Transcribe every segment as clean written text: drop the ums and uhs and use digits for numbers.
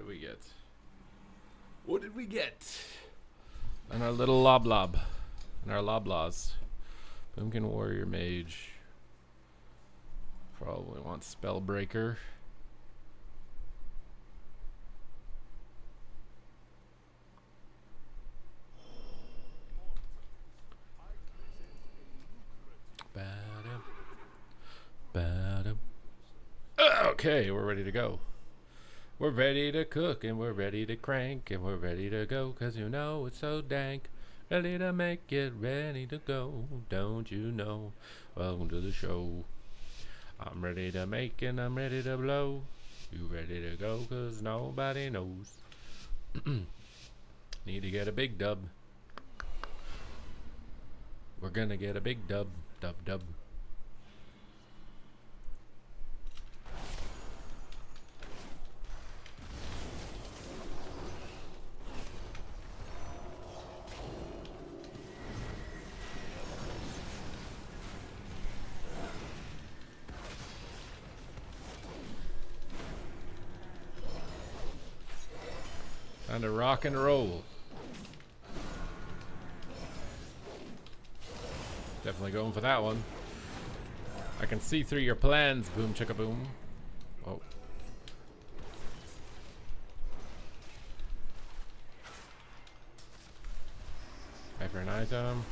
we get? What did we get? And our little lob. And our loblaws. Boomkin Warrior Mage. Probably wants Spellbreaker. Okay, we're ready to go. We're ready to cook and we're ready to crank and we're ready to go, 'cause you know it's so dank. Ready to make it, ready to go, don't you know? Welcome to the show. I'm ready to make and I'm ready to blow. You ready to go, 'cause nobody knows. Need to get a big dub. We're gonna get a big dub. Dub. Time to rock and roll. Definitely going for that one. I can see through your plans, boom chicka boom. Oh. Pay for an item.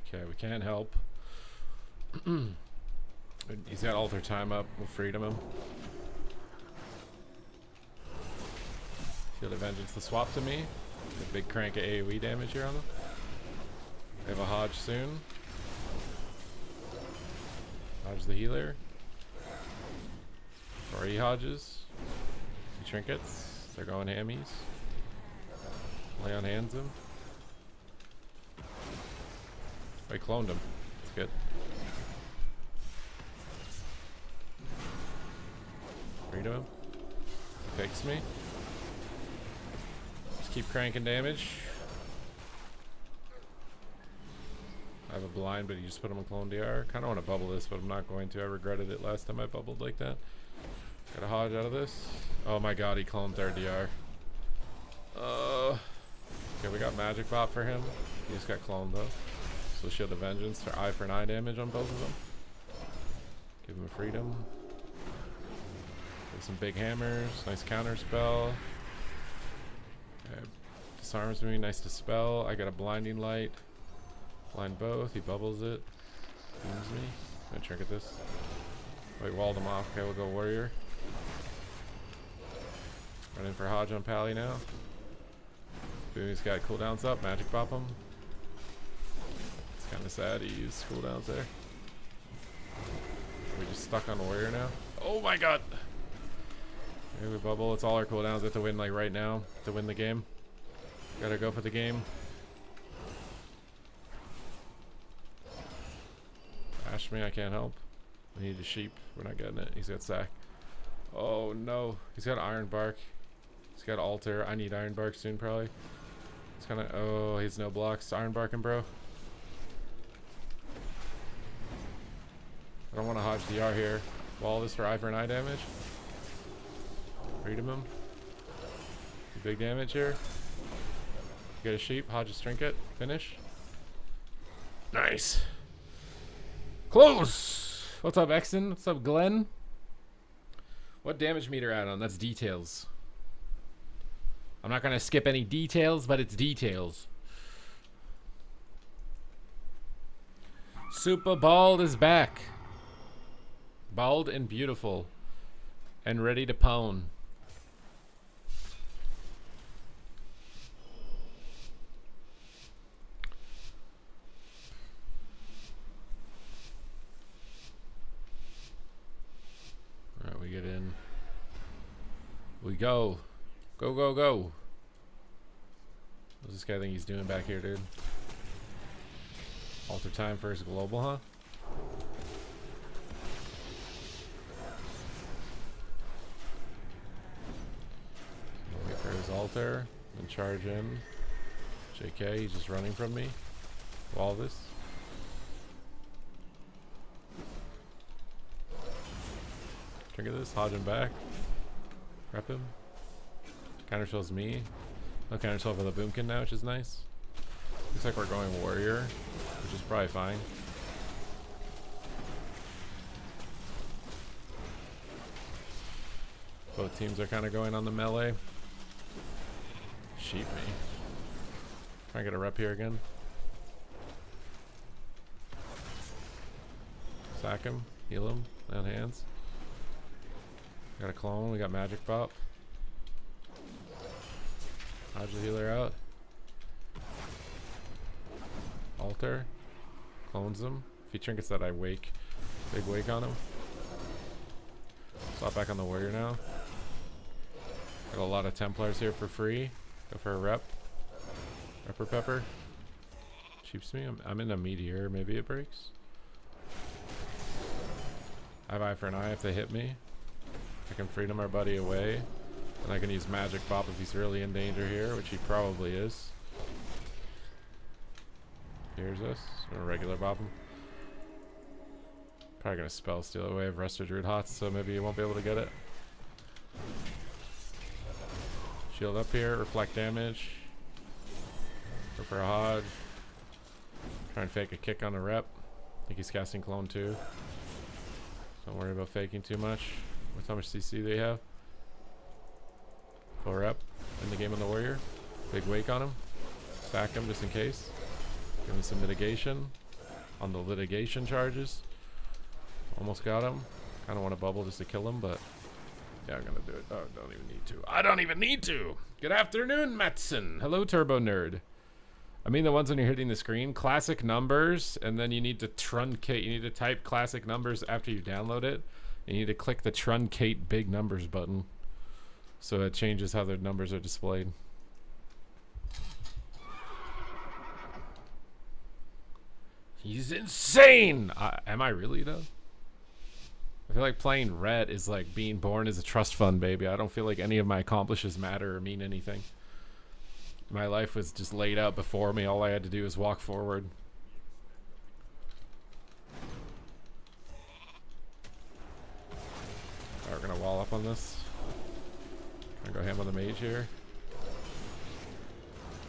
Okay, we can't help. He's got alter time up. We'll freedom him. Shield of Vengeance to swap to me. A big crank of AoE damage here on them. We have a Hodge soon. Hodge the healer. Before he hodges. He trinkets. They're going hammies. Lay on hands him. Oh, he cloned him. That's good. Freedom him. Fakes me. Just keep cranking damage. I have a blind, but you just put him in clone DR. Kind of want to bubble this, but I'm not going to. I regretted it last time I bubbled like that. Got a Hodge out of this. Oh my god, he cloned our DR. Okay, we got Magic Bot for him. He just got cloned though. So Shield of Vengeance for eye for an eye damage on both of them. Give him a freedom. Get some big hammers. Nice counter spell. Okay. Disarms me. Nice dispel. I got a blinding light. Blind both. He bubbles it. Booms me. I'm gonna trinket this. Wait, walled him off. Okay, we'll go warrior. Running for Hodge on Pally now. Boomy's got cooldowns up. Magic pop him. It's kind of sad he used cooldowns there. Are we just stuck on warrior now? Oh my god! Here we bubble. It's all our cooldowns. We have to win like right now to win the game. Gotta go for the game. Bash me, I can't help. We need a sheep. We're not getting it. He's got sack. Oh no. He's got iron bark. He's got altar. I need iron bark soon probably. It's kind of, oh, he's no blocks. Iron barking, bro. I don't want to Hodge DR here. Wall this for eye for an eye damage. Freedom him. Big damage here. Get a sheep. Hodge's trinket. Finish. Nice. Close. What's up, Exton? What's up, Glenn? What damage meter add on? That's details. I'm not gonna skip any details, but it's details. Super Bald is back. Bald and beautiful. And ready to pwn. Alright, we get in. We go. Go, go, go. What's this guy think he's doing back here, dude? Alter time for his global, huh? altar, then charge in. JK, he's just running from me. Wall this. Trigger this, hodge him back. Rep him. Counter spells me. No counter spell for the boomkin now, which is nice. Looks like we're going warrior, which is probably fine. Both teams are kind of going on the melee. Sheep me. Try and get a rep here again. Sack him, heal him, lay on hands. Got a clone, we got magic pop. Hodge the healer out. Altar. Clones him. If he trinkets that, I wake. Big wake on him. Swap back on the warrior now. Got a lot of Templars here for free. Go for a rep. Repper pepper. Cheaps me. I'm in a meteor. Maybe it breaks. I have eye for an eye if they hit me. I can freedom our buddy away. And I can use magic bop if he's really in danger here, which he probably is. Here's us. I'm gonna regular bop him. Probably gonna spell steal away of Resto Druid Hots, so maybe he won't be able to get it. Shield up here, reflect damage. Go for a hodge. Try and fake a kick on a rep. I think he's casting clone too. Don't worry about faking too much. What's how much CC they have? Full rep. In the game on the warrior. Big wake on him. Stack him just in case. Give him some mitigation on the litigation charges. Almost got him. Kind of want to bubble just to kill him, but yeah, I'm gonna do it. Oh, don't even need to. I don't even need to. Good afternoon, Matson. Hello, Turbo Nerd. I mean the ones when you're hitting the screen. Classic numbers, and then you need to truncate. You need to type classic numbers after you download it. You need to click the truncate big numbers button, so it changes how the numbers are displayed. He's insane! Am I really, though? I feel like playing red is like being born as a trust fund baby. I don't feel like any of my accomplishes matter or mean anything. My life was just laid out before me. All I had to do was walk forward. Alright, we're gonna wall up on this. I'm gonna go ham on the mage here.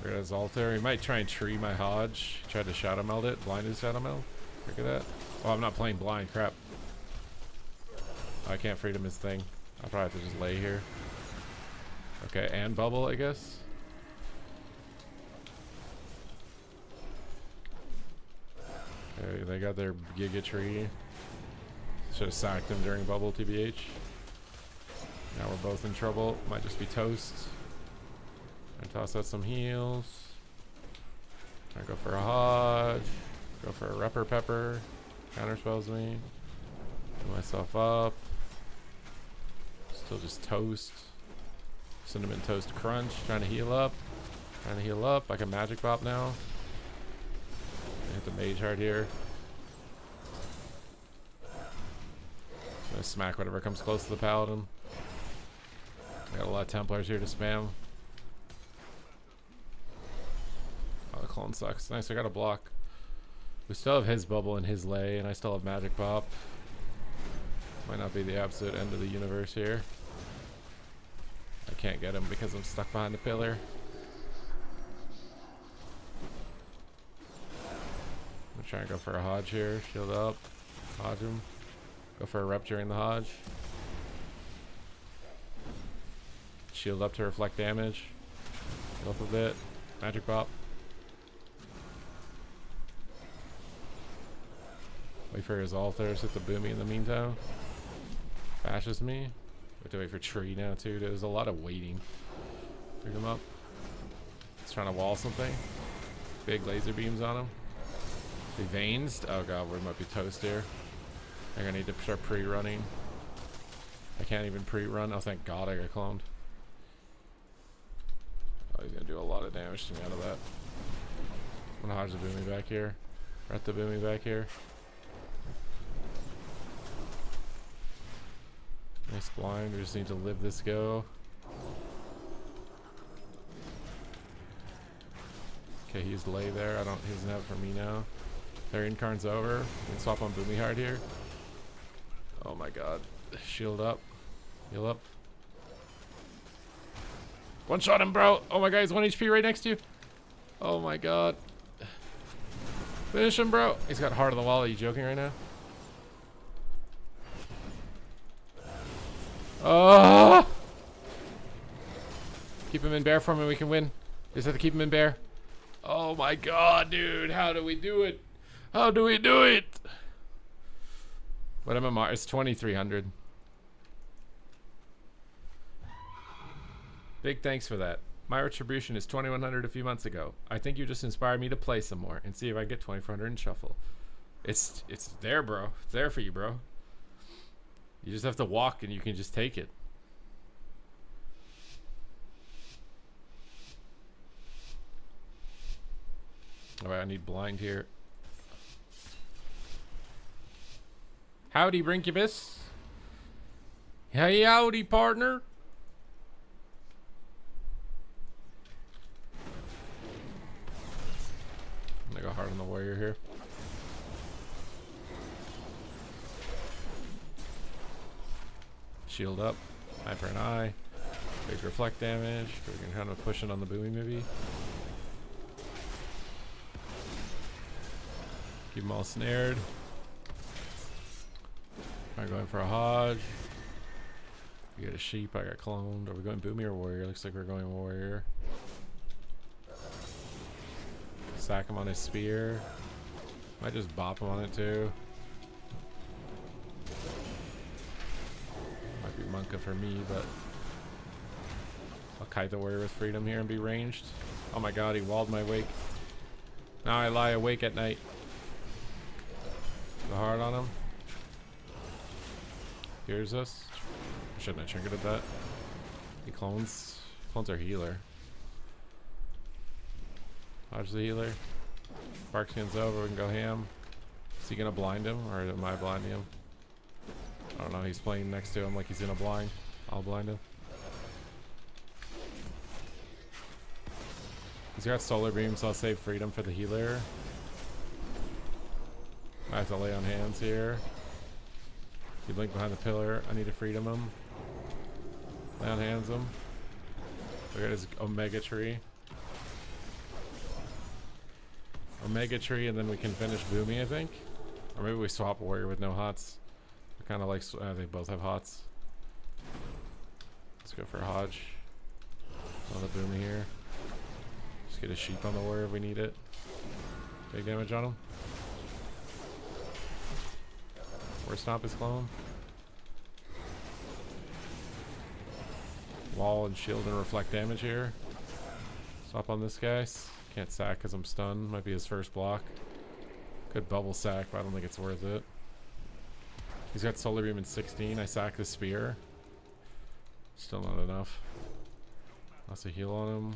Look at his altar. He might try and tree my Hodge. Tried to shadow meld it. Blind his shadow meld. Look at that. Oh, I'm not playing blind. Crap. Oh, I can't freedom his thing. I'll probably have to just lay here. Okay, and bubble, I guess. Okay, they got their Giga Tree. Should have sacked him during bubble, TBH. Now we're both in trouble. Might just be toast. I toss out some heals. I go for a Hodge. Go for a Repper Pepper. Counter spells me. Put myself up. Still just toast. Cinnamon Toast Crunch. Trying to heal up. Trying to heal up. I can Magic Bop now. I hit the Mage Heart here. Gonna smack whatever comes close to the Paladin. Got a lot of Templars here to spam. Oh, the clone sucks. Nice, I got a block. We still have his bubble and his lay, and I still have Magic Pop. Might not be the absolute end of the universe here. I can't get him because I'm stuck behind the pillar. I'm trying to go for a Hodge here. Shield up. Hodge him. Go for a rep during the Hodge. Shield up to reflect damage. Heal up a bit. Magic Pop. Wait for his altars. Hit the boomy in the meantime. Bashes me. We have to wait for tree now too. There's a lot of waiting. Pick him up. He's trying to wall something. Big laser beams on him. He veins. Oh god, we might be toast here. I think I need to start pre-running. I can't even pre-run. Oh thank god I got cloned. Oh, he's gonna do a lot of damage to me out of that. I'm gonna Hodge the boomy back here. Ret the boomy back here. Nice blind. We just need to live this go. Okay, he used lay there. He doesn't have it for me now. Their incarn's over. We can swap on Boomy Hard here. Oh my god. Shield up. Heal up. One shot him, bro. Oh my god, he's 1 HP right next to you. Oh my god. Finish him, bro. He's got heart on the wall. Are you joking right now? Oh! Keep him in bear for me. We can win. Just have to keep him in bear. Oh my god, dude. How do we do it? How do we do it? What MMR? It's 2300. Big thanks for that. My retribution is 2100 a few months ago. I think you just inspired me to play some more and see if I can get 2400 in shuffle. It's there, bro. It's there for you, bro. You just have to walk and you can just take it. Alright, I need blind here. Howdy, Brinkubus. Hey, howdy, partner. I'm gonna go hard on the warrior here. Shield up. Eye for an eye. Big reflect damage. We can kind of push it on the Boomy maybe. Keep them all snared. I'm going for a Hodge. We get a sheep. I got cloned. Are we going Boomy or warrior? Looks like we're going warrior. Sack him on his spear. Might just bop him on it too. Might be Monka for me, but I'll kite the warrior with freedom here and be ranged. Oh my god, he walled my wake. Now I lie awake at night. Go hard on him. Here's us. Shouldn't have trinketed that. He clones. Clones our healer. Dodge the healer. Sparkskin's over. We can go ham. Is he gonna blind him, or am I blinding him? I don't know. He's playing next to him like he's gonna blind. I'll blind him. He's got solar beam, so I'll save freedom for the healer. I have to lay on hands here. He blinked behind the pillar. I need to freedom him. Lay on hands him. Look at his Omega tree. Omega tree, and then we can finish Boomy, I think. Or maybe we swap warrior with no hots. I kind of like, they both have hots. Let's go for a Hodge. On the Boomy here. Just get a sheep on the warrior if we need it. Big damage on him. Where's Stomp his clone? Wall and shield and reflect damage here. Swap on this guy. Can't sack because I'm stunned. Might be his first block. Could bubble sack, but I don't think it's worth it. He's got solar beam in 16. I sack the spear. Still not enough. Lots of heal on him.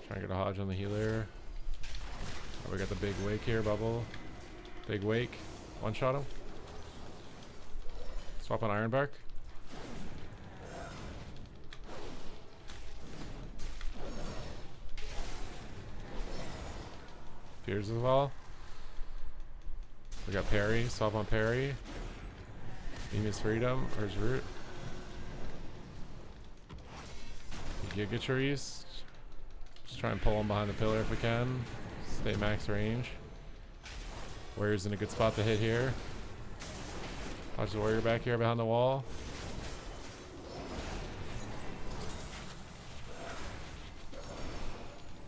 Trying to get a Hodge on the healer. Oh, we got the big wake here, bubble. Big wake. One shot him. Swap on Ironbark. Fears as well. We got parry. Swap on parry. Venus freedom. Where's root? Giga trees. Just try and pull him behind the pillar if we can. Stay max range. Warrior's in a good spot to hit here. Watch the warrior back here behind the wall.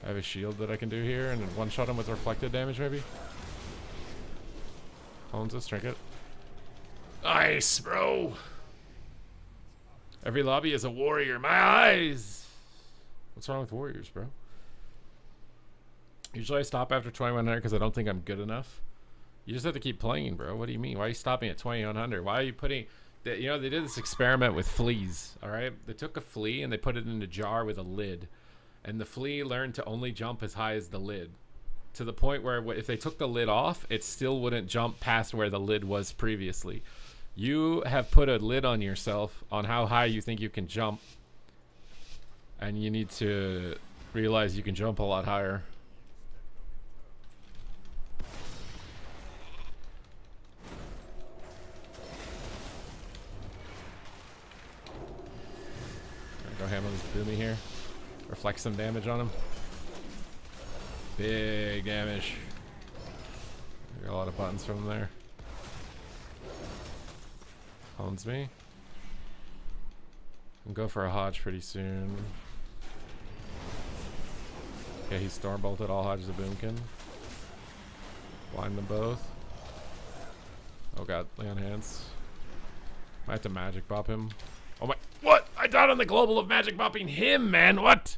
I have a shield that I can do here and one shot him with reflected damage maybe. Owns us, trinket. Nice, bro. Every lobby is a warrior. My eyes. What's wrong with warriors, bro? Usually I stop after 2100 because I don't think I'm good enough. You just have to keep playing, bro. What do you mean? Why are you stopping at 2100? Why are you putting... You know, they did this experiment with fleas, all right? They took a flea and they put it in a jar with a lid. And the flea learned to only jump as high as the lid. To the point where if they took the lid off, it still wouldn't jump past where the lid was previously. You have put a lid on yourself on how high you think you can jump. And you need to realize you can jump a lot higher. Go ham on this Boomy here. Reflect some damage on him. Big damage. Got a lot of buttons from there. Owns me. And go for a Hodge pretty soon. Okay, he Storm Bolted all Hodges of Boomkin. Blind them both. Oh god, lay on hands. Might have to magic bop him. Oh my, what? I died on the global of magic bopping him, man, what?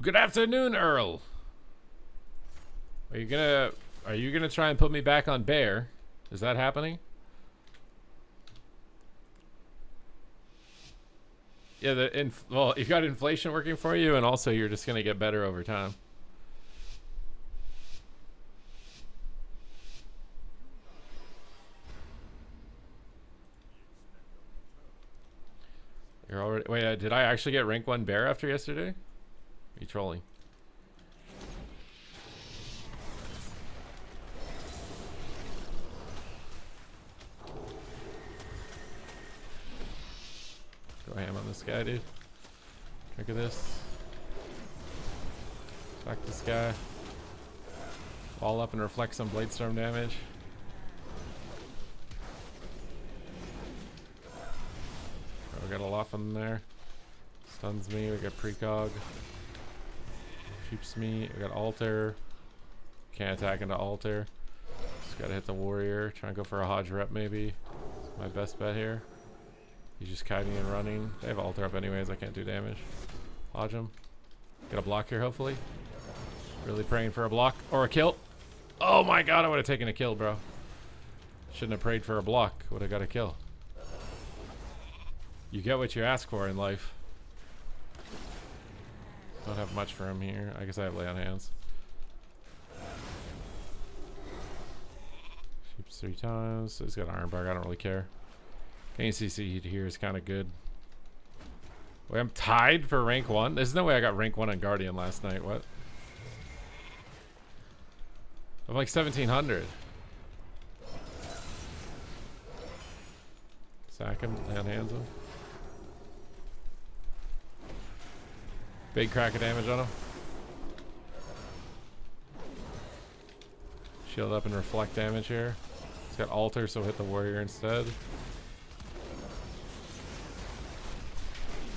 Good afternoon, Earl. Are you gonna try and put me back on bear? Is that happening? Yeah, well, you've got inflation working for you, and also you're just gonna get better over time. You're already. Wait, did I actually get rank 1 bear after yesterday? Are you trolling? Go ham on this guy, dude. Look at this. Attack this guy. Wall up and reflect some Blade Storm damage. Oh, we got a lot from there. Stuns me. We got precog. Keeps me. We got altar. Can't attack into altar. Just gotta hit the warrior. Try and go for a Hodge rep maybe. My best bet here. He's just kiting and running. They have altar up anyways. I can't do damage. Hodge him. Get a block here hopefully. Really praying for a block or a kill. Oh my god, I would have taken a kill, bro. Shouldn't have prayed for a block. Would have got a kill. You get what you ask for in life. Don't have much for him here. I guess I have lay on hands. Sheeps 3 times. So he's got Iron Bark. I don't really care. Any CC here is kind of good. Wait, I'm tied for rank 1? There's no way I got rank 1 on Guardian last night. What? I'm like 1700. Sack him. Lay on hands him. Big crack of damage on him. Shield up and reflect damage here. He's got altar, so hit the warrior instead.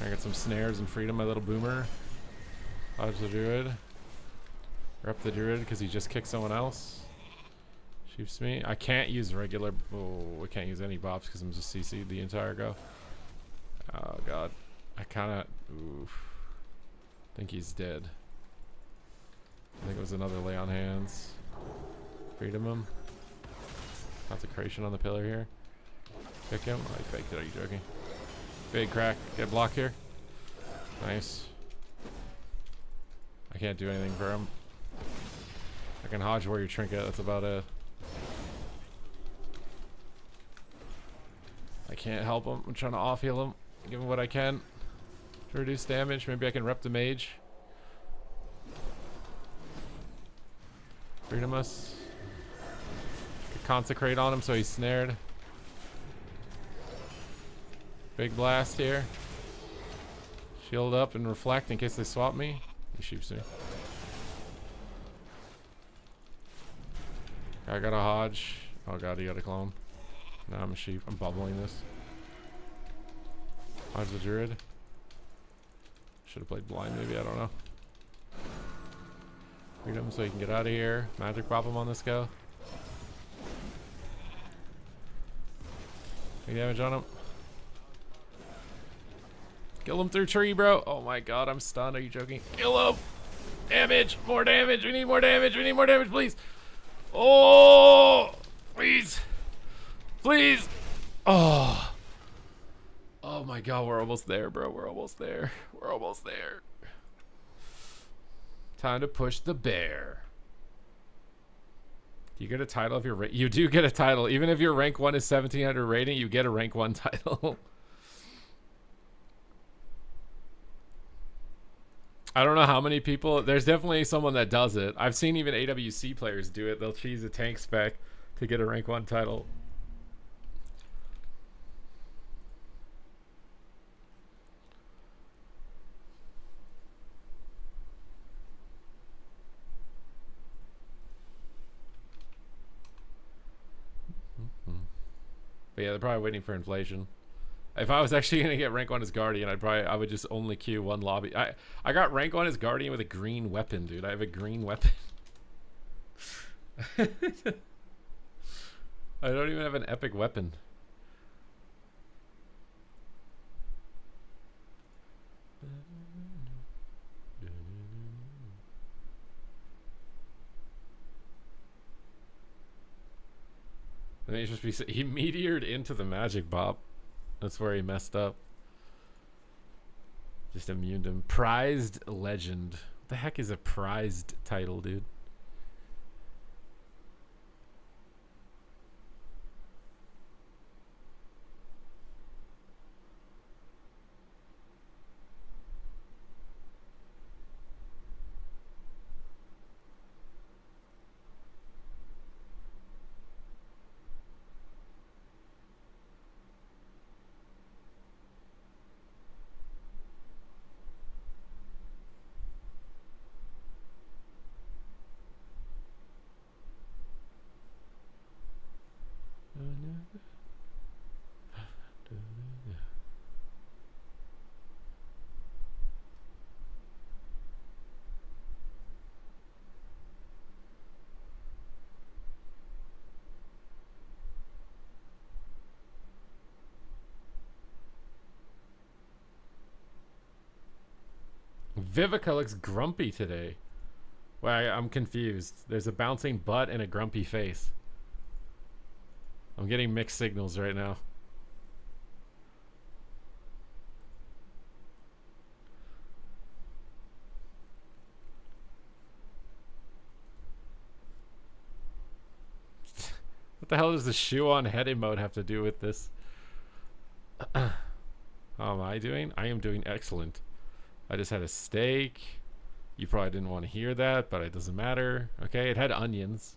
I got some snares and freedom, my little boomer. Dodge the druid. Rep the druid because he just kicked someone else. Shoots me. I can't use regular. Oh, I can't use any bops because I'm just CC'd the entire go. Oh god. I kind of. Oof. I think he's dead. I think it was another lay on hands. Freedom him. Consecration on the pillar here. Kick him. Oh, he faked it. Are you joking? Big crack. Get a block here. Nice. I can't do anything for him. I can Hodge Warrior Trinket. That's about it. I can't help him. I'm trying to off heal him. Give him what I can to reduce damage. Maybe I can rep the mage. Freedom us. Could consecrate on him so he's snared. Big blast here. Shield up and reflect in case they swap me. He shoots me. I got a Hodge. Oh god, he got a clone. No, I'm a sheep. I'm bubbling this. Hodge the druid. Should have played blind maybe, I don't know. Freedom so he can get out of here. Magic pop him on this go. Any damage on him? Kill him through tree, bro. Oh my god, I'm stunned. Are you joking? Kill him! Damage! More damage! We need more damage! We need more damage, please! Oh! Please! Please! Oh! Oh my god, we're almost there, bro. We're almost there. We're almost there. Time to push the bear. You get a title if you're you do get a title. Even if your rank 1 is 1700 rating, you get a rank 1 title. I don't know how many people. There's definitely someone that does it. I've seen even AWC players do it. They'll cheese a tank spec to get a rank 1 title. But yeah, they're probably waiting for inflation. If I was actually gonna get rank 1 as Guardian, I would just only queue one lobby. I got rank 1 as Guardian with a green weapon, dude. I have a green weapon. I don't even have an epic weapon. And he just he meteored into the magic bop. That's where he messed up. Just immuned him. Prized legend. What the heck is a prized title, dude? Vivica looks grumpy today. Well, I'm confused. There's a bouncing butt and a grumpy face. I'm getting mixed signals right now. What the hell does the shoe on head emote have to do with this? How am I doing? I am doing excellent. I just had a steak. You probably didn't want to hear that, but it doesn't matter. Okay, it had onions.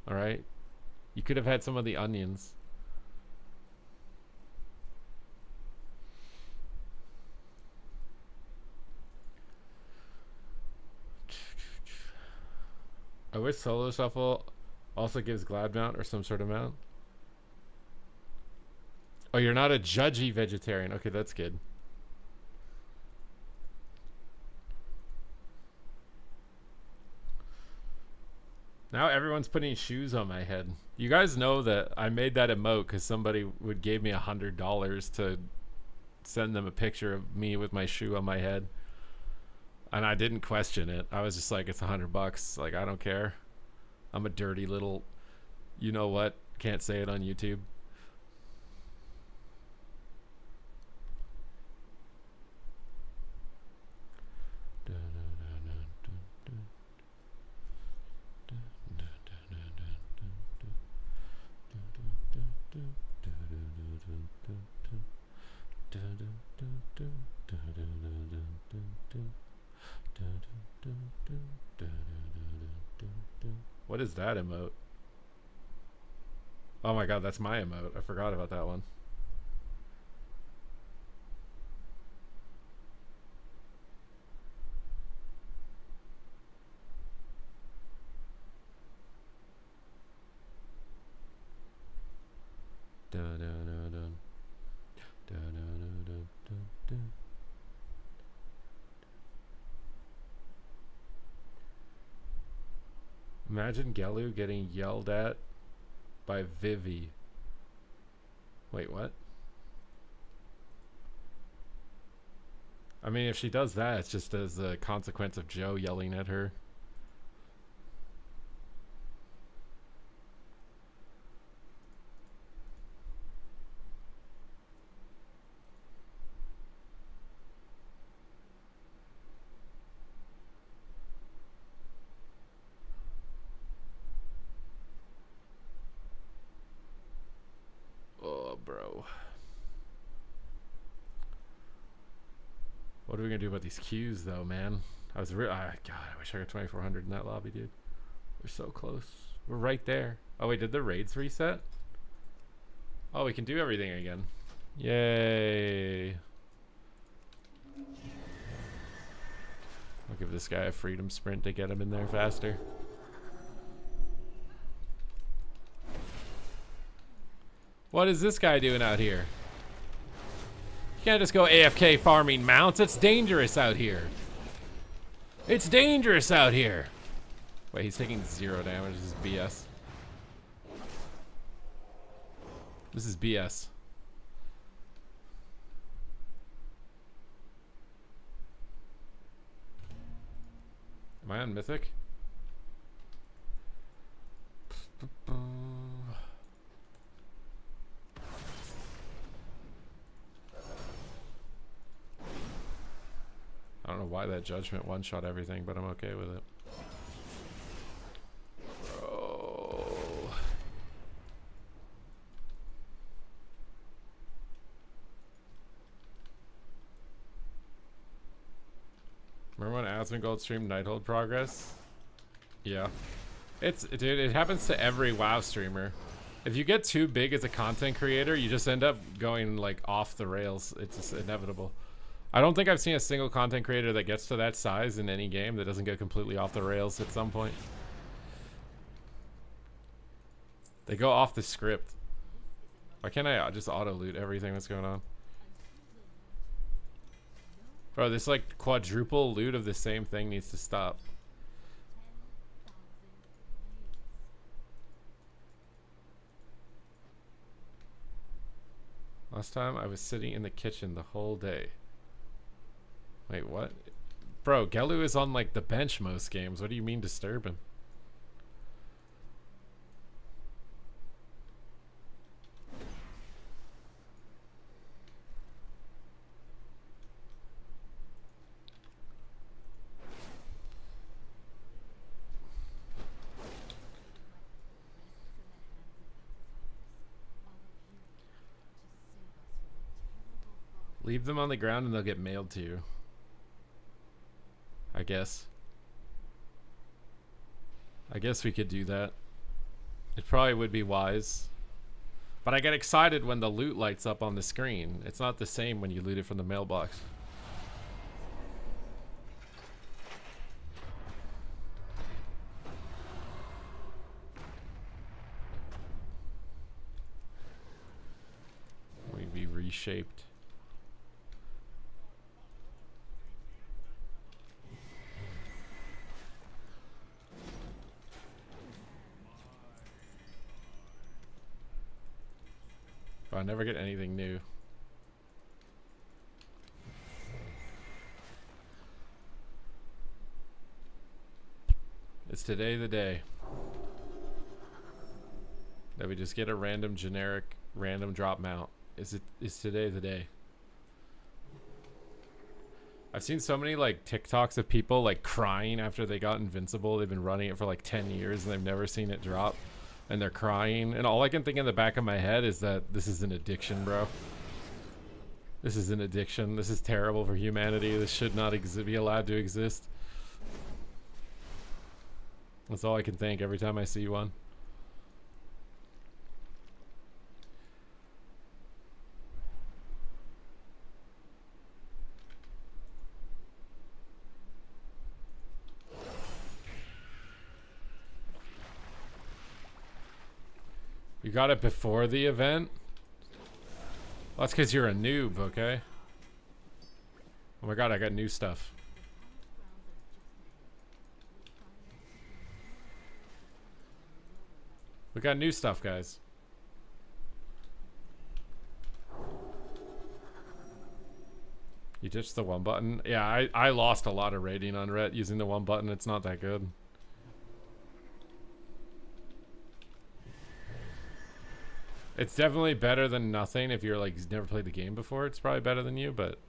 All right. You could have had some of the onions. I wish solo shuffle also gives glad mount or some sort of mount. Oh, you're not a judgy vegetarian. Okay, that's good. Now everyone's putting shoes on my head. You guys know that I made that emote because somebody would give me $100 to send them a picture of me with my shoe on my head. And I didn't question it. I was just like, it's $100. Like, I don't care. I'm a dirty little, you know what? Can't say it on YouTube. What is that emote? Oh my god, that's my emote. I forgot about that one. Imagine Gelu getting yelled at by Vivi. Wait, what? I mean, if she does that, it's just as a consequence of Joe yelling at her. What are we gonna do about these queues, though, man? God, I wish I got 2,400 in that lobby, dude. We're so close. We're right there. Oh wait, did the raids reset? Oh, we can do everything again. Yay! I'll give this guy a freedom sprint to get him in there faster. What is this guy doing out here? You can't just go AFK farming mounts. It's dangerous out here. It's dangerous out here. Wait, he's taking 0 damage. This is BS. This is BS. Am I on Mythic? I don't know why that judgment one-shot everything, but I'm okay with it. Bro. Remember when Asmongold streamed Nighthold Progress? Yeah. Dude, it happens to every WoW streamer. If you get too big as a content creator, you just end up going like off the rails. It's just inevitable. I don't think I've seen a single content creator that gets to that size in any game that doesn't go completely off the rails at some point. They go off the script. Why can't I just auto loot everything that's going on? Bro, this like quadruple loot of the same thing needs to stop. Last time I was sitting in the kitchen the whole day. Wait, what? Bro, Gelu is on like the bench most games. What do you mean disturbing? Leave them on the ground and they'll get mailed to you. I guess we could do that. It probably would be wise. But I get excited when the loot lights up on the screen. It's not the same when you loot it from the mailbox. We'd be reshaped. I never get anything new. Is today the day that we just get a random generic random drop mount? Is today the day? I've seen so many like TikToks of people like crying after they got invincible. They've been running it for like 10 years and they've never seen it drop. And they're crying, and all I can think in the back of my head is that this is an addiction, bro. This is an addiction. This is terrible for humanity. This should not be allowed to exist. That's all I can think every time I see one. You got it before the event? Well, that's because you're a noob, okay? Oh my god, I got new stuff. We got new stuff, guys. You ditched the one button? Yeah, I lost a lot of rating on Ret using the one button. It's not that good. It's definitely better than nothing. If you're like never played the game before, it's probably better than you, but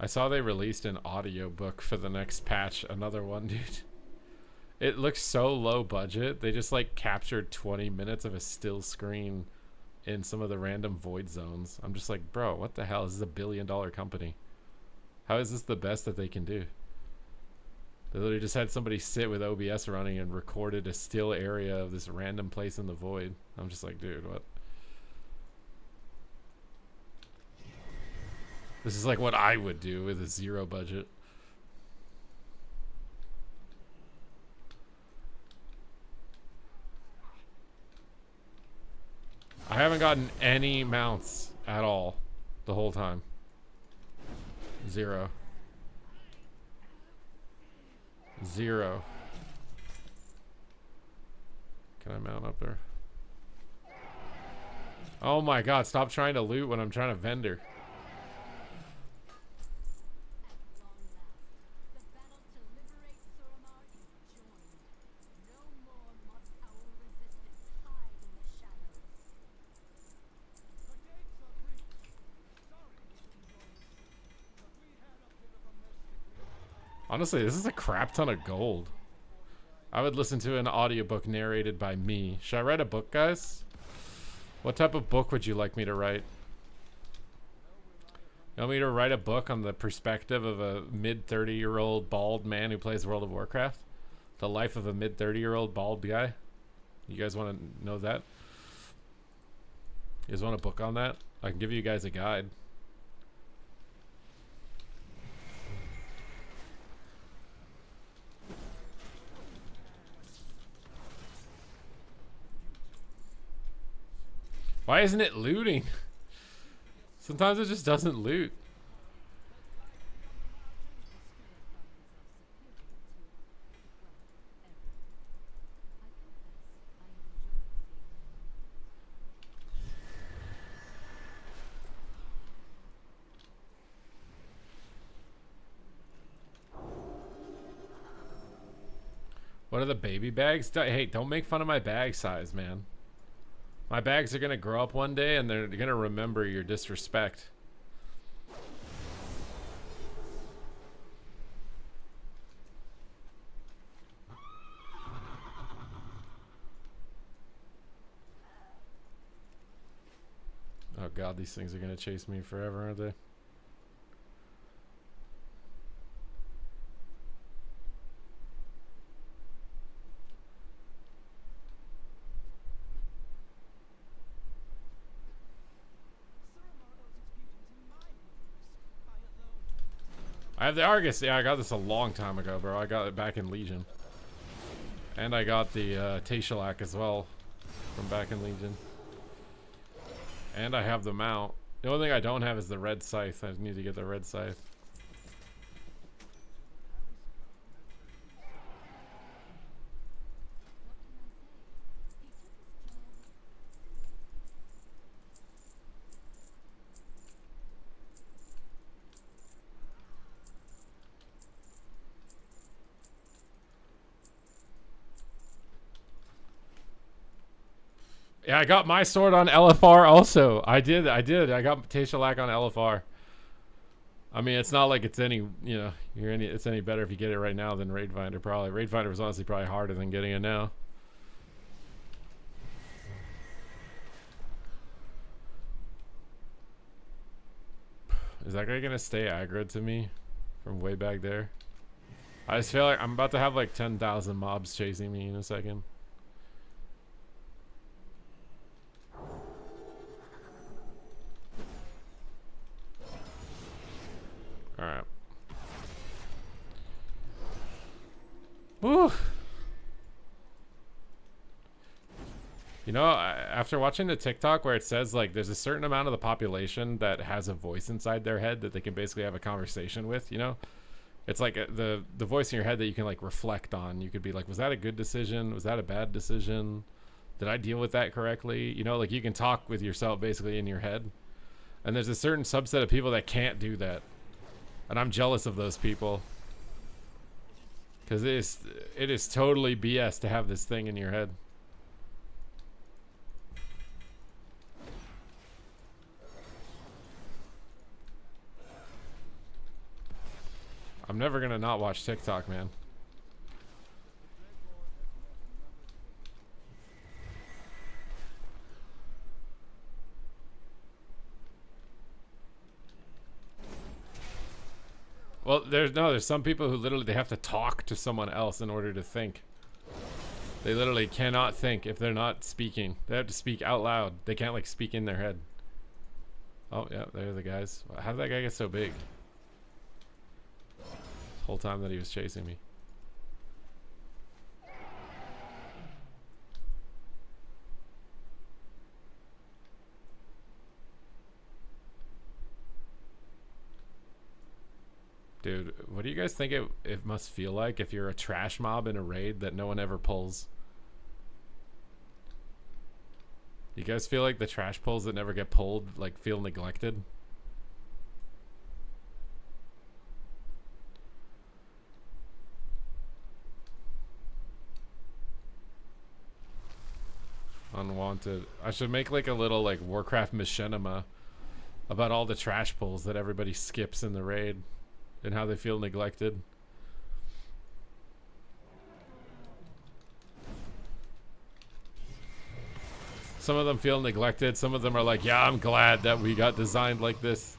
I saw they released an audiobook for the next patch. Another one, dude. It looks so low budget. They just like captured 20 minutes of a still screen in some of the random void zones. I'm just like, bro, what the hell? This is a $1 billion company. How is this the best that they can do? They literally just had somebody sit with OBS running and recorded a still area of this random place in the void. I'm just like, dude, what? This is like what I would do with a 0 budget. I haven't gotten any mounts at all the whole time. 0. 0. Can I mount up there? Oh my god, stop trying to loot when I'm trying to vendor. Honestly, this is a crap ton of gold. I would listen to an audiobook narrated by me. Should I write a book, guys? What type of book would you like me to write? You want me to write a book on the perspective of a mid-30-year-old bald man who plays World of Warcraft? The life of a mid-30-year-old bald guy? You guys want to know that? You guys want a book on that? I can give you guys a guide. Why isn't it looting? Sometimes it just doesn't loot. What are the baby bags? Hey, don't make fun of my bag size, man. My bags are gonna grow up one day and they're gonna remember your disrespect. Oh god, these things are gonna chase me forever, aren't they? I have the Argus. Yeah, I got this a long time ago, bro. I got it back in Legion. And I got the Tashalak as well from back in Legion. And I have the mount. The only thing I don't have is the red scythe. I need to get the red scythe. Yeah, I got my sword on LFR also. I did. I got Tashalak on LFR. I mean, it's not like it's any, you know, it's any better if you get it right now than Raidfinder, probably. Raidfinder was honestly probably harder than getting it now. Is that guy gonna stay aggro to me from way back there? I just feel like I'm about to have like 10,000 mobs chasing me in a second. Alright. Woo! You know, after watching the TikTok where it says like there's a certain amount of the population that has a voice inside their head that they can basically have a conversation with, you know? It's like the voice in your head that you can like reflect on. You could be like, was that a good decision? Was that a bad decision? Did I deal with that correctly? You know, like you can talk with yourself basically in your head. And there's a certain subset of people that can't do that. And I'm jealous of those people. Because it is totally BS to have this thing in your head. I'm never gonna not watch TikTok, man. Well, there's some people who literally they have to talk to someone else in order to think. They literally cannot think if they're not speaking. They have to speak out loud. They can't like speak in their head. Oh yeah, there are the guys. How did that guy get so big? The whole time that he was chasing me. Dude, what do you guys think it must feel like if you're a trash mob in a raid that no one ever pulls? You guys feel like the trash pulls that never get pulled like feel neglected? Unwanted. I should make like a little like Warcraft machinima about all the trash pulls that everybody skips in the raid and how they feel neglected. Some of them feel neglected. Some of them are like, yeah, I'm glad that we got designed like this.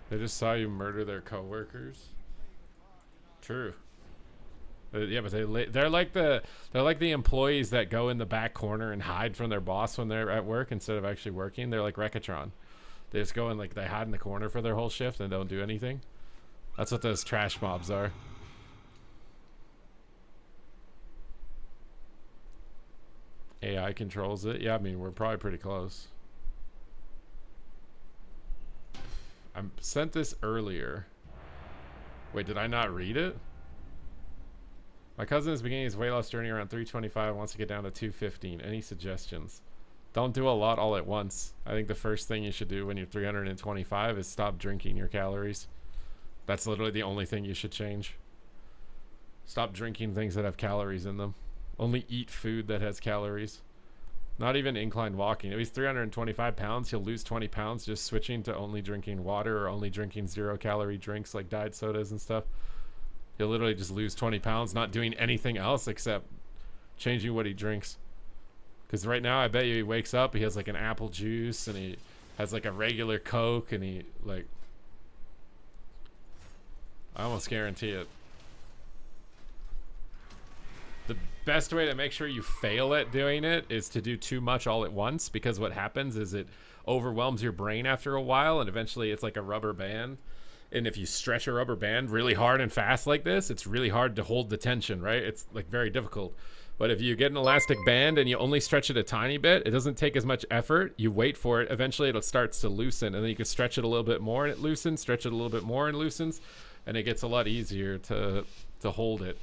They just saw you murder their coworkers. True. Yeah, but they're like the employees that go in the back corner and hide from their boss when they're at work instead of actually working. They're like Rekatron. They just go and like they hide in the corner for their whole shift and don't do anything. That's what those trash mobs are. AI controls it. Yeah, I mean we're probably pretty close. I sent this earlier. Wait, did I not read it? My cousin is beginning his weight loss journey around 325, wants to get down to 215. Any suggestions? Don't do a lot all at once. I think the first thing you should do when you're 325 is stop drinking your calories. That's literally the only thing you should change. Stop drinking things that have calories in them. Only eat food that has calories. Not even incline walking. If he's 325 pounds, he'll lose 20 pounds just switching to only drinking water or only drinking 0-calorie drinks like diet sodas and stuff. He'll literally just lose 20 pounds not doing anything else except changing what he drinks. Because right now, I bet you he wakes up, he has like an apple juice and he has like a regular Coke and he like... I almost guarantee it. The best way to make sure you fail at doing it is to do too much all at once, because what happens is it overwhelms your brain after a while and eventually it's like a rubber band. And if you stretch a rubber band really hard and fast like this, it's really hard to hold the tension, right? It's like very difficult. But if you get an elastic band and you only stretch it a tiny bit, it doesn't take as much effort. You wait for it. Eventually it starts to loosen, and then you can stretch it a little bit more and it loosens, stretch it a little bit more and loosens, and it gets a lot easier to hold it.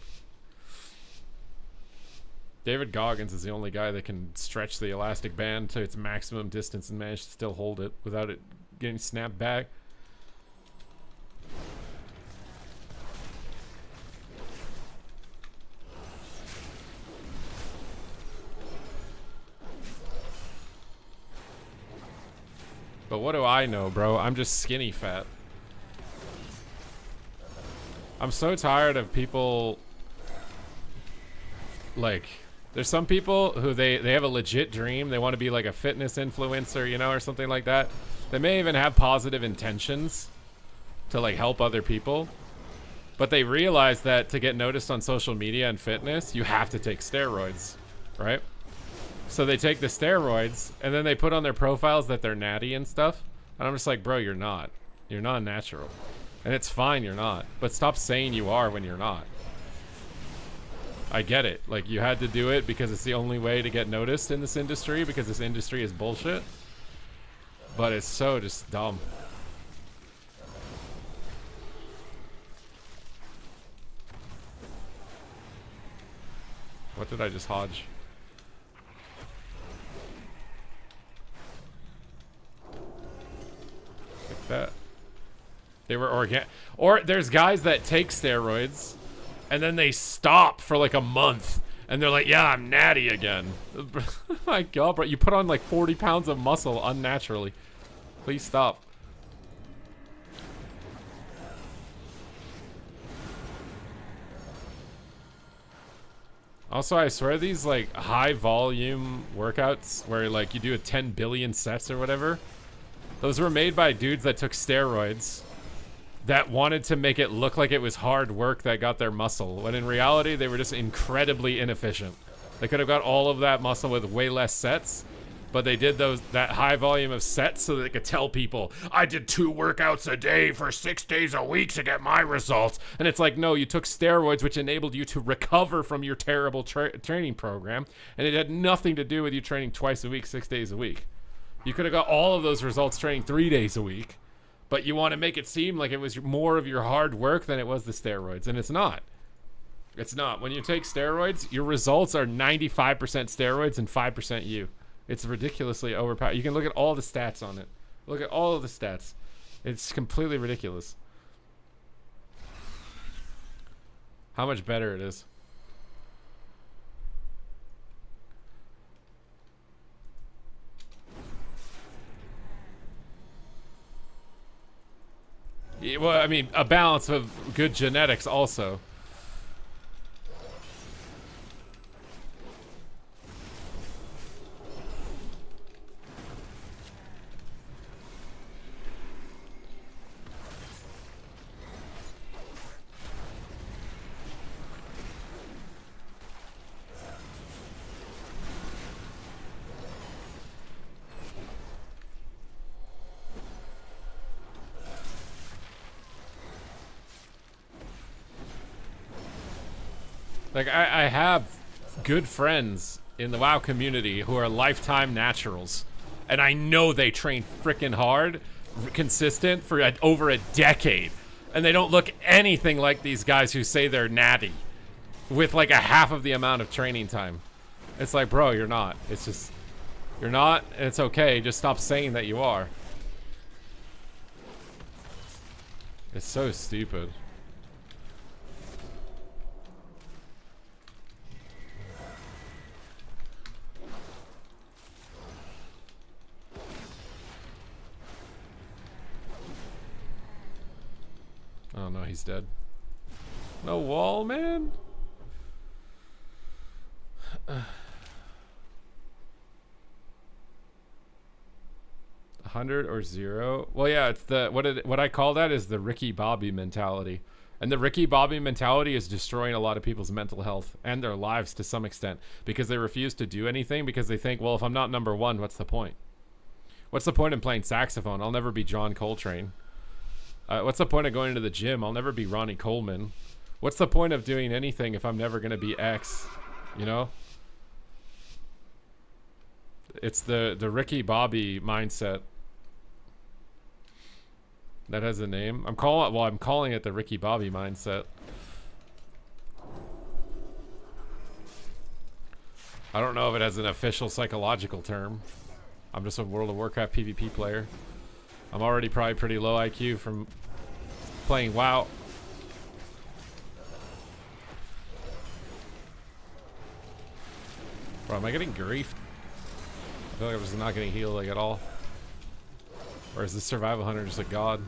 David Goggins is the only guy that can stretch the elastic band to its maximum distance and manage to still hold it without it getting snapped back. But what do I know, bro? I'm just skinny fat. I'm so tired of people, like, there's some people who they have a legit dream. They want to be like a fitness influencer, you know, or something like that. They may even have positive intentions to like help other people. But they realize that to get noticed on social media and fitness, you have to take steroids, right? So they take the steroids and then they put on their profiles that they're natty and stuff. And I'm just like, bro, you're not. You're not natural. And it's fine, you're not. But stop saying you are when you're not. I get it. Like, you had to do it because it's the only way to get noticed in this industry, because this industry is bullshit. But it's so just dumb. What did I just hodge? Like that. They were organic. Or there's guys that take steroids and then they stop for like a month and they're like, yeah, I'm natty again. My God, bro, you put on like 40 pounds of muscle unnaturally. Please stop. Also, I swear these like high volume workouts where like you do a 10 billion sets or whatever, those were made by dudes that took steroids that wanted to make it look like it was hard work that got their muscle, when in reality they were just incredibly inefficient. They could have got all of that muscle with way less sets, but they did that high volume of sets so that they could tell people, I did 2 workouts a day for 6 days a week to get my results. And it's like, no, you took steroids, which enabled you to recover from your terrible training program, and it had nothing to do with you training twice a week, 6 days a week. You could have got all of those results training 3 days a week, but you want to make it seem like it was more of your hard work than it was the steroids, and it's not. It's not. When you take steroids, your results are 95% steroids and 5% you. It's ridiculously overpowered. You can look at all the stats on it. Look at all of the stats. It's completely ridiculous. How much better it is. Yeah, well, I mean, a balance of good genetics also. Like, I have good friends in the WoW community who are lifetime naturals. And I know they train freaking hard, consistent, for over a decade. And they don't look anything like these guys who say they're natty with like a half of the amount of training time. It's like, bro, you're not. It's just, you're not, and it's okay. Just stop saying that you are. It's so stupid. Oh no, he's dead. No wall, man. 100 or 0. Well, yeah, it's the what I call that is the Ricky Bobby mentality. And the Ricky Bobby mentality is destroying a lot of people's mental health and their lives to some extent, because they refuse to do anything because they think, well, if I'm not number one, what's the point? What's the point in playing saxophone? I'll never be John Coltrane. What's the point of going to the gym? I'll never be Ronnie Coleman. What's the point of doing anything if I'm never going to be X? You know? It's the Ricky Bobby mindset. That has a name. I'm calling it the Ricky Bobby mindset. I don't know if it has an official psychological term. I'm just a World of Warcraft PvP player. I'm already probably pretty low IQ from playing WoW. Bro, am I getting griefed? I feel like I'm just not getting healed like at all. Or is this survival hunter just a god?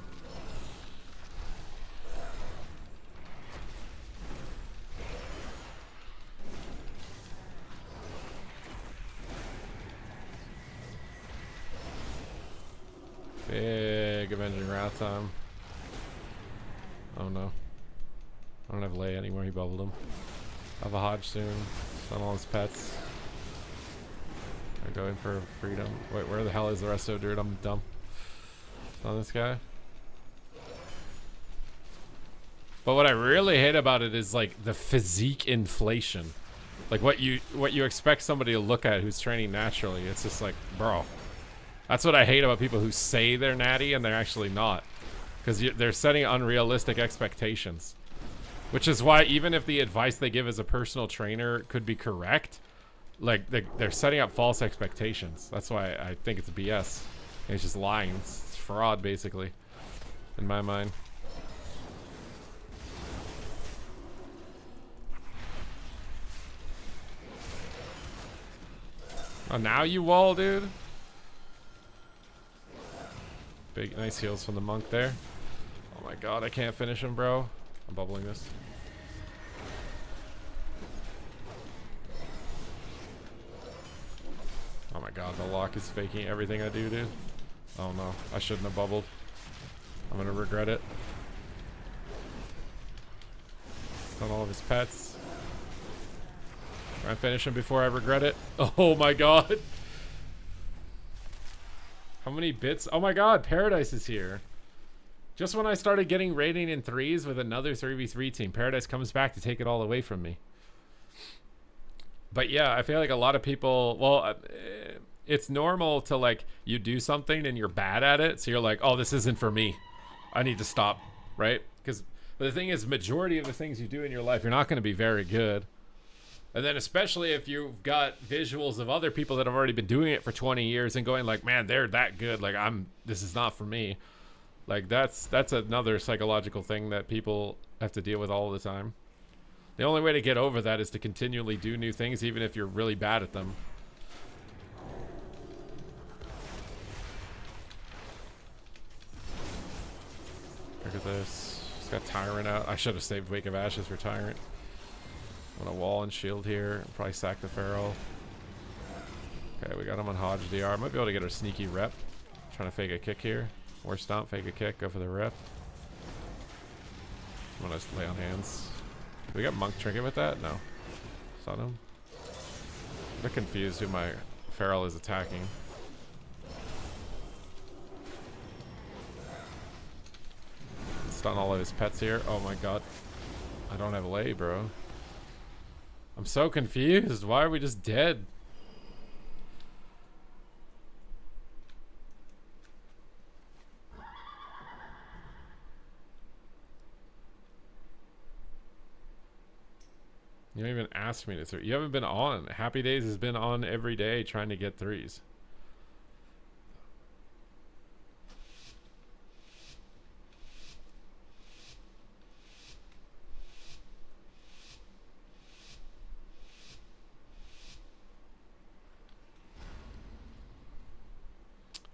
Big Avenging Wrath time. Oh no. I don't have Lay anymore, he bubbled him. I have a Hodge soon. Stun all his pets. I'm going for freedom. Wait, where the hell is the rest of it, dude? I'm dumb. On this guy. But what I really hate about it is like the physique inflation. Like what you expect somebody to look at who's training naturally. It's just like, bro. That's what I hate about people who say they're natty and they're actually not. Because they're setting unrealistic expectations. Which is why even if the advice they give as a personal trainer could be correct, like they're setting up false expectations. That's why I think it's BS. And it's just lying. It's fraud, basically, in my mind. Oh, now you wall, dude. Big, nice heals from the monk there. Oh my god, I can't finish him, bro. I'm bubbling this. Oh my god, the lock is faking everything I do, dude. Oh no, I shouldn't have bubbled. I'm gonna regret it. Stun all of his pets. Try and finish him before I regret it. Oh my god. How many bits? Oh my god, Paradise is here. Just when I started getting rating in 3s with another 3v3 team, Paradise comes back to take it all away from me. But yeah, I feel like a lot of people, well, it's normal to like, you do something and you're bad at it. So you're like, oh, this isn't for me. I need to stop, right? Because the thing is, majority of the things you do in your life, you're not going to be very good. And then especially if you've got visuals of other people that have already been doing it for 20 years and going like, man, they're that good. Like this is not for me. Like that's another psychological thing that people have to deal with all the time. The only way to get over that is to continually do new things, even if you're really bad at them. Look at this. He's got Tyrant out. I should have saved Wake of Ashes for Tyrant. I'm gonna wall and shield here. Probably sack the Pharaoh. Okay, we got him on Hodge DR. Might be able to get a sneaky rep. Trying to fake a kick here. Or stomp, fake a kick, go for the rep. I'm gonna lay on hands. We got Monk Trinket with that? No. Stun him. I'm a bit confused who my Feral is attacking. Stun all of his pets here. Oh my god. I don't have lay, bro. I'm so confused. Why are we just dead? You don't even ask me to throw. You haven't been on. Happy Days has been on every day trying to get 3s.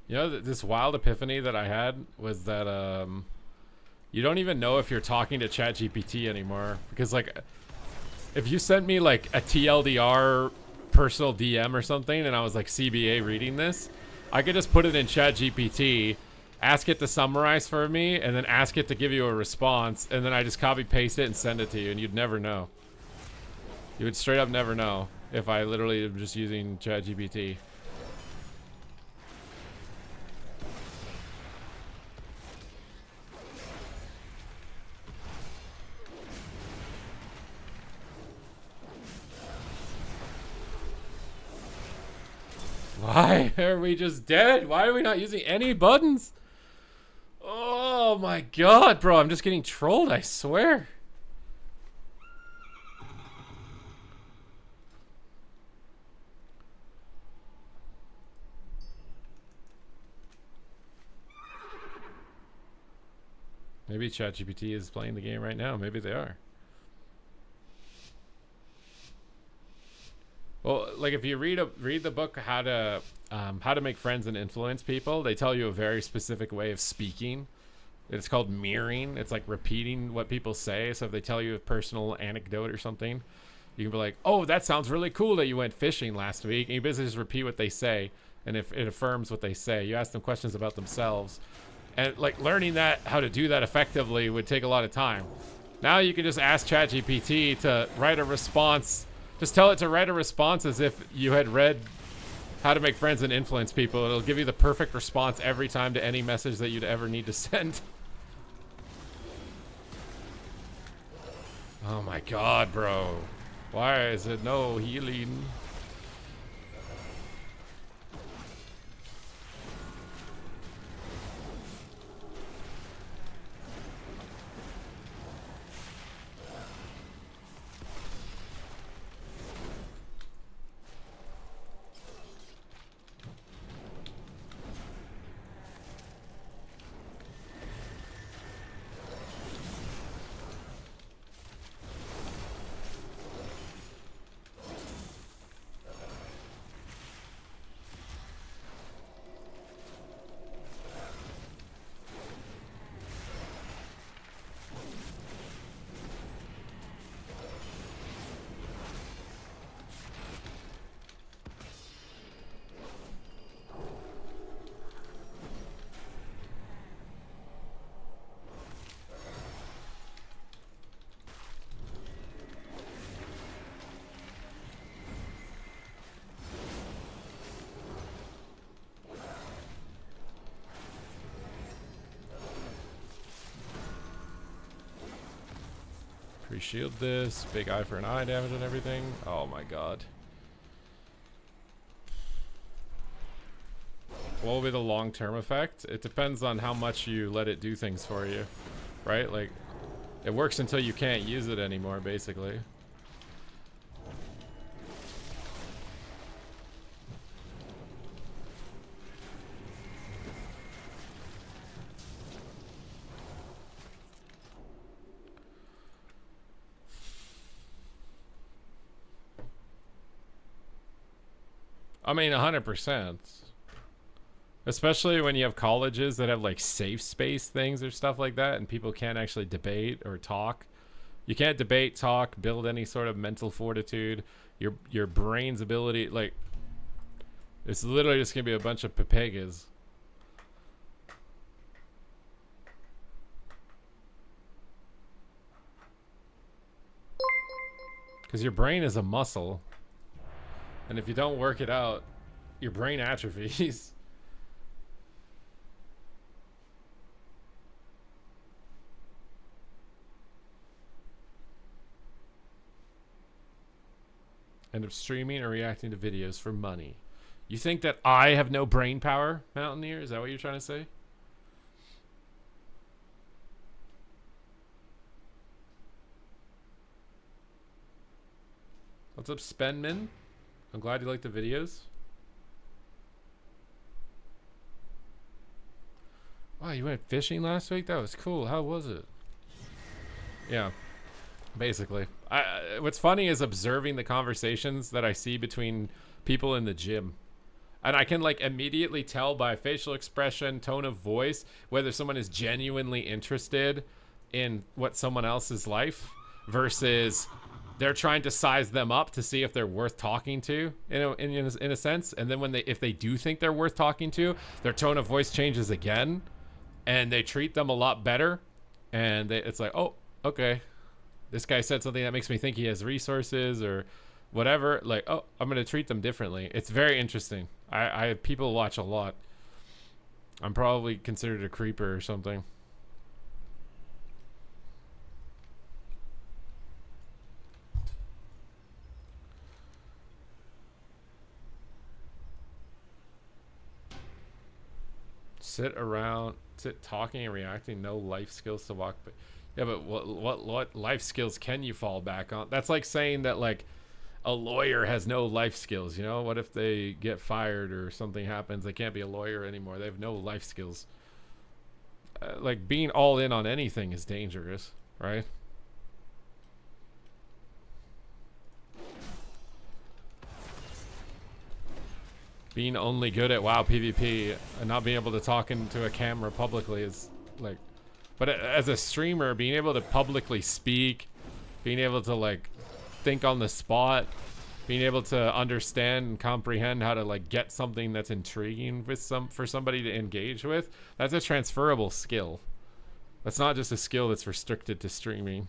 You know, this wild epiphany that I had was that you don't even know if you're talking to ChatGPT anymore. Because, like, if you sent me, like, a TLDR personal DM or something and I was, like, CBA reading this, I could just put it in ChatGPT, ask it to summarize for me, and then ask it to give you a response, and then I just copy-paste it and send it to you, and you'd never know. You would straight up never know if I literally am just using ChatGPT. Why are we just dead? Why are we not using any buttons? Oh my god, bro. I'm just getting trolled, I swear. Maybe ChatGPT is playing the game right now. Maybe they are. Well, like if you read the book How to Make Friends and Influence People, they tell you a very specific way of speaking. It's called mirroring. It's like repeating what people say. So if they tell you a personal anecdote or something, you can be like, "Oh, that sounds really cool that you went fishing last week." And you basically just repeat what they say, and if it affirms what they say, you ask them questions about themselves, and like learning that how to do that effectively would take a lot of time. Now you can just ask ChatGPT to write a response. Just tell it to write a response as if you had read How to Make Friends and Influence People. It'll give you the perfect response every time to any message that you'd ever need to send. Oh my god, bro. Why is it no healing? Re-shield this. Big eye for an eye damage and everything. Oh my god. What will be the long-term effect? It depends on how much you let it do things for you, right? Like, it works until you can't use it anymore, basically. I mean, 100%. Especially when you have colleges that have like safe space things or stuff like that, and people can't actually debate or talk. You can't debate, talk, build any sort of mental fortitude. Your brain's ability, like, it's literally just gonna be a bunch of pepegas. Because your brain is a muscle, and if you don't work it out, your brain atrophies. End up streaming or reacting to videos for money. You think that I have no brain power, Mountaineer? Is that what you're trying to say? What's up, Spenman? I'm glad you like the videos. Wow, you went fishing last week? That was cool. How was it? Yeah. Basically, what's funny is observing the conversations that I see between people in the gym, and I can like immediately tell by facial expression, tone of voice, whether someone is genuinely interested in what someone else's life versus they're trying to size them up to see if they're worth talking to, in a sense. And then if they do think they're worth talking to, their tone of voice changes again, and they treat them a lot better, and it's like, oh, okay. This guy said something that makes me think he has resources or whatever. Like, oh, I'm going to treat them differently. It's very interesting. I people watch a lot. I'm probably considered a creeper or something. Sit talking and reacting, no life skills to walk. But yeah, but what life skills can you fall back on? That's like saying that like a lawyer has no life skills. You know, what if they get fired or something happens? They can't be a lawyer anymore. They have no life skills. Like being all in on anything is dangerous, right? Being only good at WoW PvP and not being able to talk into a camera publicly is like. But as a streamer, being able to publicly speak, being able to like think on the spot, being able to understand and comprehend how to like get something that's intriguing for somebody to engage with, that's a transferable skill. That's not just a skill that's restricted to streaming.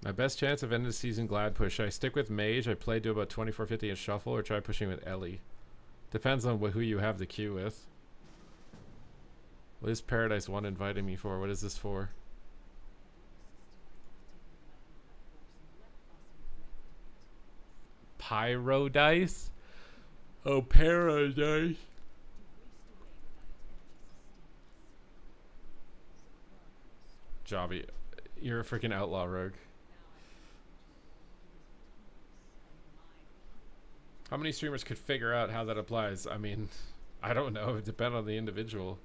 My best chance of end of season glad push. Should I stick with Mage? I played to about 2450 and shuffle, or try pushing with Ellie. Depends on who you have the queue with. What is Paradise 1 inviting me for? What is this for? Pyro dice? Oh, Paradise. Jobby, you're a freaking outlaw rogue. How many streamers could figure out how that applies? I mean, I don't know. It depends on the individual.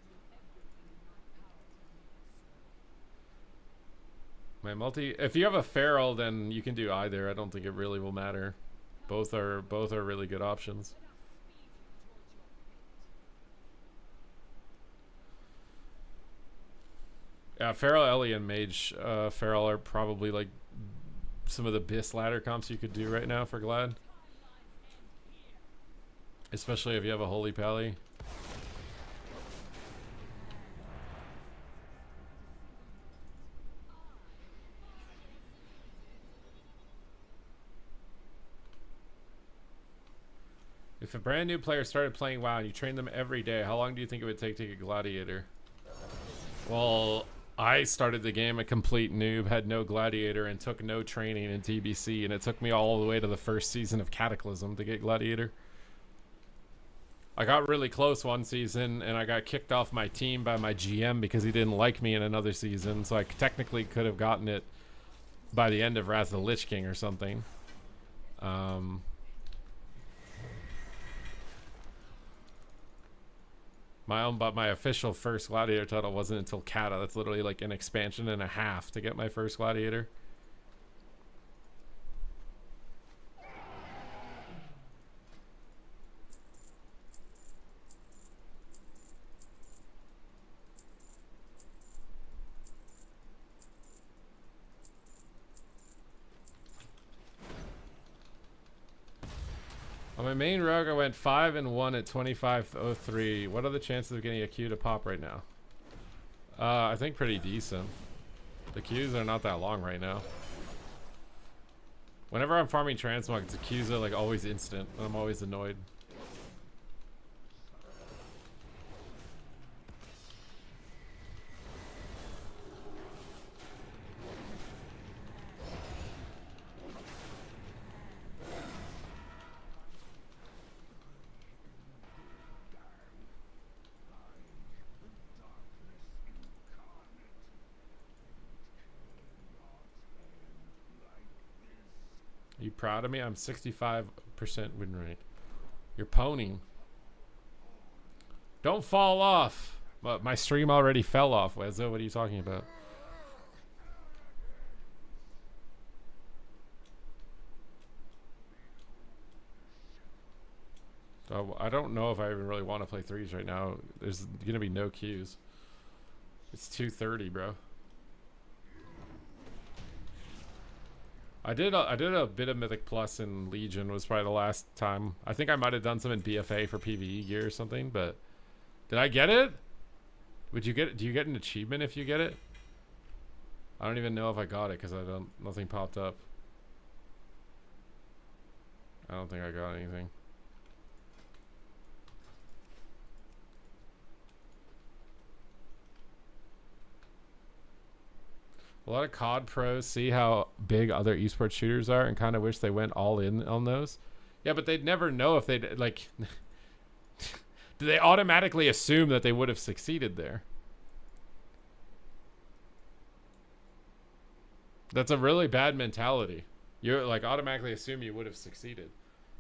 If you have a feral, then you can do either. I don't think it really will matter. Both are really good options. Yeah, feral, Ellie, and Mage. Feral are probably like some of the best ladder comps you could do right now for Glad. Especially if you have a Holy Pally. If if a brand new player started playing WoW and you train them every day, how long do you think it would take to get Gladiator? Well, I started the game a complete noob, had no Gladiator, and took no training in TBC, and it took me all the way to the first season of Cataclysm to get Gladiator. I got really close one season, and I got kicked off my team by my GM because he didn't like me in another season, so I technically could have gotten it by the end of Wrath of the Lich King or something. But my official first Gladiator title wasn't until Kata. That's literally like an expansion and a half to get my first Gladiator. On my main rogue, I went 5-1 at 25.03. What are the chances of getting a Q to pop right now? I think pretty decent. The Qs are not that long right now. Whenever I'm farming transmog, the Qs are like always instant, and I'm always annoyed. You proud of me? I'm 65% win rate. You're ponying. Don't fall off. But my stream already fell off, Wezzo. What are you talking about? So I don't know if I even really want to play threes right now. There's gonna be no queues. It's 2:30, bro. I did a bit of Mythic Plus in Legion. Was probably the last time. I think I might have done some in BFA for PvE gear or something, but did I get it? Would you get it? Do you get an achievement if you get it? I don't even know if I got it because nothing popped up. I don't think I got anything. A lot of COD pros see how big other esports shooters are and kind of wish they went all in on those. Yeah, but they'd never know if they'd, like... Do they automatically assume that they would have succeeded there? That's a really bad mentality. You're, like, automatically assume you would have succeeded.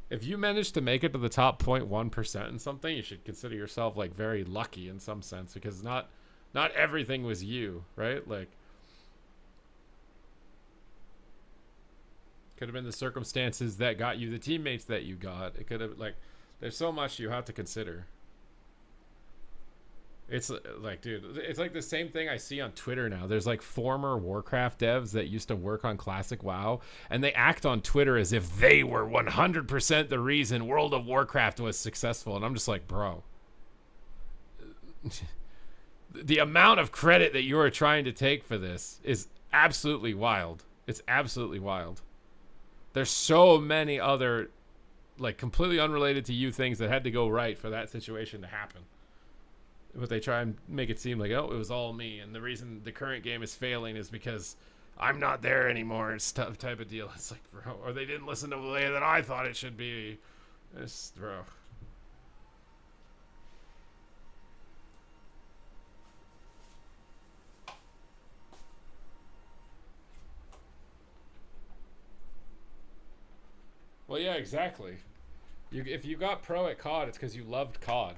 If you managed to make it to the top 0.1% in something, you should consider yourself, like, very lucky in some sense, because not everything was you, right? Like... Could have been the circumstances that got you the teammates that you got. It could have, like, there's so much you have to consider. It's like, dude, it's like the same thing I see on Twitter now. There's like former Warcraft devs that used to work on classic WoW, and they act on Twitter as if they were 100% the reason World of Warcraft was successful. And I'm just like, bro, the amount of credit that you are trying to take for this is absolutely wild. It's absolutely wild. There's so many other, like, completely unrelated to you things that had to go right for that situation to happen. But they try and make it seem like, oh, it was all me, and the reason the current game is failing is because I'm not there anymore. It's tough type of deal. It's like, bro, or they didn't listen to the way that I thought it should be. It's, bro. Well, yeah, exactly. If you got pro at COD, it's because you loved COD.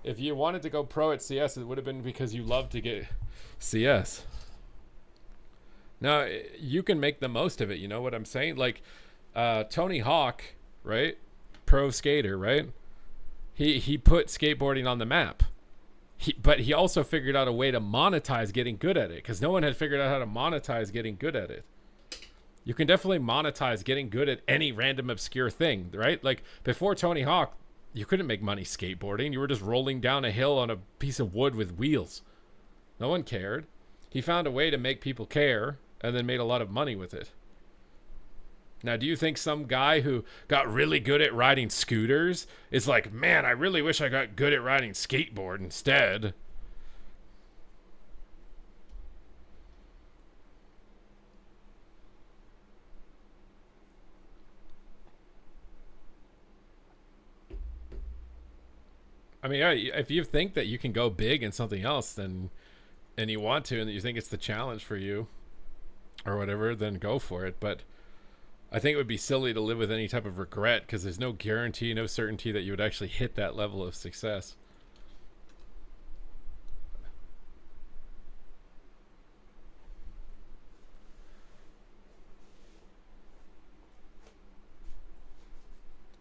If you wanted to go pro at CS, it would have been because you loved to get CS. Now, you can make the most of it, you know what I'm saying? Like, Tony Hawk, right? Pro skater, right? He put skateboarding on the map. But he also figured out a way to monetize getting good at it, because no one had figured out how to monetize getting good at it. You can definitely monetize getting good at any random obscure thing, right? Like, before Tony Hawk, you couldn't make money skateboarding. You were just rolling down a hill on a piece of wood with wheels. No one cared. He found a way to make people care and then made a lot of money with it. Now, do you think some guy who got really good at riding scooters is like, man, I really wish I got good at riding skateboard instead? I mean, if you think that you can go big in something else, then and you want to, and you think it's the challenge for you or whatever, then go for it. But I think it would be silly to live with any type of regret because there's no guarantee, no certainty that you would actually hit that level of success.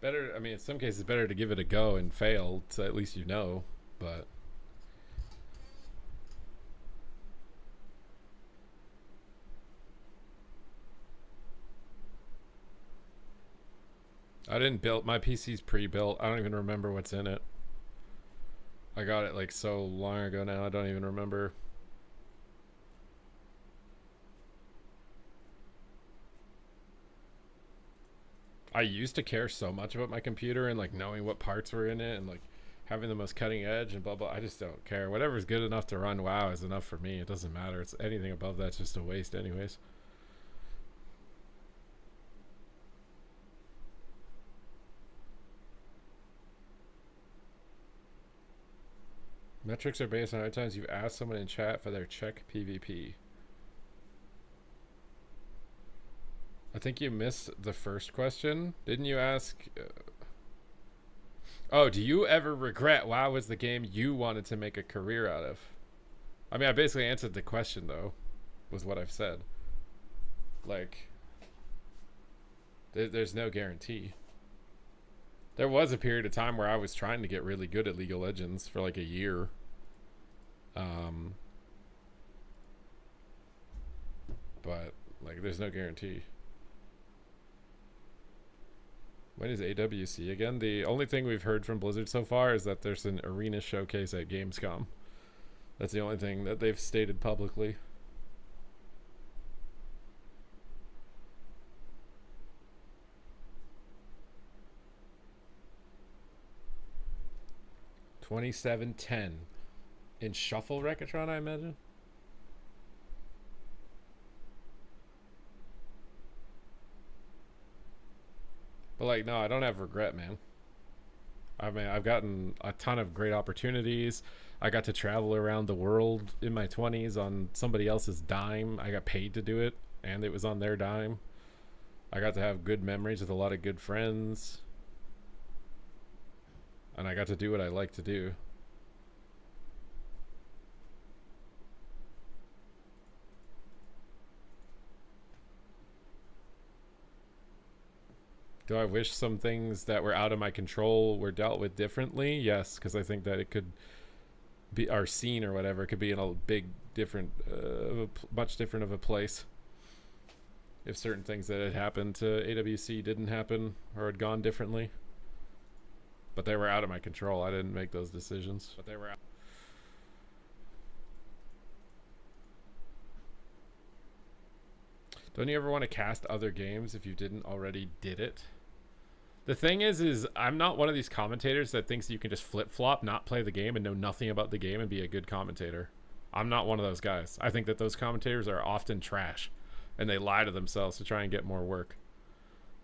Better, I mean, in some cases, it's better to give it a go and fail, so at least you know. But I didn't build my PC's pre-built. I don't even remember what's in it. I got it like so long ago now. I don't even remember. I used to care so much about my computer and like knowing what parts were in it and like having the most cutting edge and blah blah. I just don't care. Whatever's good enough to run WoW is enough for me. It doesn't matter. It's anything above that's just a waste anyways. Metrics are based on how many times you've asked someone in chat for their check PvP. I think you missed the first question. Didn't you ask? Oh, do you ever regret WoW was the game you wanted to make a career out of? I mean, I basically answered the question, though, was what I've said. Like, there's no guarantee. There was a period of time where I was trying to get really good at League of Legends for like a year. But, like, there's no guarantee. When is AWC again? The only thing we've heard from Blizzard so far is that there's an arena showcase at Gamescom. That's the only thing that they've stated publicly. $27.10 in Shuffle Recatron, I imagine. But like, no, I don't have regret, man. I mean, I've gotten a ton of great opportunities. I got to travel around the world in my 20s on somebody else's dime. I got paid to do it, and it was on their dime. I got to have good memories with a lot of good friends. And I got to do what I like to do. Do I wish some things that were out of my control were dealt with differently? Yes, because I think that it could be our scene or whatever. It could be in a big different, much different of a place if certain things that had happened to AWC didn't happen or had gone differently. But they were out of my control. I didn't make those decisions. But they were out. Don't you ever want to cast other games if you didn't already did it? The thing is I'm not one of these commentators that thinks you can just flip-flop, not play the game, and know nothing about the game and be a good commentator. I'm not one of those guys. I think that those commentators are often trash, and they lie to themselves to try and get more work.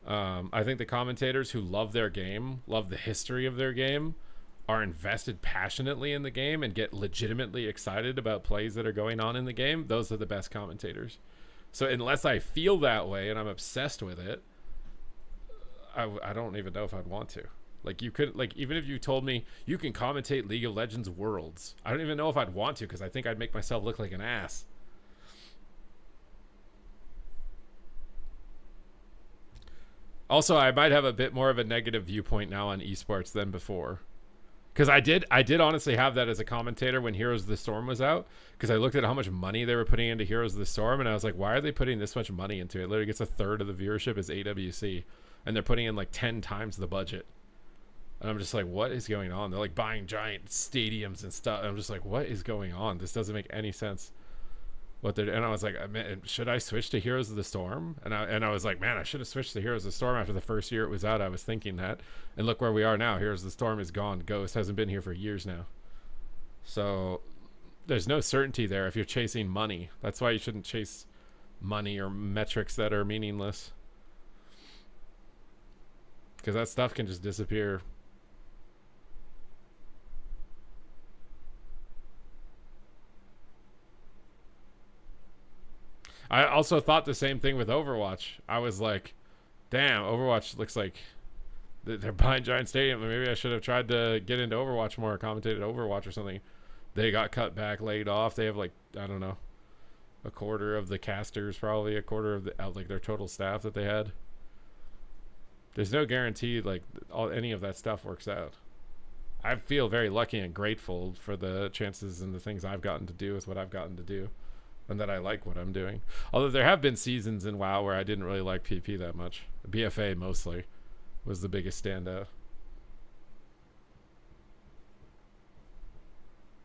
I think the commentators who love their game, love the history of their game, are invested passionately in the game and get legitimately excited about plays that are going on in the game, those are the best commentators. So unless I feel that way and I'm obsessed with it, I don't even know if I'd want to. Like, you could, like, even if you told me you can commentate League of Legends Worlds, I don't even know if I'd want to, because I think I'd make myself look like an ass. Also, I might have a bit more of a negative viewpoint now on esports than before. Because I did honestly have that as a commentator when Heroes of the Storm was out. Because I looked at how much money they were putting into Heroes of the Storm, and I was like, why are they putting this much money into it? It literally gets a third of the viewership as AWC. And they're putting in like 10 times the budget. And I'm just like, what is going on? They're like buying giant stadiums and stuff. I'm just like, what is going on? This doesn't make any sense. what they're, and I was like, man, should I switch to Heroes of the Storm? And I was like, man, I should have switched to Heroes of the Storm after the first year it was out. I was thinking that, and look where we are now. Heroes of the Storm is gone. Ghost hasn't been here for years now. So there's no certainty there if you're chasing money. That's why you shouldn't chase money or metrics that are meaningless, because that stuff can just disappear. I also thought the same thing with Overwatch. I was like, damn, Overwatch looks like they're buying Giant Stadium. Maybe I should have tried to get into Overwatch more, commentated Overwatch or something. They got cut back, laid off. They have like, I don't know, a quarter of the casters, probably a quarter of the like their total staff that they had. There's no guarantee like any of that stuff works out. I feel very lucky and grateful for the chances and the things I've gotten to do with what I've gotten to do, and that I like what I'm doing. Although there have been seasons in WoW where I didn't really like PP that much. BFA mostly was the biggest standout.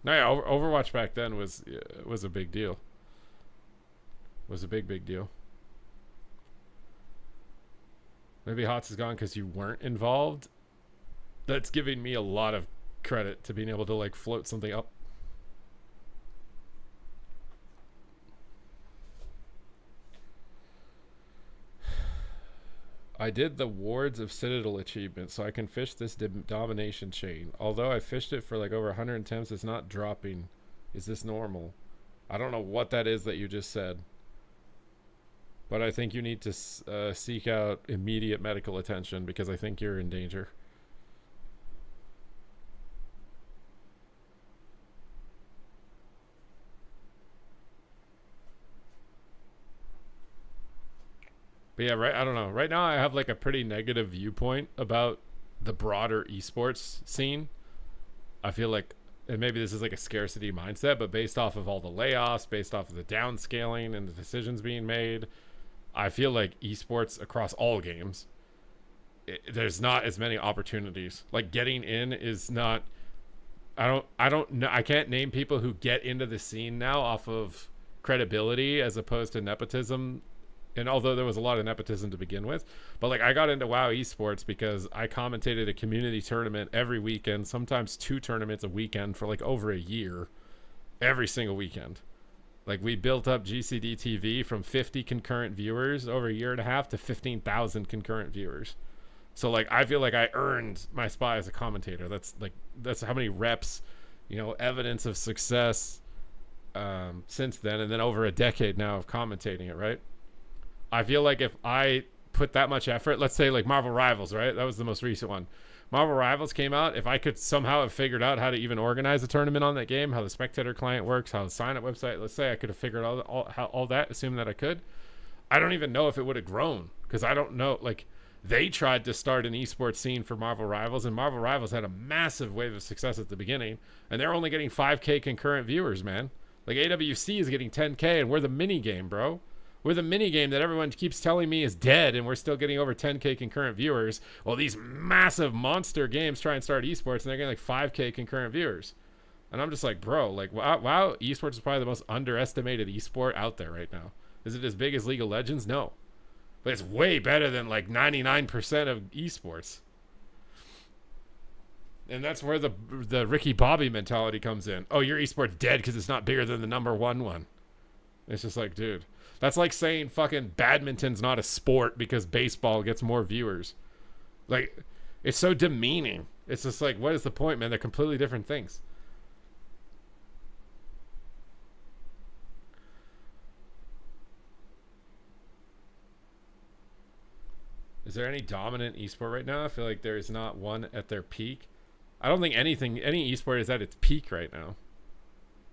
No, yeah, Overwatch back then was a big deal. Was a big deal. Maybe HOTS is gone because you weren't involved. That's giving me a lot of credit to being able to like float something up. I did the Wards of Citadel achievement, so I can fish this domination chain. Although I fished it for like over 100 attempts, it's not dropping. Is this normal? I don't know what that is that you just said. But I think you need to seek out immediate medical attention because I think you're in danger. But yeah, right. I don't know. Right now, I have like a pretty negative viewpoint about the broader esports scene. I feel like, and maybe this is like a scarcity mindset, but based off of all the layoffs, based off of the downscaling and the decisions being made, I feel like esports across all games, there's not as many opportunities. Like getting in is not. I don't know. I can't name people who get into the scene now off of credibility as opposed to nepotism. And although there was a lot of nepotism to begin with, but like I got into WoW Esports because I commentated a community tournament every weekend, sometimes 2 tournaments a weekend for like over a year, every single weekend. Like we built up GCD TV from 50 concurrent viewers over a year and a half to 15,000 concurrent viewers. So like I feel like I earned my spot as a commentator. That's how many reps, evidence of success since then, and then over a decade now of commentating it, right? I feel like if I put that much effort, let's say like Marvel Rivals, right? That was the most recent one. Marvel Rivals came out. If I could somehow have figured out how to even organize a tournament on that game, how the spectator client works, how the sign-up website, let's say I could have figured out all that, assuming that I could. I don't even know if it would have grown because I don't know. Like they tried to start an esports scene for Marvel Rivals, and Marvel Rivals had a massive wave of success at the beginning, and they're only getting 5K concurrent viewers, man. Like AWC is getting 10K, and we're the mini game, bro. We're the mini game that everyone keeps telling me is dead, and we're still getting over 10K concurrent viewers. Well, these massive monster games try and start esports, and they're getting like 5K concurrent viewers. And I'm just like, bro, like, wow, esports is probably the most underestimated esport out there right now. Is it as big as League of Legends? No. But it's way better than like 99% of esports. And that's where the Ricky Bobby mentality comes in. Oh, your esport's dead because it's not bigger than the number one. It's just like, dude. That's like saying fucking badminton's not a sport because baseball gets more viewers. Like, it's so demeaning. It's just like, what is the point, man? They're completely different things. Is there any dominant esport right now? I feel like there is not one at their peak. I don't think any esport is at its peak right now.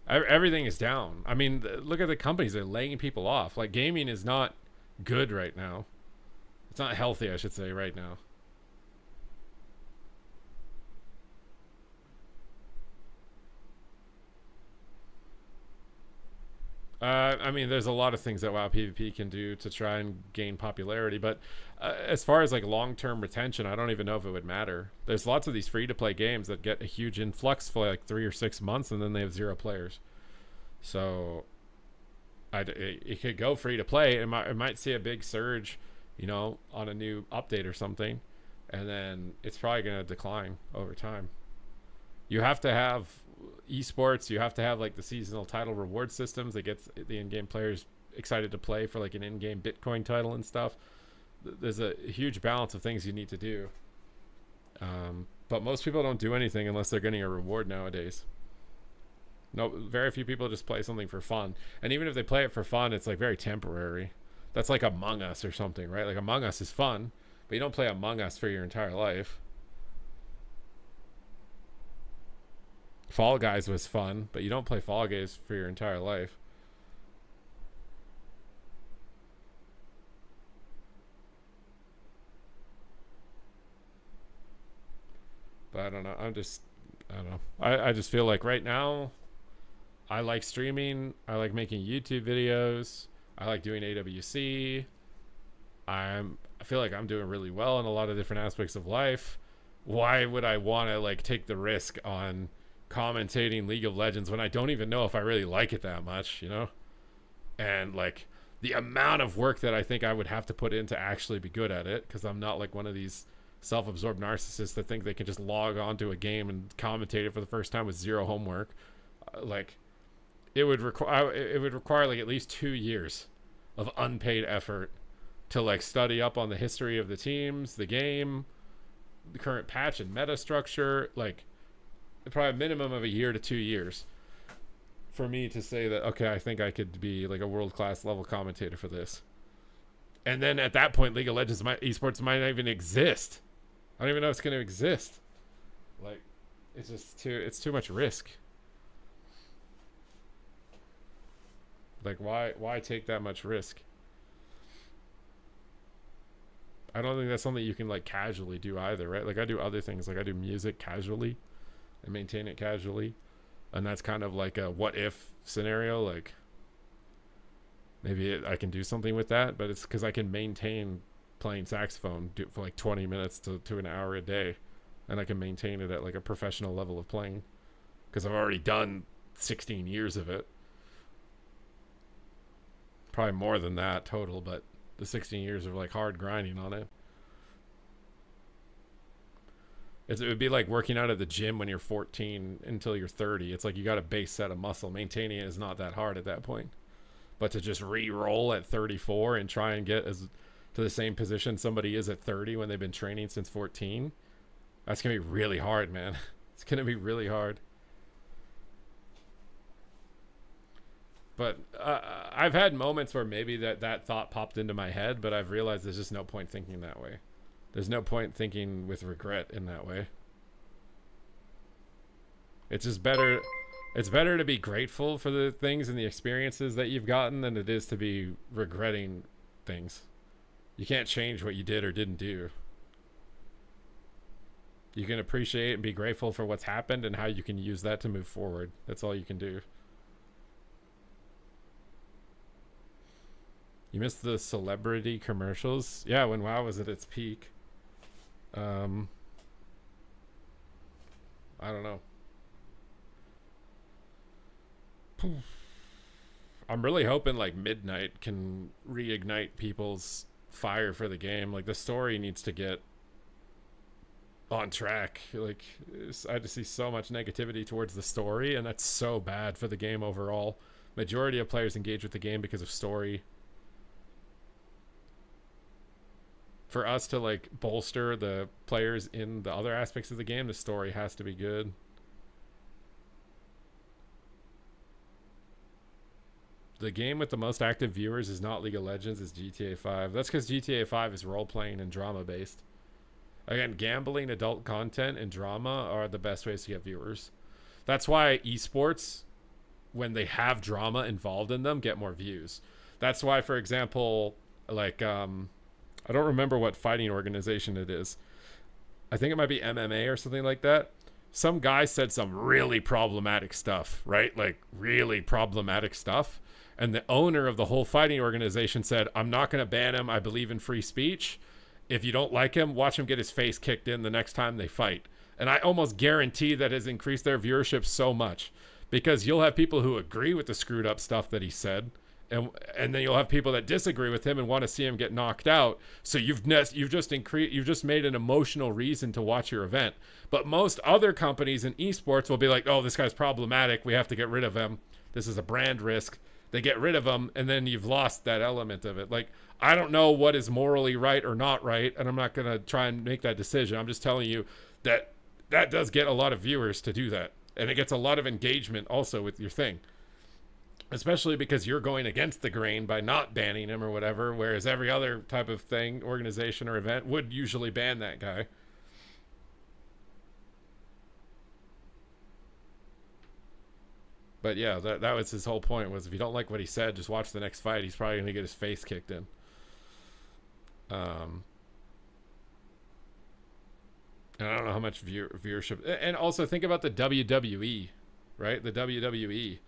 Everything is down. I mean, look at the companies. They're laying people off. Like, gaming is not good right now. It's not healthy, I should say, right now. I mean, there's a lot of things that WoW PvP can do to try and gain popularity, but as far as like long-term retention, I don't even know if it would matter. There's lots of these free-to-play games that get a huge influx for like 3 or 6 months, and then they have 0 players. So it could go free to play. It might see a big surge, you know, on a new update or something, and then it's probably going to decline over time. You have to have esports. You have to have like the seasonal title reward systems that gets the in-game players excited to play for like an in-game Bitcoin title and stuff. There's a huge balance of things you need to do. But most people don't do anything unless they're getting a reward nowadays. No, very few people just play something for fun. And even if they play it for fun, it's like very temporary. That's like Among Us or something, right? Like Among Us is fun, but you don't play Among Us for your entire life. Fall Guys was fun, but you don't play Fall Guys for your entire life. But I don't know. I don't know. I just feel like right now, I like streaming. I like making YouTube videos. I like doing AWC. I feel like I'm doing really well in a lot of different aspects of life. Why would I want to like take the risk on commentating League of Legends when I don't even know if I really like it that much, you know? And like the amount of work that I think I would have to put in to actually be good at it, because I'm not like one of these self-absorbed narcissists that think they can just log onto a game and commentate it for the first time with zero homework. Like it would require like at least 2 years of unpaid effort to like study up on the history of the teams, the game, the current patch and meta structure. Like probably a minimum of 1 year to 2 years for me to say that, okay, I think I could be like a world-class level commentator for this. And then at that point, League of Legends, esports might not even exist. I don't even know if it's going to exist. Like, it's just it's too much risk. Like, why take that much risk? I don't think that's something you can like casually do either, right? Like I do other things, like I do music casually and maintain it casually. And that's kind of like a what if scenario. Like maybe I can do something with that, but it's because I can maintain playing saxophone for like 20 minutes to an hour a day, and I can maintain it at like a professional level of playing because I've already done 16 years of it. Probably more than that total, but the 16 years of like hard grinding on it. It would be like working out at the gym when you're 14 until you're 30. It's like you got a base set of muscle. Maintaining it is not that hard at that point. But to just re-roll at 34 and try and get as to the same position somebody is at 30 when they've been training since 14, that's going to be really hard, man. It's going to be really hard. But I've had moments where maybe that thought popped into my head, but I've realized there's just no point thinking that way. There's no point thinking with regret in that way. It's just better. It's better to be grateful for the things and the experiences that you've gotten than it is to be regretting things. You can't change what you did or didn't do. You can appreciate and be grateful for what's happened and how you can use that to move forward. That's all you can do. You missed the celebrity commercials? Yeah, when WoW was at its peak. I don't know. I'm really hoping like Midnight can reignite people's fire for the game. Like the story needs to get on track. Like I just see so much negativity towards the story, and that's so bad for the game overall. Majority of players engage with the game because of story. For us to like bolster the players in the other aspects of the game, the story has to be good. The game with the most active viewers is not League of Legends, it's GTA 5. That's because GTA 5 is role-playing and drama-based. Again, gambling, adult content, and drama are the best ways to get viewers. That's why esports, when they have drama involved in them, get more views. That's why, for example, like I don't remember what fighting organization it is. I think it might be MMA or something like that. Some guy said some really problematic stuff, right? Like really problematic stuff. And the owner of the whole fighting organization said, I'm not going to ban him. I believe in free speech. If you don't like him, watch him get his face kicked in the next time they fight. And I almost guarantee that has increased their viewership so much, because you'll have people who agree with the screwed up stuff that he said and then you'll have people that disagree with him and want to see him get knocked out. So you've just made an emotional reason to watch your event. But most other companies in esports will be like, oh, this guy's problematic, we have to get rid of him, this is a brand risk. They get rid of him, and then you've lost that element of it. Like, I don't know what is morally right or not right, and I'm not going to try and make that decision. I'm just telling you that that does get a lot of viewers to do that, and it gets a lot of engagement also with your thing, especially because you're going against the grain by not banning him or whatever, whereas every other type of thing, organization or event would usually ban that guy. But yeah, that was his whole point, was if you don't like what he said, just watch the next fight. He's probably going to get his face kicked in. And I don't know how much viewership. And also think about the WWE, right? The WWE.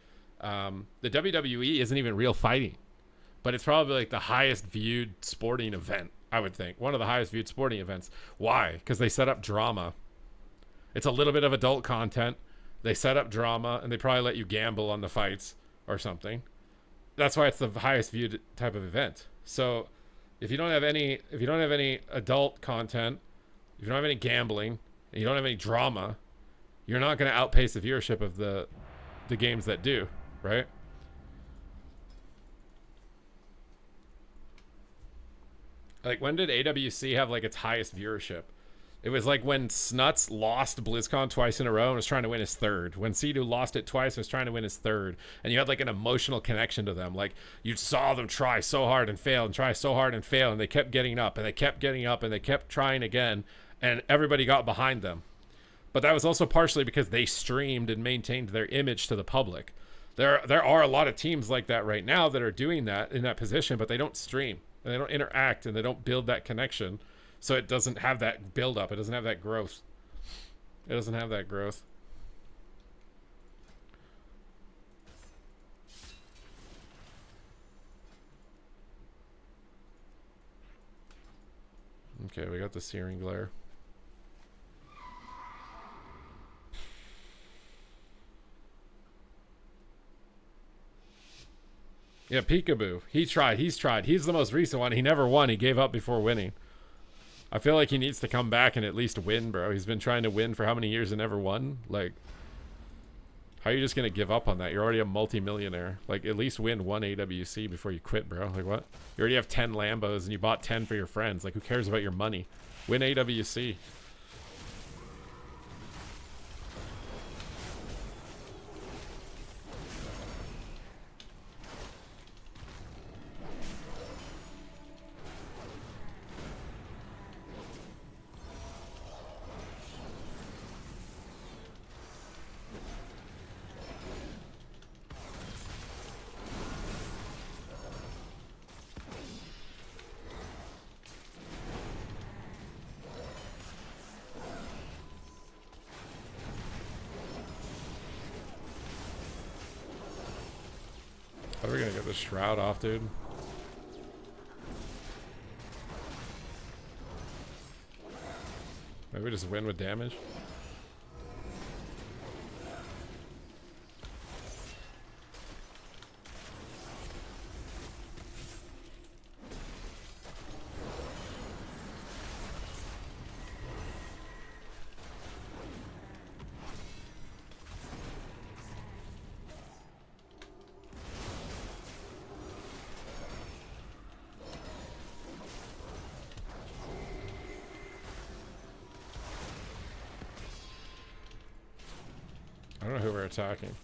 The WWE isn't even real fighting, but it's probably like the highest viewed sporting event, I would think. One of the highest viewed sporting events. Why? Because they set up drama. It's a little bit of adult content. They set up drama, and they probably let you gamble on the fights or something. That's why it's the highest viewed type of event. So if you don't have any adult content, if you don't have any gambling, and you don't have any drama, you're not going to outpace the viewership of the games that do, right? Like, when did AWC have like its highest viewership? It was like when Snuts lost BlizzCon twice in a row and was trying to win his third. When Sidu lost it twice and was trying to win his third. And you had like an emotional connection to them. Like, you saw them try so hard and fail and try so hard and fail. And they kept getting up and they kept getting up and they kept trying again. And everybody got behind them. But that was also partially because they streamed and maintained their image to the public. There are a lot of teams like that right now that are doing that in that position, but they don't stream. And they don't interact and they don't build that connection. So it doesn't have that build up. It doesn't have that growth. It doesn't have that growth. Okay, we got the searing glare. Yeah, Peekaboo. He's tried. He's the most recent one. He never won. He gave up before winning. I feel like he needs to come back and at least win, bro. He's been trying to win for how many years and never won? Like, how are you just going to give up on that? You're already a multi-millionaire. Like, at least win one AWC before you quit, bro. Like, what? You already have 10 Lambos and you bought 10 for your friends. Like, who cares about your money? Win AWC. How are we gonna get this shroud off, dude? Maybe we just win with damage? I don't know who we're attacking.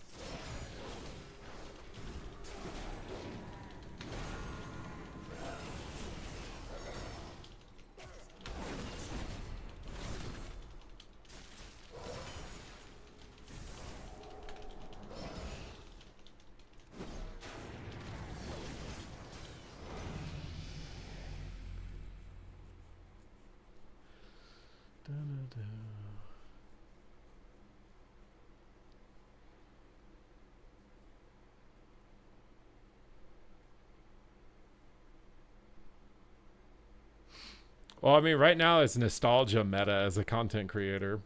Well, I mean, right now it's nostalgia meta as a content creator.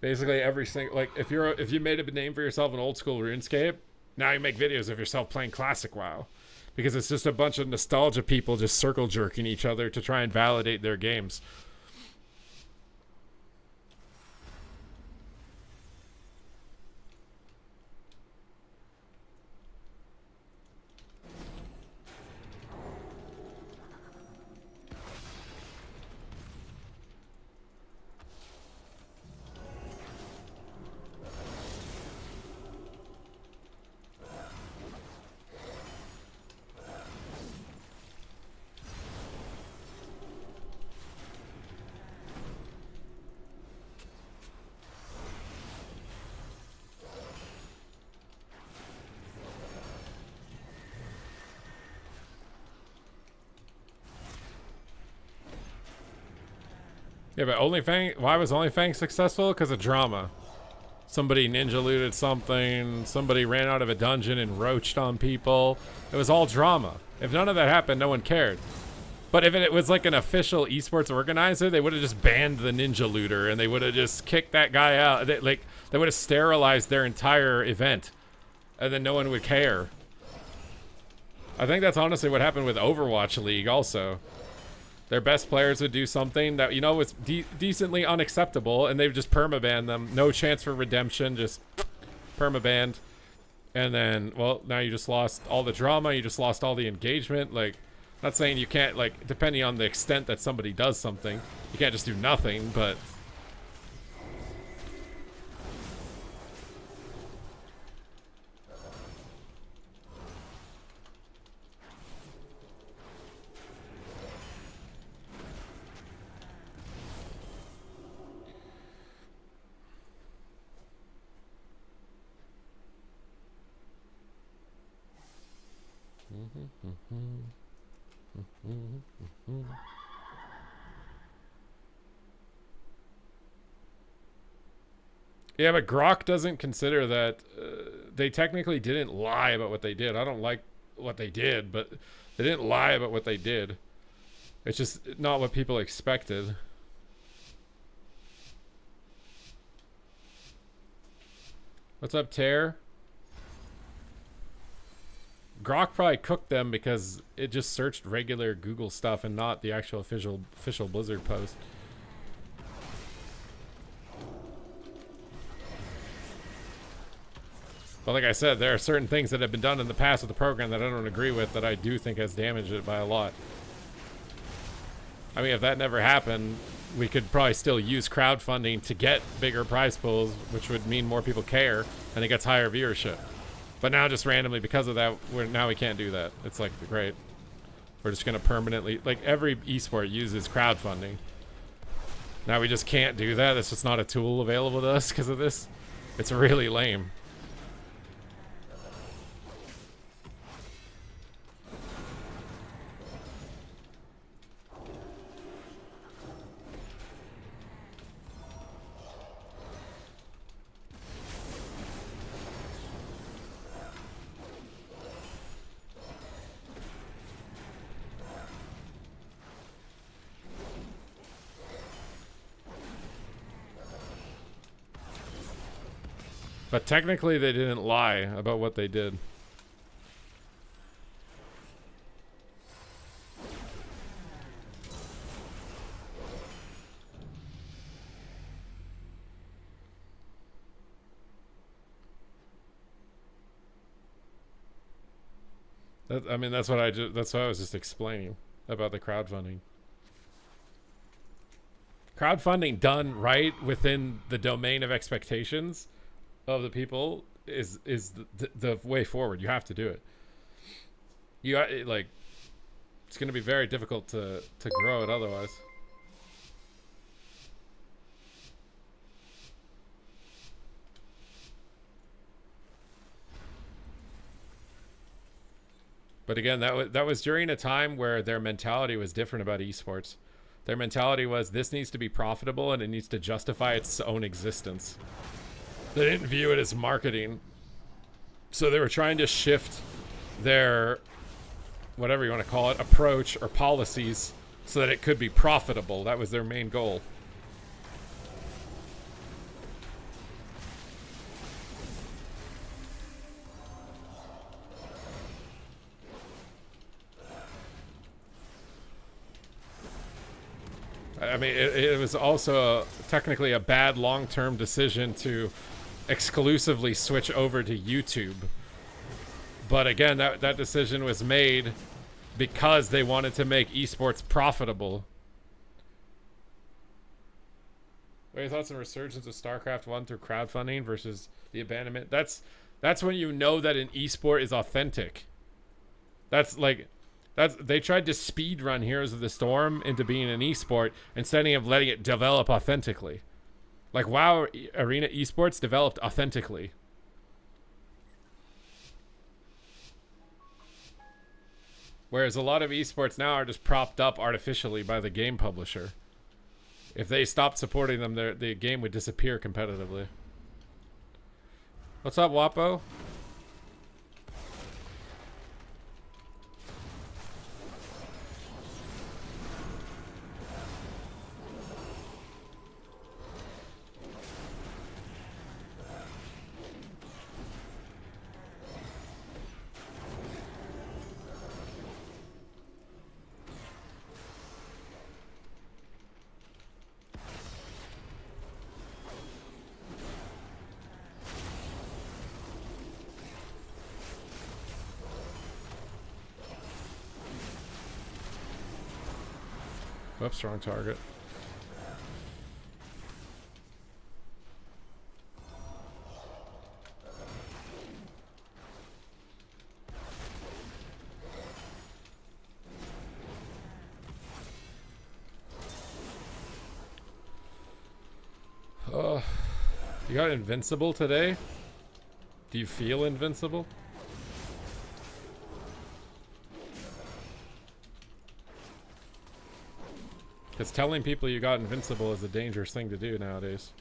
Basically, every single, like, if you made a name for yourself in old school RuneScape, Now you make videos of yourself playing classic WoW. Because it's just a bunch of nostalgia people just circle jerking each other to try and validate their games. Yeah, but OnlyFang, why was OnlyFang successful? Because of drama. Somebody ninja looted something, somebody ran out of a dungeon and roached on people. It was all drama. If none of that happened, no one cared. But if it was like an official esports organizer, they would have just banned the ninja looter and they would have just kicked that guy out. They would have sterilized their entire event and then no one would care. I think that's honestly what happened with Overwatch League also. Their best players would do something that, you know, was decently unacceptable, and they've just permabanned them. No chance for redemption, just permabanned. And then, well, now you just lost all the drama, you just lost all the engagement. Like, not saying you can't, like, depending on the extent that somebody does something, you can't just do nothing, but... Yeah, but Grok doesn't consider that they technically didn't lie about what they did. I don't like what they did, but they didn't lie about what they did. It's just not what people expected. What's up, Tear? Grok probably cooked them because it just searched regular Google stuff and not the actual official Blizzard post. But like I said, there are certain things that have been done in the past with the program that I don't agree with, that I do think has damaged it by a lot. I mean, if that never happened, we could probably still use crowdfunding to get bigger prize pools, which would mean more people care and it gets higher viewership. But now just randomly because of that, now we can't do that. It's like, great. We're just going to permanently, like every esport uses crowdfunding. Now we just can't do that. It's just not a tool available to us because of this. It's really lame. But technically they didn't lie about what they did. I mean, that's what I was just explaining about the crowdfunding. Crowdfunding done right within the domain of expectations of the people is the way forward. You have to do it. Like, it's going to be very difficult to grow it otherwise. But again, that was during a time where their mentality was different about esports. Their mentality was, this needs to be profitable and it needs to justify its own existence. They didn't view it as marketing. So they were trying to shift their, whatever you want to call it, approach or policies so that it could be profitable. That was their main goal. I mean, it was also technically a bad long-term decision to exclusively switch over to YouTube. But again, that decision was made because they wanted to make esports profitable. What are your thoughts on resurgence of StarCraft 1 through crowdfunding versus the abandonment? That's when you know that an esport is authentic. They tried to speed run Heroes of the Storm into being an esport instead of letting it develop authentically. Like WoW Arena Esports developed authentically. Whereas a lot of esports now are just propped up artificially by the game publisher. If they stopped supporting them, the game would disappear competitively. What's up, Wapo? Whoops, strong target. You got invincible today? Do you feel invincible? Because telling people you got invincible is a dangerous thing to do nowadays.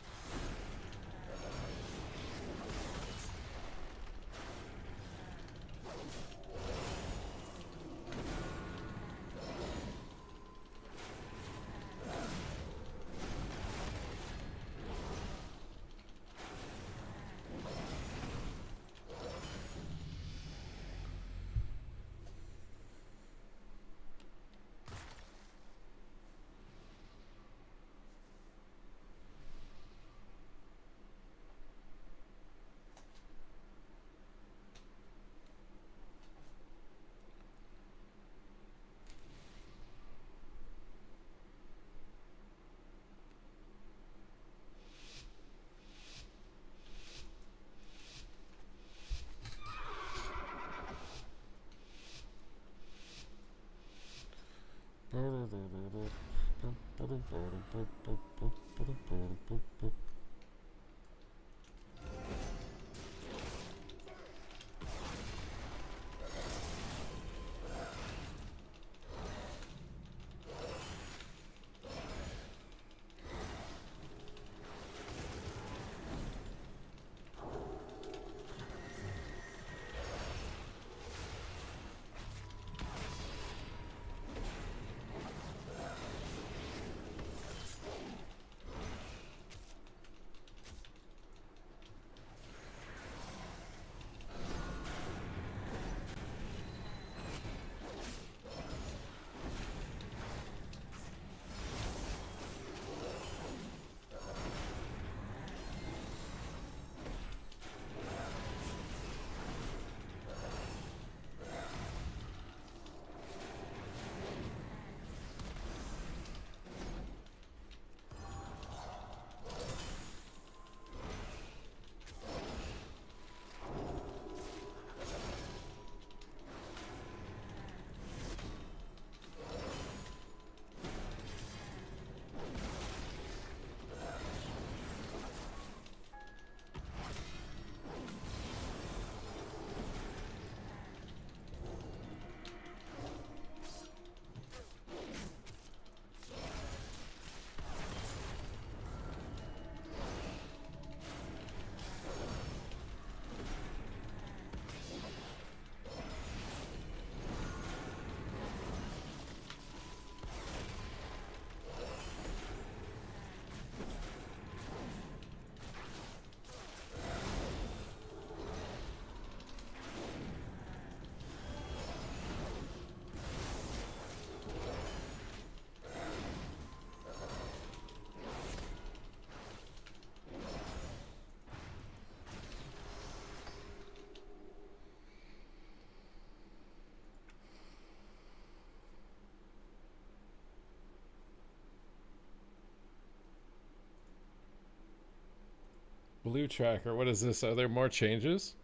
Blue tracker. What is this? Are there more changes?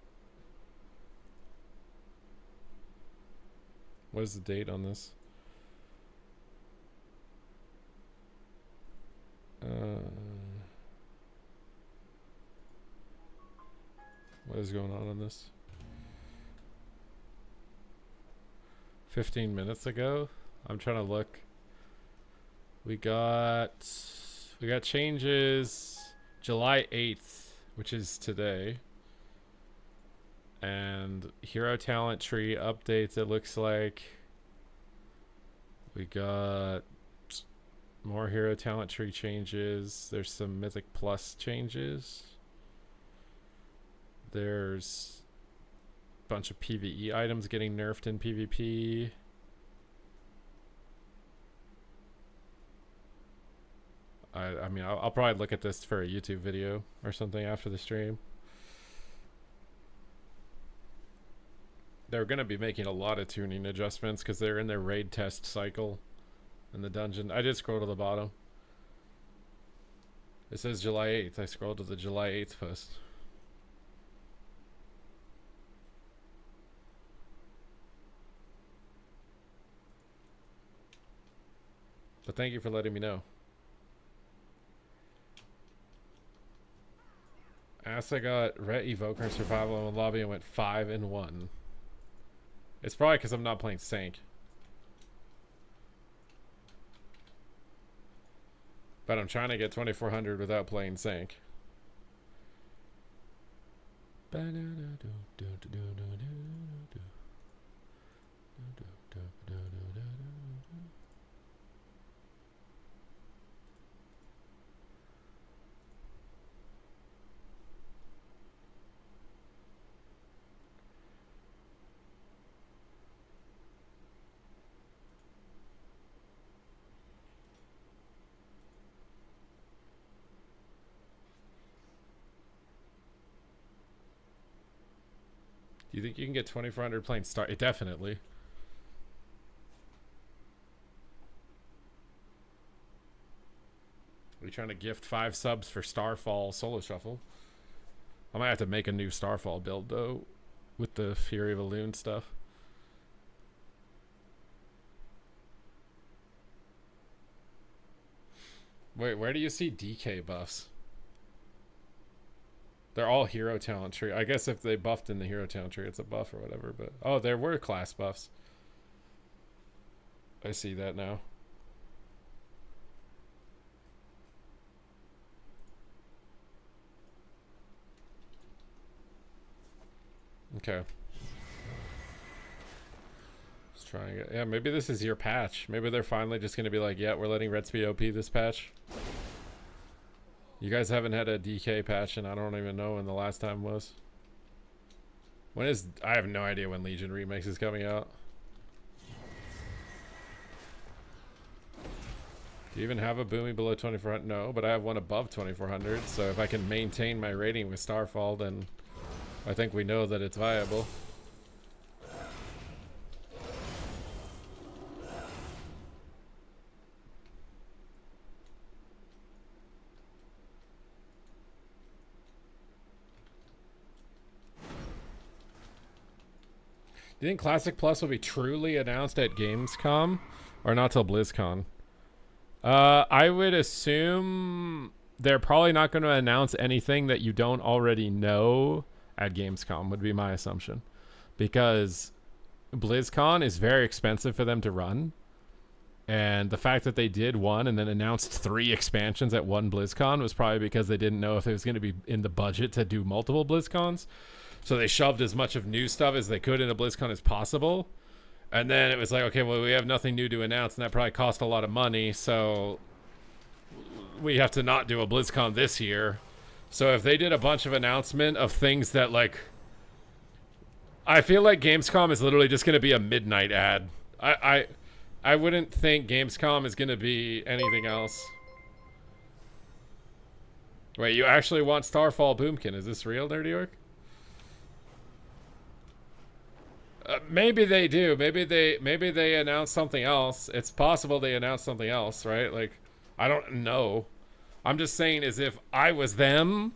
What is the date on this? What is going on this? 15 minutes ago? I'm trying to look. We got changes July 8th, which is today. And hero talent tree updates, it looks like. We got more hero talent tree changes. There's some Mythic Plus changes. There's a bunch of PvE items getting nerfed in PvP. I mean, I'll probably look at this for a YouTube video or something after the stream. They're going to be making a lot of tuning adjustments because they're in their raid test cycle in the dungeon. I did scroll to the bottom. It says July 8th. I scrolled to the July 8th post. But thank you for letting me know. Asa got Ret Evoker Survival in the lobby and went 5-1. It's probably because I'm not playing Sank. But I'm trying to get 2400 without playing Sank. Do you think you can get 2400 playing Star? Definitely. Are you trying to gift 5 subs for Starfall Solo Shuffle? I might have to make a new Starfall build though, with the Fury of a Loon stuff. Wait, where do you see DK buffs? They're all hero talent tree. I guess if they buffed in the hero talent tree, it's a buff or whatever. But oh, there were class buffs. I see that now. Okay. Let's try and get... Yeah, maybe this is your patch. Maybe they're finally just going to be like, yeah, we're letting Red Speed OP this patch. You guys haven't had a DK patch, and I don't even know when the last time was. When is... I have no idea when Legion Remix is coming out. Do you even have a Boomy below 2400? No, but I have one above 2400. So if I can maintain my rating with Starfall, then I think we know that it's viable. Do you think Classic Plus will be truly announced at Gamescom or not till BlizzCon? I would assume they're probably not going to announce anything that you don't already know at Gamescom, would be my assumption. Because BlizzCon is very expensive for them to run. And the fact that they did one and then announced 3 expansions at one BlizzCon was probably because they didn't know if it was going to be in the budget to do multiple BlizzCons. So they shoved as much of new stuff as they could into BlizzCon as possible. And then it was like, okay, well, we have nothing new to announce, and that probably cost a lot of money, so we have to not do a BlizzCon this year. So if they did a bunch of announcement of things that, like... I feel like Gamescom is literally just going to be a midnight ad. I wouldn't think Gamescom is going to be anything else. Wait, you actually want Starfall Boomkin? Is this real, Nerdy Orc? Maybe they do. Maybe they announce something else. It's possible they announced something else, right? Like, I don't know. I'm just saying, as if I was them,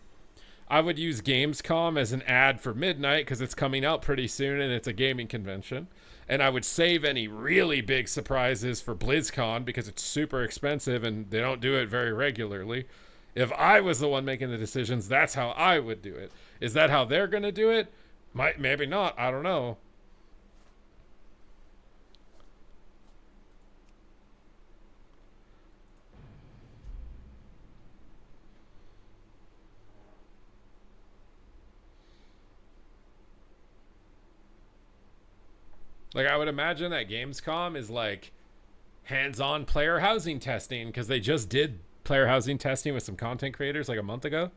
I would use Gamescom as an ad for Midnight because it's coming out pretty soon and it's a gaming convention. And I would save any really big surprises for BlizzCon because it's super expensive and they don't do it very regularly. If I was the one making the decisions, that's how I would do it. Is that how they're going to do it? Maybe not. I don't know. Like, I would imagine that Gamescom is like hands-on player housing testing because they just did player housing testing with some content creators like a month ago.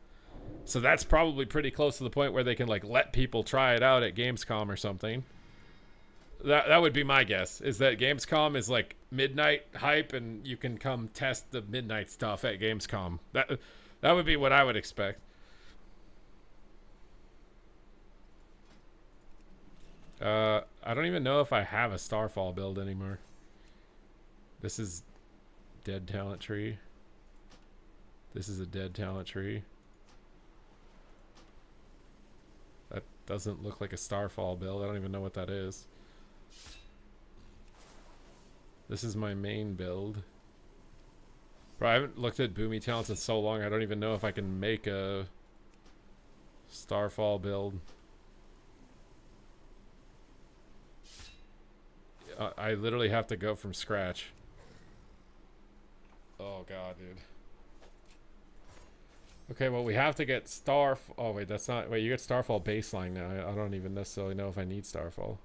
So that's probably pretty close to the point where they can like let people try it out at Gamescom or something. That would be my guess, is that Gamescom is like midnight hype and you can come test the midnight stuff at Gamescom. That would be what I would expect. I don't even know if I have a Starfall build anymore. This is dead talent tree. This is a dead talent tree. That doesn't look like a Starfall build. I don't even know what that is. This is my main build. Bro, I haven't looked at Boomy talents in so long. I don't even know if I can make a Starfall build. I literally have to go from scratch. Oh god, dude. Okay, well we have to get oh wait, that's not, wait, you get Starfall baseline now. I don't even necessarily know if I need Starfall.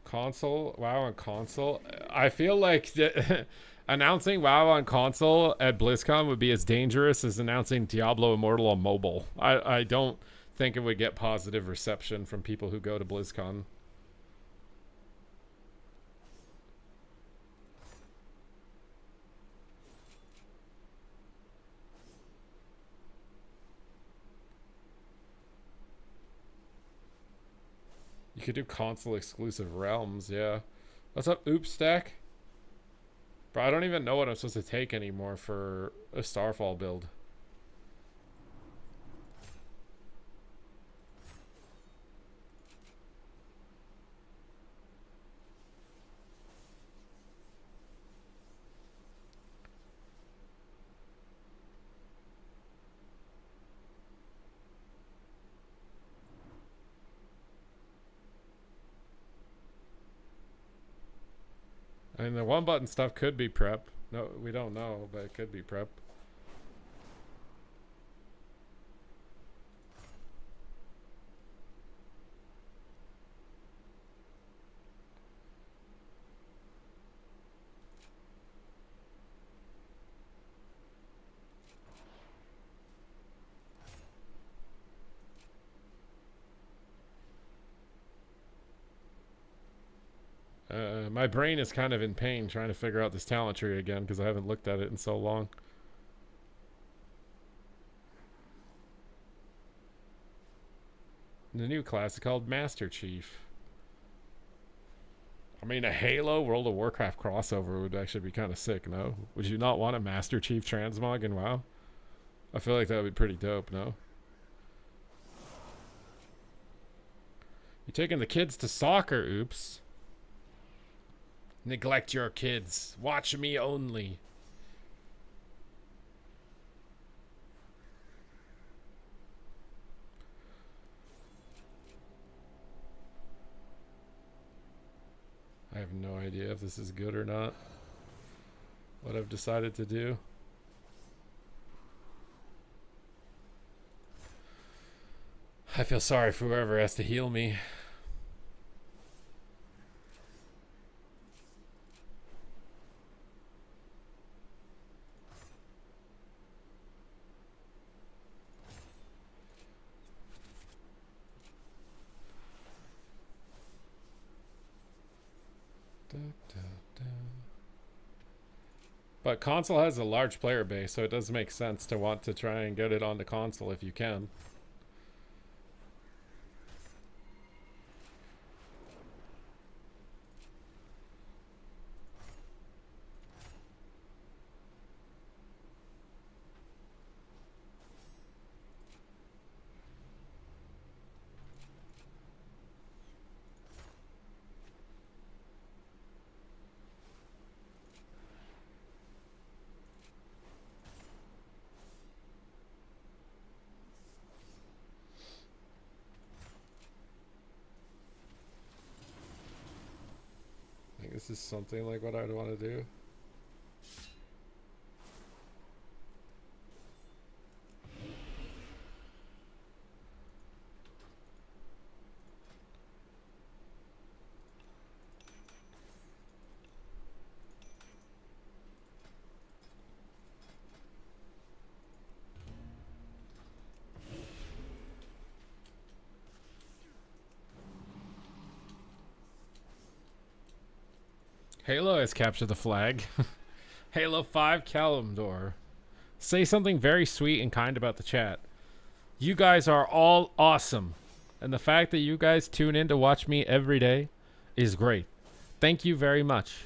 Console, WoW on console. I feel like announcing WoW on console at BlizzCon would be as dangerous as announcing Diablo Immortal on mobile. I don't think it would get positive reception from people who go to BlizzCon. You could do console exclusive realms, yeah. What's up, Oops Stack? Bro, I don't even know what I'm supposed to take anymore for a Starfall build. I mean, the one button stuff could be prep. No, we don't know, but it could be prep. My brain is kind of in pain trying to figure out this talent tree again because I haven't looked at it in so long. The new class is called Master Chief. I mean, a Halo World of Warcraft crossover would actually be kind of sick, no? Would you not want a Master Chief transmog in WoW? I feel like that would be pretty dope, no? You're taking the kids to soccer, oops. Neglect your kids. Watch me only. I have no idea if this is good or not. What I've decided to do. I feel sorry for whoever has to heal me. But console has a large player base, so it does make sense to want to try and get it onto console if you can. I think this is something like what I'd want to do. Halo has captured the flag. Halo 5 Kalimdor. Say something very sweet and kind about the chat. You guys are all awesome. And the fact that you guys tune in to watch me every day is great. Thank you very much.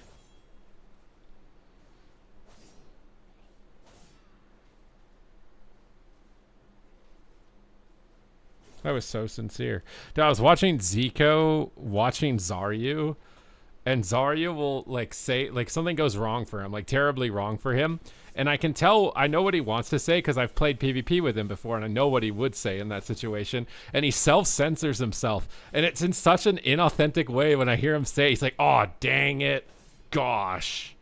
That was so sincere. Dude, I was watching Zico watching Zaryu, and Zarya will like say like something goes wrong for him, like terribly wrong for him, and I can tell, I know what he wants to say because I've played PvP with him before and I know what he would say in that situation, and he self-censors himself, and it's in such an inauthentic way when I hear him say, he's like, oh dang it, gosh,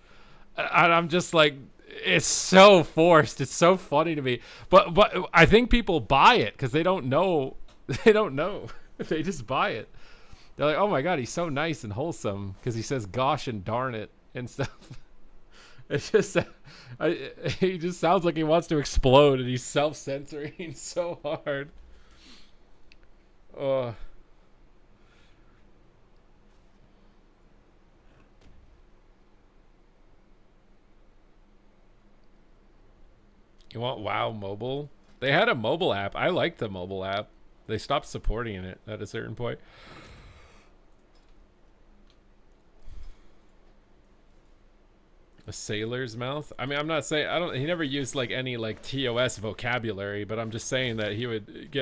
and I'm just like, it's so forced, it's so funny to me, but I think people buy it because they don't know they just buy it. They're like, oh my god, he's so nice and wholesome because he says gosh and darn it and stuff. It's just, he just sounds like he wants to explode and he's self-censoring so hard. You want WoW mobile? They had a mobile app. I liked the mobile app. They stopped supporting it at a certain point. A sailor's mouth? I mean, I'm not saying, he never used like any like TOS vocabulary, but I'm just saying that he would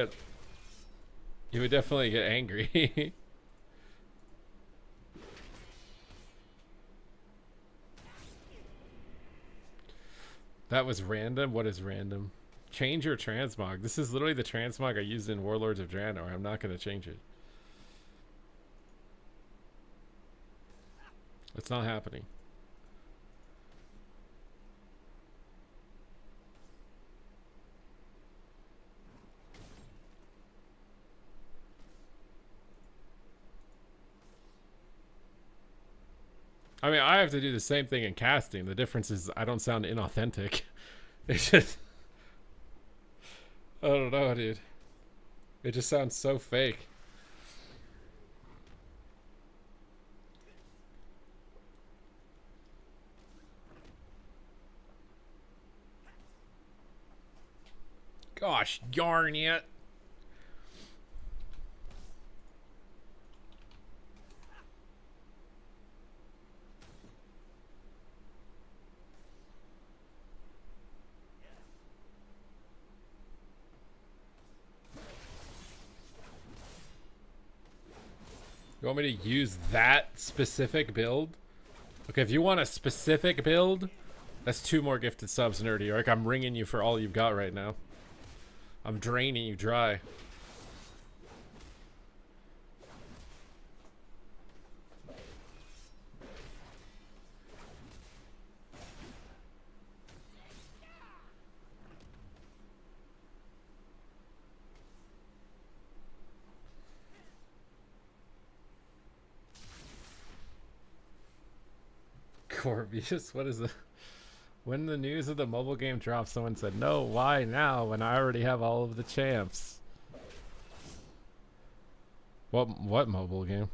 definitely get angry. That was random? What is random? Change your transmog. This is literally the transmog I used in Warlords of Draenor. I'm not going to change it. It's not happening. I mean, I have to do the same thing in casting. The difference is I don't sound inauthentic. It's just, I don't know, dude. It just sounds so fake. Gosh darn it. You want me to use that specific build? Okay, if you want a specific build, that's 2 more gifted subs, Nerdy. Like, I'm ringing you for all you've got right now. I'm draining you dry. Corbius, what is the... When the news of the mobile game dropped, someone said, no, why now when I already have all of the champs? What mobile game?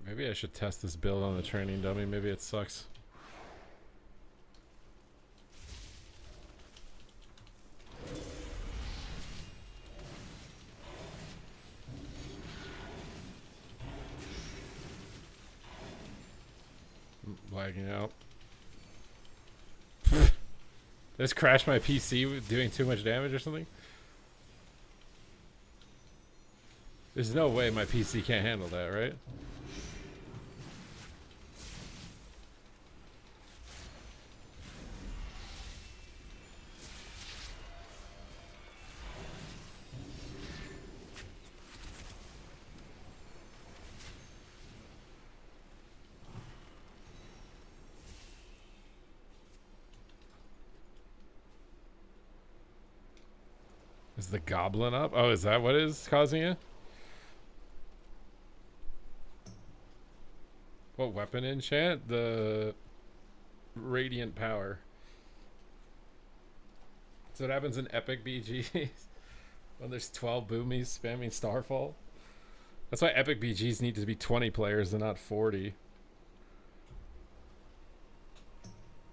Maybe I should test this build on the training dummy. Maybe it sucks. Lagging out. This crashed my PC doing too much damage or something? There's no way my PC can't handle that, right? Is the goblin up? Oh, is that what is causing it? What weapon enchant? The radiant power. So what happens in epic BGs when there's 12 boomies spamming Starfall? That's why epic BGs need to be 20 players and not 40.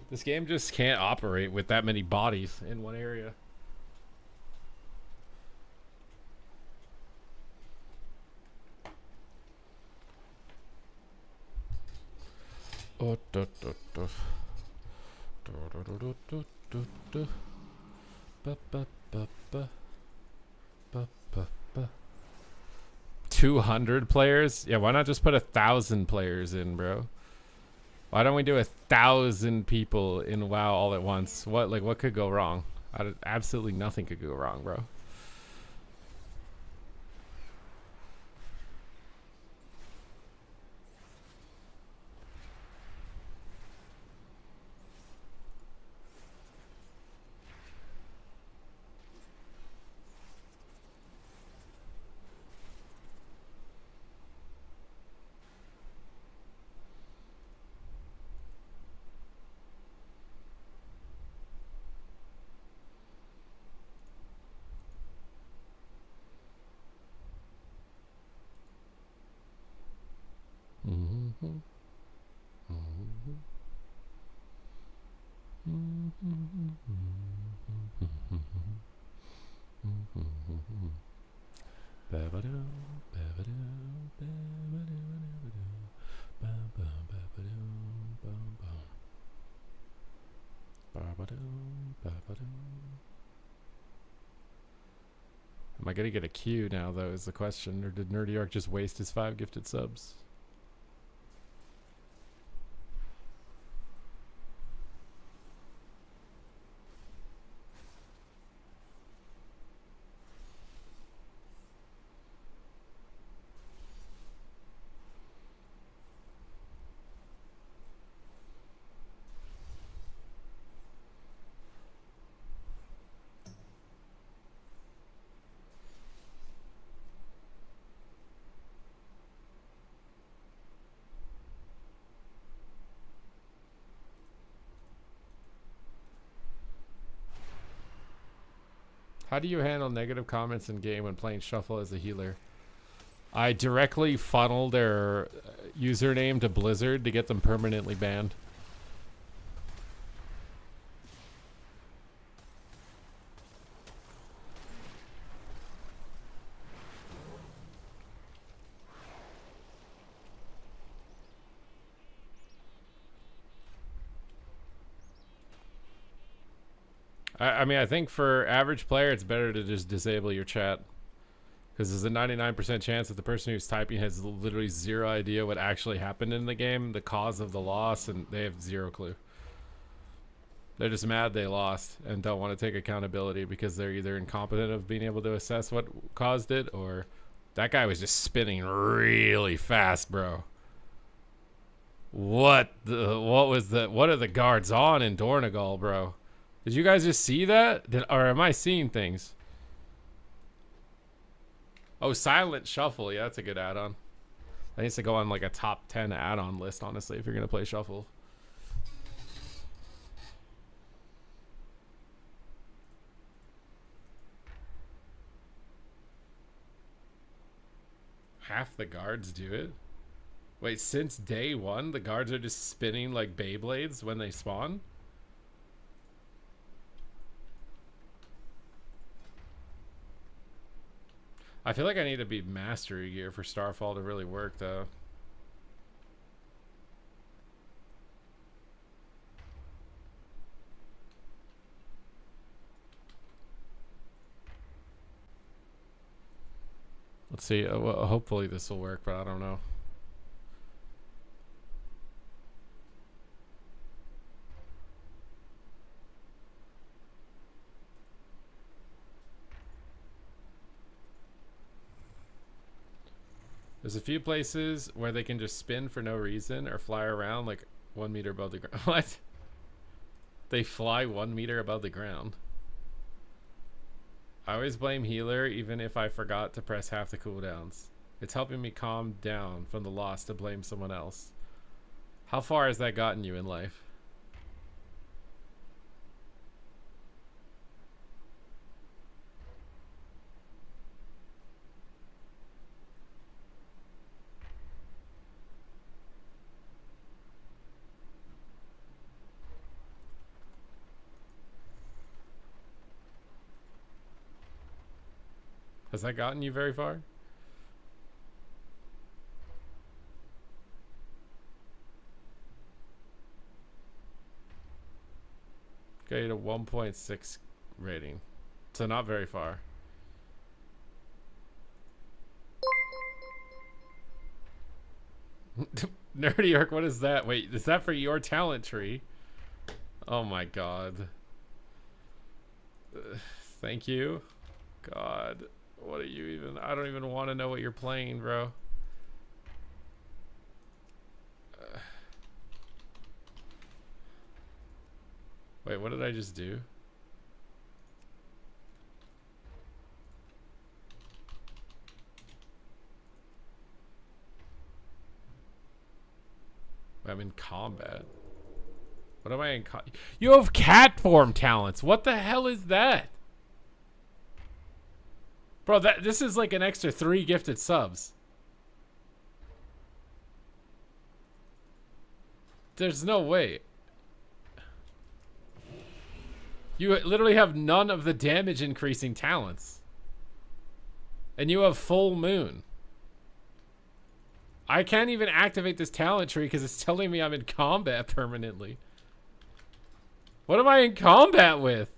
This game just can't operate with that many bodies in one area. Oh, 200 players? Yeah, why not just put 1,000 players in, bro? Why don't we do 1,000 people in WoW all at once? What could go wrong? Absolutely nothing could go wrong, bro. Am I gonna get a queue now, though, is the question, or did Nerdy Arc just waste his 5 gifted subs? How do you handle negative comments in game when playing Shuffle as a healer? I directly funnel their username to Blizzard to get them permanently banned. I mean, I think for average player, it's better to just disable your chat. Because there's a 99% chance that the person who's typing has literally zero idea what actually happened in the game, the cause of the loss, and they have zero clue. They're just mad they lost and don't want to take accountability because they're either incompetent of being able to assess what caused it, or that guy was just spinning really fast, bro. What are the guards on in Dornegal, bro? Did you guys just see that? Or am I seeing things? Oh, Silent Shuffle. Yeah, that's a good add-on. That needs to go on like a top 10 add-on list, honestly, if you're going to play Shuffle. Half the guards do it? Wait, since day one, the guards are just spinning like Beyblades when they spawn? I feel like I need to be mastery gear for Starfall to really work, though. Let's see. Well, hopefully this will work, but I don't know. There's a few places where they can just spin for no reason or fly around like 1 meter above the ground. What? They fly 1 meter above the ground. I always blame healer even if I forgot to press half the cooldowns. It's helping me calm down from the loss to blame someone else. How far has that gotten you in life? Has that gotten you very far? Okay, to 1.6 rating. So not very far. Nerdy Arc, what is that? Wait, is that for your talent tree? Oh my god. Thank you. God. What are you even? I don't even want to know what you're playing, bro. Wait, what did I just do? I'm in combat. What am I in? You have cat form talents. What the hell is that? Bro, this is like an extra 3 gifted subs. There's no way. You literally have none of the damage increasing talents. And you have full moon. I can't even activate this talent tree because it's telling me I'm in combat permanently. What am I in combat with?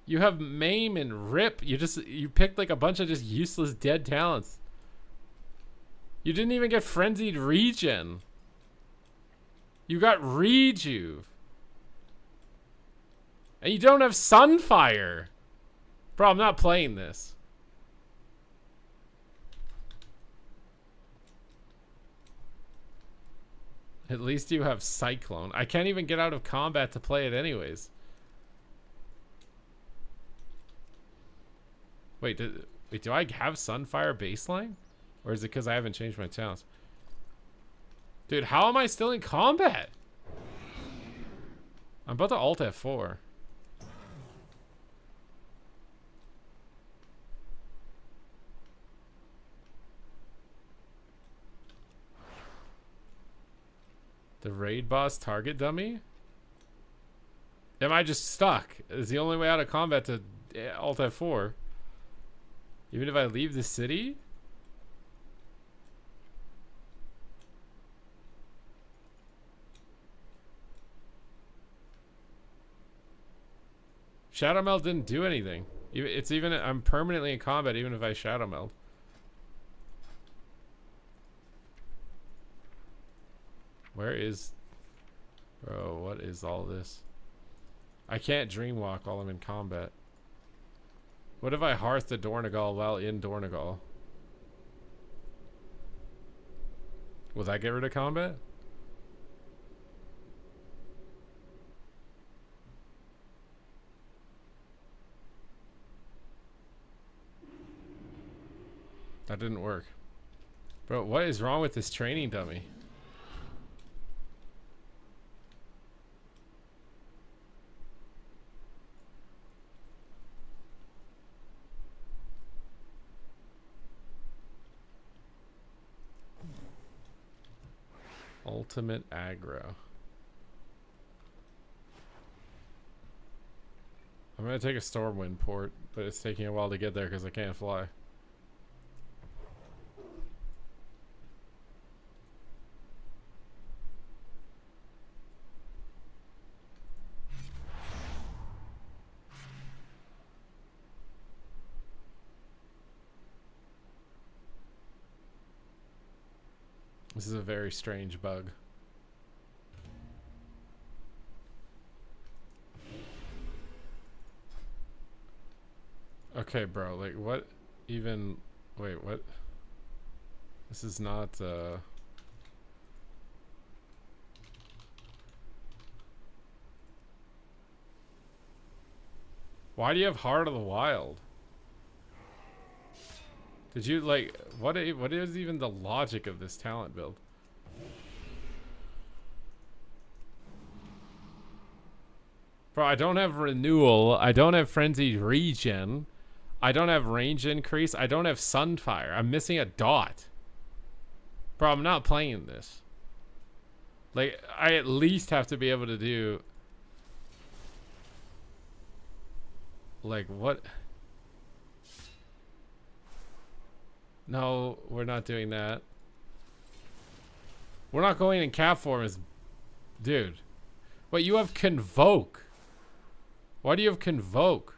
You have maim and rip. You picked like a bunch of just useless dead talents. You didn't even get frenzied regen. You got rejuve. And you don't have sunfire. Bro, I'm not playing this. At least you have cyclone. I can't even get out of combat to play it anyways. Wait, do I have Sunfire baseline? Or is it because I haven't changed my talents? Dude, how am I still in combat? I'm about to alt F4. The raid boss target dummy? Am I just stuck? Is the only way out of combat to alt F4? Even if I leave the city? Shadow Meld didn't do anything. It's even, I'm permanently in combat even if I Shadow Meld. Where is... Bro, what is all this? I can't Dreamwalk while I'm in combat. What if I Hearth the Dornagal while in Dornagal? Will that get rid of combat? That didn't work. Bro, what is wrong with this training dummy? Ultimate aggro. I'm gonna take a Stormwind port, but it's taking a while to get there because I can't fly. This is a very strange bug. Okay, bro, like what even, wait, what? This is not, why do you have Heart of the Wild? Did you like, what is even the logic of this talent build? Bro, I don't have renewal, I don't have frenzied regen, I don't have range increase, I don't have sunfire. I'm missing a dot. Bro, I'm not playing this. Like, I at least have to be able to do, like, what? No, we're not doing that. We're not going in cap form as, dude. Wait, you have Convoke. Why do you have Convoke?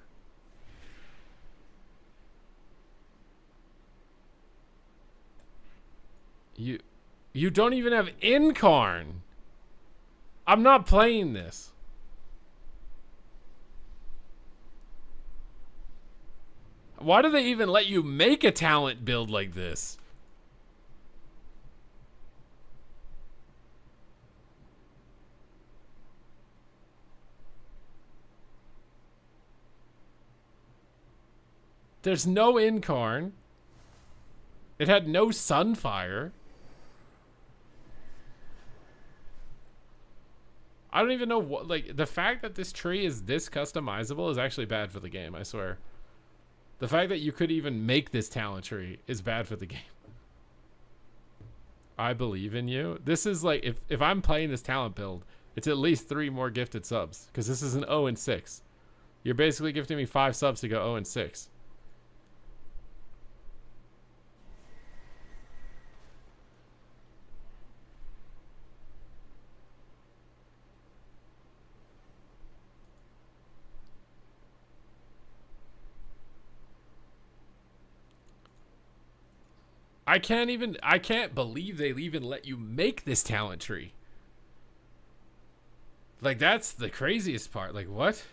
You don't even have Incarn. I'm not playing this. Why do they even let you make a talent build like this? There's no Incarn. It had no Sunfire. I don't even know what, like, the fact that this tree is this customizable is actually bad for the game, I swear. The fact that you could even make this talent tree is bad for the game. I believe in you. This is like, if I'm playing this talent build, it's at least 3 more gifted subs. Because this is an 0 and 6. You're basically gifting me 5 subs to go 0 and 6. I can't believe they even let you make this talent tree. Like, that's the craziest part. Like, what?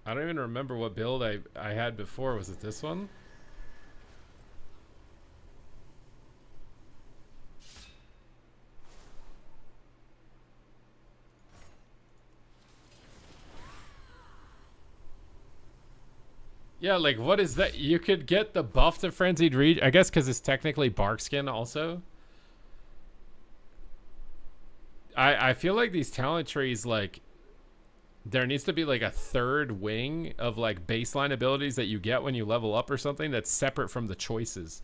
I don't even remember what build I had before. Was it this one? Yeah, like, what is that? You could get the buff to Frenzied Regen, I guess, because it's technically Bark Skin also. I feel like these talent trees, like, there needs to be, like, a third wing of, like, baseline abilities that you get when you level up or something that's separate from the choices.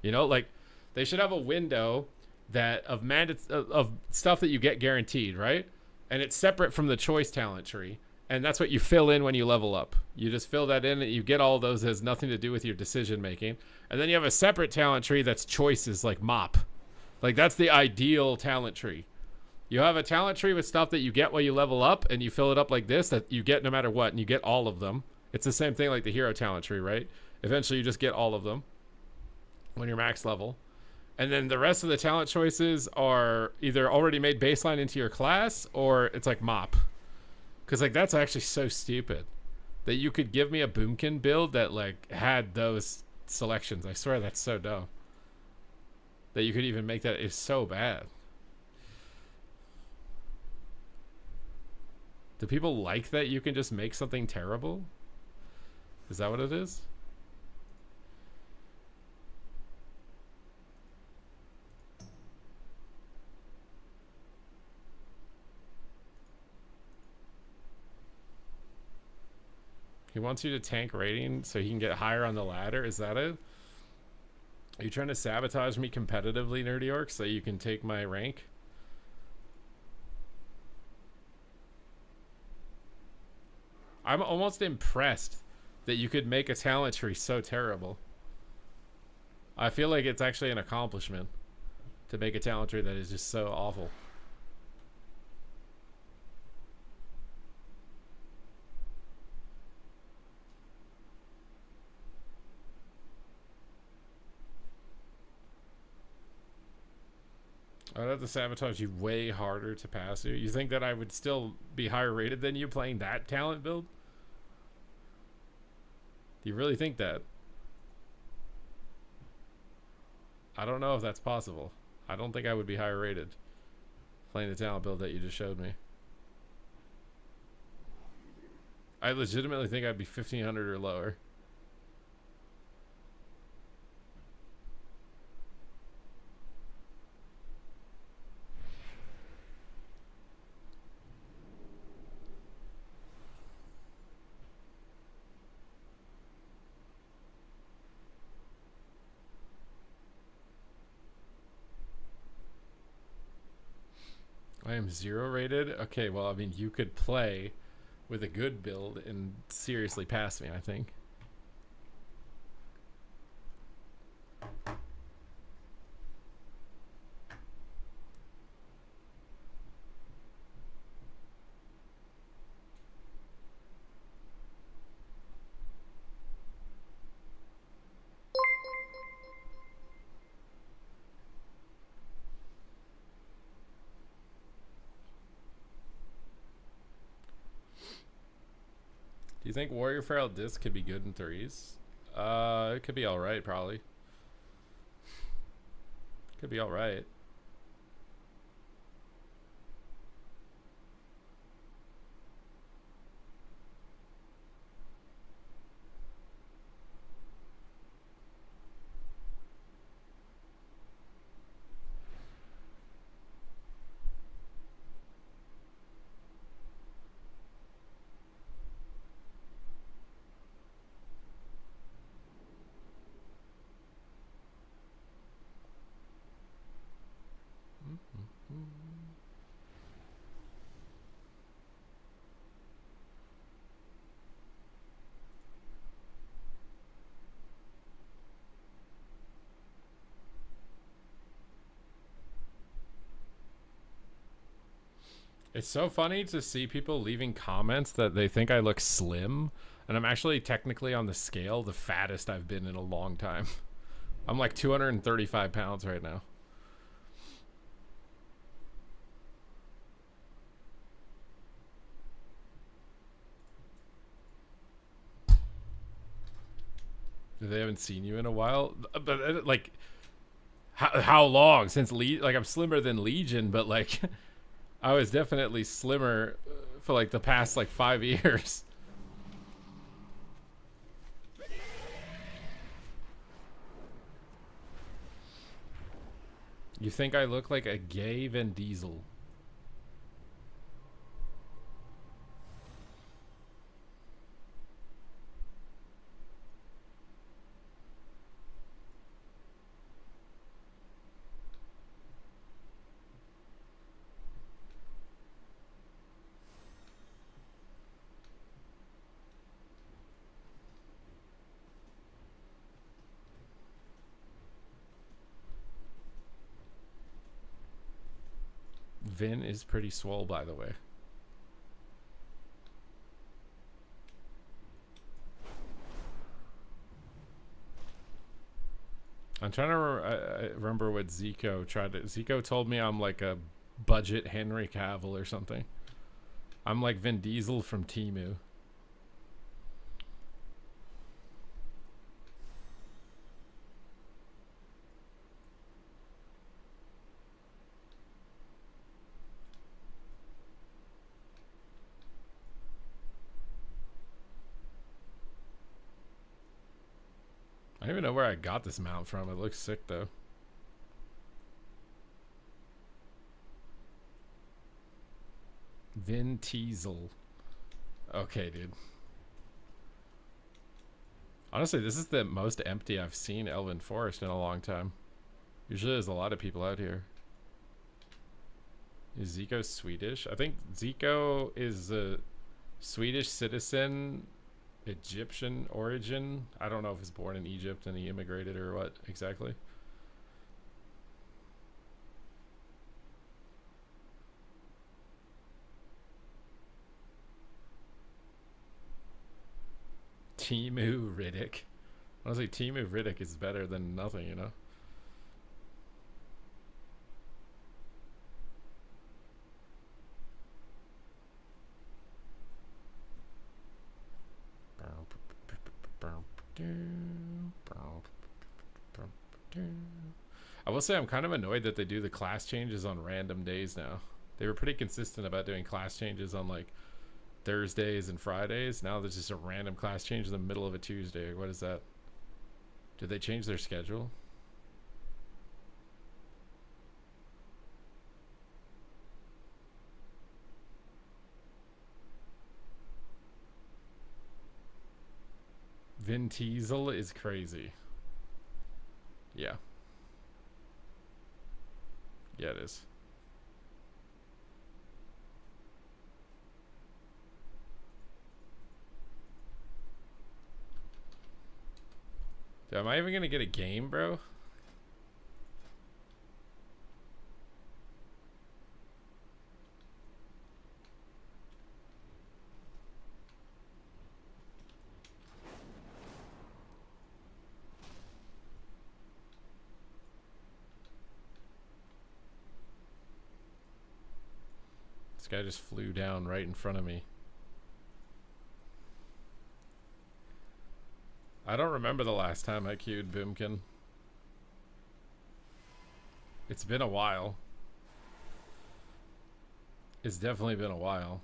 You know, like, they should have a window that of stuff that you get guaranteed, right? And it's separate from the choice talent tree. And that's what you fill in when you level up. You just fill that in and you get all those that has nothing to do with your decision making. And then you have a separate talent tree that's choices, like mop. Like, that's the ideal talent tree. You have a talent tree with stuff that you get while you level up, and you fill it up like this, that you get no matter what, and you get all of them. It's the same thing like the hero talent tree, right? Eventually you just get all of them when you're max level. And then the rest of the talent choices are either already made baseline into your class, or it's like mop. Because, like, that's actually so stupid that you could give me a Boomkin build that, like, had those selections. I swear that's so dumb. That you could even make that is so bad. Do people like that you can just make something terrible? Is that what it is? He wants you to tank rating so he can get higher on the ladder. Is that it? Are you trying to sabotage me competitively, Nerdy Orc, so you can take my rank? I'm almost impressed that you could make a talent tree so terrible. I feel like it's actually an accomplishment to make a talent tree that is just so awful. I'd have to sabotage you way harder to pass you. You think that I would still be higher rated than you playing that talent build? Do you really think that? I don't know if that's possible. I don't think I would be higher rated playing the talent build that you just showed me. I legitimately think I'd be 1500 or lower. I am 0 rated. Okay, well, I mean, you could play with a good build and seriously pass me, I think. Do you think Warrior Feral Disc could be good in threes? It could be alright, probably. Could be alright. It's so funny to see people leaving comments that they think I look slim, and I'm actually technically on the scale the fattest I've been in a long time. I'm like 235 pounds right now. They haven't seen you in a while, but like, how long since like I'm slimmer than Legion, but like, I was definitely slimmer for like the past like 5 years. You think I look like a gay Vin Diesel? Vin is pretty swole, by the way. I'm trying to remember what Zico tried to... Zico told me I'm like a budget Henry Cavill or something. I'm like Vin Diesel from Temu. I don't even know where I got this mount from. It looks sick though. Vin Diesel. Okay, dude. Honestly, this is the most empty I've seen Elven Forest in a long time. Usually there's a lot of people out here. Is Zico Swedish? I think Zico is a Swedish citizen, Egyptian origin. I don't know if he's born in Egypt and he immigrated or what exactly. Timu Riddick. Honestly, Timu Riddick is better than nothing, you know? I will say I'm kind of annoyed that they do the class changes on random days now. They were pretty consistent about doing class changes on like Thursdays and Fridays. Now there's just a random class change in the middle of a Tuesday. What is that? Did they change their schedule? Vin Diesel is crazy. Yeah. Yeah, it is. Dude, am I even gonna get a game, bro? This guy just flew down right in front of me. I don't remember the last time I queued Boomkin. It's been a while. It's definitely been a while.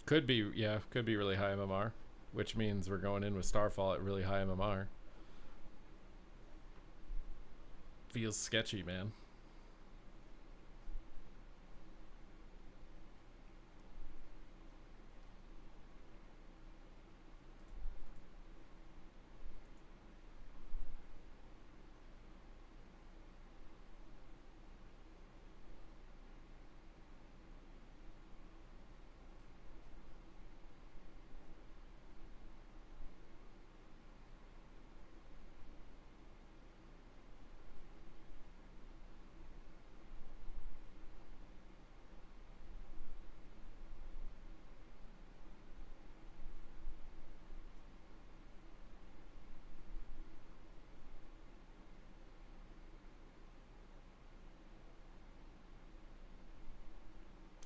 Could be, yeah, could be really high MMR, which means we're going in with Starfall at really high MMR. Feels sketchy, man.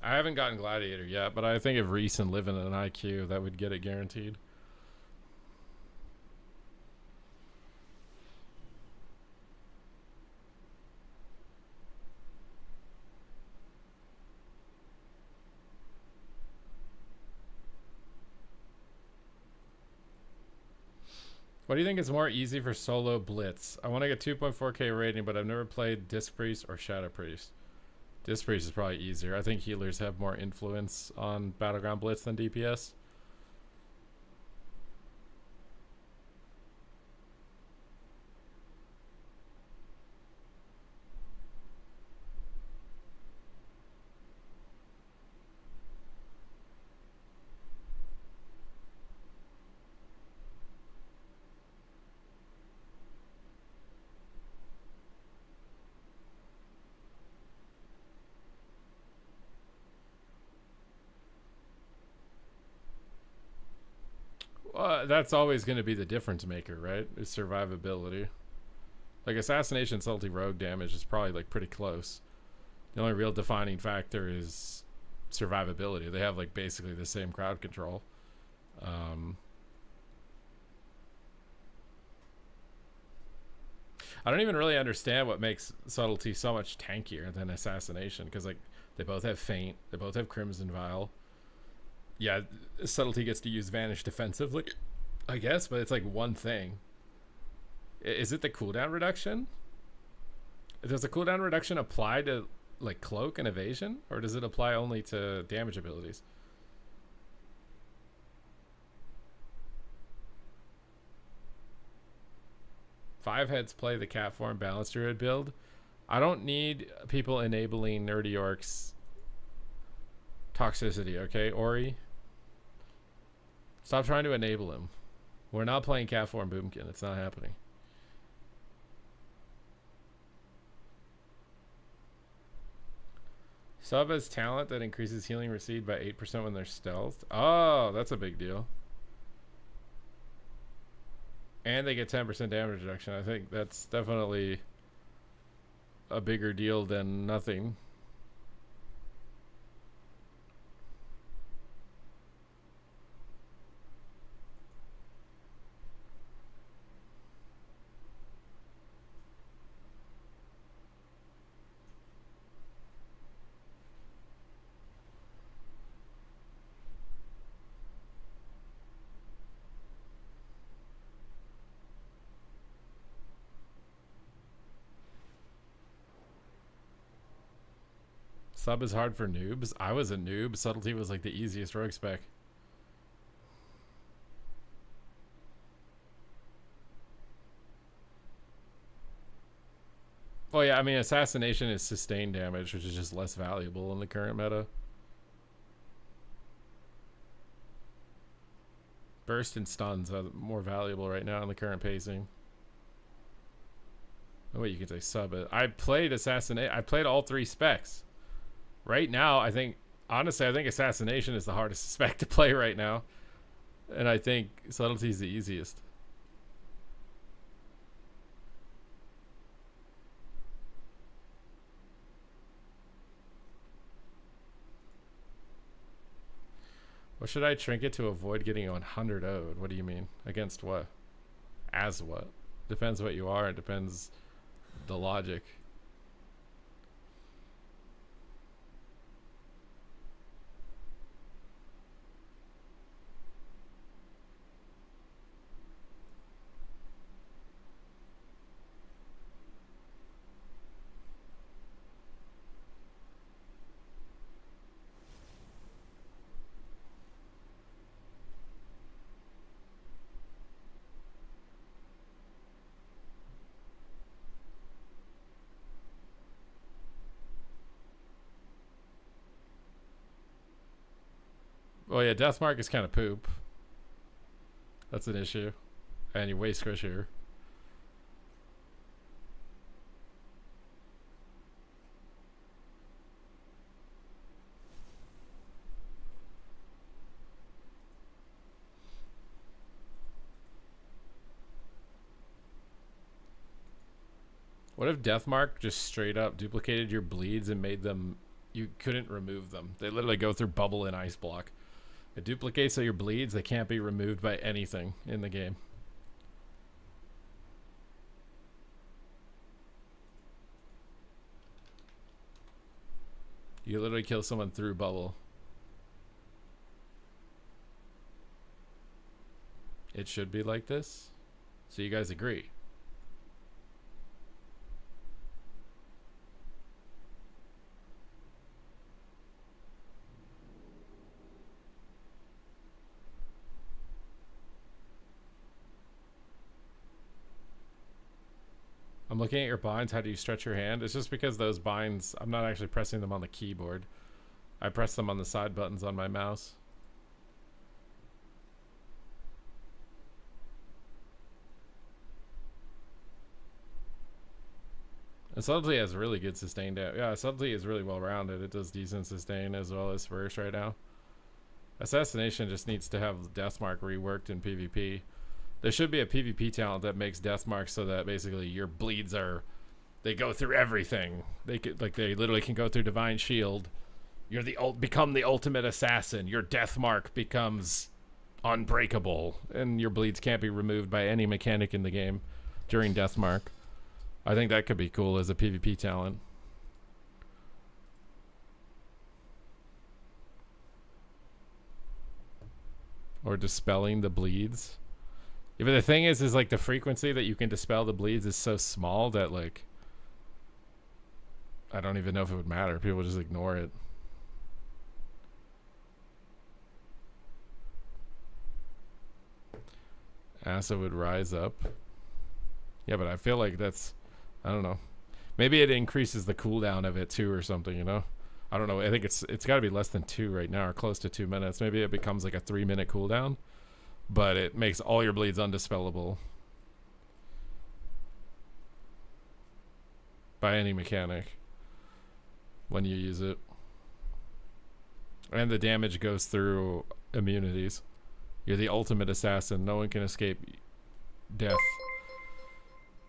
I haven't gotten Gladiator yet, but I think if Reese and live in an IQ, that would get it guaranteed. What do you think is more easy for solo Blitz? I want to get 2.4k rating, but I've never played Disc Priest or Shadow Priest. Disc Priest is probably easier. I think healers have more influence on Battleground Blitz than DPS. That's always going to be the difference maker, right? Is survivability. Like Assassination Salty Rogue damage is probably like pretty close. The only real defining factor is survivability. They have like basically the same crowd control. I don't even really understand what makes Subtlety so much tankier than Assassination, because like they both have Feint, they both have Crimson Vial. Yeah, Subtlety gets to use Vanish defensively, I guess, but it's like one thing. Is it the cooldown reduction? Does the cooldown reduction apply to like Cloak and Evasion, or does it apply only to damage abilities? Five heads play the cat form balanced druid build. I don't need people enabling Nerdy Orcs toxicity, okay, Ori? Stop trying to enable him. We're not playing cat form Boomkin. It's not happening. Sub has talent that increases healing received by 8% when they're stealthed. Oh, that's a big deal. And they get 10% damage reduction. I think that's definitely a bigger deal than nothing. Sub is hard for noobs. I was a noob. Subtlety was like the easiest rogue spec. Well, yeah, I mean, Assassination is sustained damage, which is just less valuable in the current meta. Burst and stuns are more valuable right now in the current pacing. Oh, wait, you can say sub it. I played Assassinate. I played all three specs. Right now, I think, honestly, I think Assassination is the hardest spec to play right now. And I think Subtlety is the easiest. What should I trinket to avoid getting 100 owed? What do you mean? Against what? As what? Depends what you are. It depends the logic. Oh yeah, Deathmark is kind of poop. That's an issue. And you're way squishier. What if Deathmark just straight up duplicated your bleeds and made them, you couldn't remove them? They literally go through bubble and ice block. It duplicates all your bleeds. They can't be removed by anything in the game. You literally kill someone through bubble. It should be like this. So you guys agree? I'm looking at your binds. How do you stretch your hand? It's just because those binds, I'm not actually pressing them on the keyboard. I press them on the side buttons on my mouse. And Subtlety has really good sustain damage. Yeah, Subtlety is really well rounded. It does decent sustain as well as burst right now. Assassination just needs to have Deathmark reworked in PvP. There should be a PvP talent that makes Deathmark so that basically your bleeds are, they go through everything. They could, like, they literally can go through Divine Shield. You're become the ultimate assassin. Your Deathmark becomes unbreakable, and your bleeds can't be removed by any mechanic in the game during Deathmark. I think that could be cool as a PvP talent. Or dispelling the bleeds. Yeah, but the thing is like the frequency that you can dispel the bleeds is so small that like I don't even know if it would matter. People just ignore it. Acid would rise up. Yeah, but I feel like that's, I don't know. Maybe it increases the cooldown of it too or something, you know? I don't know. I think it's got to be less than 2 right now or close to 2 minutes. Maybe it becomes like a 3-minute cooldown, but it makes all your bleeds undispellable by any mechanic when you use it. And the damage goes through immunities. You're the ultimate assassin. No one can escape death.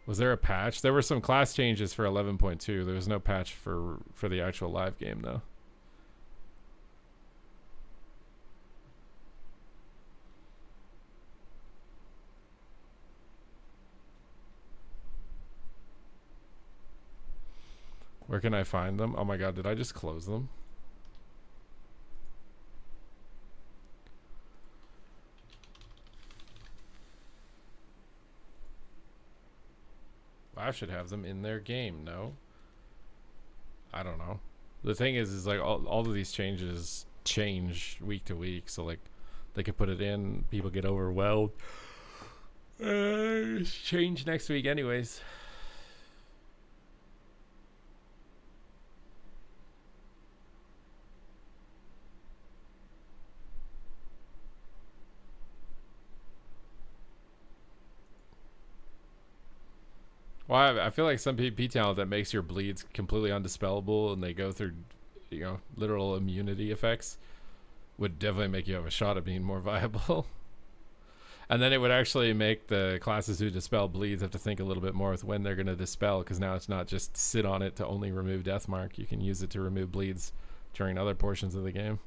Was there a patch? There were some class changes for 11.2. There was no patch for the actual live game, though. Where can I find them? Oh my god, did I just close them? I should have them in their game, no? I don't know. The thing is like all of these changes change week to week, so like they could put it in, people get overwhelmed. Change next week anyways. Well, I feel like some PvP talent that makes your bleeds completely undispellable and they go through, you know, literal immunity effects would definitely make you have a shot at being more viable. And then it would actually make the classes who dispel bleeds have to think a little bit more with when they're going to dispel, because now it's not just sit on it to only remove Deathmark. You can use it to remove bleeds during other portions of the game.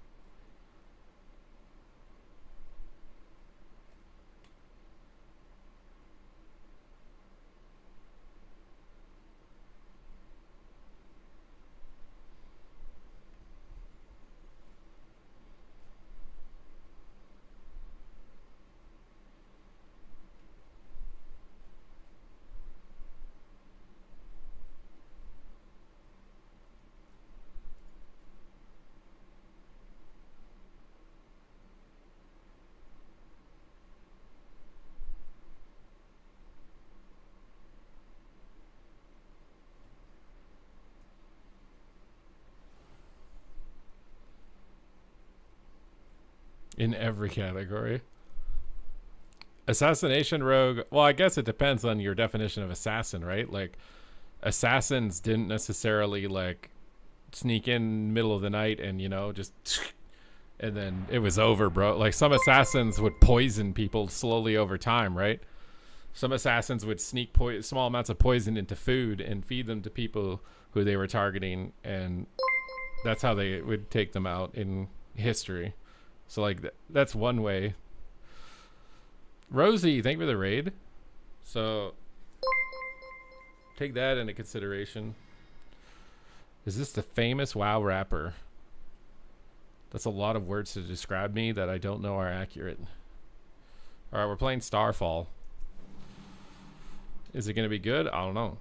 In every category. Assassination rogue, well, I guess it depends on your definition of assassin, right? Like assassins didn't necessarily like sneak in middle of the night and, you know, just and then it was over, bro. Like some assassins would poison people slowly over time, right? Some assassins would sneak small amounts of poison into food and feed them to people who they were targeting, and that's how they would take them out in history. So like that's one way. Rosie, thank you for the raid. So take that into consideration. Is this the famous WoW rapper? That's a lot of words to describe me that I don't know are accurate. All right, we're playing Starfall. Is it going to be good? I don't know.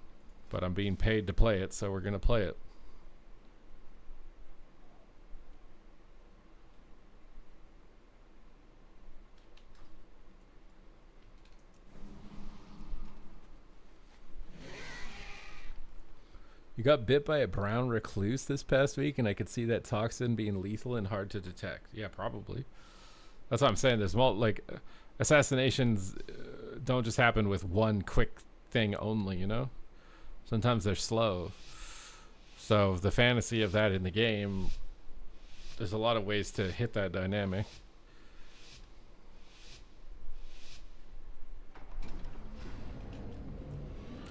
But I'm being paid to play it, so we're going to play it. You got bit by a brown recluse this past week, and I could see that toxin being lethal and hard to detect. Yeah, probably. That's what I'm saying. There's like assassinations don't just happen with one quick thing only, you know? Sometimes they're slow. So the fantasy of that in the game, there's a lot of ways to hit that dynamic.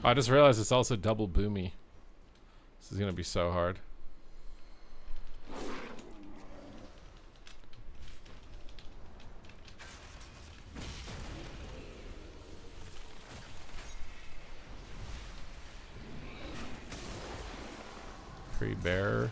I just realized it's also double boomy. This is going to be so hard. bear.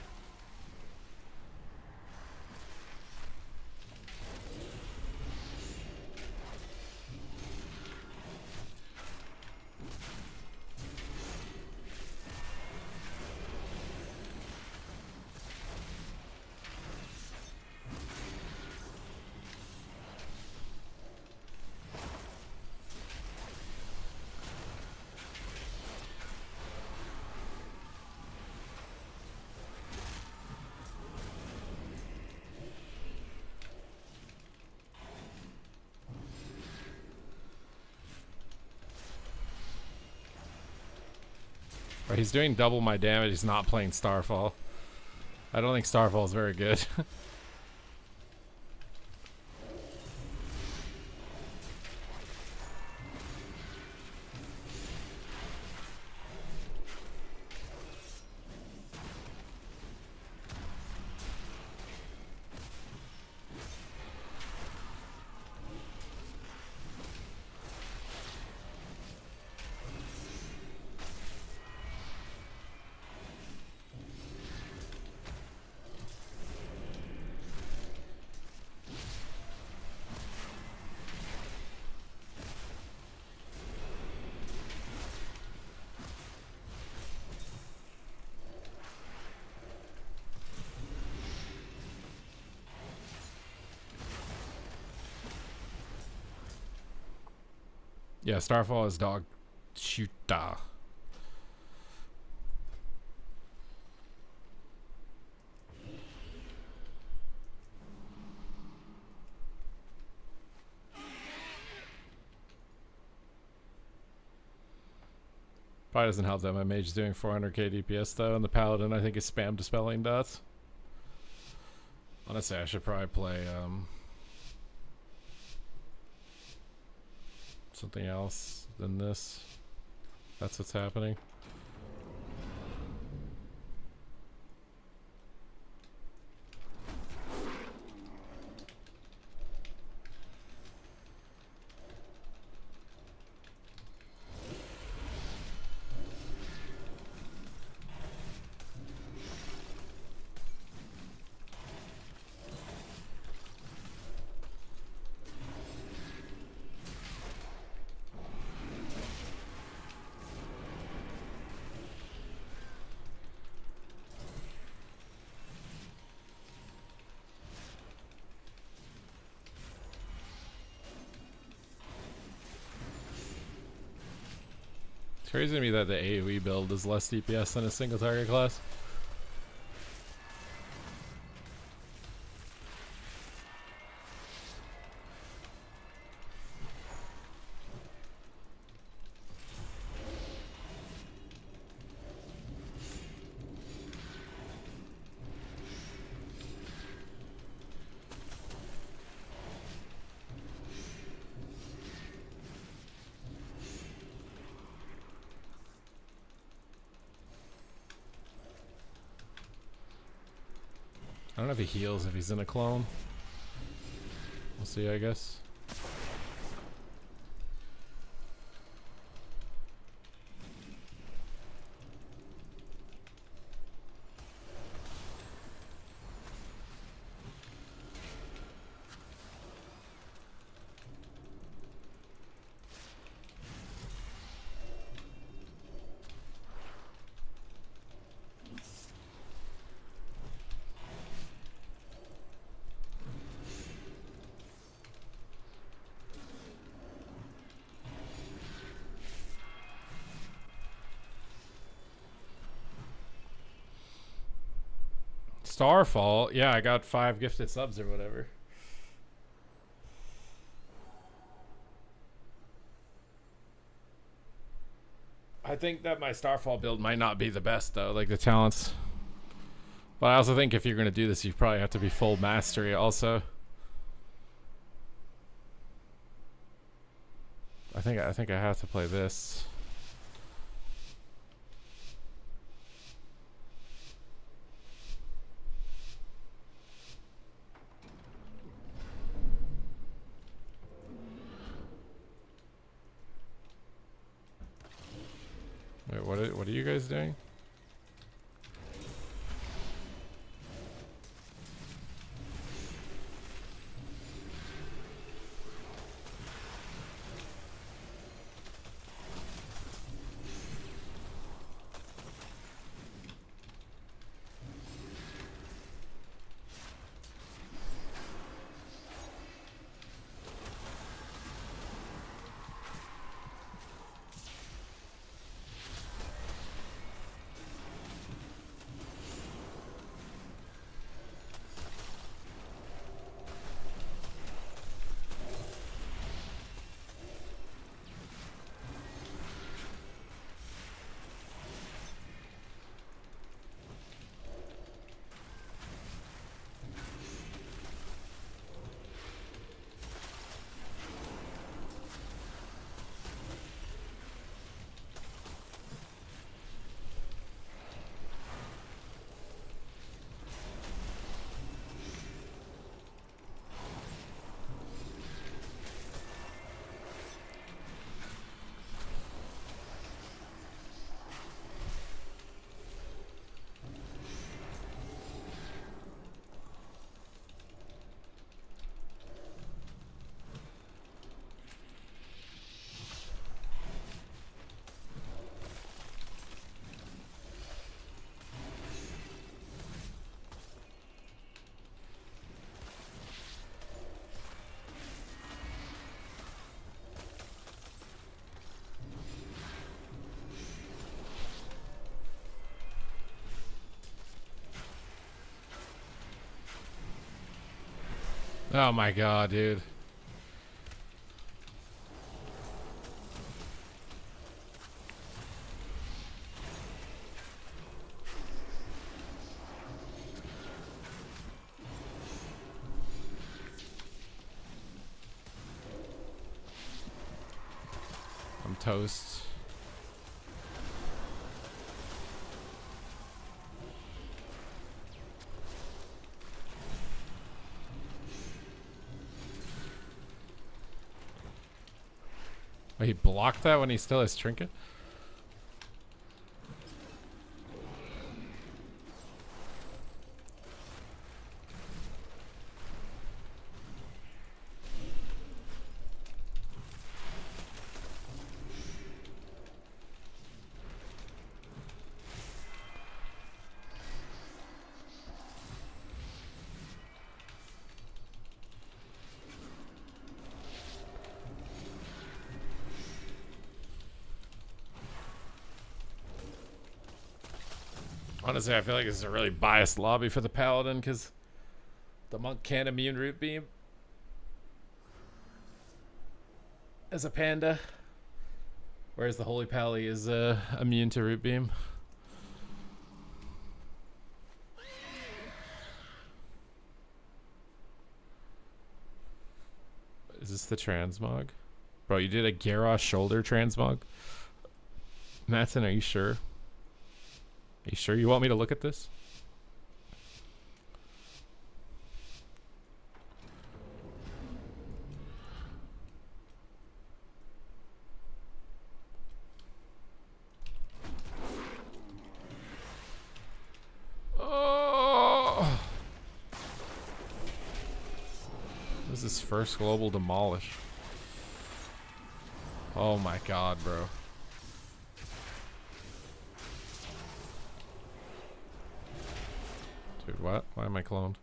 He's doing double my damage. He's not playing Starfall. I don't think Starfall is very good. Yeah, Starfall is dog shooter. Probably doesn't help that my mage is doing 400k DPS though, and the paladin I think is spam dispelling dots. Honestly, I should probably play something else than this. That's what's happening. Crazy to me that the AoE build is less DPS than a single target class. I don't know if he heals if he's in a clone. We'll see, I guess. Starfall, yeah, I got 5 gifted subs or whatever. I think that my Starfall build might not be the best though, like the talents. But I also think if you're gonna do this, you probably have to be full mastery also. I think I have to play this. Wait, what are you guys doing? Oh my god, dude. I'm toast. Oh, he blocked that when he still has trinket? Honestly, I feel like this is a really biased lobby for the paladin because the monk can't immune root beam as a panda, whereas the holy pally is immune to root beam. Is this the transmog? Bro, you did a Garrosh shoulder transmog? Matson, are you sure? Are you sure you want me to look at this? Oh! This is first global demolish. Oh my god, bro. Dude, what? Why am I cloned?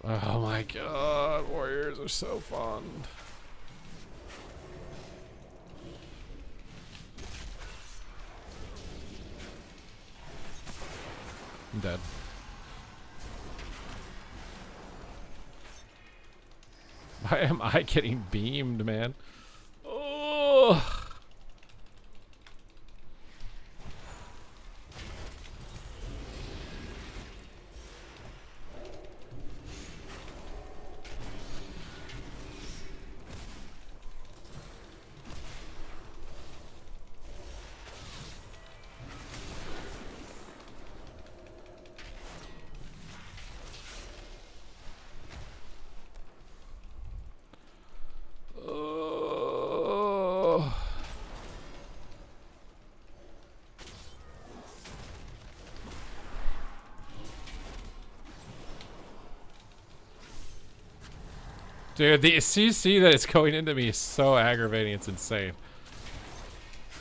Oh my god, warriors are so fun. I'm dead. Why am I getting beamed, man? Oh! Dude, the CC that is going into me is so aggravating, it's insane.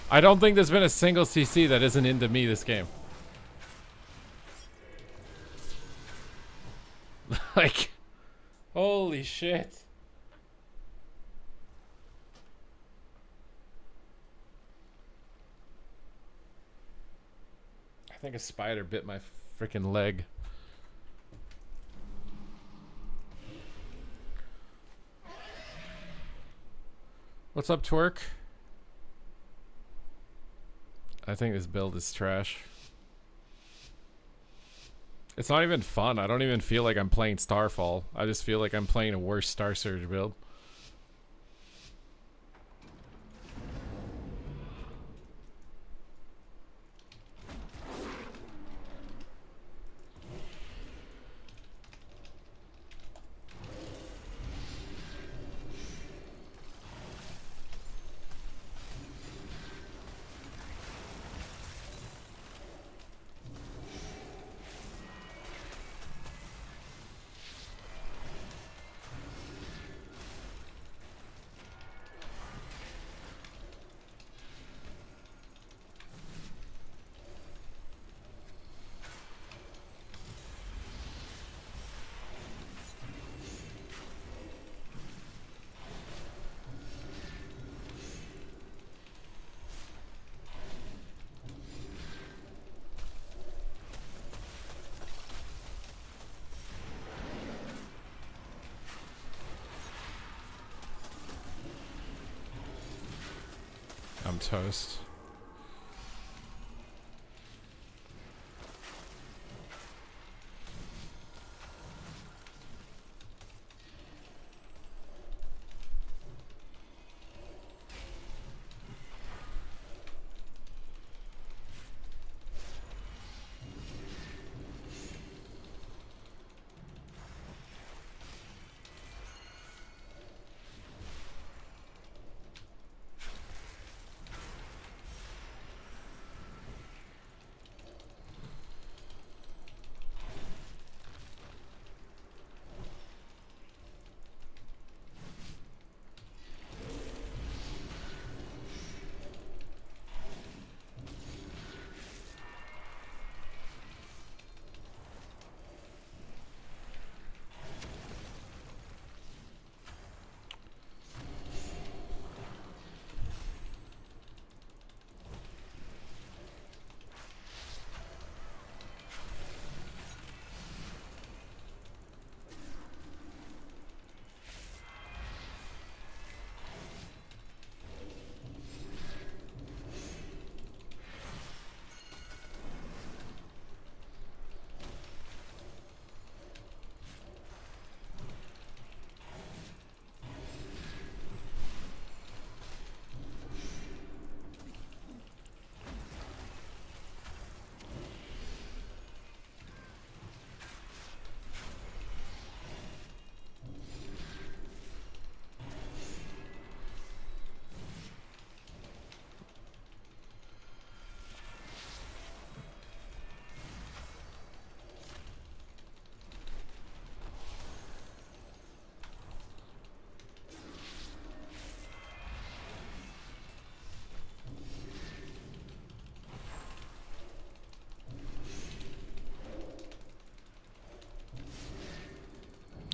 I don't think there's been a single CC that isn't into me this game. Like, holy shit. I think a spider bit my freaking leg. What's up, twerk? I think this build is trash. It's not even fun. I don't even feel like I'm playing Starfall. I just feel like I'm playing a worse Star Surge build. toast.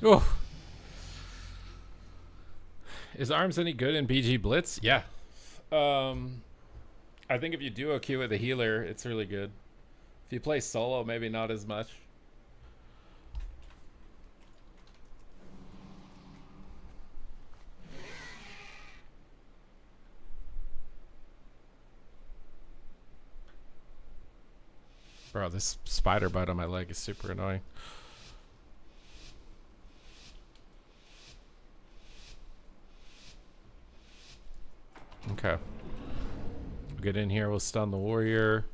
Oh, is arms any good in BG Blitz? Yeah. I think if you duo queue with a healer, it's really good. If you play solo, maybe not as much. Bro, this spider bite on my leg is super annoying. Okay. We'll get in here. We'll stun the warrior.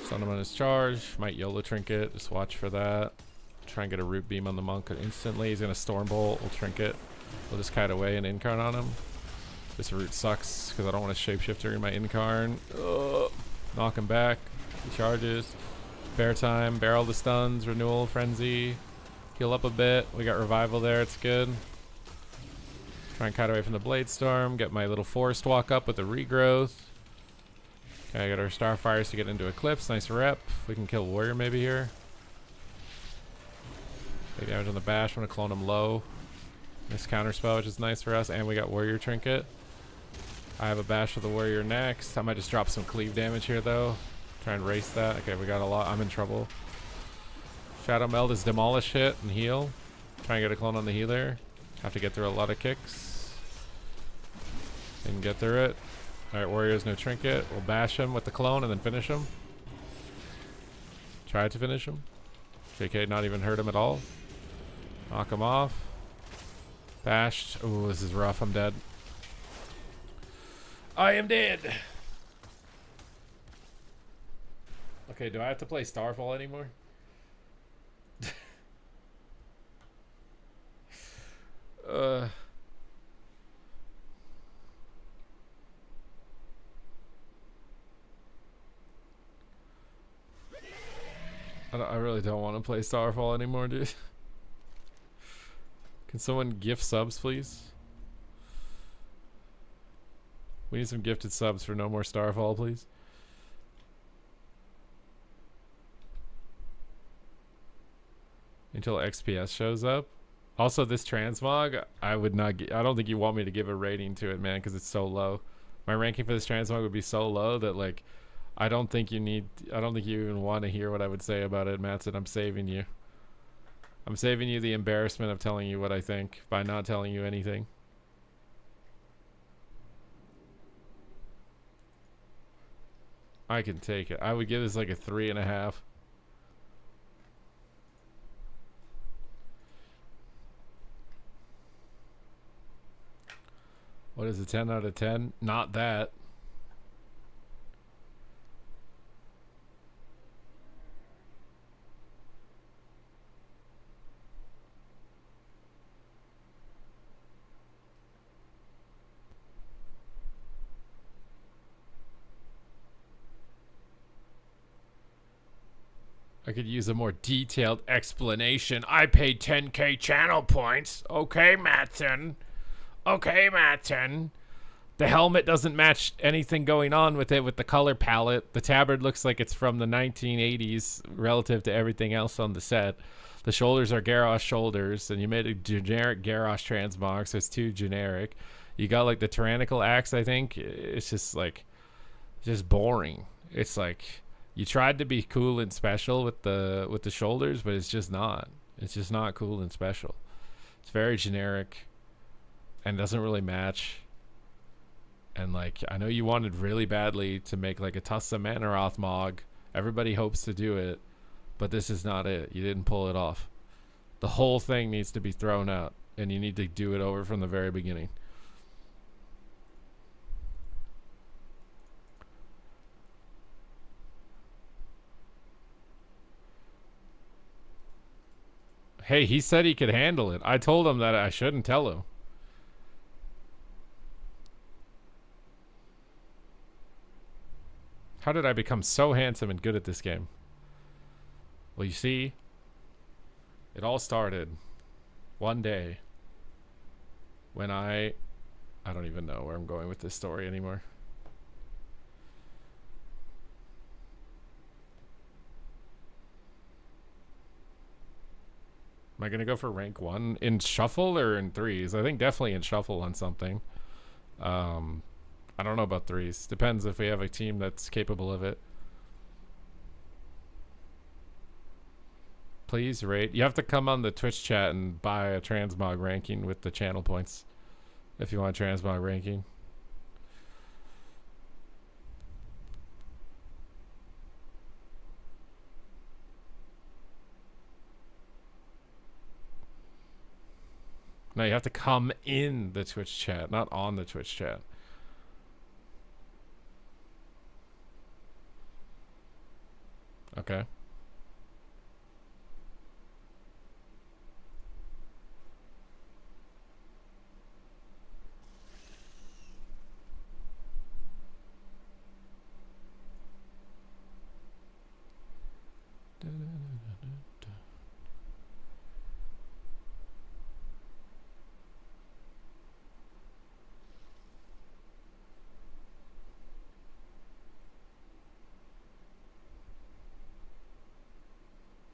Stun him on his charge. Might YOLO trinket. Just watch for that. Try and get a root beam on the monk instantly. He's going to stormbolt. We'll trinket. We'll just kite away and incarn on him. This root sucks because I don't want to shapeshifter in my incarn. Knock him back. He charges. Bear time. Barrel the stuns. Renewal. Frenzy. Heal up a bit. We got revival there. It's good. Try and kite away from the Blade Storm. Get my little forest walk up with the regrowth. Okay, got our Starfires to get into Eclipse. Nice rep. We can kill Warrior maybe here. Big damage on the bash. I'm going to clone him low. Nice counterspell, which is nice for us. And we got Warrior Trinket. I have a bash for the Warrior next. I might just drop some cleave damage here though. Try and race that. Okay, we got a lot. I'm in trouble. Shadow Meld is demolish hit and heal. Try and get a clone on the healer. Have to get through a lot of kicks. Didn't get through it. Alright, Warriors, no trinket. We'll bash him with the clone and then finish him. Try to finish him. JK not even hurt him at all. Knock him off. Bashed. Ooh, this is rough. I'm dead. I am dead. Okay, do I have to play Starfall anymore? I really don't want to play Starfall anymore, dude. Can someone gift subs, please? We need some gifted subs for no more Starfall, please. Until XPS shows up. Also, this transmog, I don't think you want me to give a rating to it, man, because it's so low. My ranking for this transmog would be so low that, like, I don't think you even want to hear what I would say about it, Matson. I'm saving you. I'm saving you the embarrassment of telling you what I think by not telling you anything. I can take it. I would give this like a 3.5. What is a 10 out of 10? Not that. I could use a more detailed explanation. I paid 10k channel points. Okay, Matson. Okay, Matson. The helmet doesn't match anything going on with it with the color palette. The tabard looks like it's from the 1980s relative to everything else on the set. The shoulders are Garrosh shoulders, and you made a generic Garrosh transmog, so it's too generic. You got like the tyrannical axe, I think. It's just like, just boring. It's like, you tried to be cool and special with the shoulders, but it's just not. It's just not cool and special. It's very generic and doesn't really match. And like, I know you wanted really badly to make like a Tussa Manaroth Mog. Everybody hopes to do it, but this is not it. You didn't pull it off. The whole thing needs to be thrown out, and you need to do it over from the very beginning. Hey, he said he could handle it. I told him that I shouldn't tell him. How did I become so handsome and good at this game? Well, you see, it all started one day when I don't even know where I'm going with this story anymore. Am I going to go for rank 1 in shuffle or in threes? I think definitely in shuffle on something. I don't know about threes. Depends if we have a team that's capable of it. Please rate. You have to come on the Twitch chat and buy a transmog ranking with the channel points if you want transmog ranking. No, you have to come in the Twitch chat, not on the Twitch chat. Okay.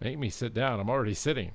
Make me sit down. I'm already sitting.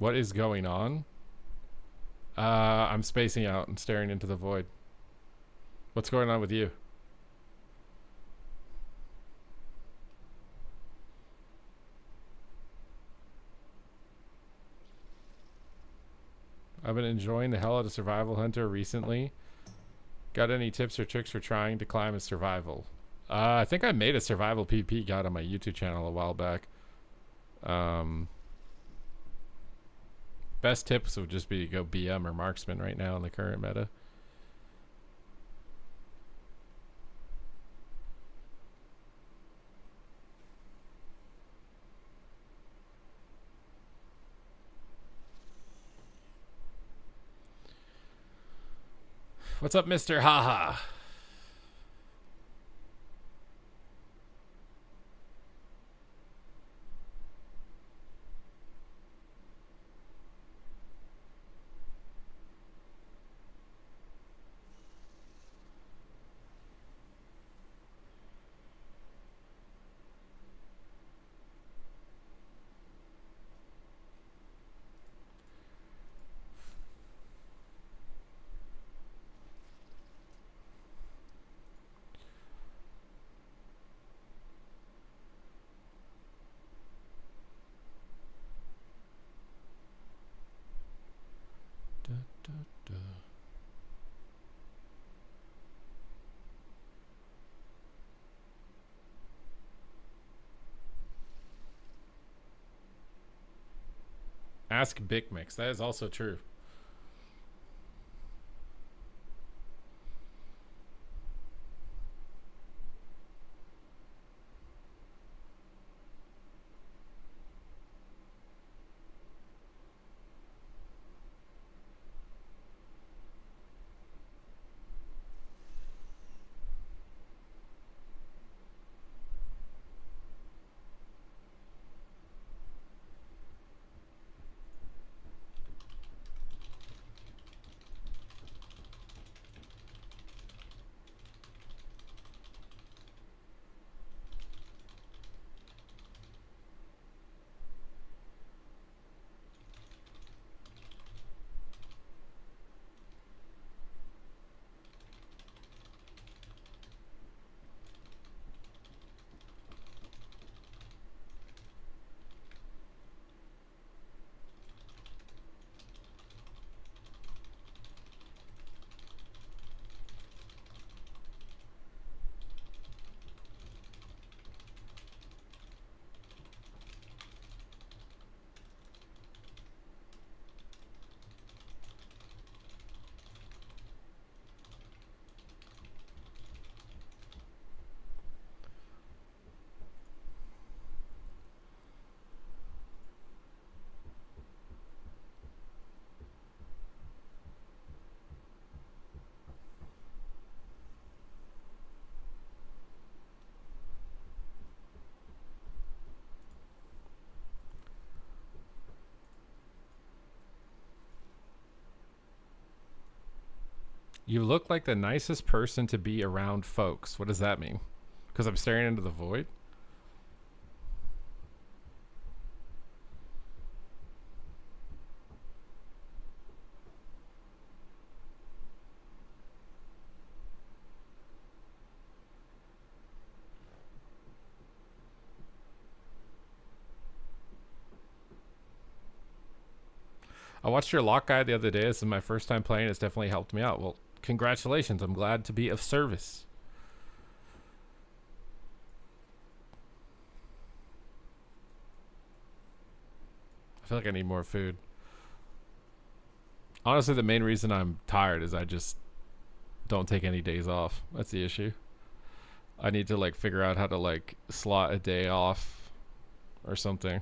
What is going on? I'm spacing out and staring into the void. What's going on with you? I've been enjoying the hell out of Survival Hunter recently. Got any tips or tricks for trying to climb a survival? I think I made a survival PvP guide on my YouTube channel a while back. Best tips would just be to go BM or marksman right now in the current meta. What's up, Mr. Haha? Ask Big Mix. That is also true. You look like the nicest person to be around folks. What does that mean? Because I'm staring into the void? I watched your lock guide the other day. This is my first time playing. It's definitely helped me out. Well, congratulations. I'm glad to be of service. I feel like I need more food. Honestly, the main reason I'm tired is I just don't take any days off. That's the issue. I need to like figure out how to like slot a day off or something.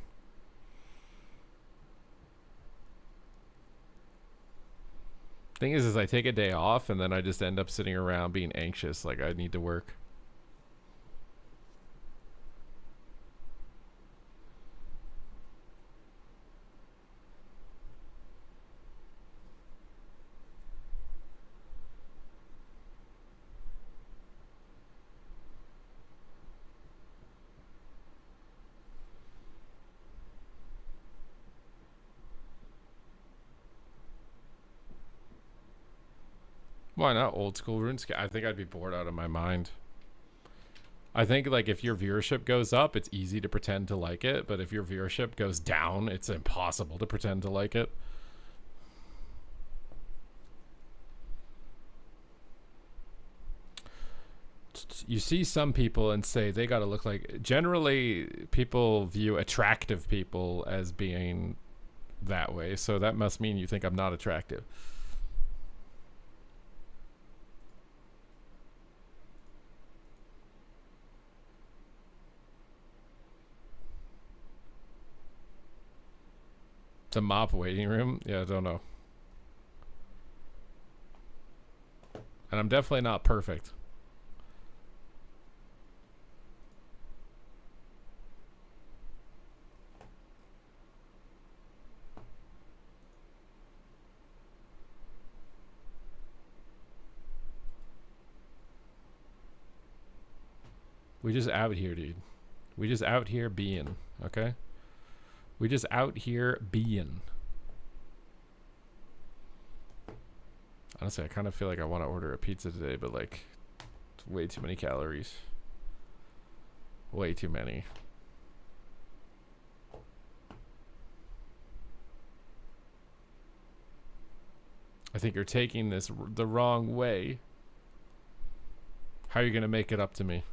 Thing is I take a day off and then I just end up sitting around being anxious like I need to work. Why not old school RuneScape? I think I'd be bored out of my mind. I think like if your viewership goes up, it's easy to pretend to like it, but if your viewership goes down, it's impossible to pretend to like it. you see some people and say they got to look like, generally people view attractive people as being that way, so that must mean you think I'm not attractive. The mop waiting room? Yeah, I don't know. And I'm definitely not perfect. We just out here, dude. We just out here being, okay? We just out here being. Honestly, I kind of feel like I want to order a pizza today, but like, it's way too many calories. Way too many. I think you're taking this the wrong way. How are you going to make it up to me?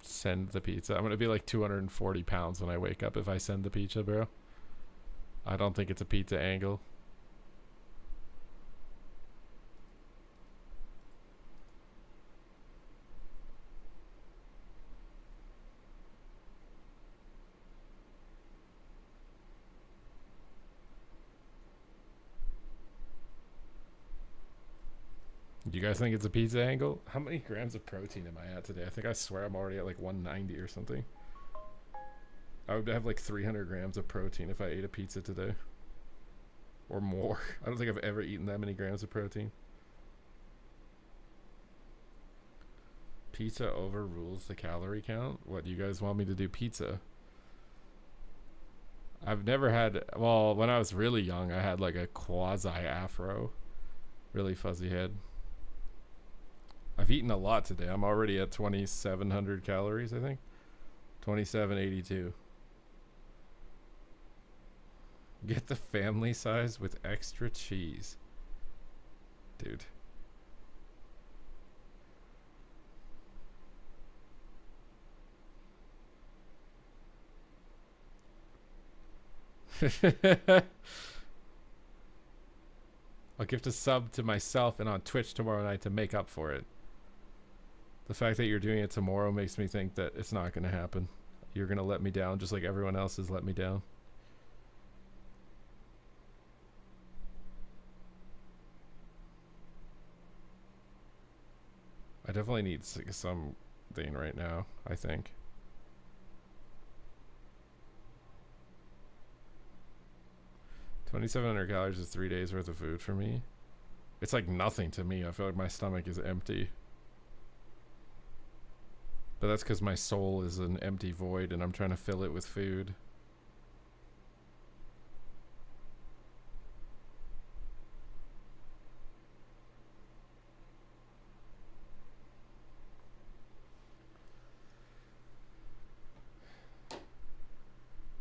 Send the pizza. I'm going to be like 240 pounds when I wake up if I send the pizza, bro. I don't think it's a pizza angle. Do you guys think it's a pizza angle? How many grams of protein am I at today? I swear I'm already at like 190 or something. I would have like 300 grams of protein if I ate a pizza today. Or more. I don't think I've ever eaten that many grams of protein. Pizza overrules the calorie count? What, do you guys want me to do pizza? I've never had, well, when I was really young, I had like a quasi-afro. Really fuzzy head. I've eaten a lot today. I'm already at 2,700 calories, I think. 2,782. Get the family size with extra cheese. Dude. I'll gift a sub to myself and on Twitch tomorrow night to make up for it. The fact that you're doing it tomorrow makes me think that it's not going to happen. You're going to let me down just like everyone else has let me down. I definitely need something right now, I think. $2,700 calories is 3 days worth of food for me. It's like nothing to me. I feel like my stomach is empty. But that's because my soul is an empty void and I'm trying to fill it with food.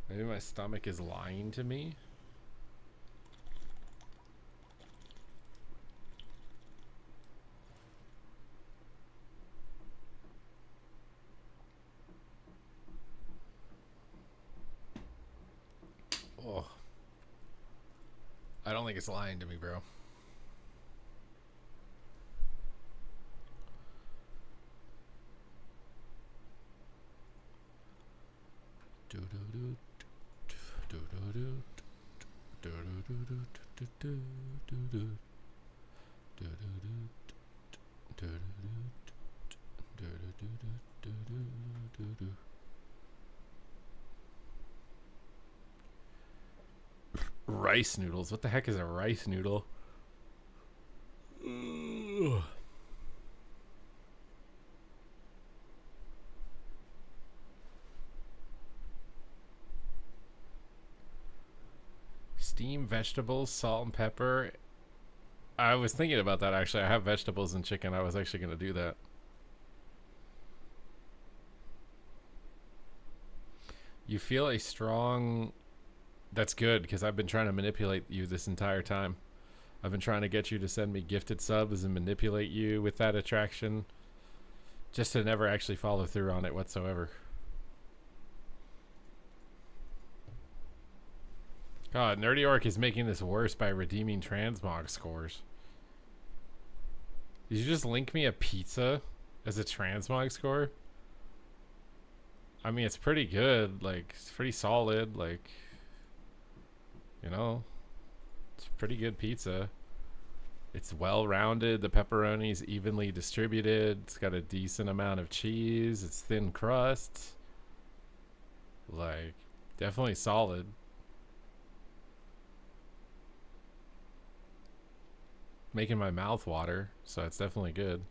Maybe my stomach is lying to me. Oh. I don't think it's lying to me, bro. Rice noodles. What the heck is a rice noodle? Ugh. Steamed vegetables, salt and pepper. I was thinking about that actually. I have vegetables and chicken. I was actually going to do that. You feel a strong That's good, because I've been trying to manipulate you this entire time. I've been trying to get you to send me gifted subs and manipulate you with that attraction, just to never actually follow through on it whatsoever. God, Nerdy Orc is making this worse by redeeming transmog scores. Did you just link me a pizza as a transmog score? I mean, it's pretty good. Like, it's pretty solid. Like, you know, it's pretty good pizza. It's well-rounded. The pepperoni's evenly distributed. It's got a decent amount of cheese. It's thin crust. Like, definitely solid. Making my mouth water, so it's definitely good.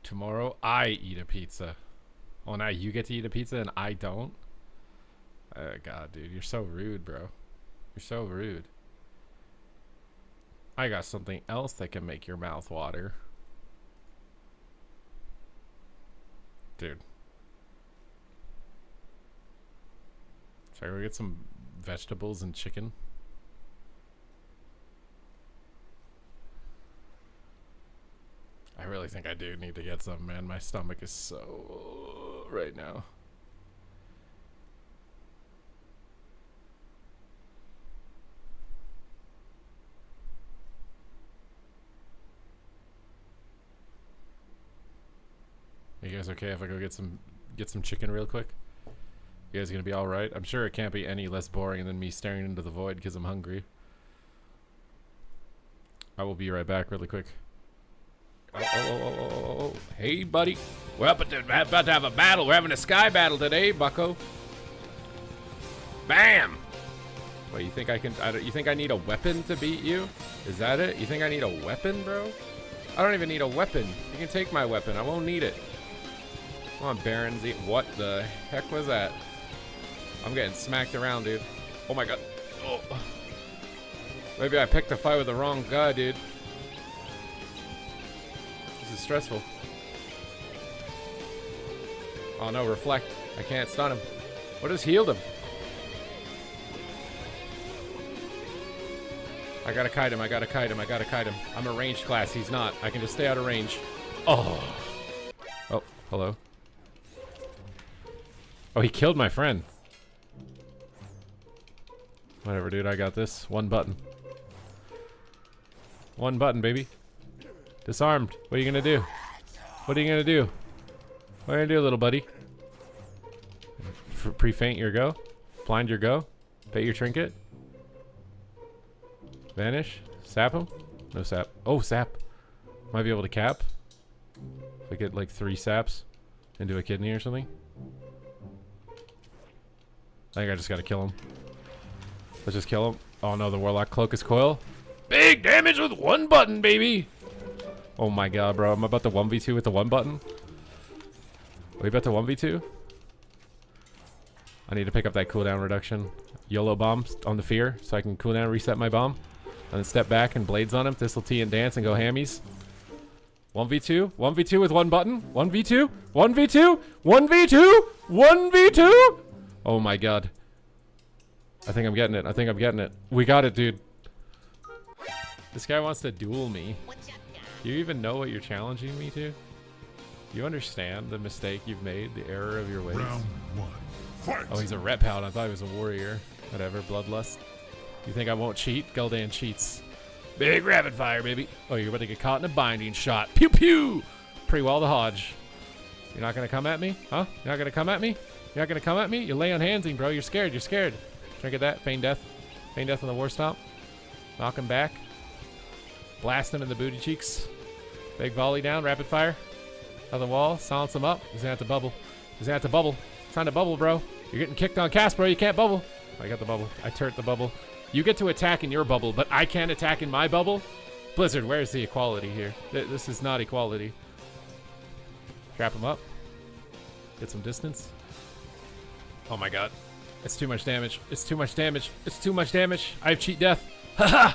Tomorrow I eat a pizza. Oh, now you get to eat a pizza and I don't? God, dude, you're so rude, bro. You're so rude. I got something else that can make your mouth water. Dude. Sorry, we get some vegetables and chicken. I really think I do need to get some, man. My stomach is so right now. You guys okay if I go get some chicken real quick? You guys gonna be all right? I'm sure it can't be any less boring than me staring into the void because I'm hungry. I will be right back really quick. Oh. Hey, buddy. We're about to have a battle. We're having a sky battle today, bucko. Bam! What, you think I can... you think I need a weapon to beat you? Is that it? You think I need a weapon, bro? I don't even need a weapon. You can take my weapon. I won't need it. Come on, Barons. What the heck was that? I'm getting smacked around, dude. Oh, my God. Oh. Maybe I picked a fight with the wrong guy, dude. This is stressful. Oh, no. Reflect. I can't stun him. What has healed him? I gotta kite him. I gotta kite him. I gotta kite him. I'm a ranged class. He's not. I can just stay out of range. Oh. Oh, hello. Oh, he killed my friend. Whatever, dude. I got this. One button. One button, baby. Disarmed. What are you gonna do? What are you gonna do? What are you gonna do, little buddy? Pre-faint your go? Blind your go? Bait your trinket? Vanish? Sap him? No sap. Oh, sap. Might be able to cap. If I get like 3 saps into a kidney or something. I think I just gotta kill him. Let's just kill him. Oh no, the Warlock Cloak is coil. Big damage with 1 button, baby! Oh my god, bro. I'm about to 1v2 with the 1 button. Are we about to 1v2? I need to pick up that cooldown reduction. YOLO bomb on the fear so I can cooldown reset my bomb. And then step back and blades on him. Thistle T and dance and go hammies. 1v2? 1v2 with 1 button? 1v2? 1v2? 1v2? 1v2? Oh my god. I think I'm getting it. I think I'm getting it. We got it, dude. This guy wants to duel me. Do you even know what you're challenging me to? You understand the mistake you've made? The error of your ways? Round 1. Fight. Oh, he's a rep hound. I thought he was a warrior. Whatever. Bloodlust. You think I won't cheat? Gul'dan cheats. Big rapid fire, baby. Oh, you're about to get caught in a binding shot. Pew pew! Pre-wall the Hodge. You're not gonna come at me? Huh? You're not gonna come at me? You're not gonna come at me? You lay on handsing, bro. You're scared. You're scared. Try to get that. Feign death. Feign death on the war stomp. Knock him back. Blast him in the booty cheeks. Big volley down. Rapid fire. On the wall. Silence him up. He's gonna have to bubble. He's gonna have to bubble. It's time to bubble, bro. You're getting kicked on cast, bro. You can't bubble. I got the bubble. I turret the bubble. You get to attack in your bubble, but I can't attack in my bubble? Blizzard, where's the equality here? This is not equality. Trap him up. Get some distance. Oh my god. It's too much damage. It's too much damage. It's too much damage. I have cheat death. Haha!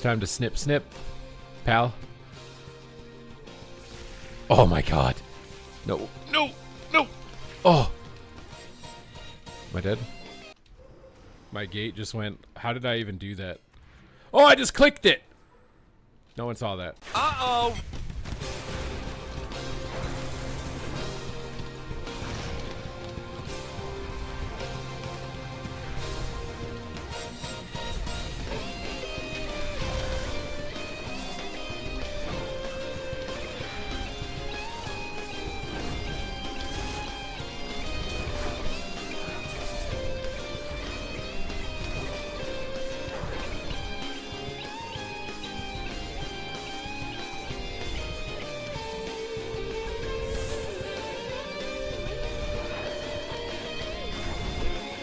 It's time to snip, snip, pal. Oh my god. No, no, no. Oh. Am I dead? My gate just went. How did I even do that? Oh, I just clicked it. No one saw that. Uh-oh.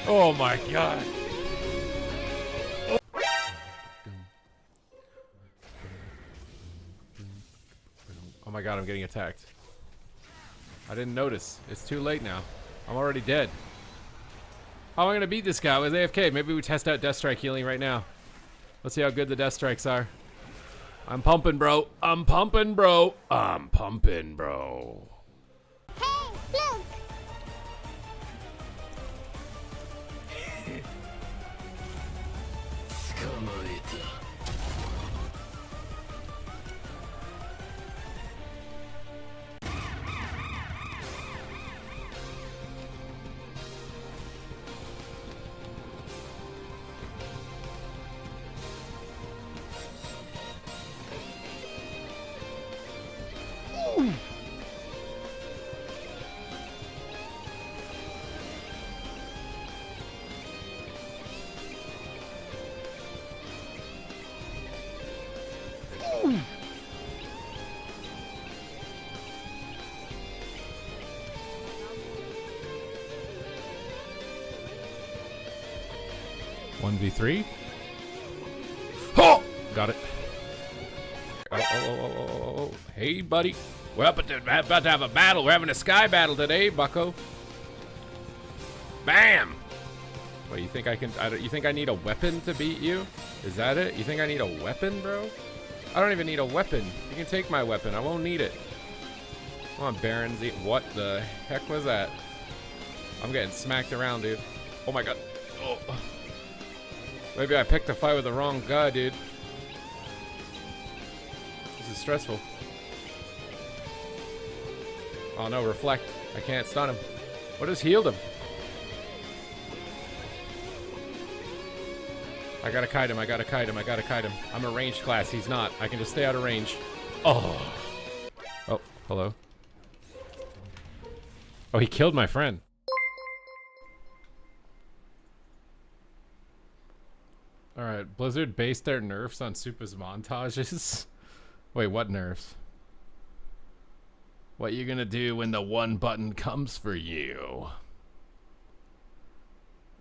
Oh my god. Oh my god, I'm getting attacked. I didn't notice. It's too late now. I'm already dead. How am I gonna beat this guy with AFK? Maybe we test out Death Strike healing right now. Let's see how good the Death Strikes are. I'm pumping, bro. I'm pumping, bro. I'm pumping, bro. Hey, look! One v3. Oh, got it. Oh. Hey, buddy. We're about to have a battle. We're having a sky battle today, bucko. Bam. What, you think I can? You think I need a weapon to beat you? Is that it? You think I need a weapon, bro? I don't even need a weapon. You can take my weapon. I won't need it. Come on, Baron Z. What the heck was that? I'm getting smacked around, dude. Oh my god. Oh. Maybe I picked a fight with the wrong guy, dude. This is stressful. Oh no, reflect. I can't stun him. What has healed him? I gotta kite him, I gotta kite him, I gotta kite him. I'm a ranged class, he's not. I can just stay out of range. Oh. Oh, hello. Oh, he killed my friend. Alright, Blizzard based their nerfs on Supa's montages. Wait, what nerfs? What you gonna do when the one button comes for you?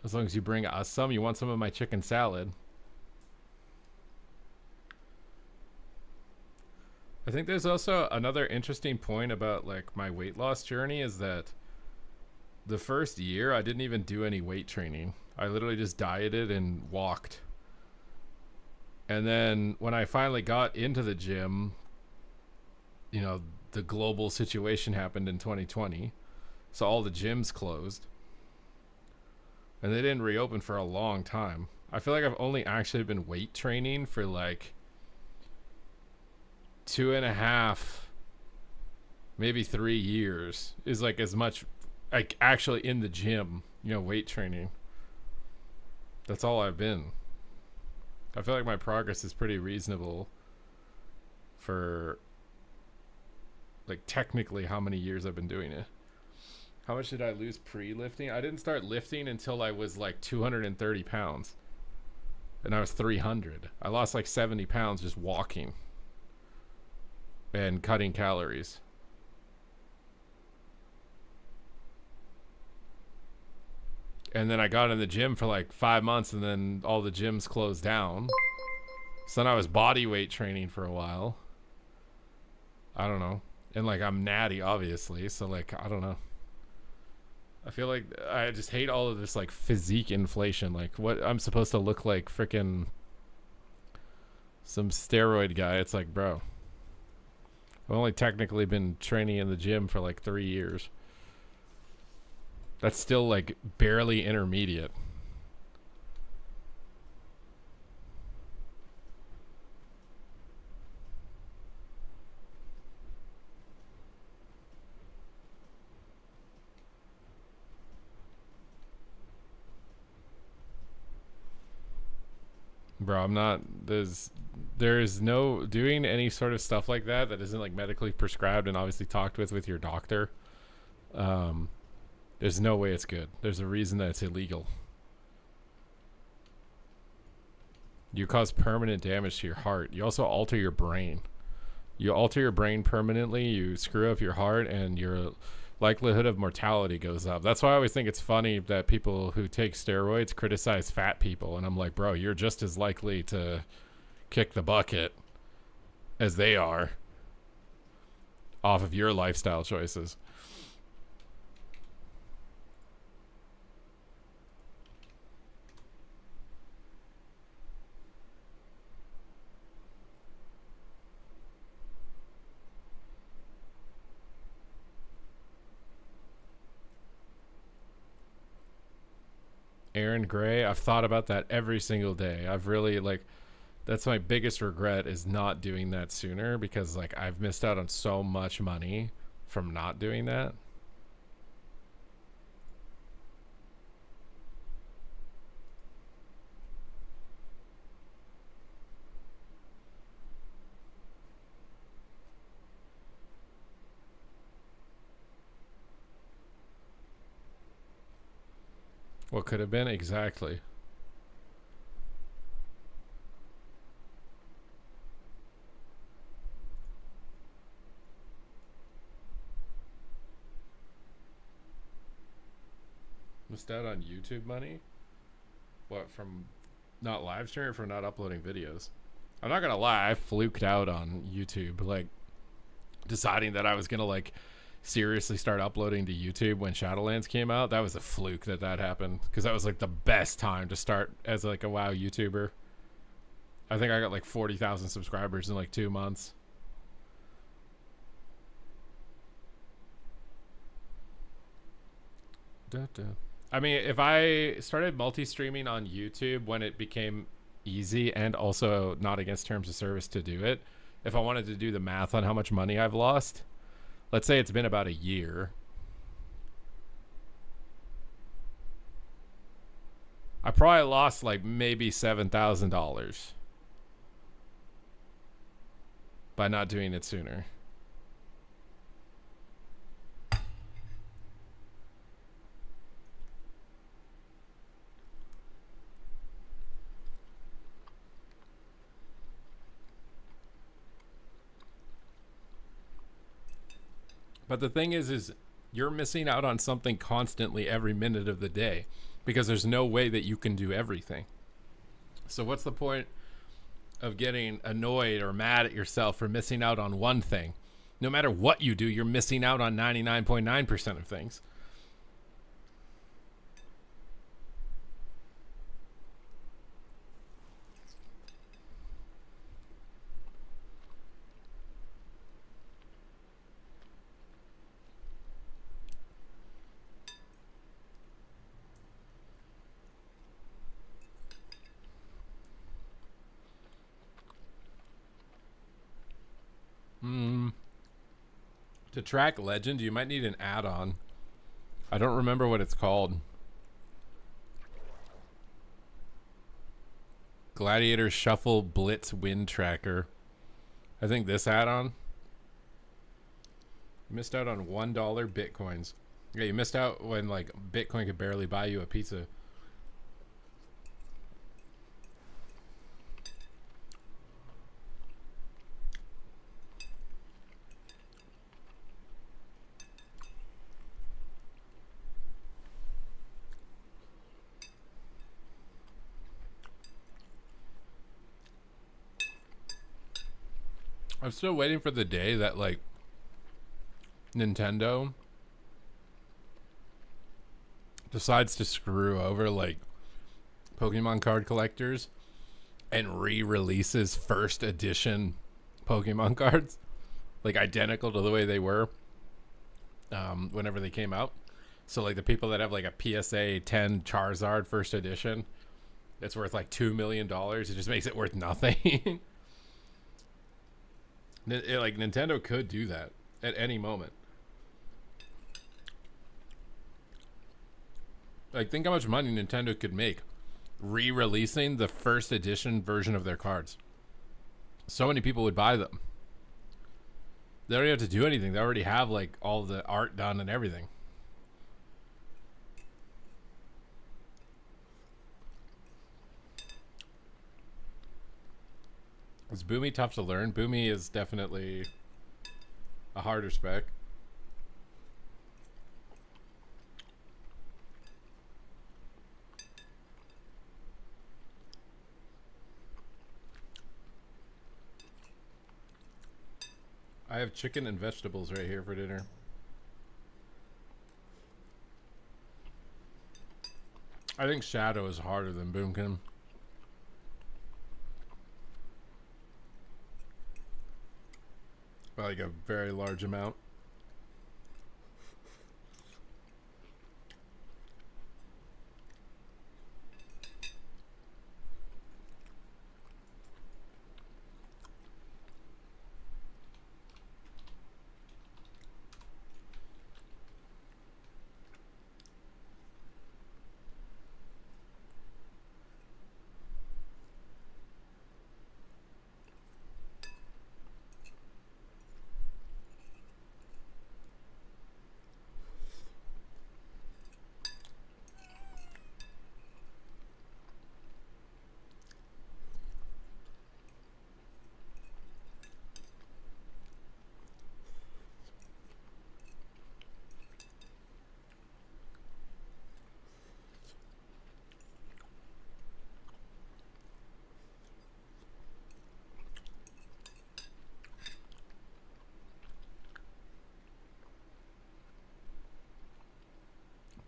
As long as you bring us some, you want some of my chicken salad. I think there's also another interesting point about like my weight loss journey is that the first year I didn't even do any weight training. I literally just dieted and walked. And then when I finally got into the gym, you know, the global situation happened in 2020. So all the gyms closed. And they didn't reopen for a long time. I feel like I've only actually been weight training for like 2.5, maybe 3 years is like as much like actually in the gym, you know, weight training. That's all I've been. I feel like my progress is pretty reasonable for like technically how many years I've been doing it. How much did I lose pre-lifting? I didn't start lifting until I was like 230 pounds. And I was 300. I lost like 70 pounds just walking and cutting calories. And then I got in the gym for like 5 months and then all the gyms closed down. So then I was body weight training for a while. I don't know. And like I'm natty obviously, so like I don't know. I feel like I just hate all of this like physique inflation. Like what I'm supposed to look like freaking some steroid guy. It's like, bro, I've only technically been training in the gym for like 3 years. That's still like barely intermediate. Bro, I'm not. There's no doing any sort of stuff like that that isn't like medically prescribed and obviously talked with your doctor. There's no way it's good. There's a reason that it's illegal. You cause permanent damage to your heart. You also alter your brain. You alter your brain permanently. You screw up your heart, and your likelihood of mortality goes up. That's why I always think it's funny that people who take steroids criticize fat people. And I'm like, bro, you're just as likely to kick the bucket as they are off of your lifestyle choices. Aaron Gray, I've thought about that every single day. I've really like, that's my biggest regret, is not doing that sooner, because like I've missed out on so much money from not doing that. What could have been? Exactly. Missed out on YouTube money? What, from not live streaming or from not uploading videos? I'm not gonna lie, I fluked out on YouTube, like deciding that I was gonna like seriously start uploading to YouTube when Shadowlands came out. That was a fluke that happened, because that was like the best time to start as like a WoW YouTuber. I think I got like 40,000 subscribers in like 2 months. I mean, if I started multi-streaming on YouTube when it became easy and also not against terms of service to do it, if I wanted to do the math on how much money I've lost, let's say it's been about a year, I probably lost like maybe $7,000 by not doing it sooner. But the thing is you're missing out on something constantly every minute of the day, because there's no way that you can do everything. So what's the point of getting annoyed or mad at yourself for missing out on one thing? No matter what you do, you're missing out on 99.9% of things. To track legend, you might need an add-on. I don't remember what it's called. Gladiator Shuffle Blitz Wind Tracker. I think this add-on. Missed out on $1 Bitcoins. Yeah, you missed out when like Bitcoin could barely buy you a pizza. I'm still waiting for the day that like Nintendo decides to screw over like Pokemon card collectors and re-releases first edition Pokemon cards, like identical to the way they were whenever they came out. So like the people that have like a PSA 10 Charizard first edition, it's worth like $2 million. It just makes it worth nothing. Like Nintendo could do that at any moment. Like think how much money Nintendo could make re-releasing the first edition version of their cards. So many people would buy them. They don't even have to do anything. They already have like all the art done and everything. Is Boomy tough to learn? Boomy is definitely a harder spec. I have chicken and vegetables right here for dinner. I think Shadow is harder than Boomkin. By like a very large amount.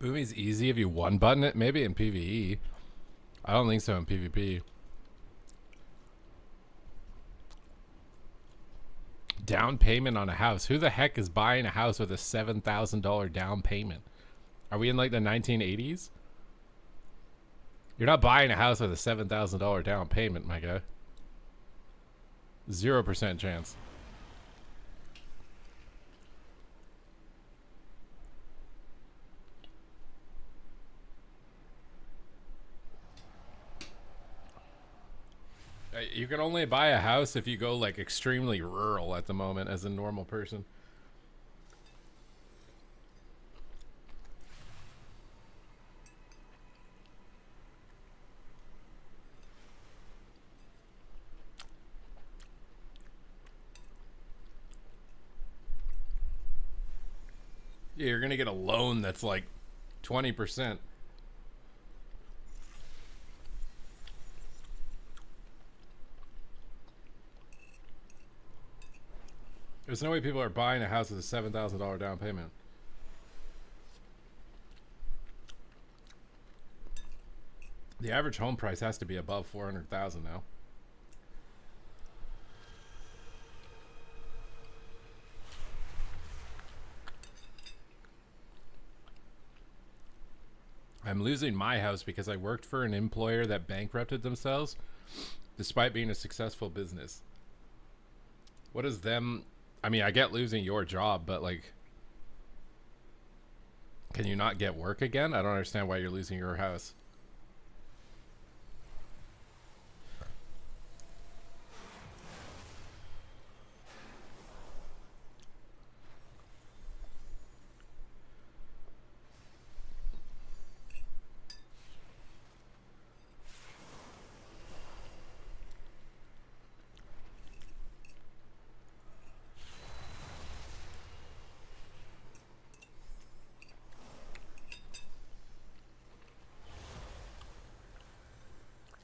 Boomy's easy if you one button it, maybe in PvE. I don't think so in PvP. Down payment on a house. Who the heck is buying a house with a $7,000 down payment? Are we in like the 1980s? You're not buying a house with a $7,000 down payment, my guy. 0% chance. You can only buy a house if you go like extremely rural at the moment as a normal person. Yeah, you're gonna get a loan that's like 20%. There's no way people are buying a house with a $7,000 down payment. The average home price has to be above 400,000 now. I'm losing my house because I worked for an employer that bankrupted themselves despite being a successful business. What is them? I mean, I get losing your job, but like, can you not get work again? I don't understand why you're losing your house.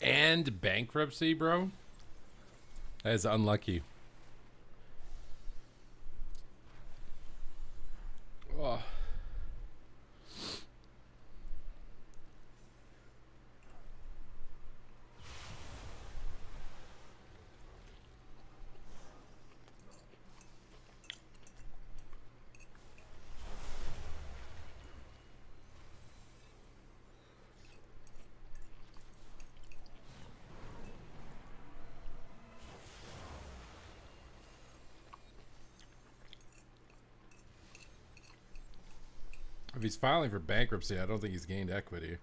And bankruptcy, bro? That is unlucky. Oh. he's filing for bankruptcy, I don't think he's gained equity.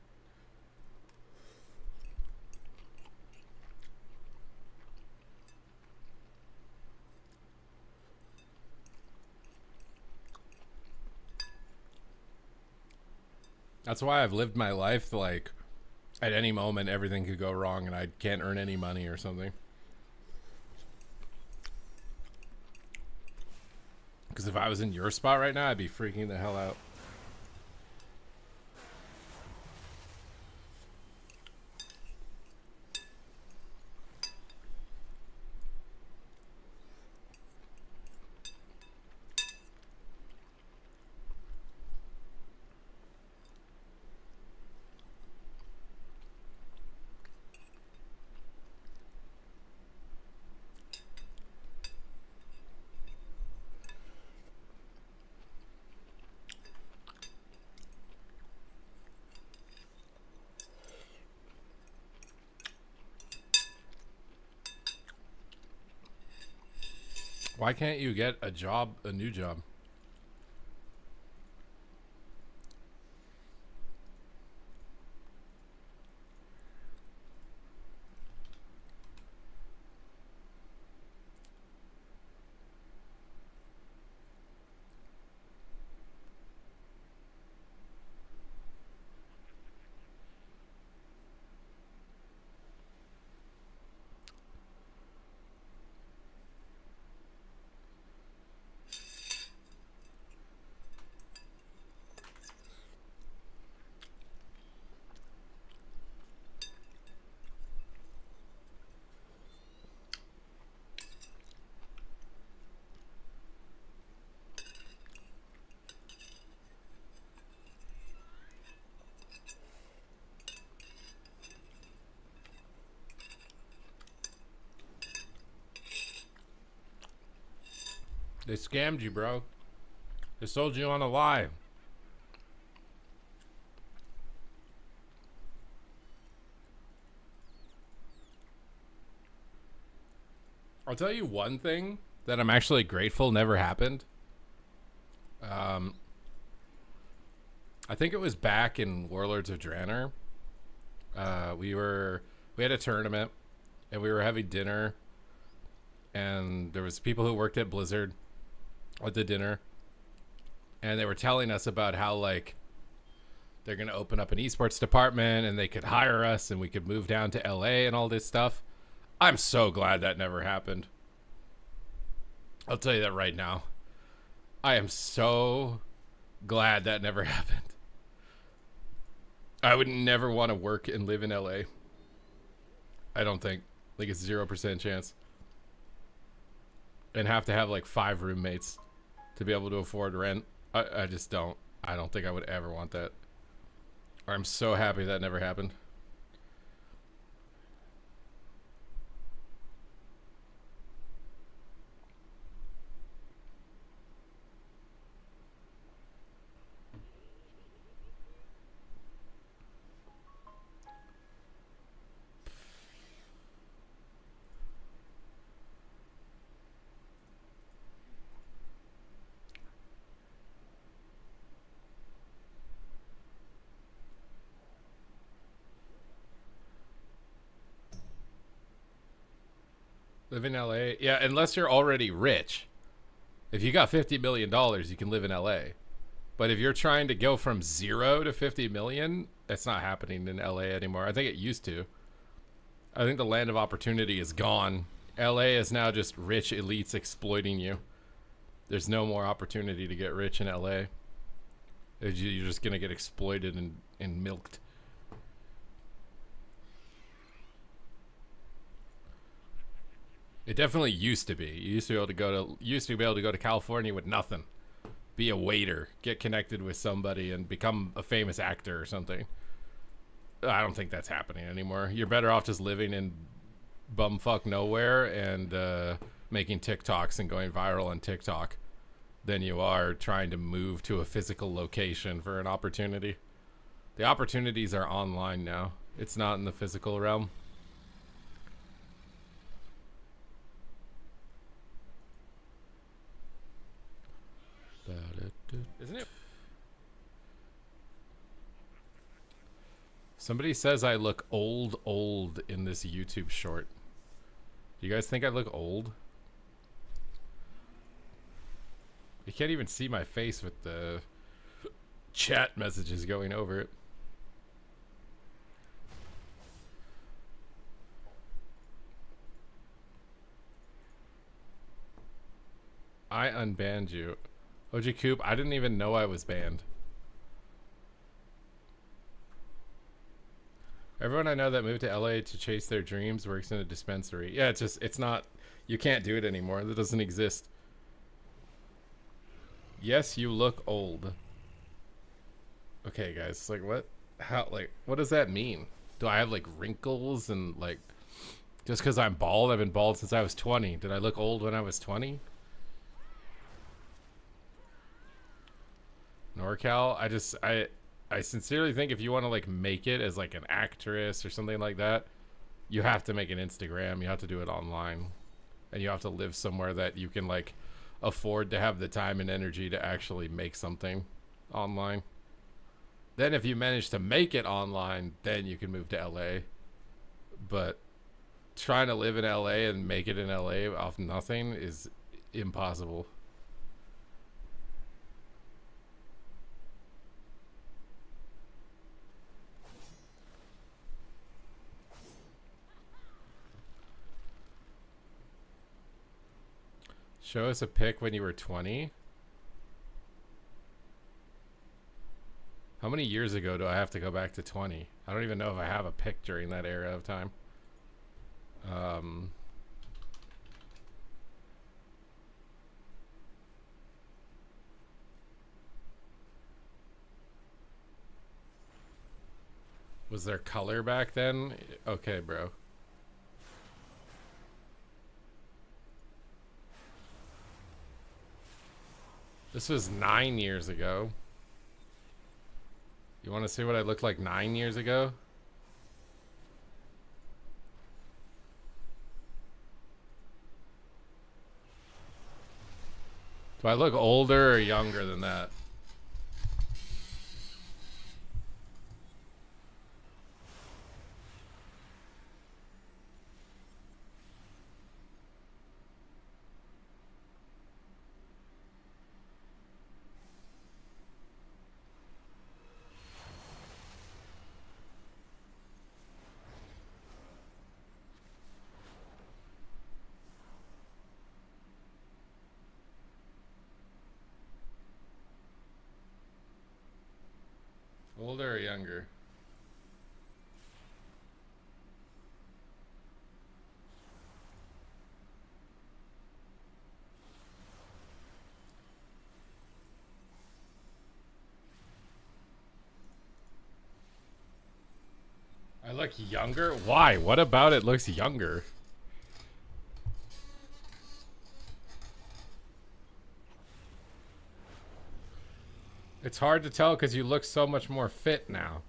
That's why I've lived my life like at any moment everything could go wrong and I can't earn any money or something. Because if I was in your spot right now, I'd be freaking the hell out. Why can't you get a job, a new job? They scammed you, bro. They sold you on a lie. I'll tell you one thing that I'm actually grateful never happened. I think it was back in Warlords of Draenor. We had a tournament and we were having dinner and there was people who worked at Blizzard at the dinner and they were telling us about how like they're going to open up an esports department and they could hire us and we could move down to LA and all this stuff. I'm so glad that never happened. I'll tell you that right now. I am so glad that never happened. I would never want to work and live in LA. I don't think. Like it's 0% chance. And have to have like 5 roommates to be able to afford rent. I just don't. I don't think I would ever want that. I'm so happy that never happened. Live in LA? Yeah, unless you're already rich. If you got $50 million, you can live in LA. But if you're trying to go from 0 to 50 million, that's not happening in LA anymore. I think it used to. I think the land of opportunity is gone. LA is now just rich elites exploiting you. There's no more opportunity to get rich in LA. You're just going to get exploited and milked. It definitely used to be. You used to be able to go to California with nothing. Be a waiter, get connected with somebody and become a famous actor or something. I don't think that's happening anymore. You're better off just living in bumfuck nowhere and making TikToks and going viral on TikTok than you are trying to move to a physical location for an opportunity. The opportunities are online now. It's not in the physical realm. Isn't it? Somebody says I look old in this YouTube short. Do you guys think I look old? You can't even see my face with the chat messages going over it. I unbanned you. OG Coop, I didn't even know I was banned. Everyone I know that moved to LA to chase their dreams works in a dispensary. Yeah, it's not, you can't do it anymore. That doesn't exist. Yes, you look old. Okay, guys, like what? How, like, what does that mean? Do I have like wrinkles and like, just because I'm bald? I've been bald since I was 20. Did I look old when I was 20? NorCal, I sincerely think if you want to like make it as like an actress or something like that, you have to make an Instagram. You have to do it online, and you have to live somewhere that you can like afford to have the time and energy to actually make something online. Then if you manage to make it online, then you can move to LA. But trying to live in LA and make it in LA off nothing is impossible. Show us a pic when you were 20. How many years ago do I have to go back to 20? I don't even know if I have a pic during that era of time. Was there color back then? Okay, bro. This was 9 years ago. You want to see what I looked like 9 years ago? Do I look older or younger than that? Older or younger? I look younger? Why? What about it looks younger? It's hard to tell because you look so much more fit now.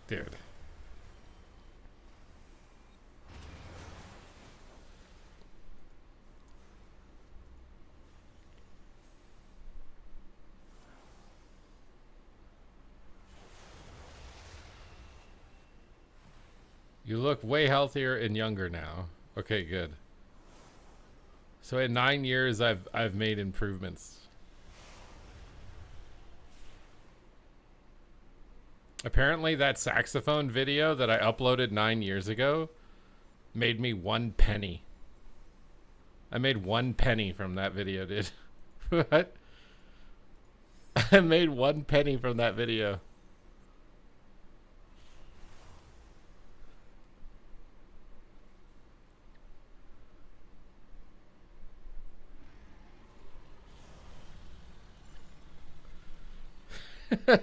Dude. You look way healthier and younger now. Okay, good. So in 9 years I've made improvements. Apparently that saxophone video that I uploaded 9 years ago made me 1 penny. I made 1 penny from that video, dude. What? I made 1 penny from that video.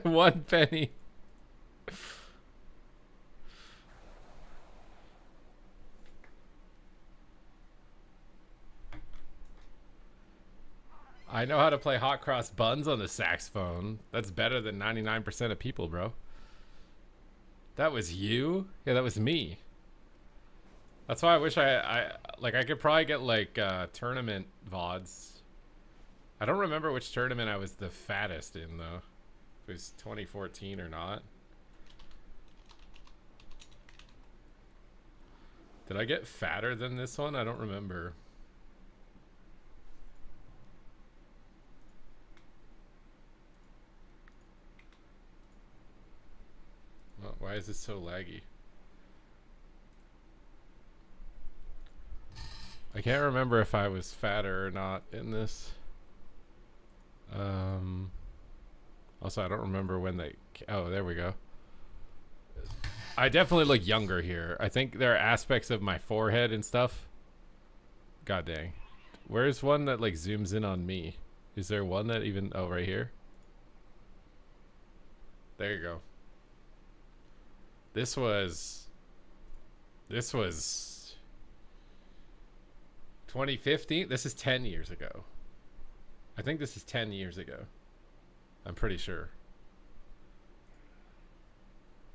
One penny. I know how to play hot cross buns on the saxophone. That's better than 99% of people, bro. That was you? Yeah, that was me. That's why I wish I could probably get like tournament VODs. I don't remember which tournament I was the fattest in though. If it was 2014 or not. Did I get fatter than this one? I don't remember. Well, why is this so laggy? I can't remember if I was fatter or not in this. Also, I don't remember when they... Oh, there we go. I definitely look younger here. I think there are aspects of my forehead and stuff. God dang. Where's one that like zooms in on me? Is there one that even... Oh, right here? There you go. This was 2015. This is 10 years ago. I think this is 10 years ago. I'm pretty sure.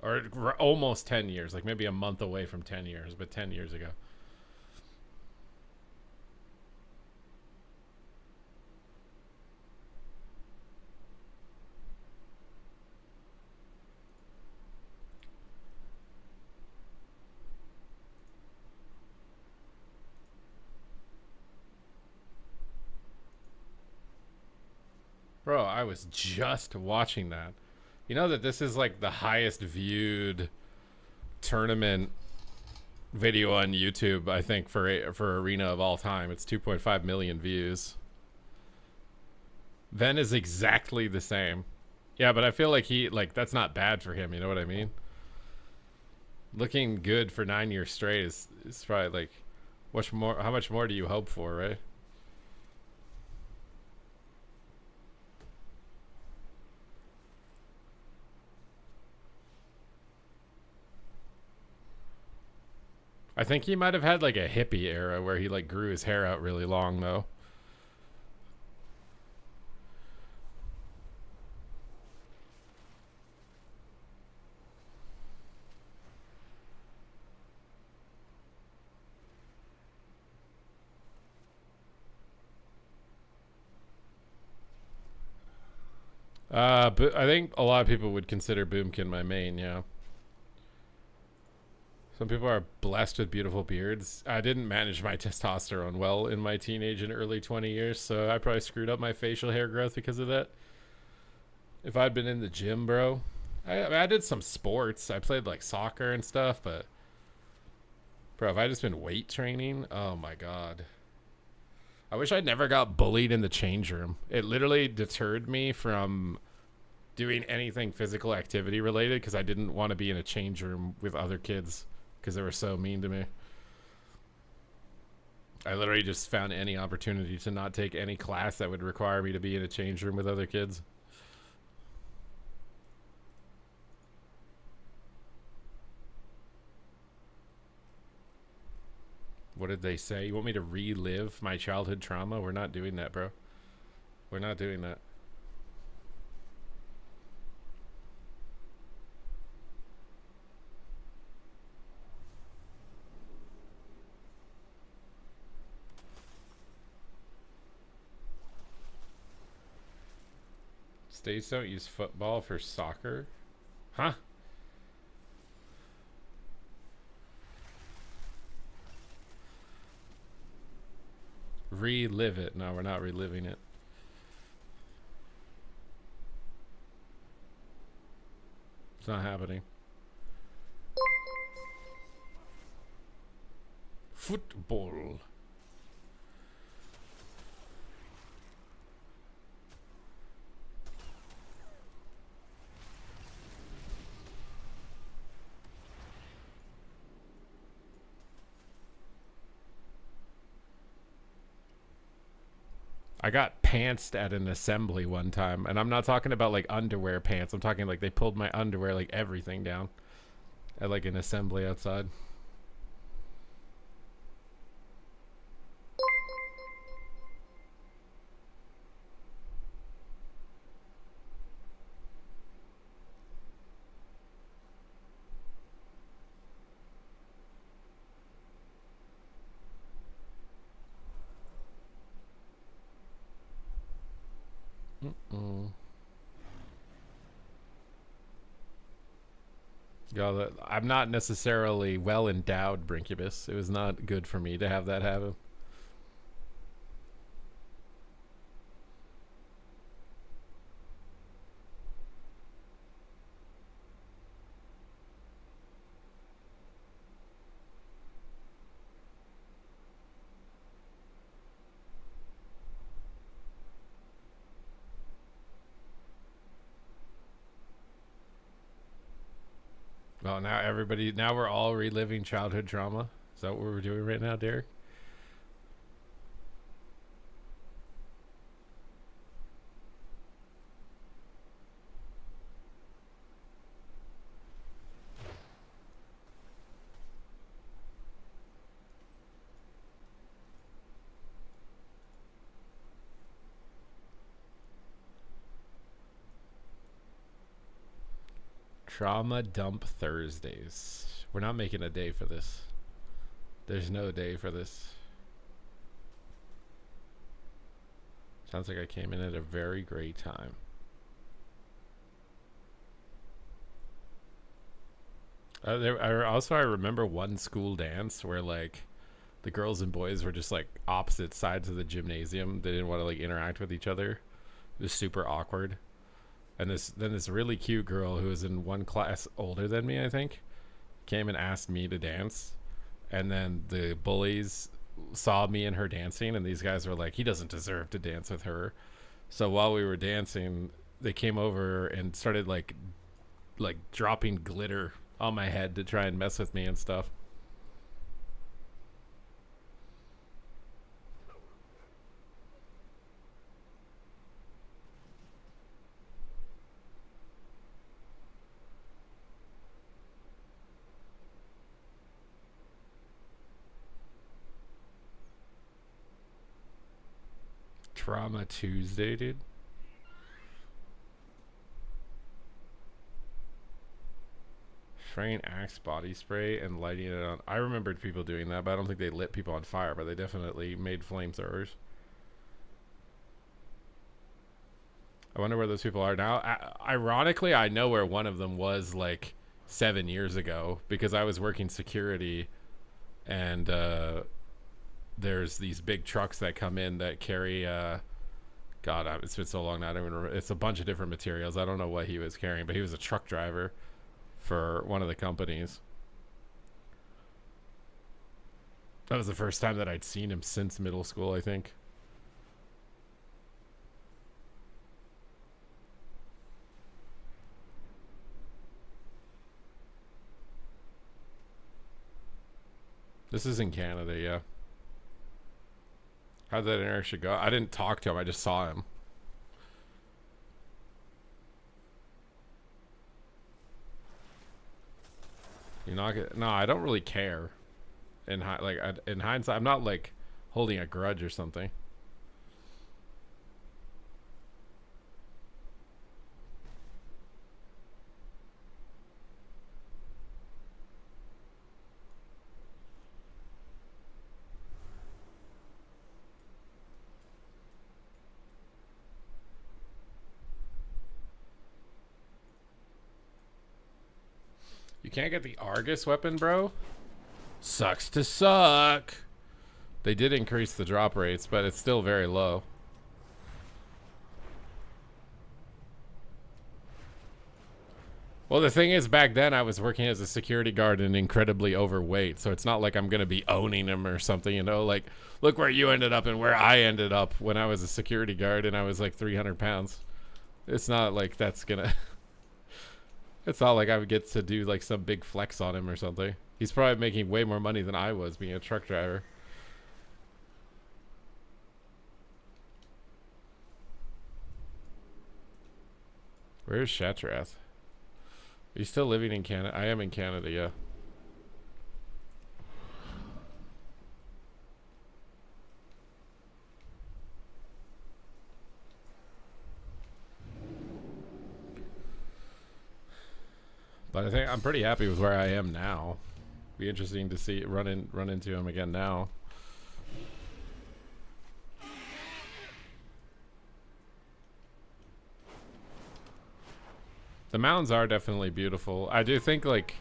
Or almost 10 years, like maybe a month away from 10 years, but 10 years ago. Bro, I was just watching that. You know that this is like the highest viewed tournament video on YouTube, I think, for Arena of all time. It's 2.5 million views. Ven is exactly the same. Yeah, but I feel like that's not bad for him, you know what I mean? Looking good for 9 years straight is probably like, how much more do you hope for, right? I think he might have had like a hippie era where he like grew his hair out really long though. But I think a lot of people would consider Boomkin my main, yeah. Some people are blessed with beautiful beards. I didn't manage my testosterone well in my teenage and early 20 years, so I probably screwed up my facial hair growth because of that. If I'd been in the gym, bro, I did some sports. I played like soccer and stuff, but bro, if I just been weight training, oh my god. I wish I'd never got bullied in the change room. It literally deterred me from doing anything physical activity related because I didn't want to be in a change room with other kids because they were so mean to me. I literally just found any opportunity to not take any class that would require me to be in a change room with other kids. What did they say? You want me to relive my childhood trauma? We're not doing that, bro. We're not doing that. States don't use football for soccer? Huh? Relive it. No, we're not reliving it. It's not happening. Football. I got pantsed at an assembly one time, and I'm not talking about like underwear pants. I'm talking like they pulled my underwear, like everything down at like an assembly outside. I'm not necessarily well endowed, Brincubus. It was not good for me to have that happen. Well, now we're all reliving childhood trauma. Is that what we're doing right now, Derek? Trauma dump Thursdays. We're not making a day for this. There's no day for this. Sounds like I came in at a very great time. I remember one school dance where like the girls and boys were just like opposite sides of the gymnasium. They didn't want to like interact with each other. It was super awkward. And this really cute girl who was in one class older than me, I think, came and asked me to dance. And then the bullies saw me and her dancing, and these guys were like, he doesn't deserve to dance with her. So while we were dancing, they came over and started like dropping glitter on my head to try and mess with me and stuff. Trauma Tuesday, dude. Spraying Axe body spray and lighting it on. I remembered people doing that, but I don't think they lit people on fire, but they definitely made flamethrowers. I wonder where those people are now. Ironically, I know where one of them was like 7 years ago because I was working security, and there's these big trucks that come in that carry God, it's been so long now I don't even remember. It's a bunch of different materials. I don't know what he was carrying, but he was a truck driver for one of the companies. That was the first time that I'd seen him since middle school, I think. This is in Canada, yeah. How'd that interaction go? I didn't talk to him. I just saw him. You knock it? No, I don't really care. In hindsight, I'm not like holding a grudge or something. You can't get the Argus weapon, bro? Sucks to suck. They did increase the drop rates, but it's still very low. Well, the thing is, back then I was working as a security guard and incredibly overweight, so it's not like I'm going to be owning him or something, you know? Like, look where you ended up and where I ended up when I was a security guard and I was like 300 pounds. It's not like that's going to... It's not like I would get to do like some big flex on him or something. He's probably making way more money than I was being a truck driver. Where's Shatrath? Are you still living in Canada? I am in Canada, yeah. But I think I'm pretty happy with where I am now. Be interesting to see run into him again now. The mountains are definitely beautiful. I do think like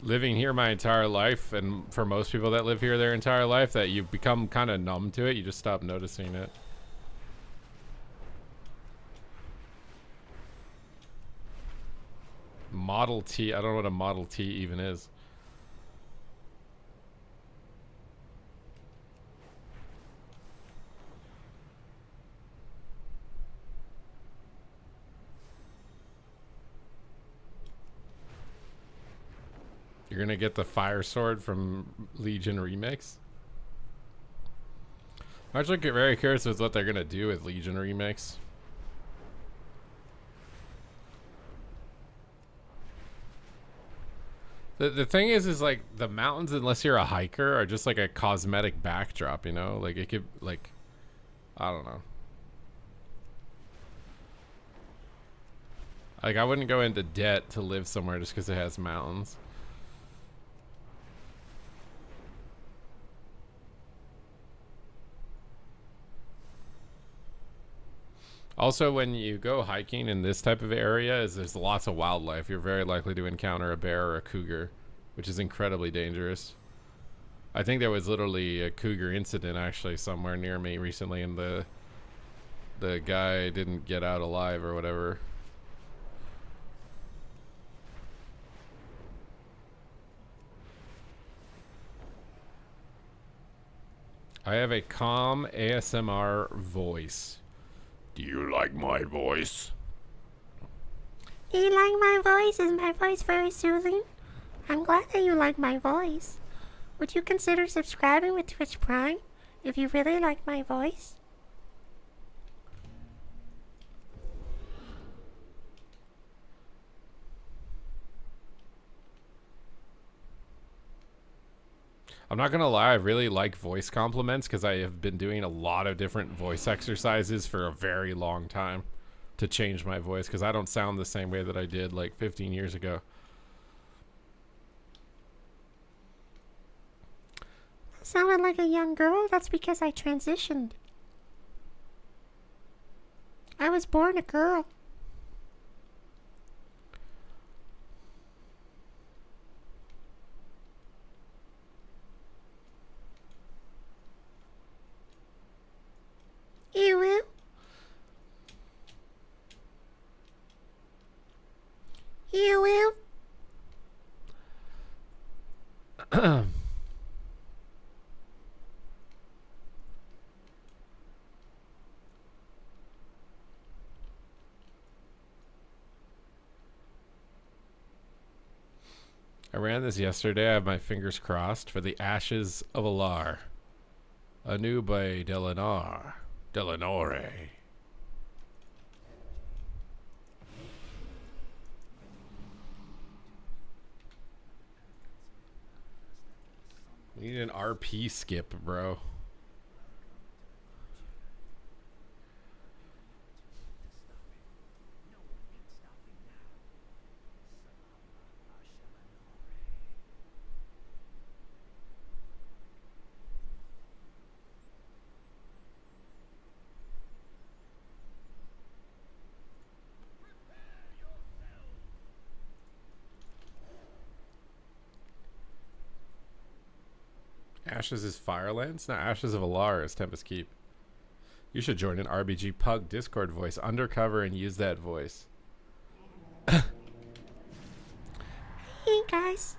living here my entire life, and for most people that live here their entire life, that you become kind of numb to it. You just stop noticing it. Model T. I don't know what a Model T even is. You're gonna get the fire sword from Legion Remix. I'm actually very curious with what they're gonna do with Legion Remix. The thing is like the mountains, unless you're a hiker, are just like a cosmetic backdrop, you know? Like it could, like, I don't know. Like I wouldn't go into debt to live somewhere just because it has mountains. Also, when you go hiking in this type of area, is there's lots of wildlife. You're very likely to encounter a bear or a cougar, which is incredibly dangerous. I think there was literally a cougar incident actually somewhere near me recently, and the guy didn't get out alive or whatever. I have a calm ASMR voice. Do you like my voice? Do you like my voice? Is my voice very soothing? I'm glad that you like my voice. Would you consider subscribing with Twitch Prime if you really like my voice? I'm not gonna lie, I really like voice compliments because I have been doing a lot of different voice exercises for a very long time to change my voice because I don't sound the same way that I did like 15 years ago. I sounded like a young girl. That's because I transitioned. I was born a girl. Ew. Ew. I ran this yesterday. I have my fingers crossed for the Ashes of Alar. Anube Delanore. We need an RP skip, bro. Ashes is Firelands? No, Ashes of Alar is Tempest Keep. You should join an RBG Pug Discord voice undercover and use that voice. Hey guys,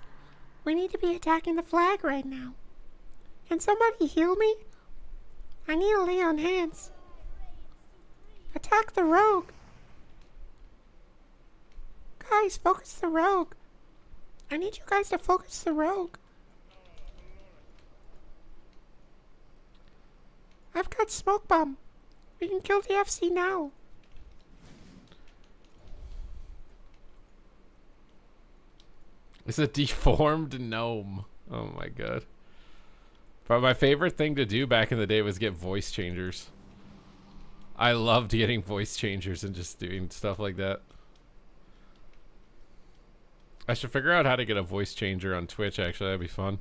we need to be attacking the flag right now. Can somebody heal me? I need to lay on hands. Attack the rogue. Guys, focus the rogue. I need you guys to focus the rogue. I've got smoke bomb. We can kill the FC now. It's a deformed gnome. Oh my god. But my favorite thing to do back in the day was get voice changers. I loved getting voice changers and just doing stuff like that. I should figure out how to get a voice changer on Twitch, actually. That'd be fun.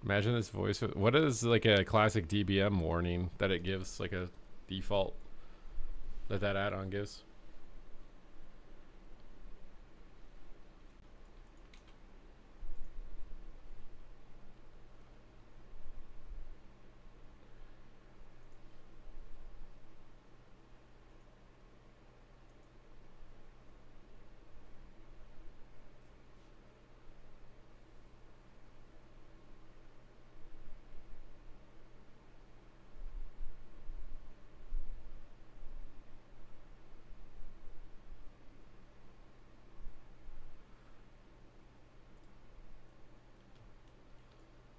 Imagine this voice. What is like a classic DBM warning that it gives, like a default that that add-on gives?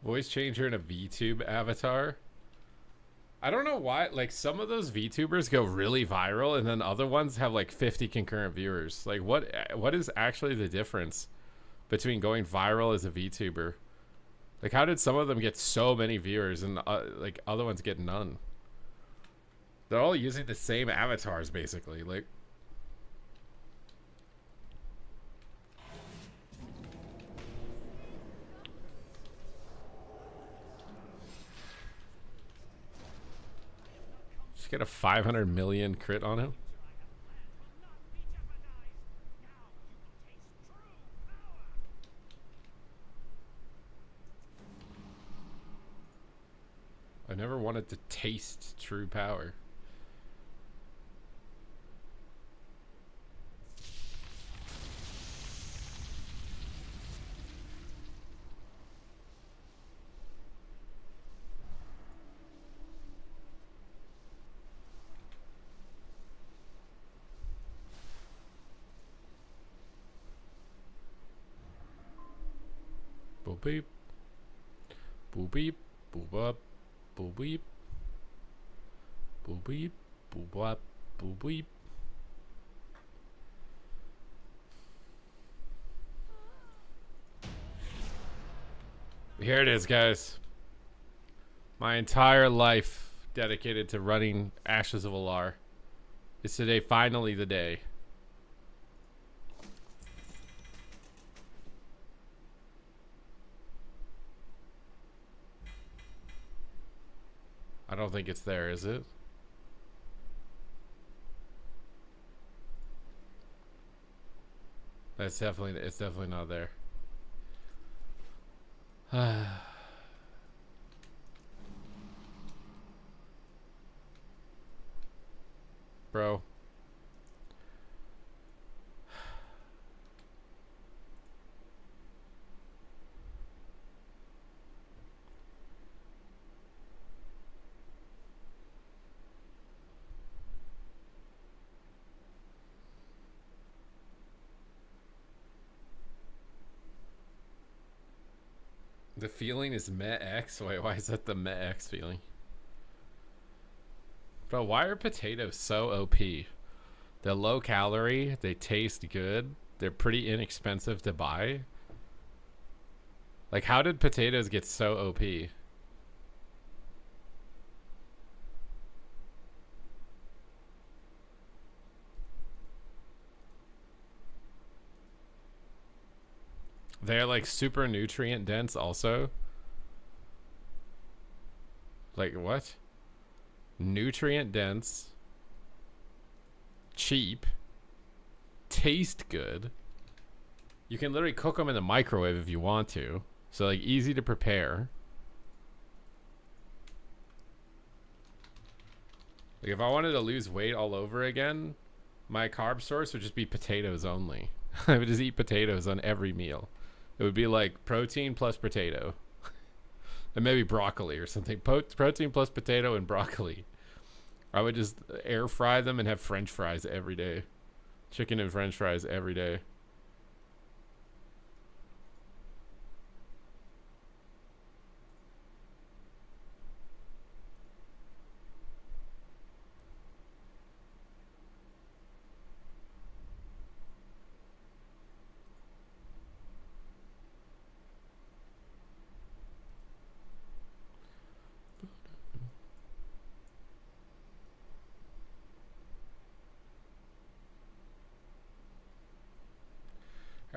Voice changer in a VTube avatar. I don't know why. Like some of those VTubers go really viral, and then other ones have like 50 concurrent viewers. Like what is actually the difference between going viral as a VTuber? Like how did some of them get so many viewers and like other ones get none? They're all using the same avatars basically. Like. Get a 500 million crit on him. I never wanted to taste true power. Boop beep. Boop beep. Boop up. Boop beep. Boop beep. Boop up. Boop beep. Here it is, guys. My entire life dedicated to running Ashes of Alar. Is today finally the day? I don't think it's there, is it? It's definitely not there. Bro. The feeling is Met X? Wait, why is that the Met X feeling? Bro, why are potatoes so OP? They're low calorie, they taste good, they're pretty inexpensive to buy. Like, how did potatoes get so OP? They're like super nutrient dense also. Like what? Nutrient dense, cheap, taste good. You can literally cook them in the microwave if you want to. So like easy to prepare. Like if I wanted to lose weight all over again, my carb source would just be potatoes only. I would just eat potatoes on every meal. It would be like protein plus potato. And maybe broccoli or something. Protein plus potato and broccoli. I would just air fry them and have French fries every day. Chicken and French fries every day.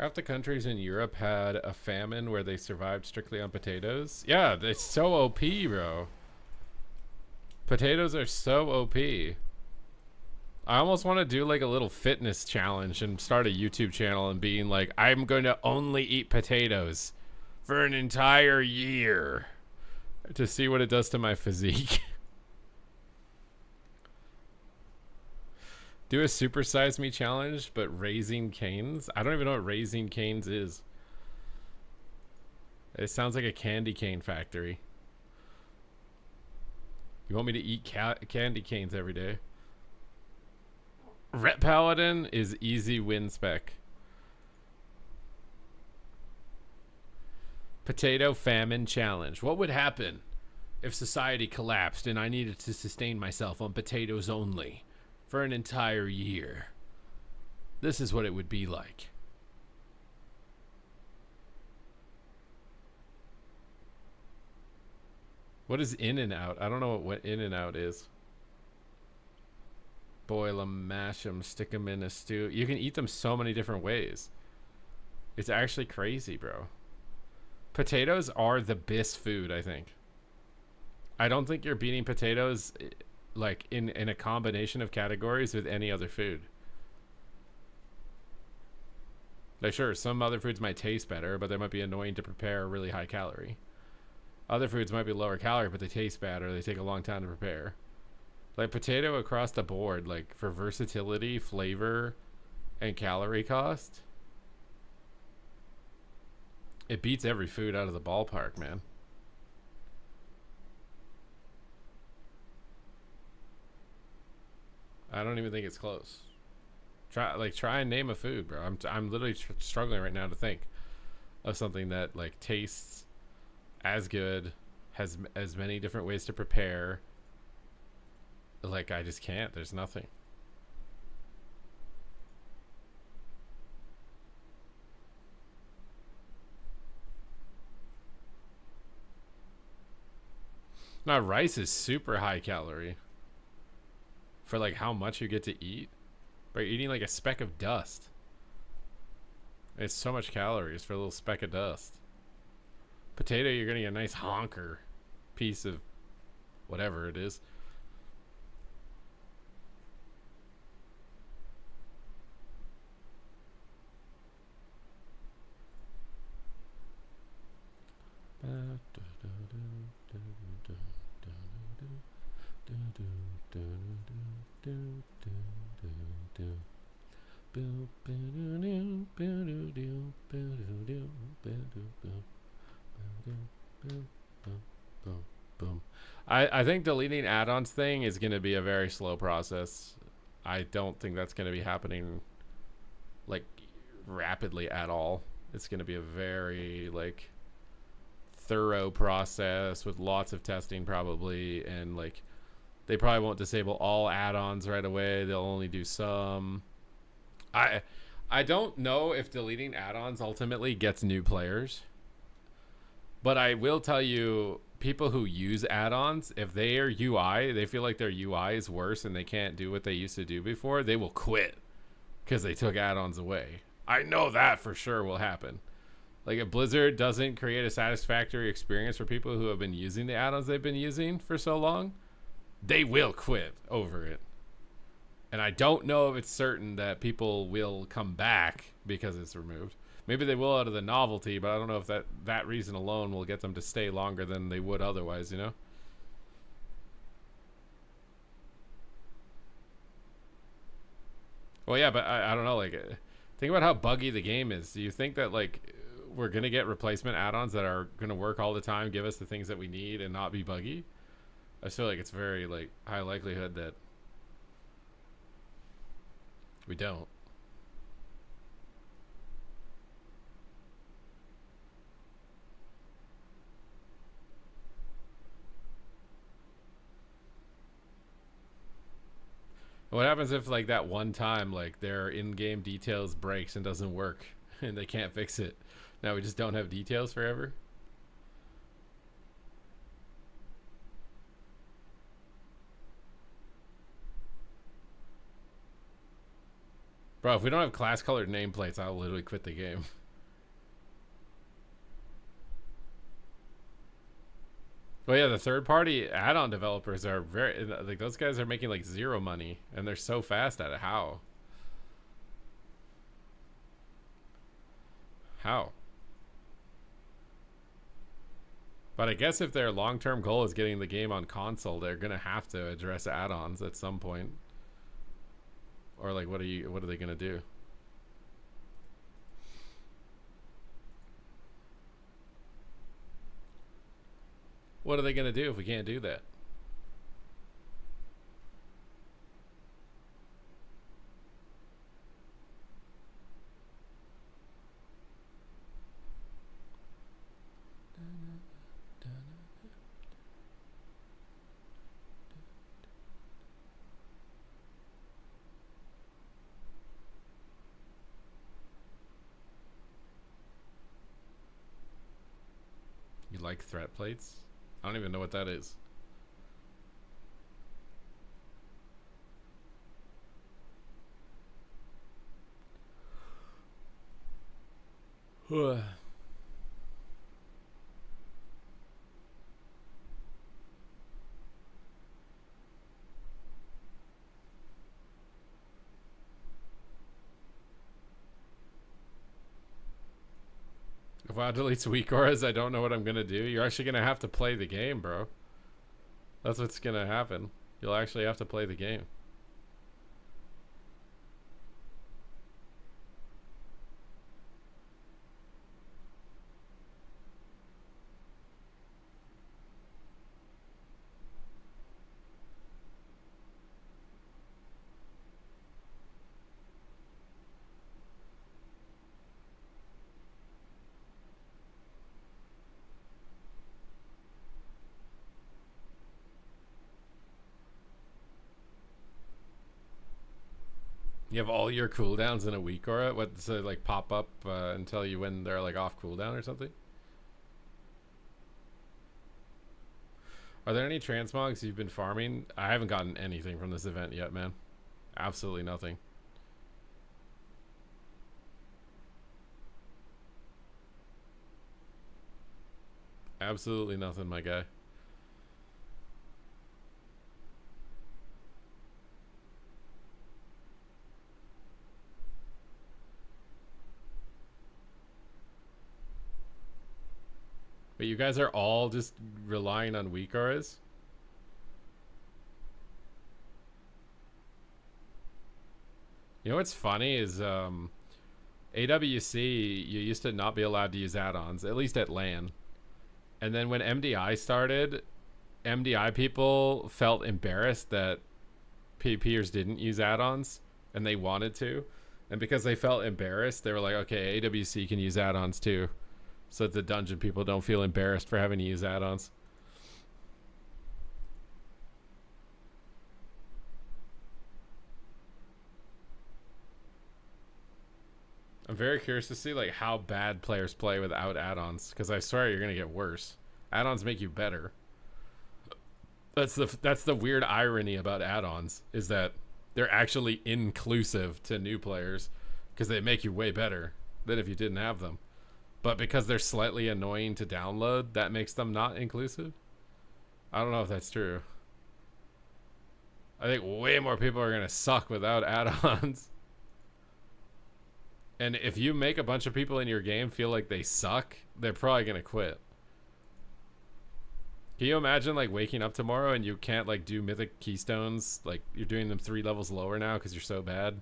Half the countries in Europe had a famine where they survived strictly on potatoes. Yeah, it's so OP, bro. Potatoes are so OP. I almost want to do like a little fitness challenge and start a YouTube channel and being like, I'm going to only eat potatoes for an entire year to see what it does to my physique. Do a supersize me challenge, but raising canes. I don't even know what raising canes is. It sounds like a candy cane factory. You want me to eat candy canes every day? Ret Paladin is easy win spec. Potato famine challenge. What would happen if society collapsed and I needed to sustain myself on potatoes only for an entire year? This is what it would be like. What is in and out? I don't know what in and out is. Boil them, mash them, stick them in a stew. You can eat them so many different ways. It's actually crazy, bro. Potatoes are the best food, I think. I don't think you're beating potatoes like in a combination of categories with any other food. Like, sure, some other foods might taste better, but they might be annoying to prepare, really high calorie. Other foods might be lower calorie, but they taste bad or they take a long time to prepare. Like potato across the board, like for versatility, flavor, and calorie cost, it beats every food out of the ballpark, man. I don't even think it's close. Try and name a food, bro. I'm literally struggling right now to think of something that like tastes as good, has as many different ways to prepare. Like, I just can't. There's nothing. Now, rice is super high calorie for like how much you get to eat. But you're eating like a speck of dust. It's so much calories for a little speck of dust. Potato, you're getting a nice honker piece of whatever it is. I think deleting add-ons thing is going to be a very slow process. I don't think that's going to be happening like rapidly at all. It's going to be a very like thorough process with lots of testing probably, and like they probably won't disable all add-ons right away. They'll only do some. I don't know if deleting add-ons ultimately gets new players, but I will tell you, people who use add-ons, if their UI, they feel like their UI is worse and they can't do what they used to do before, they will quit because they took add-ons away. I know that for sure will happen. Like, if Blizzard doesn't create a satisfactory experience for people who have been using the add-ons they've been using for so long, they will quit over it. And I don't know if it's certain that people will come back because it's removed. Maybe they will out of the novelty, but I don't know if that reason alone will get them to stay longer than they would otherwise, you know? Well, yeah, but I don't know. Like, think about how buggy the game is. Do you think that, like, we're going to get replacement add-ons that are going to work all the time, give us the things that we need, and not be buggy? I feel like it's very, like, high likelihood that we don't. What happens if, like, that one time, like, their in-game details breaks and doesn't work and they can't fix it? Now we just don't have details forever? Bro, if we don't have class colored nameplates, I'll literally quit the game. Well, yeah, the third party add-on developers are very, like, those guys are making like zero money and they're so fast at it. How? But I guess if their long-term goal is getting the game on console, they're gonna have to address add-ons at some point. Or like, what are they gonna do? What are they gonna do if we can't do that? You like threat plates? I don't even know what that is. If WoW deletes weak auras, I don't know what I'm gonna do. You're actually gonna have to play the game, bro. That's what's gonna happen. You'll actually have to play the game. You have all your cooldowns in a week aura? What, so like pop up until you when they're like off cooldown or something? Are there any transmogs you've been farming? I haven't gotten anything from this event yet, man. Absolutely nothing. Absolutely nothing, my guy. But you guys are all just relying on weak auras? You know what's funny is AWC, you used to not be allowed to use add-ons, at least at LAN. And then when MDI started, MDI people felt embarrassed that PvPers didn't use add-ons and they wanted to. And because they felt embarrassed, they were like, okay, AWC can use add-ons too. So that the dungeon people don't feel embarrassed for having to use add-ons. I'm very curious to see like how bad players play without add-ons, because I swear you're gonna get worse. Add-ons make you better. That's the weird irony about add-ons, is that they're actually inclusive to new players because they make you way better than if you didn't have them. But because they're slightly annoying to download, that makes them not inclusive. I don't know if that's true. I think way more people are gonna suck without add-ons. And if you make a bunch of people in your game feel like they suck, they're probably gonna quit. Can you imagine like waking up tomorrow and you can't like do mythic keystones? Like you're doing them 3 levels lower now because you're so bad.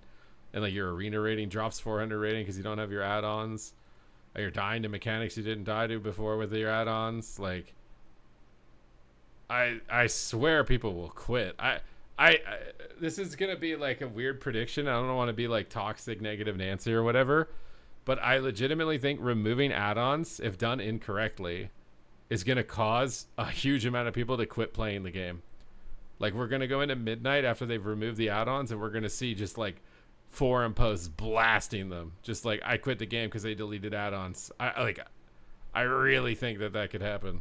And like your arena rating drops 400 rating because you don't have your add-ons. Or you're dying to mechanics you didn't die to before with your add-ons. Like, I swear people will quit. This is gonna be like a weird prediction. I don't want to be like toxic negative Nancy or whatever, but I legitimately think removing add-ons, if done incorrectly, is gonna cause a huge amount of people to quit playing the game. Like we're gonna go into midnight after they've removed the add-ons, and we're gonna see just like forum posts blasting them, just like I quit the game because they deleted add-ons. I really think that could happen.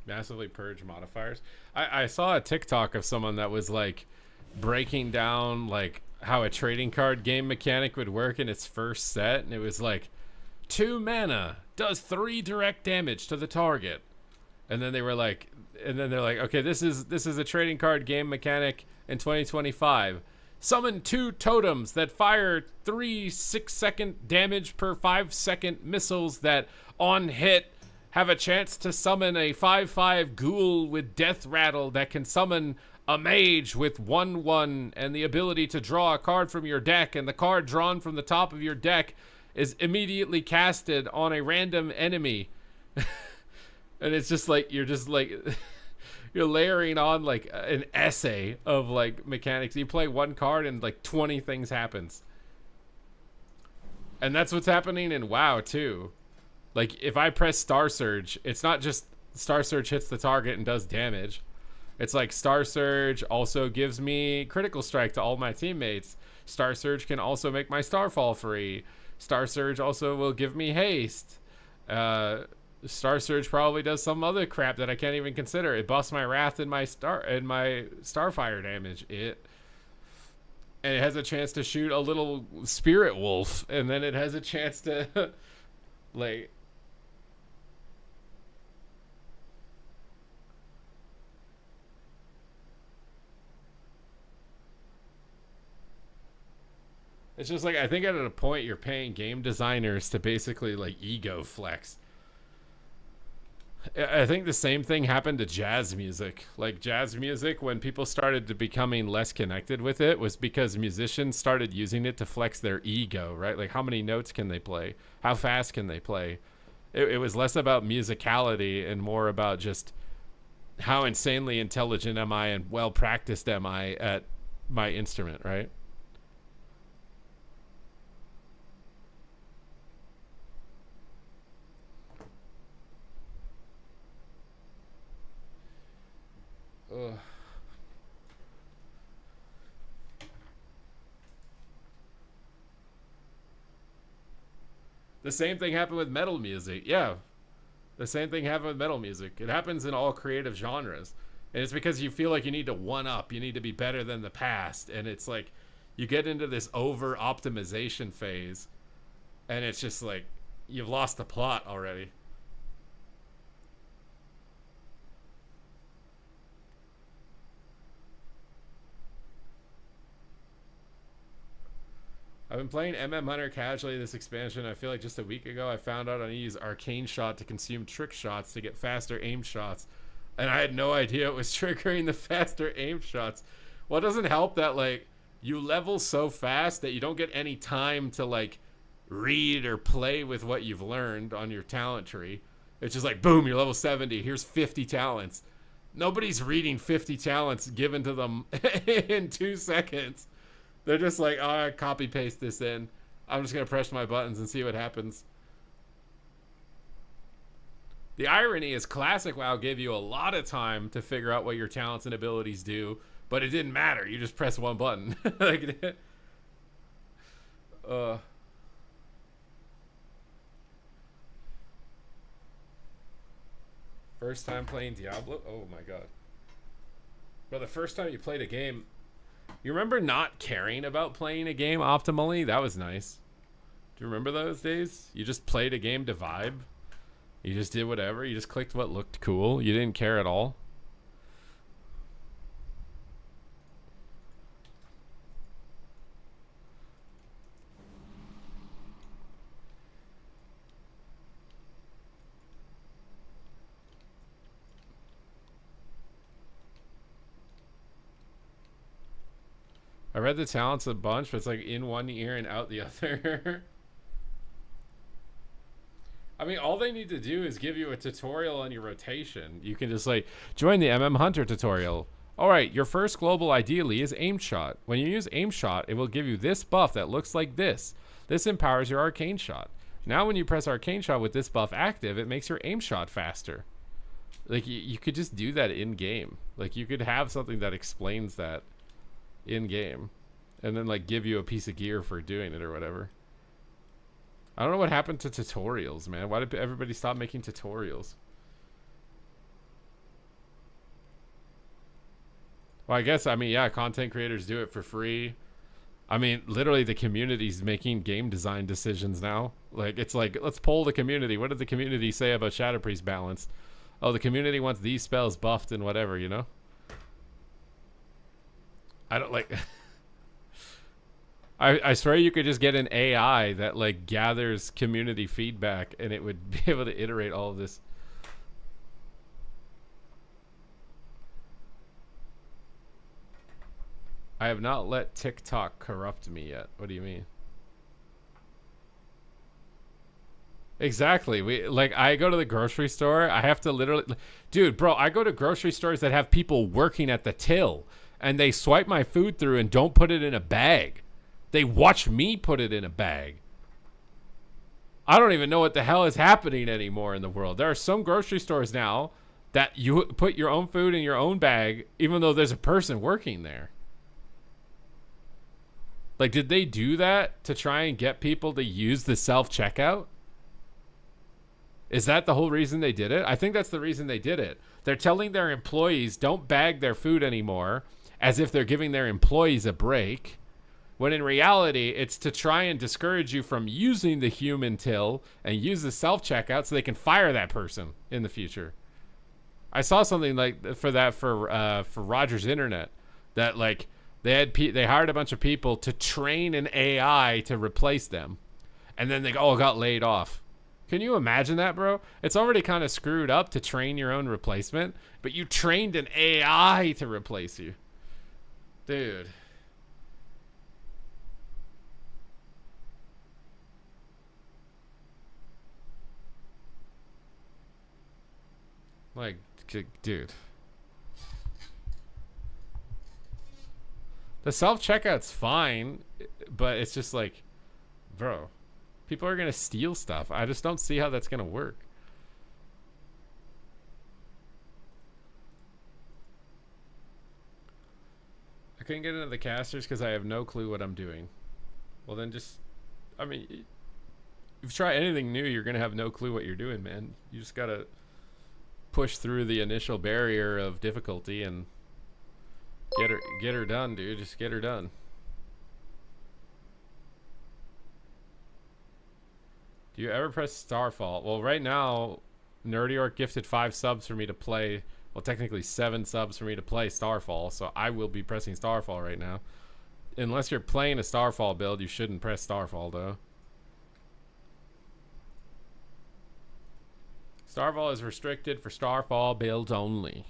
massively purge modifiers. I saw a TikTok of someone that was like breaking down like how a trading card game mechanic would work in its first set, and it was like 2 mana does 3 direct damage to the target. And then they were like, and then they're like, okay, this is a trading card game mechanic in 2025. Summon 2 totems that fire 3 6-second damage per 5-second missiles that on hit have a chance to summon a 5/5 ghoul with death rattle that can summon a mage with 1/1 and the ability to draw a card from your deck, and the card drawn from the top of your deck is immediately casted on a random enemy. And it's just like you're layering on like an essay of like mechanics. You play one card and like 20 things happens. And that's what's happening in WoW too. Like if I press Star Surge, it's not just Star Surge hits the target and does damage. It's like Star Surge also gives me critical strike to all my teammates. Star Surge can also make my Starfall free. Star Surge also will give me haste. Star Surge probably does some other crap that I can't even consider. It buffs my Wrath and my Starfire damage. And it has a chance to shoot a little Spirit Wolf, and then it has a chance to like. It's just like, I think at a point you're paying game designers to basically like ego flex. I think the same thing happened to jazz music. Like jazz music, when people started to becoming less connected with it, was because musicians started using it to flex their ego, right? Like how many notes can they play? How fast can they play? It was less about musicality and more about just how insanely intelligent am I and well practiced am I at my instrument, right? Ugh. The same thing happened with metal music. Yeah. The same thing happened with metal music. It happens in all creative genres. And it's because you feel like you need to one up. You need to be better than the past. And it's like you get into this over optimization phase. And it's just like you've lost the plot already. I've been playing Hunter casually this expansion. I feel like just a week ago I found out I need to use Arcane Shot to consume trick shots to get faster aim shots. And I had no idea it was triggering the faster aim shots. Well, it doesn't help that like you level so fast that you don't get any time to like read or play with what you've learned on your talent tree. It's just like, boom, you're level 70. Here's 50 talents. Nobody's reading 50 talents given to them in 2 seconds. They're just like, oh, copy paste this in. I'm just going to press my buttons and see what happens. The irony is classic WoW gave you a lot of time to figure out what your talents and abilities do, but it didn't matter. You just press one button. Like, first time playing Diablo? Oh my god. Bro, the first time you played a game, you remember not caring about playing a game optimally? That was nice. Do you remember those days? You just played a game to vibe. You just did whatever. You just clicked what looked cool. You didn't care at all. I read the talents a bunch, but it's like in one ear and out the other. I mean, all they need to do is give you a tutorial on your rotation. You can just like join the Hunter tutorial. All right, your first global ideally is aim shot. When you use aim shot, it will give you this buff that looks like this. This empowers your arcane shot. Now when you press arcane shot with this buff active, it makes your aim shot faster. Like you could just do that in game. Like you could have something that explains that in game and then like give you a piece of gear for doing it or whatever. I don't know what happened to tutorials, man. Why did everybody stop making tutorials? Well, I guess, I mean, yeah, content creators do it for free. I mean, literally, the community's making game design decisions now. Like, it's like, let's poll the community. What did the community say about Shadow Priest balance? Oh, the community wants these spells buffed and whatever, you know? I don't like... I swear you could just get an AI that, like, gathers community feedback and it would be able to iterate all of this. I have not let TikTok corrupt me yet. What do you mean? Exactly. I go to the grocery store. I have to literally, dude, bro, I go to grocery stores that have people working at the till and they swipe my food through and don't put it in a bag. They watch me put it in a bag. I don't even know what the hell is happening anymore in the world. There are some grocery stores now that you put your own food in your own bag, even though there's a person working there. Like, did they do that to try and get people to use the self-checkout? Is that the whole reason they did it? I think that's the reason they did it. They're telling their employees don't bag their food anymore, as if they're giving their employees a break, when in reality, it's to try and discourage you from using the human till and use the self-checkout so they can fire that person in the future. I saw something like for that for Rogers Internet, that like they hired a bunch of people to train an AI to replace them, and then they all got laid off. Can you imagine that, bro? It's already kind of screwed up to train your own replacement, but you trained an AI to replace you. Dude. Like, dude. The self-checkout's fine, but it's just like, bro, people are going to steal stuff. I just don't see how that's going to work. I couldn't get into the casters because I have no clue what I'm doing. Well, then just, I mean, if you try anything new, you're going to have no clue what you're doing, man. You just got to push through the initial barrier of difficulty and get her done, dude. Just get her done. Do you ever press Starfall? Well, right now, Nerdy Orc gifted 5 subs for me to play. Well, technically 7 subs for me to play Starfall, so I will be pressing Starfall right now. Unless you're playing a Starfall build, you shouldn't press Starfall, though. Starfall is restricted for Starfall builds only.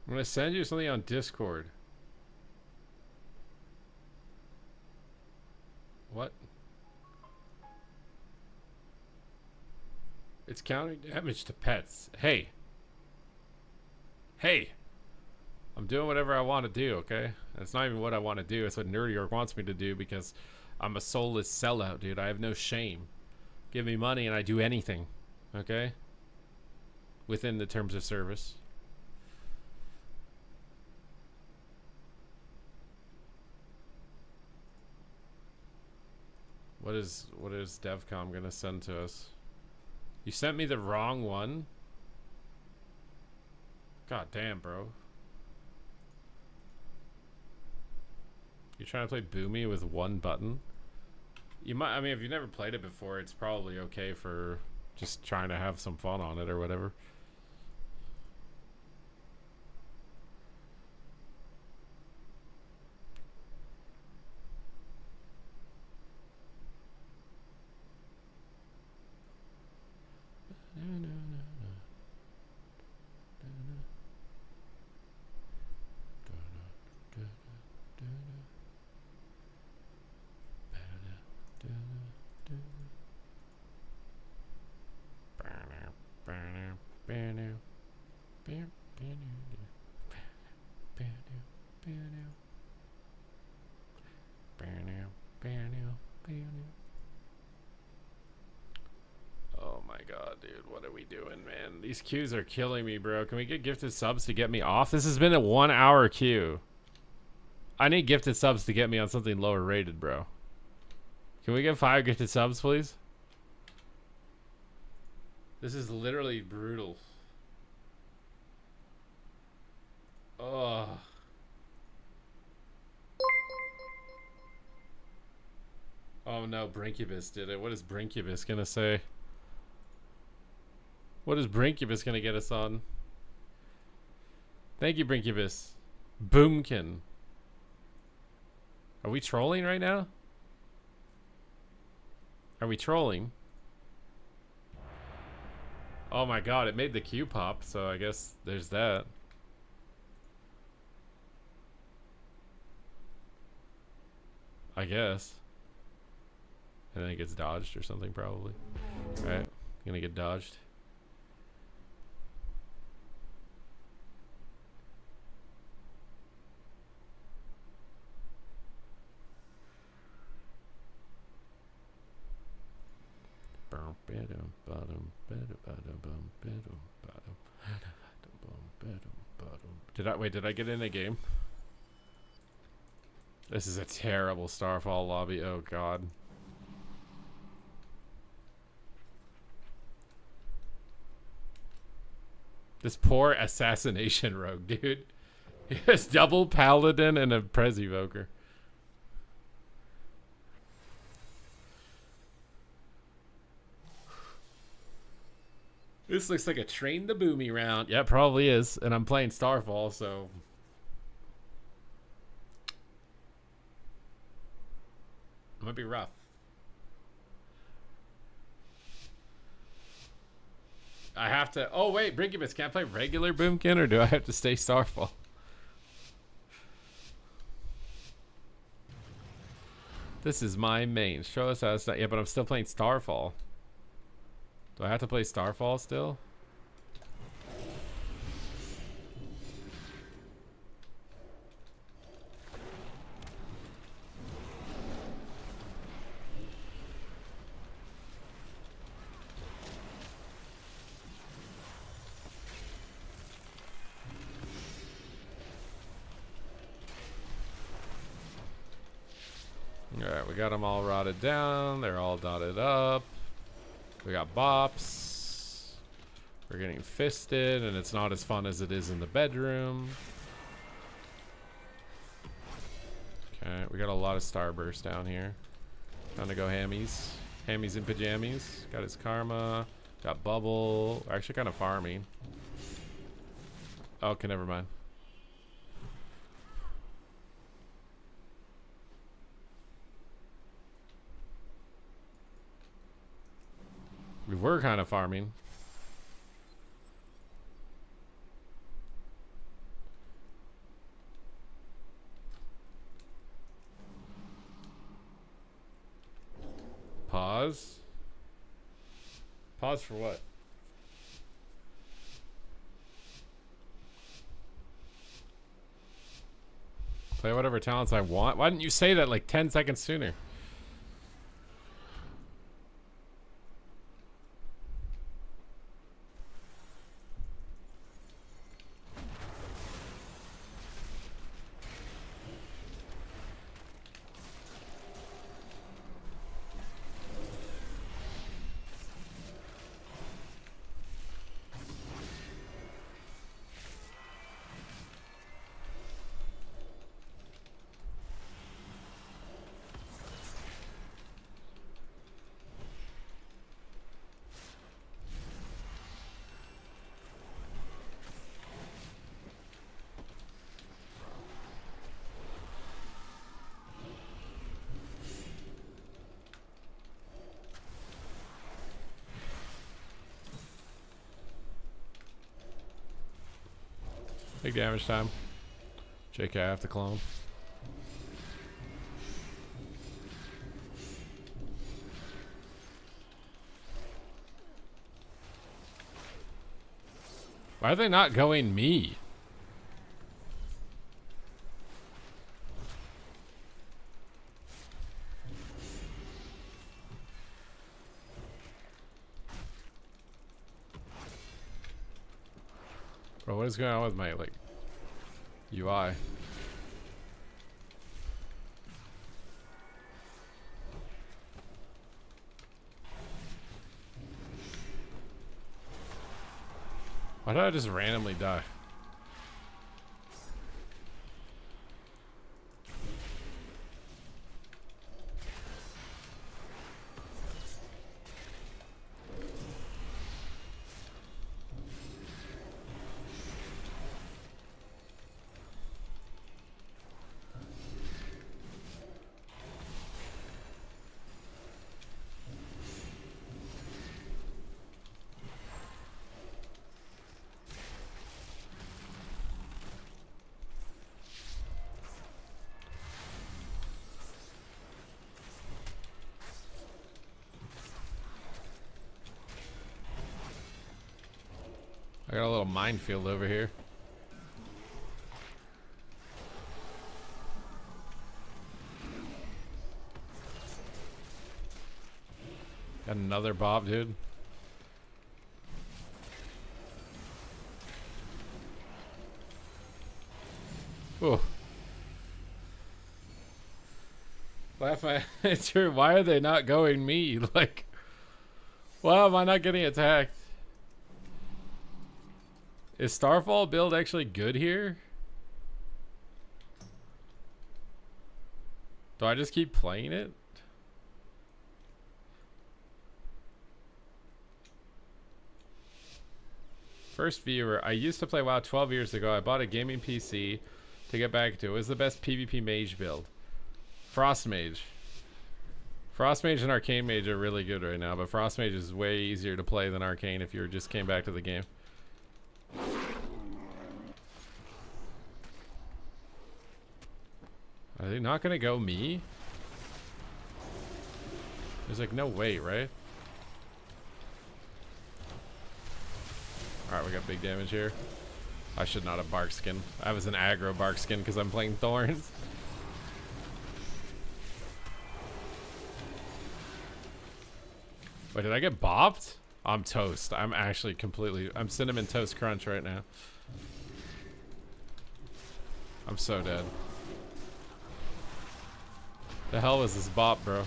I'm gonna send you something on Discord. What? It's counting damage to pets. Hey. Hey. I'm doing whatever I want to do, okay? It's not even what I want to do. It's what Nerdy Orc wants me to do because I'm a soulless sellout, dude. I have no shame. Give me money and I do anything, okay? Within the terms of service. What is DevCom gonna send to us? You sent me the wrong one? God damn, bro. You're trying to play Boomy with one button? You might, I mean, if you've never played it before, it's probably okay for just trying to have some fun on it or whatever. Oh my god, dude, what are we doing, man? These queues are killing me, bro. Can we get gifted subs to get me off? This has been a 1 hour queue. I need gifted subs to get me on something lower rated, bro. Can we get 5 gifted subs, please? This is literally brutal. Ugh. Oh no, Brinkubus did it. What is Brinkubus gonna say? What is Brinkubus gonna get us on? Thank you, Brinkubus. Boomkin. Are we trolling right now? Are we trolling? Oh my god, it made the queue pop, so I guess there's that. I guess. And then it gets dodged or something, probably. Alright, gonna get dodged. Did I get in a game? This is a terrible Starfall lobby. Oh god. This poor assassination rogue, dude. He has double paladin and a Prez evoker. This looks like a train the boomy round. Yeah, it probably is. And I'm playing Starfall, so it might be rough. I have to. Oh wait, Brinkubus, can I play regular Boomkin or do I have to stay Starfall? This is my main. Show us how it's not. Yeah, but I'm still playing Starfall. Do I have to play Starfall still? Alright, we got them all rotted down. They're all dotted up. We got bops. We're getting fisted, and it's not as fun as it is in the bedroom. Okay, we got a lot of starburst down here. Time to go hammies. Hammies and pajamas. Got his karma. Got bubble. We're actually kind of farming. Okay, never mind. We were kind of farming. Pause. Pause for what? Play whatever talents I want. Why didn't you say that like 10 seconds sooner? Big damage time. JK, I have to clone. Why are they not going me? Bro, what is going on with my, like, UI? Why did I just randomly die? I got a little minefield over here. Got another Bob, dude. Oh. Laugh my answer. Why are they not going me? Like, why am I not getting attacked? Is Starfall build actually good here? Do I just keep playing it? First viewer, I used to play WoW 12 years ago. I bought a gaming PC to get back to it. It was the best PvP mage build. Frost Mage. Frost Mage and Arcane Mage are really good right now, but Frost Mage is way easier to play than Arcane if you just came back to the game. Are they not gonna go me? There's like no way, right? Alright, we got big damage here. I should not have bark skin. I was an aggro bark skin because I'm playing Thorns. Wait, did I get bopped? I'm toast. I'm actually completely... I'm Cinnamon Toast Crunch right now. I'm so dead. The hell was this bop, bro?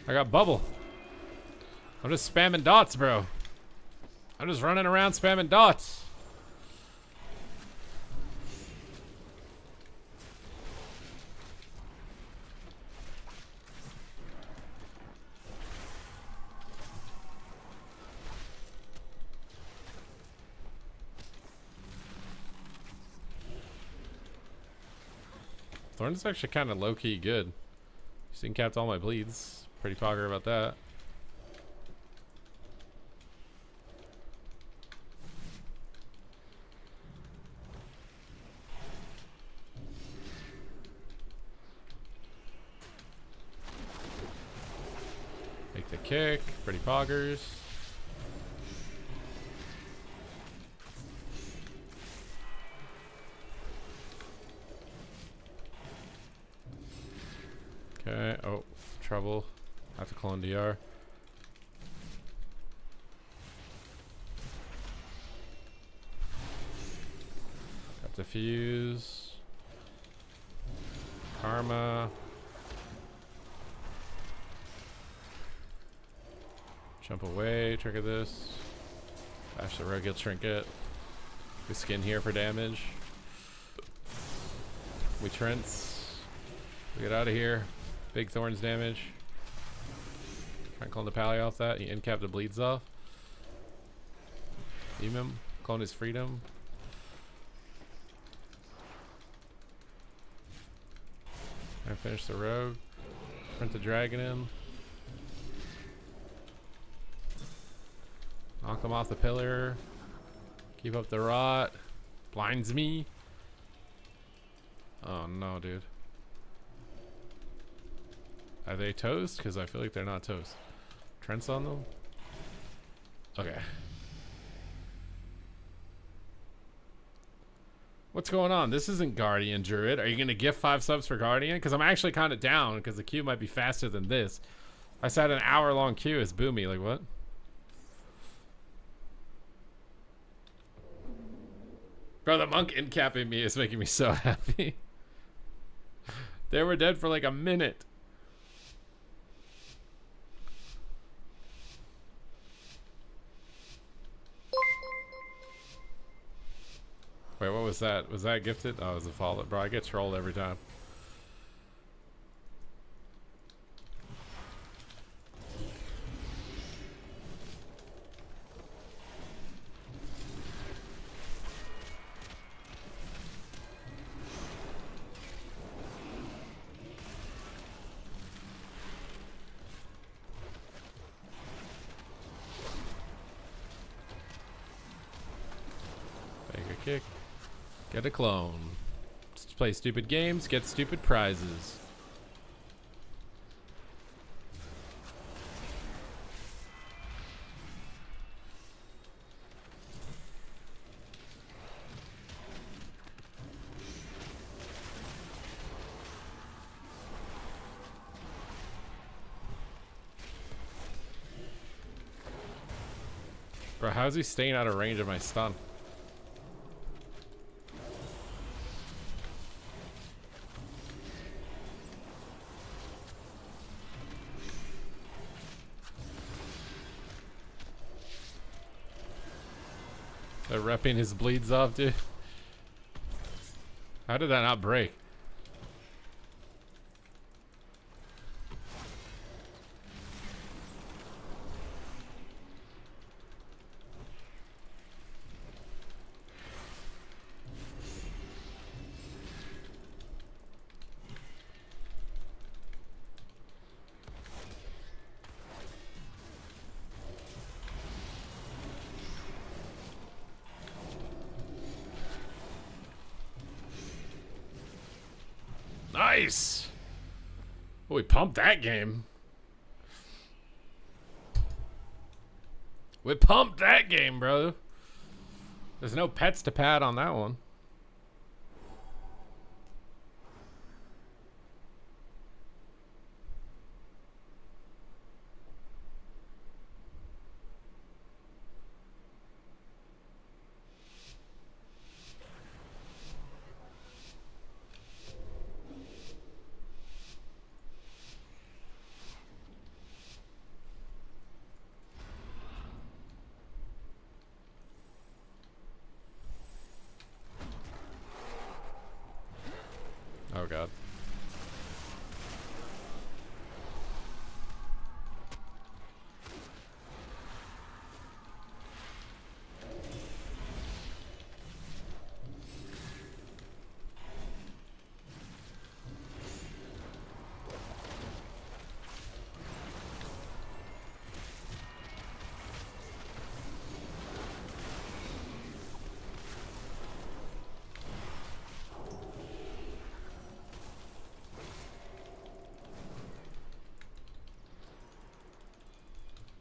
I got bubble. I'm just spamming dots, bro. I'm just running around spamming dots. Thorn's actually kind of low-key good. He's incapped all my bleeds. Pretty pogger about that. Make the kick. Pretty poggers. Okay. Oh, trouble. Have to clone DR. Got the fuse. Karma. Jump away. Trigger this. Bash the Rogue'll Trinket. We skin here for damage. We Trents. We get out of here. Big Thorns damage. Try and clone the pally off that. He incap the bleeds off. Beam him. Clone his freedom. And finish the rogue. Print the dragon in. Knock him off the pillar. Keep up the rot. Blinds me. Oh no, dude. Are they toast? Because I feel like they're not toast. Trent's on them? Okay. What's going on? This isn't Guardian Druid. Are you going to gift 5 subs for Guardian? Because I'm actually kind of down because the queue might be faster than this. I said an hour-long queue is boomy. Like, what? Bro, the monk incapping me is making me so happy. They were dead for like a minute. Wait, what was that? Was that gifted? Oh, it was a follow. Bro, I get trolled every time. Take a kick. Get a clone. Let's play stupid games, get stupid prizes. Bro, how's he staying out of range of my stun? They're repping his bleeds off, dude. How did that not break? Nice! Oh, we pumped that game. We pumped that game, bro. There's no pets to pad on that one. Oh god.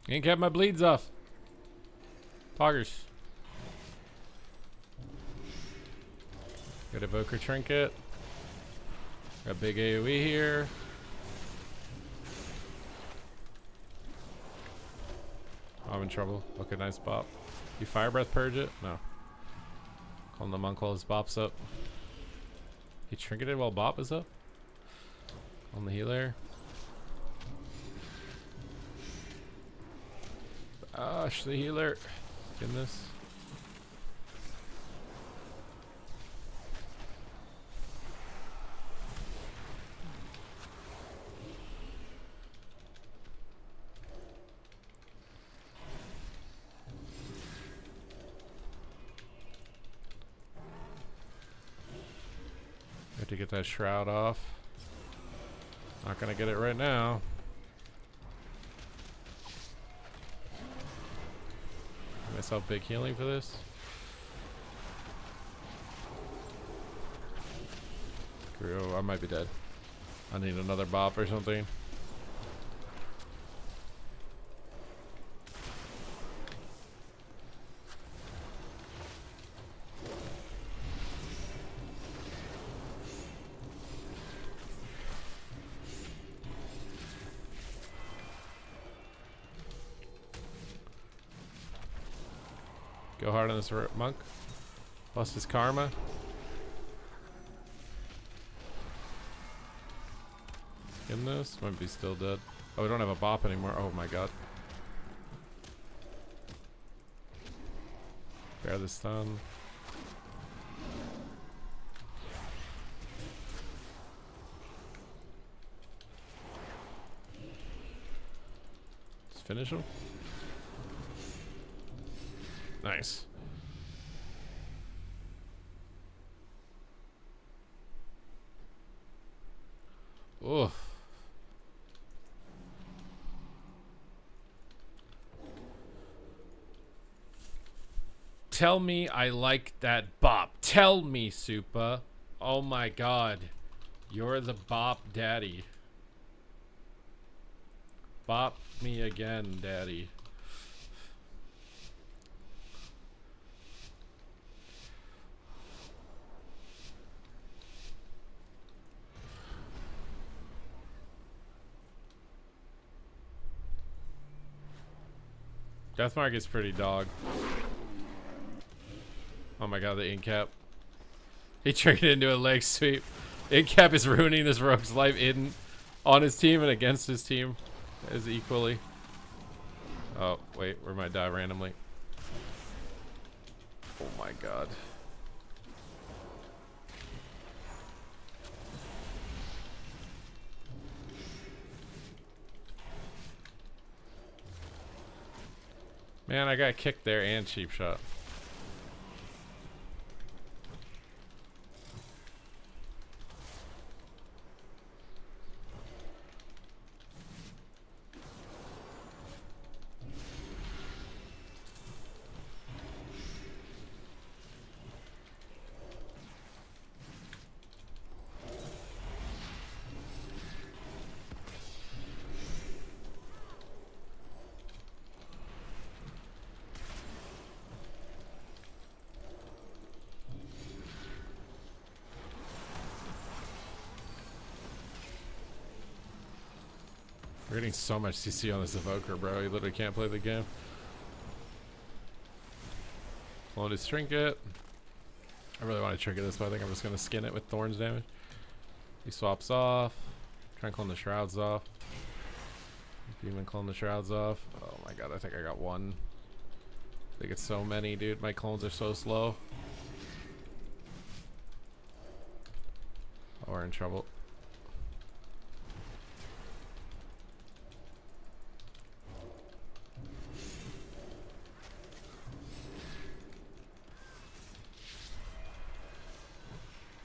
Ain't kept my bleeds off. Poggers. Got Evoker Trinket. Got big AoE here. I'm in trouble. Okay, nice bop. You Fire Breath purge it? No. Calling the monk while his bop's up. He trinketed while bop is up? On the healer. Gosh, the healer. Getting this. Have to get that shroud off. Not gonna get it right now. myself big healing for this. Oh, I might be dead. I need another bop or something. Go hard on this monk. Bust his karma. In this might be still dead. Oh, we don't have a bop anymore. Oh my god. Bear the stun. Just finish him. Nice. Oof. Tell me I like that bop. Tell me, Supa. Oh my god. You're the bop daddy. Bop me again, daddy. Deathmark is pretty dog. Oh my god, the incap. He turned into a leg sweep. Incap is ruining this rogue's life on his team and against his team as equally. Oh, wait, we might die randomly. Oh my god. Man, I got kicked there and cheap shot. We're getting so much CC on this evoker, bro. He literally can't play the game. Clone his trinket. I really want to trinket this, but I think I'm just going to skin it with thorns damage. He swaps off. Try and clone the shrouds off. Demon clone the shrouds off. Oh my god, I think I got one. I think it's so many, dude. My clones are so slow. Oh, we're in trouble.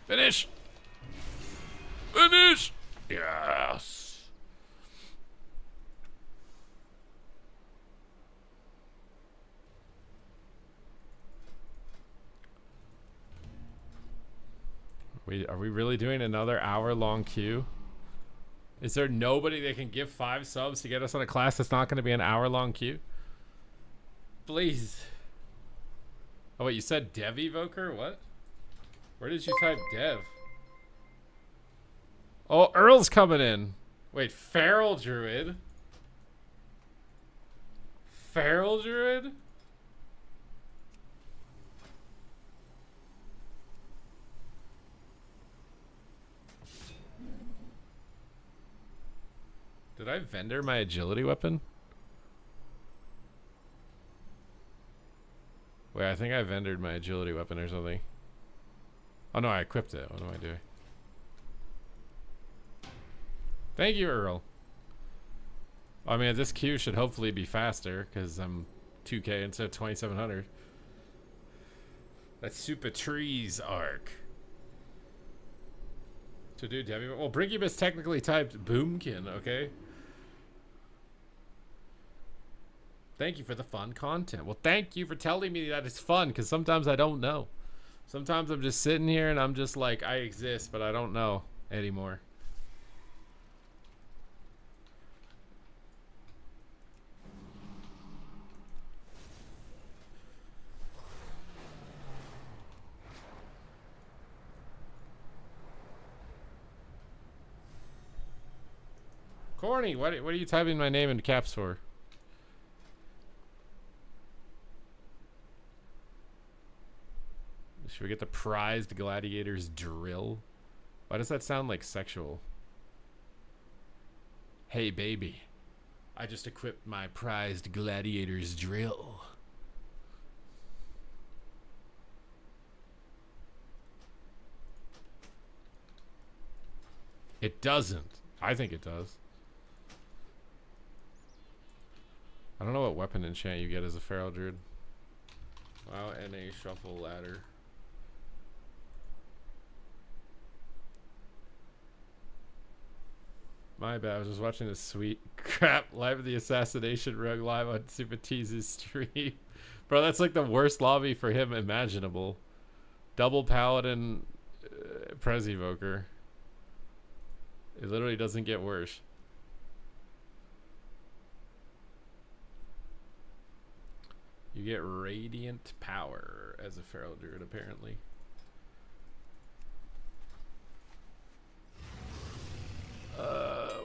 Finish! Finish! Yes! Are we really doing another hour-long queue? Is there nobody that can give 5 subs to get us on a class that's not going to be an hour-long queue? Please. Oh, wait, you said Dev Evoker? What? Where did you type dev? Oh, Earl's coming in. Wait, Feral Druid? Feral Druid? Did I vendor my agility weapon? Wait, I think I vendored my agility weapon or something. Oh no, I equipped it. What am I doing? Thank you, Earl. I mean, this queue should hopefully be faster because I'm 2K instead of 2700. That's Supatease arc. To do Debbie. Well, Brinkybus technically typed Boomkin, okay? Thank you for the fun content. Well, thank you for telling me that it's fun, because sometimes I don't know. Sometimes I'm just sitting here and I'm just like, I exist, but I don't know anymore. Corny, what are you typing my name in caps for? Should we get the prized gladiators drill? Why does that sound like sexual? Hey baby, I just equipped my prized gladiators drill. It doesn't. I think it does. I don't know what weapon enchant you get as a feral druid. Wow, NA shuffle ladder. My bad, I was just watching this sweet crap live of the assassination rogue live on Supatease's stream. Bro, that's like the worst lobby for him imaginable. Double paladin Prez evoker. It literally doesn't get worse. You get radiant power as a feral druid, apparently.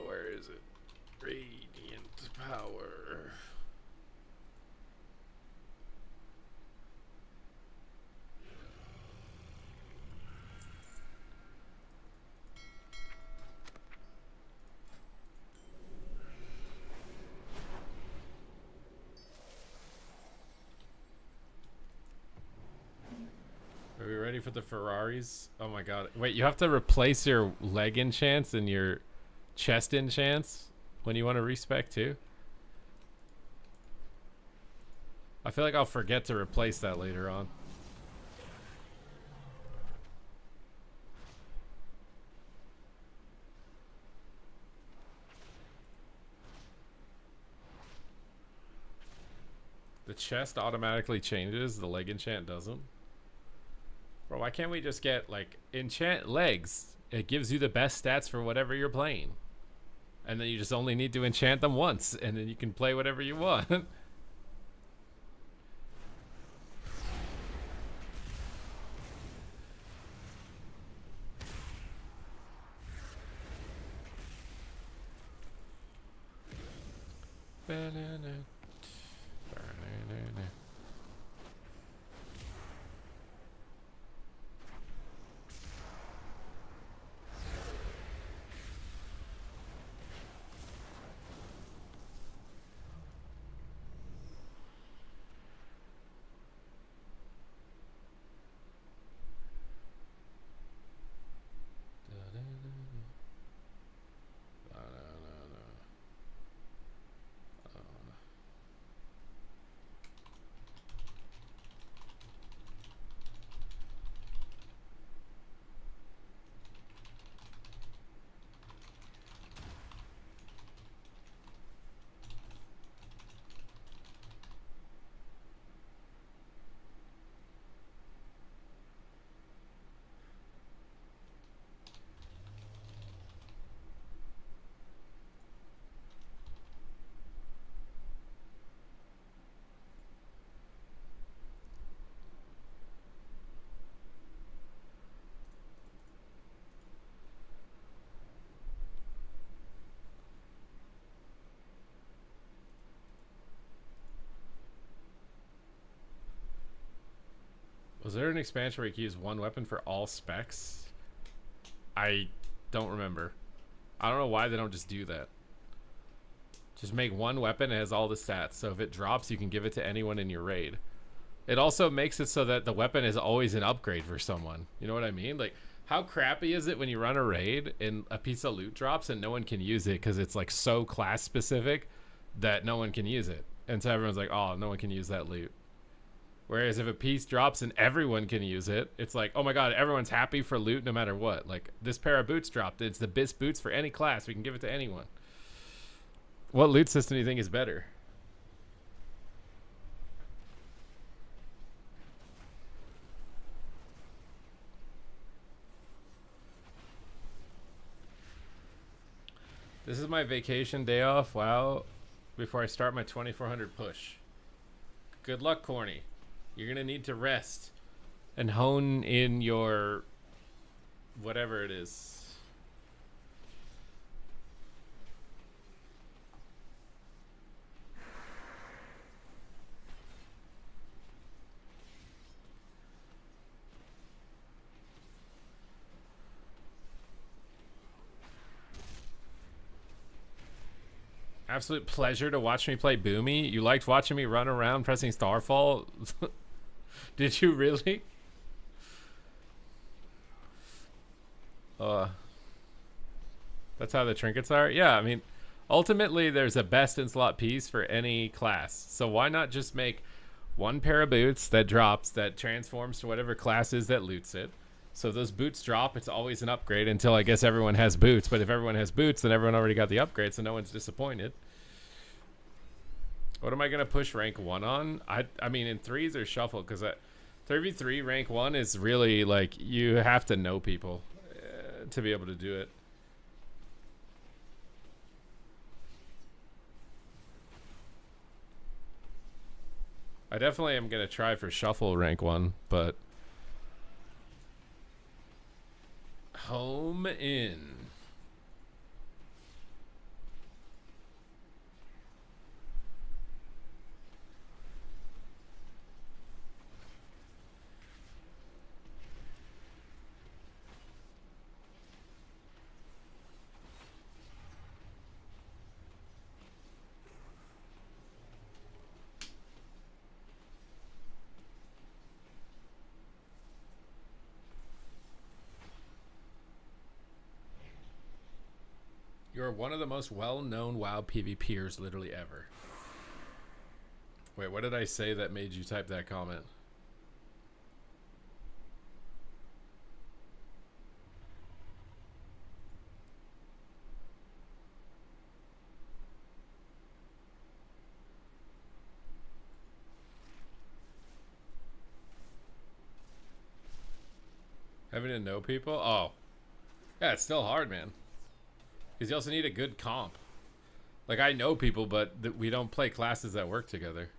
Where is it? Radiant power. Are we ready for the Ferraris? Oh my god. Wait, you have to replace your leg enchants and your chest enchants when you want to respec too? I feel like I'll forget to replace that later on. The chest automatically changes, the leg enchant doesn't. Bro, why can't we just get like enchant legs? It gives you the best stats for whatever you're playing. And then you just only need to enchant them once, and then you can play whatever you want. Was there an expansion where you could use one weapon for all specs? I don't remember. I don't know why they don't just do that. Just make one weapon that has all the stats, so if it drops, you can give it to anyone in your raid. It also makes it so that the weapon is always an upgrade for someone. You know what I mean? Like, how crappy is it when you run a raid and a piece of loot drops and no one can use it because it's like so class specific that no one can use it? And so everyone's like, oh, no one can use that loot. Whereas if a piece drops and everyone can use it, it's like, oh my god, everyone's happy for loot no matter what. Like, this pair of boots dropped. It's the best boots for any class. We can give it to anyone. What loot system do you think is better? This is my vacation day off. Wow. Before I start my 2400 push. Good luck, Corny. You're going to need to rest and hone in your whatever it is. Absolute pleasure to watch me play Boomy. You liked watching me run around pressing Starfall? Did you really? That's how the trinkets are? Yeah, I mean, ultimately there's a best in slot piece for any class. So why not just make one pair of boots that drops, that transforms to whatever class is that loots it. So those boots drop, it's always an upgrade until I guess everyone has boots. But if everyone has boots, then everyone already got the upgrade, so no one's disappointed. What am I going to push rank 1 on? I mean, in 3s or shuffle, because 3v3 rank 1 is really, like, you have to know people to be able to do it. I definitely am going to try for shuffle rank 1, but... Home in. You're one of the most well-known WoW PvPers literally ever. Wait, what did I say that made you type that comment? Having to know people? Oh. Yeah, it's still hard, man. Because you also need a good comp. Like, I know people, but we don't play classes that work together.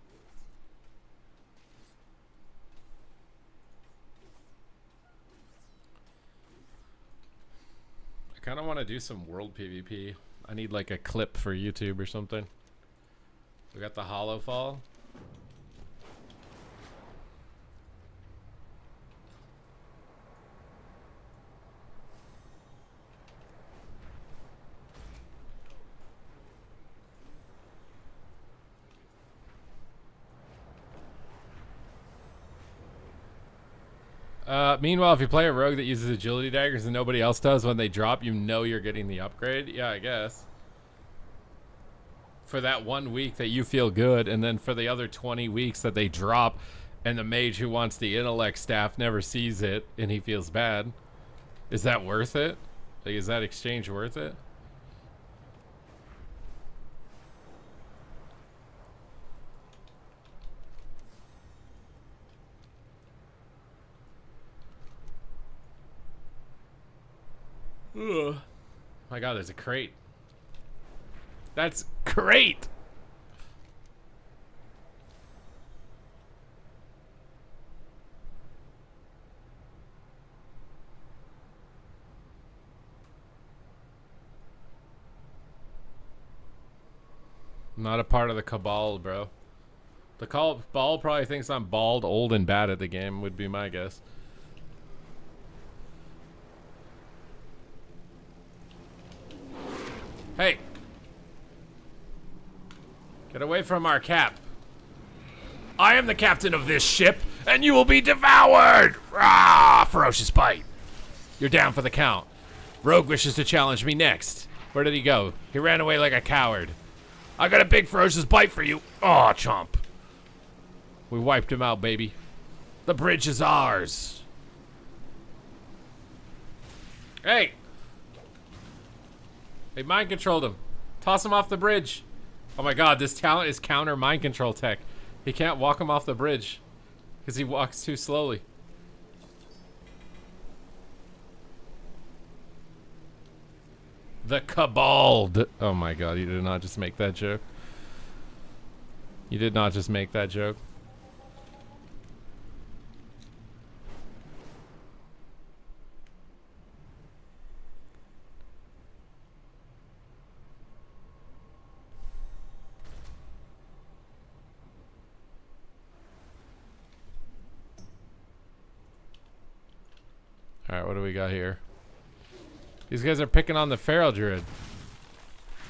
I kind of want to do some world PvP. I need, like, a clip for YouTube or something. We got the Hollow Fall. Meanwhile, if you play a rogue that uses agility daggers and nobody else does, when they drop, you know you're getting the upgrade. Yeah, I guess. For that 1 week that you feel good, and then for the other 20 weeks that they drop, and the mage who wants the intellect staff never sees it, and he feels bad. Is that worth it? Like, is that exchange worth it? Ugh. My god, there's a crate. That's great! Not a part of the cabal, bro. The cabal probably thinks I'm bald, old, and bad at the game, would be my guess. Hey! Get away from our cap. I am the captain of this ship, and you will be devoured! Ah, ferocious bite. You're down for the count. Rogue wishes to challenge me next. Where did he go? He ran away like a coward. I got a big ferocious bite for you. Aw, chomp. We wiped him out, baby. The bridge is ours. Hey! They mind controlled him. Toss him off the bridge. Oh my god, this talent is counter mind control tech. He can't walk him off the bridge because he walks too slowly. The cabal. Oh my god, you did not just make that joke. You did not just make that joke. Alright, what do we got here? These guys are picking on the Feral Druid.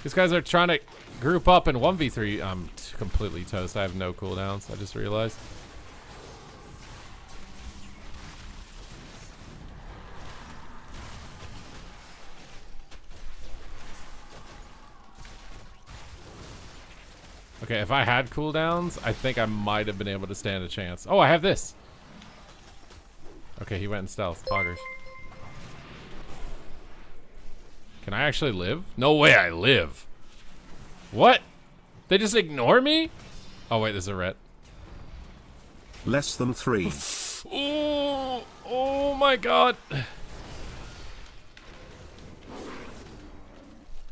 These guys are trying to group up and 1v3. I'm completely toast. I have no cooldowns. I just realized. Okay, if I had cooldowns, I think I might have been able to stand a chance. Oh, I have this. Okay, he went in stealth. Poggers. Can I actually live? No way I live. What? They just ignore me? Oh wait, there's a ret. Less than 3. Oh my god.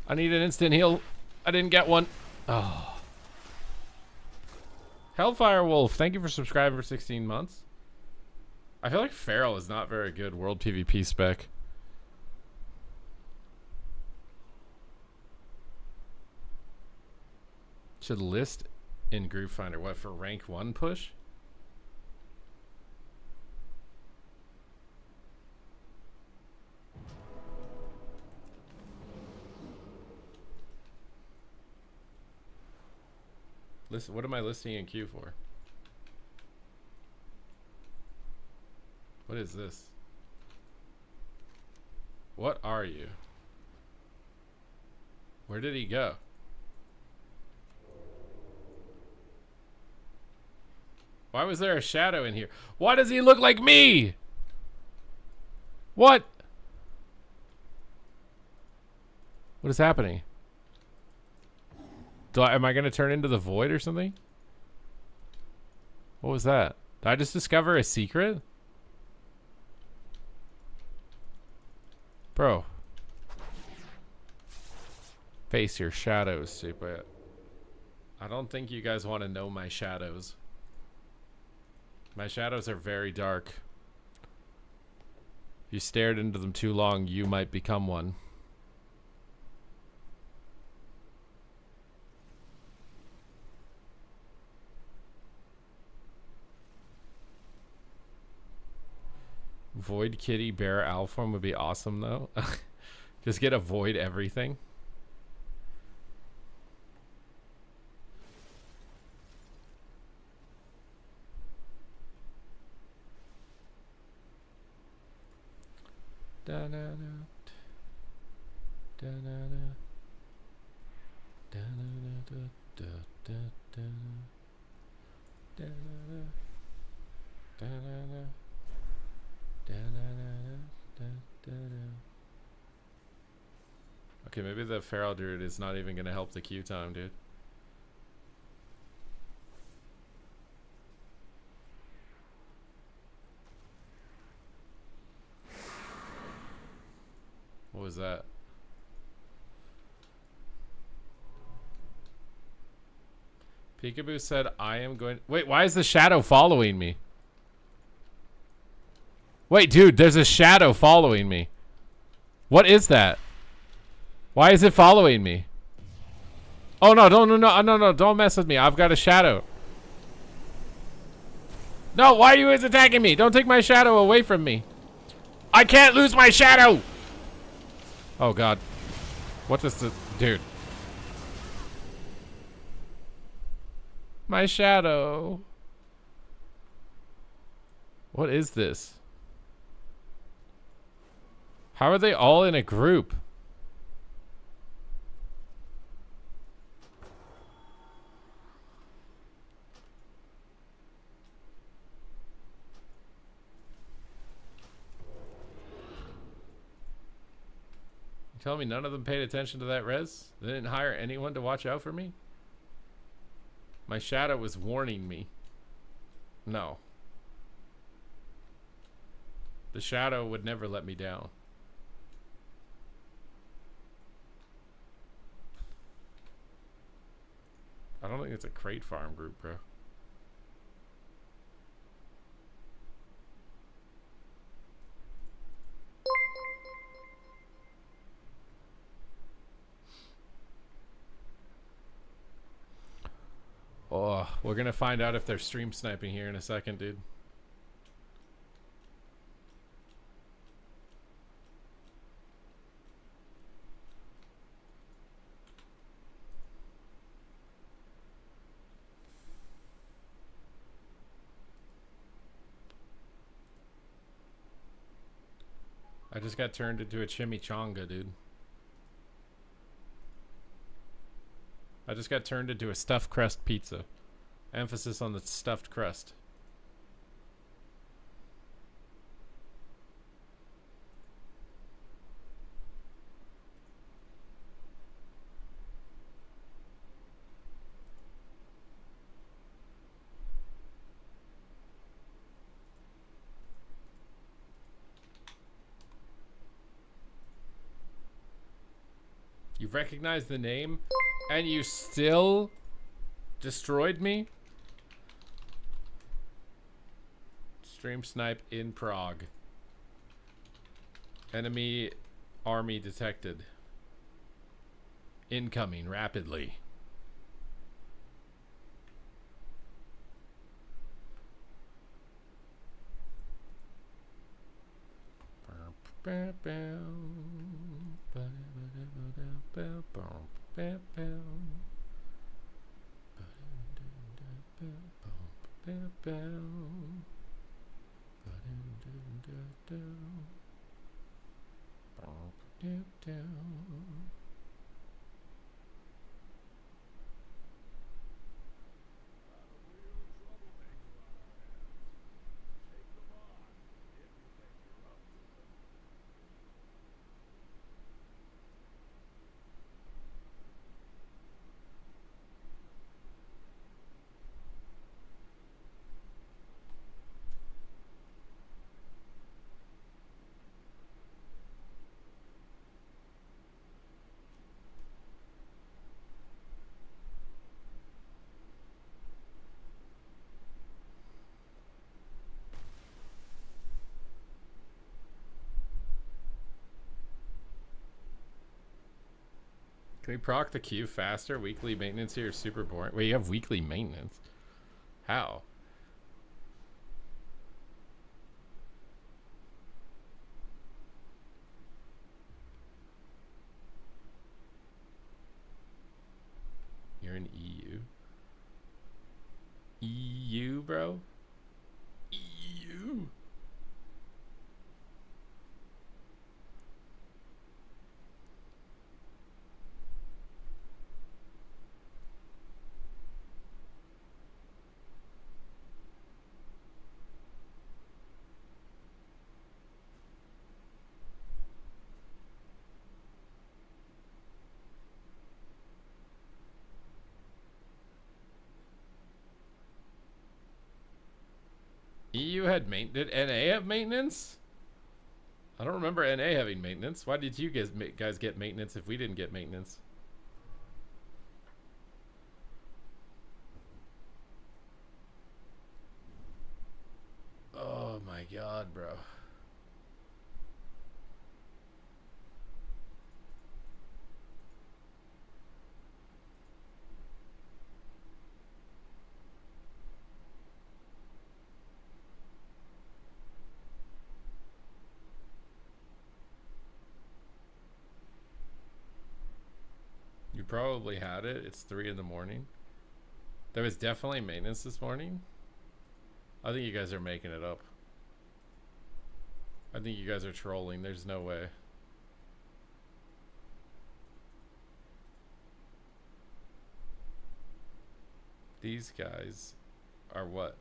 I need an instant heal. I didn't get one. Oh. Hellfire Wolf, thank you for subscribing for 16 months. I feel like Feral is not very good world PvP spec. Should list in Group Finder. What, for rank 1 push? Listen, what am I listing in queue for? What is this? What are you? Where did he go? Why was there a shadow in here? Why does he look like me? What? What is happening? Am I going to turn into the void or something? What was that? Did I just discover a secret? Bro. Face your shadows, Super. I don't think you guys want to know my shadows. My shadows are very dark. If you stared into them too long, you might become one. Void Kitty Bear Alform would be awesome though. Just get a void everything. Okay, maybe the Feral Druid is not even gonna help the queue time, dude. What was that? Peekaboo said, I am going... Wait, why is the shadow following me? Wait, dude, there's a shadow following me. What is that? Why is it following me? Oh, no, no, don't mess with me. I've got a shadow. No, why are you guys attacking me? Don't take my shadow away from me. I can't lose my shadow! Oh, God. What does the... Dude. My shadow. What is this? How are they all in a group? You tell me none of them paid attention to that res? They didn't hire anyone to watch out for me? My shadow was warning me. No. The shadow would never let me down. I don't think it's a crate farm group, bro. Oh, we're gonna find out if they're stream sniping here in a second, dude. I just got turned into a chimichanga, dude. I just got turned into a stuffed crust pizza. Emphasis on the stuffed crust. You recognize the name and you still destroyed me? Stream snipe in Prague. Enemy army detected. Incoming rapidly. Can we proc the queue faster? Weekly maintenance here is super boring. Wait, you have weekly maintenance? How? You're in EU. EU, bro? EU? EU had maintenance. Did NA have maintenance? I don't remember NA having maintenance. Why did you guys get maintenance if we didn't get maintenance? Oh my god, bro. You probably had it. It's 3 in the morning. There was definitely maintenance this morning. I think you guys are making it up. I think you guys are trolling. There's no way. These guys are what?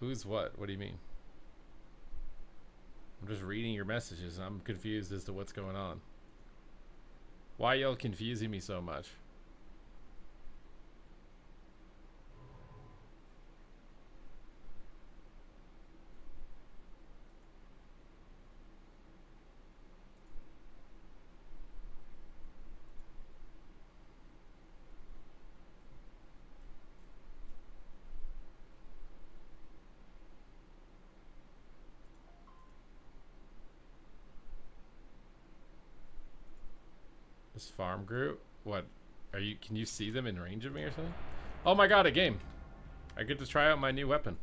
Who's what? What do you mean? I'm just reading your messages and I'm confused as to what's going on. Why y'all confusing me so much? This farm group. What? Are you? Can you see them in range of me or something? Oh my god, a game. I get to try out my new weapon.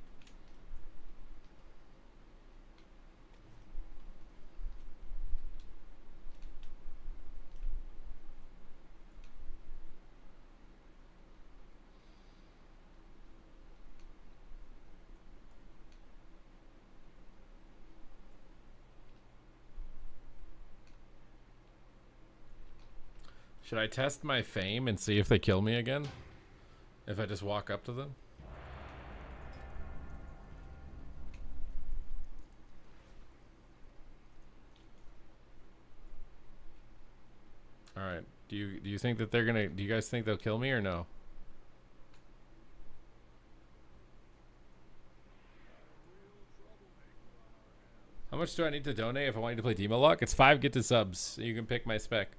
Should I test my fame and see if they kill me again? If I just walk up to them? Alright. Do you think that they're gonna... Do you guys think they'll kill me or no? How much do I need to donate if I want you to play Demo Lock? It's 5 gifted subs. You can pick my spec.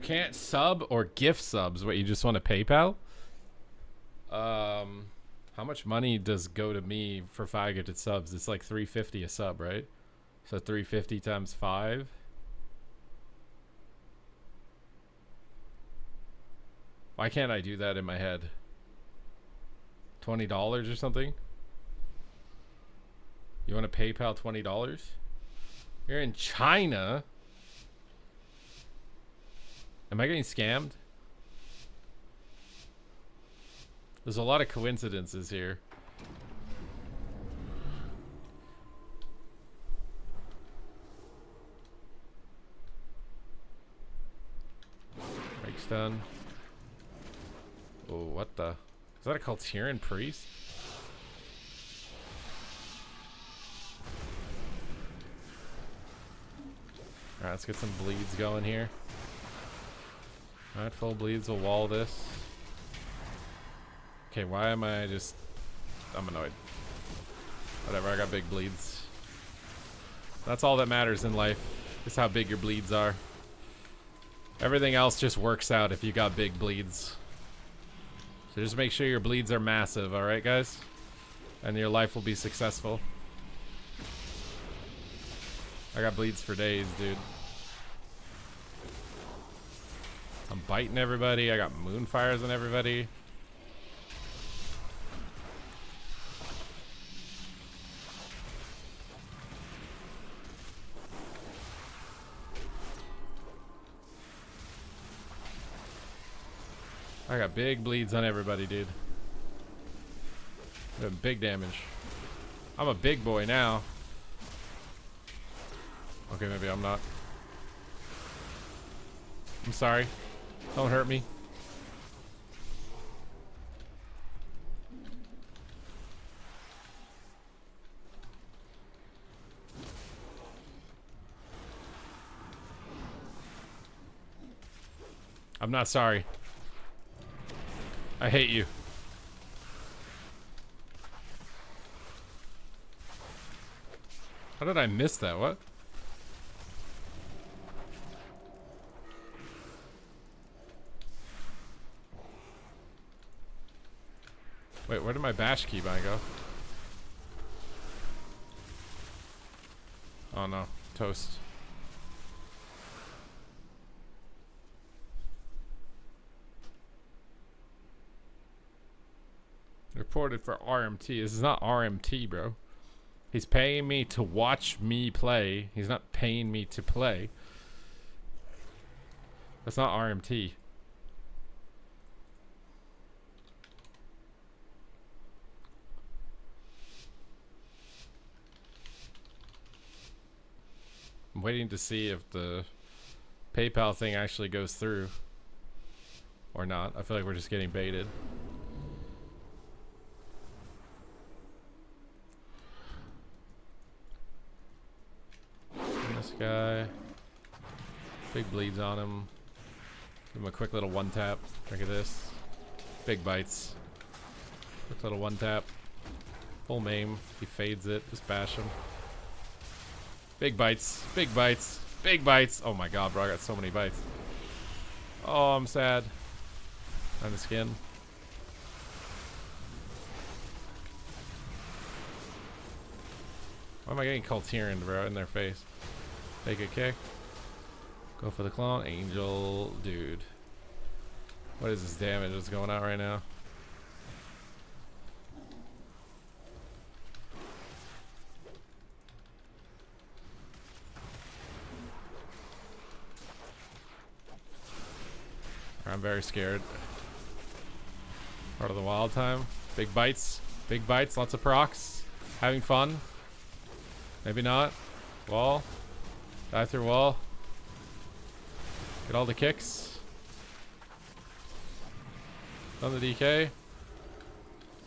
Can't sub or gift subs. What, you just want to PayPal? How much money does go to me for 5 gifted subs? It's like $3.50 a sub, right? So $3.50 times 5. Why can't I do that in my head? $20 or something? You want to PayPal $20? You're in China. Am I getting scammed? There's a lot of coincidences here. Breaks done. Oh, what the? Is that a Cultiran priest? Alright, let's get some bleeds going here. Alright, full bleeds will wall this. Okay, why am I just... I'm annoyed. Whatever, I got big bleeds. That's all that matters in life. Is how big your bleeds are. Everything else just works out if you got big bleeds. So just make sure your bleeds are massive, alright guys? And your life will be successful. I got bleeds for days, dude. I'm biting everybody. I got moonfires on everybody. I got big bleeds on everybody, dude. Big damage. I'm a big boy now. Okay, maybe I'm not. I'm sorry. Don't hurt me. I'm not sorry. I hate you. How did I miss that? What? Wait, where did my bash keybind go? Oh no, toast. Reported for RMT. This is not RMT, bro. He's paying me to watch me play. He's not paying me to play. That's not RMT. I'm waiting to see if the PayPal thing actually goes through or not. I feel like we're just getting baited. This guy, big bleeds on him. Give him a quick little one tap. Look at this. Big bites. Quick little one tap. Full maim. He fades it. Just bash him. Big bites. Big bites. Big bites. Oh my god, bro. I got so many bites. Oh, I'm sad. On the skin. Why am I getting Culturian, bro, in their face? Take a kick. Go for the clone. Angel. Dude. What is this damage that's going out right now? I'm very scared. Part of the wild time. Big bites. Big bites. Lots of procs. Having fun. Maybe not. Wall. Die through wall. Get all the kicks. On the DK.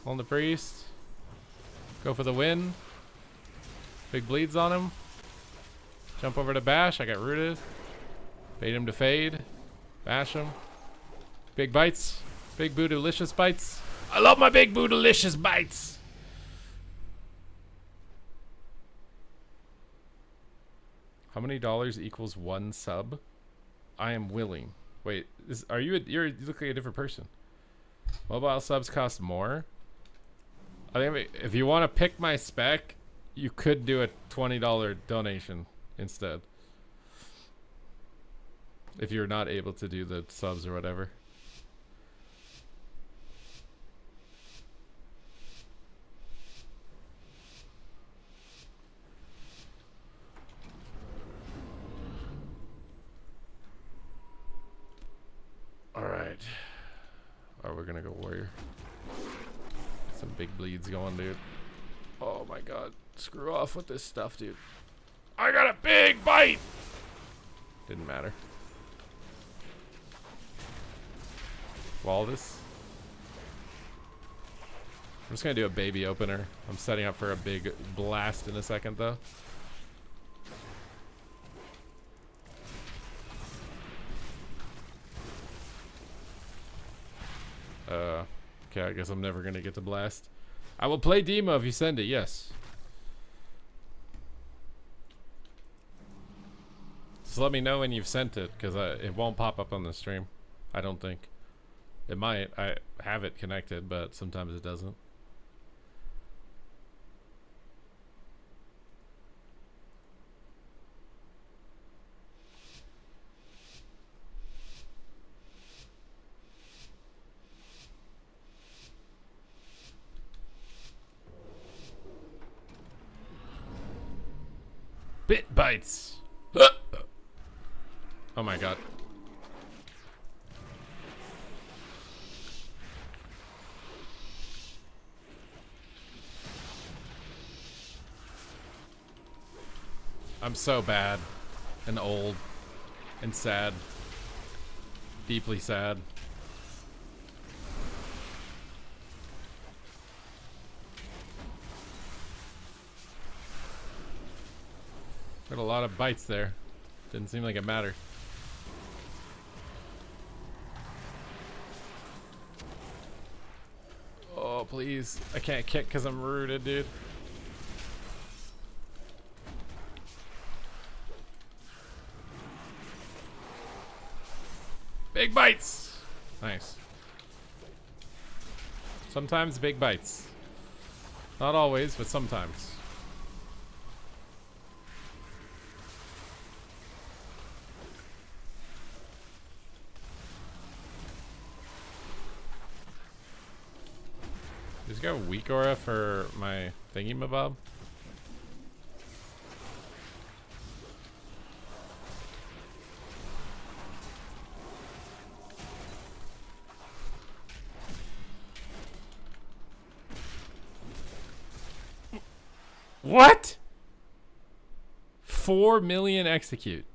On the priest. Go for the win. Big bleeds on him. Jump over to bash. I got rooted. Bait him to fade. Bash him. Big bites. Big bootylicious bites. I love my big bootylicious bites. How many dollars equals 1 sub? I am willing. Wait, are you? You look like a different person. Mobile subs cost more. I think if you want to pick my spec, you could do a $20 donation instead. If you're not able to do the subs or whatever. Alright. Oh, we're gonna go warrior. Some big bleeds going, dude. Oh my god. Screw off with this stuff, dude. I got a big bite! Didn't matter. Wall this. I'm just gonna do a baby opener. I'm setting up for a big blast in a second, though. Okay, I guess I'm never gonna get to blast. I will play demo if you send it, yes. Just let me know when you've sent it, because it won't pop up on the stream. I don't think. It might. I have it connected, but sometimes it doesn't. Bit bites. Oh my god. I'm so bad and old and sad. Deeply sad. Got a lot of bites there. Didn't seem like it mattered. Oh, please. I can't kick because I'm rooted, dude. Big bites. Nice. Sometimes big bites. Not always, but sometimes. Just got a weak aura for my thingy-mabob. What? 4 million execute.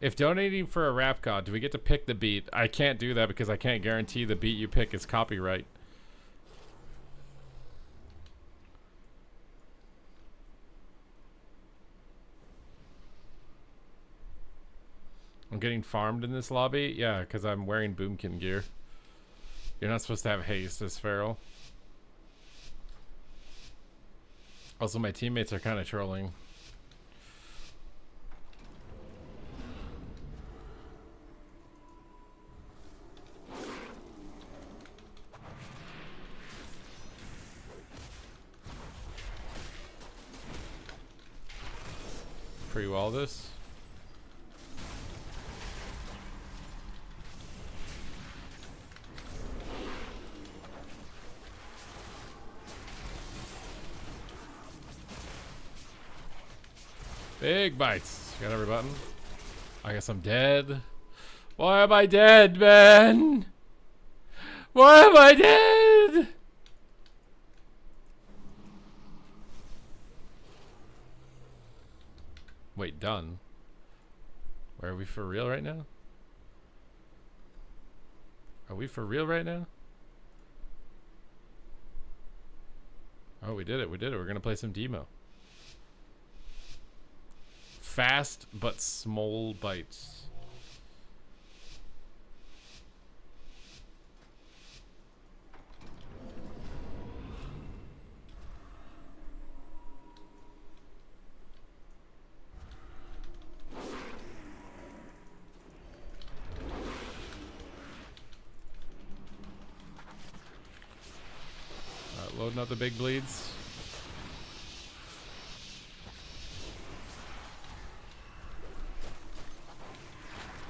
If donating for a rap god, do we get to pick the beat? I can't do that because I can't guarantee the beat you pick is copyright. I'm getting farmed in this lobby? Yeah, because I'm wearing Boomkin gear. You're not supposed to have haste as Feral. Also, my teammates are kind of trolling. Pre-wall this. Big bites. Got every button. I guess I'm dead. Why am I dead, man? Why am I dead? Wait, done. Where are we for real right now? Are we for real right now? Oh, we did it. We did it. We're going to play some demo. Fast but small bites. Loading up the big bleeds.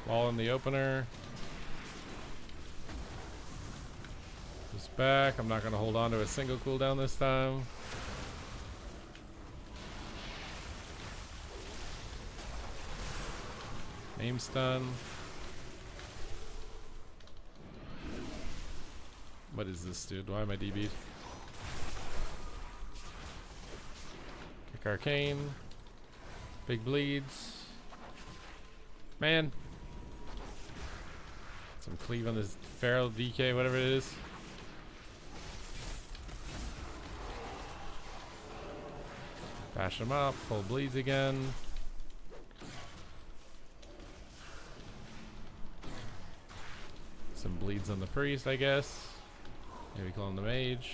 Ball in the opener. Just back. I'm not going to hold on to a single cooldown this time. Aim stun. What is this, dude? Why am I DB'd? Kick arcane. Big bleeds. Man. Some cleave on this feral DK, whatever it is. Bash him up. Full bleeds again. Some bleeds on the priest, I guess. Maybe clone the mage.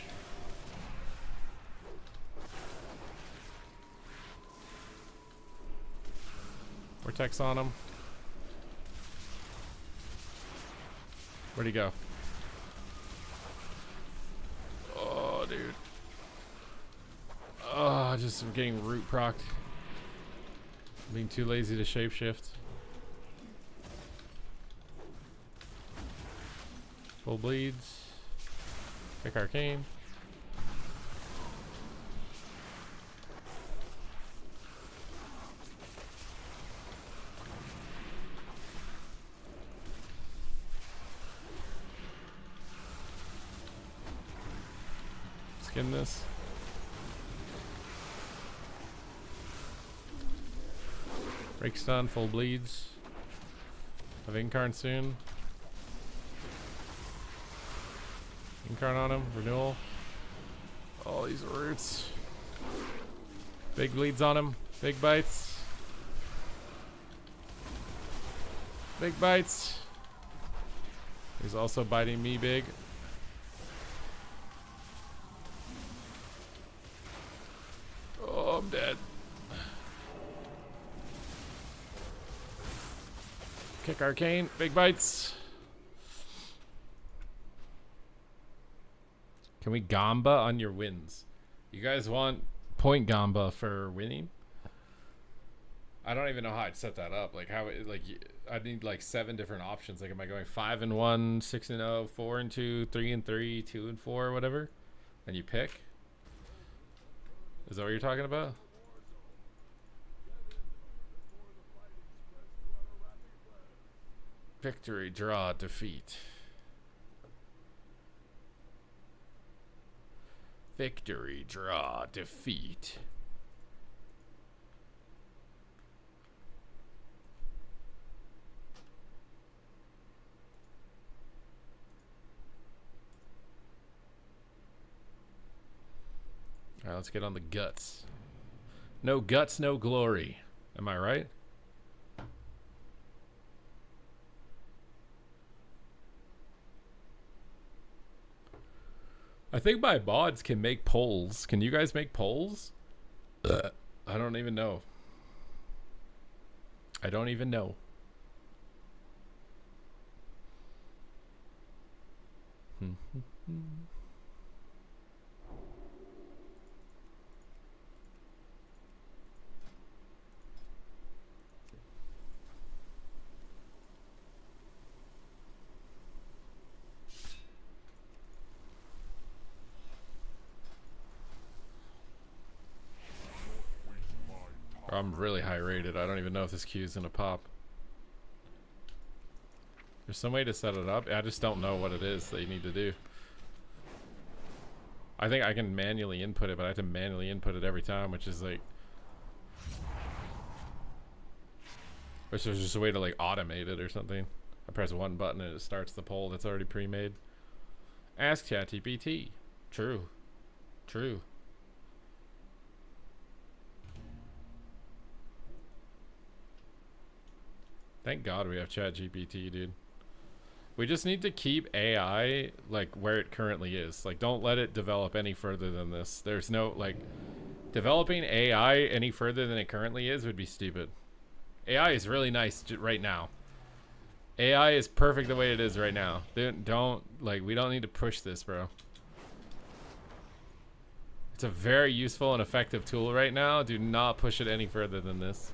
Vortex on him. Where'd he go? Oh, dude. Oh, just getting root procced. Being too lazy to shapeshift. Full bleeds. Pick arcane. Skin this. Break stun, full bleeds. Have Incarn soon. Incarn on him, renewal. All these roots. Big bleeds on him, big bites. Big bites. He's also biting me big. Oh, I'm dead. Kick arcane, big bites. Can we gamba on your wins? You guys want point gamba for winning? I don't even know how I'd set that up. Like how it, like I need like 7 different options. Like am I going 5-1, 6-0, 4-2, 3-3, 2-4, whatever? And you pick? Is that what you're talking about? Victory, draw, defeat. Victory, draw, defeat. Alright, let's get on the guts. No guts, no glory. Am I right? I think my mods can make polls. Can you guys make polls? I don't even know. I don't even know. I'm really high rated. I don't even know if this queue's gonna pop. There's some way to set it up. I just don't know what it is that you need to do. I think I can manually input it, but I have to manually input it every time, which is like... Which is just a way to like automate it or something. I press one button and it starts the poll that's already pre-made. Ask ChatGPT. True. True. Thank God we have ChatGPT, dude. We just need to keep AI like where it currently is. Like, don't let it develop any further than this. There's no like developing AI any further than it currently is would be stupid. AI is really nice right now. AI is perfect the way it is right now. Don't like, we don't need to push this, bro. It's a very useful and effective tool right now. Do not push it any further than this.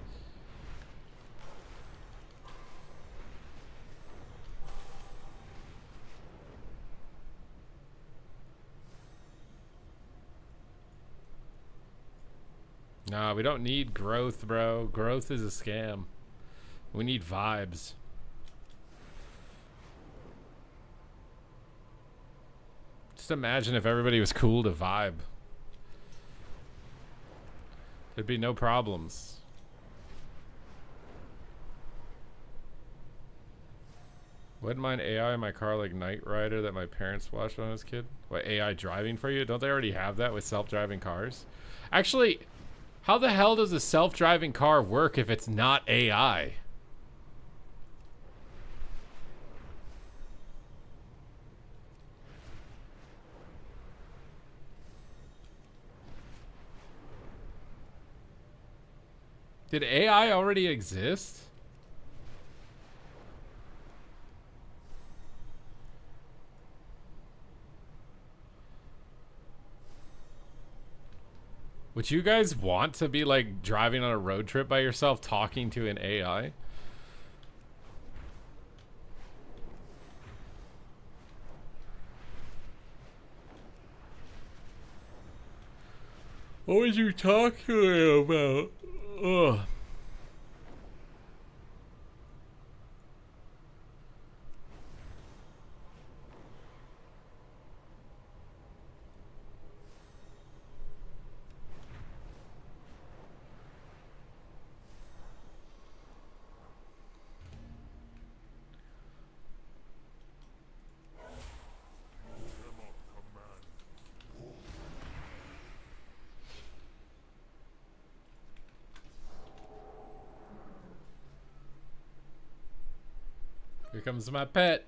Nah, we don't need growth, bro. Growth is a scam. We need vibes. Just imagine if everybody was cool to vibe. There'd be no problems. Wouldn't mind AI in my car like Knight Rider that my parents watched when I was a kid. What, AI driving for you? Don't they already have that with self-driving cars? Actually... How the hell does a self-driving car work if it's not AI? Did AI already exist? Would you guys want to be like driving on a road trip by yourself talking to an AI? What would you talk to him about? Ugh. Here comes my pet.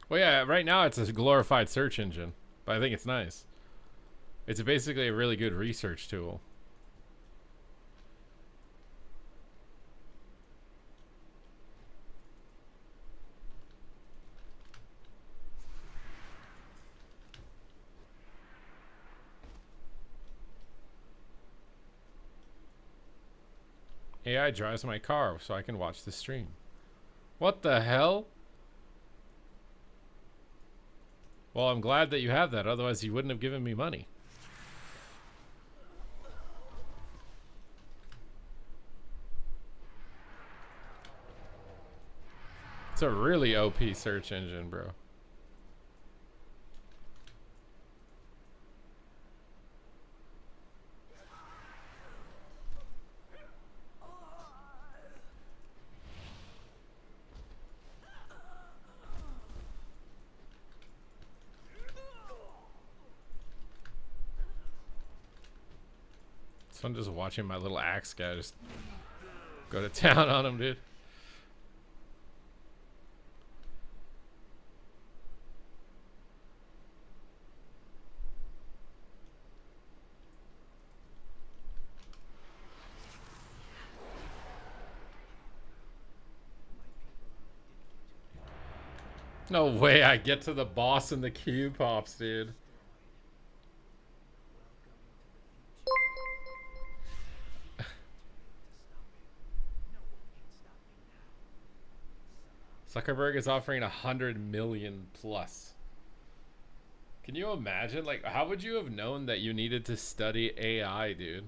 Well, yeah, right now it's a glorified search engine, but I think it's nice. It's basically a really good research tool. AI drives my car so I can watch the stream. What the hell? Well, I'm glad that you have that, otherwise you wouldn't have given me money. It's a really OP search engine, bro. So I'm just watching my little axe guy just go to town on him, dude. No way I get to the boss in the Q pops, dude. Zuckerberg is offering 100 million plus. Can you imagine? Like, how would you have known that you needed to study AI, dude?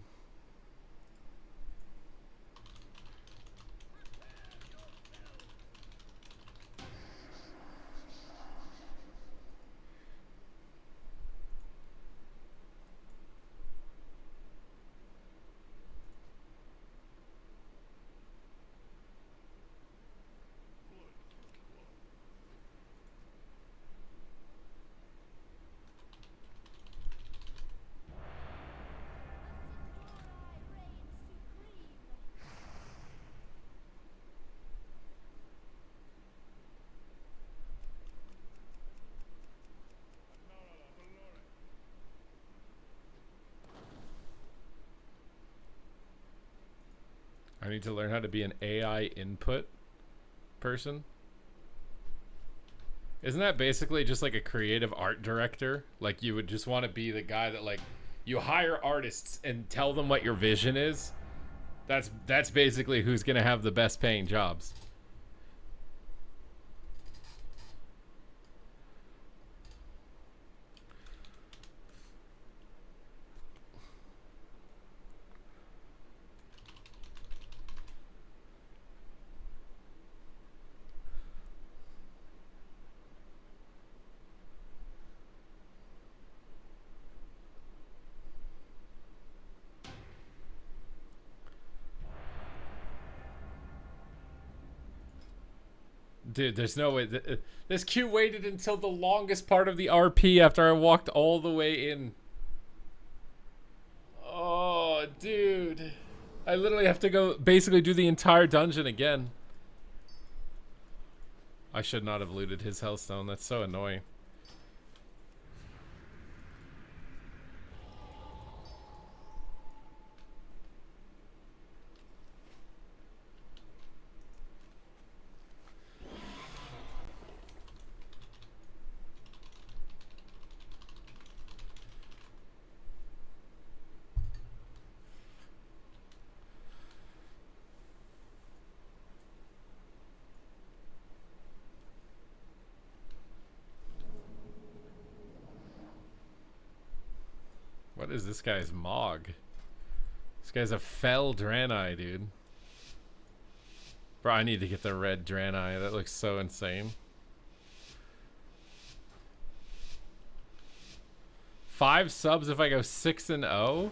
I need to learn how to be an AI input person. Isn't that basically just like a creative art director? Like you would just want to be the guy that like you hire artists and tell them what your vision is. That's basically who's gonna have the best paying jobs. Dude, there's no way. This queue waited until the longest part of the RP after I walked all the way in. Oh, dude. I literally have to go basically do the entire dungeon again. I should not have looted his hellstone. That's so annoying. What is this guy's Mog? This guy's a fell Draenei, dude. Bro, I need to get the red Draenei. That looks so insane. 5 subs if I go 6-0? Oh,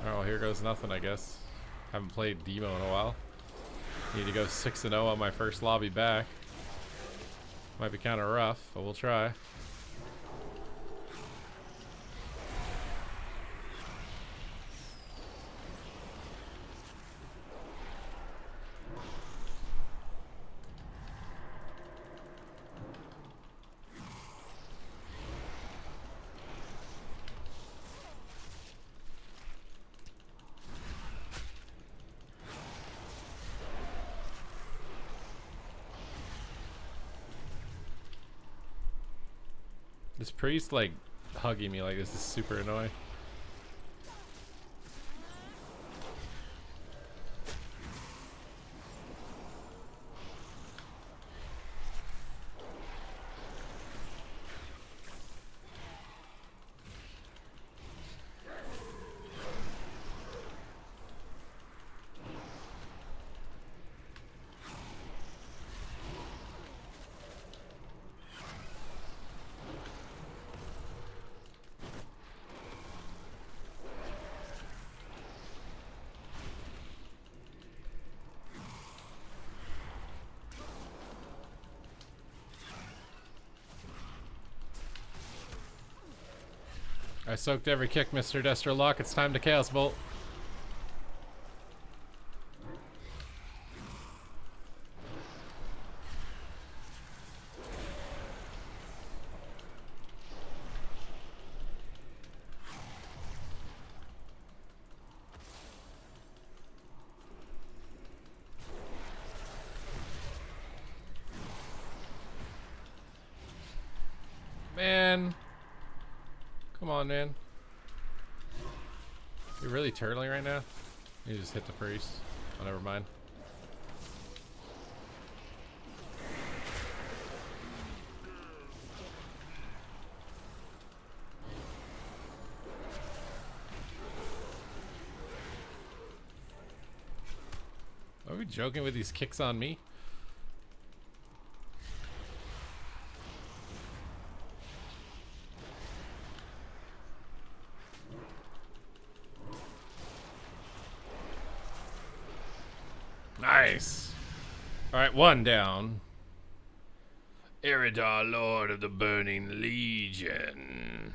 well, here goes nothing, I guess. Haven't played Demo in a while. Need to go 6-0 on my first lobby back. Might be kind of rough, but we'll try. This priest, like, hugging me like this is super annoying. I soaked every kick, Mr. Destro Lock. It's time to Chaos Bolt. Man. Come on, man. You're really turtling right now? You just hit the priest. Oh, never mind. Are we joking with these kicks on me? Nice. Alright, one down. Iridar, Lord of the Burning Legion.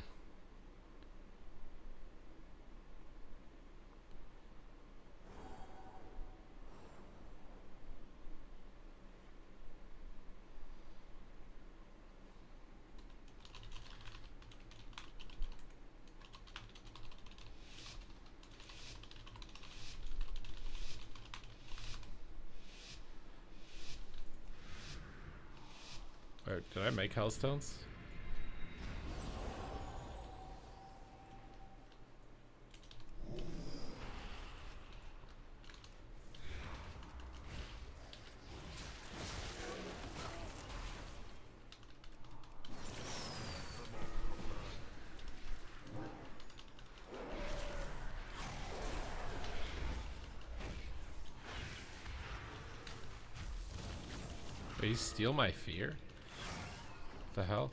Wait, did I make Hellstones? Did you steal my fear? The hell?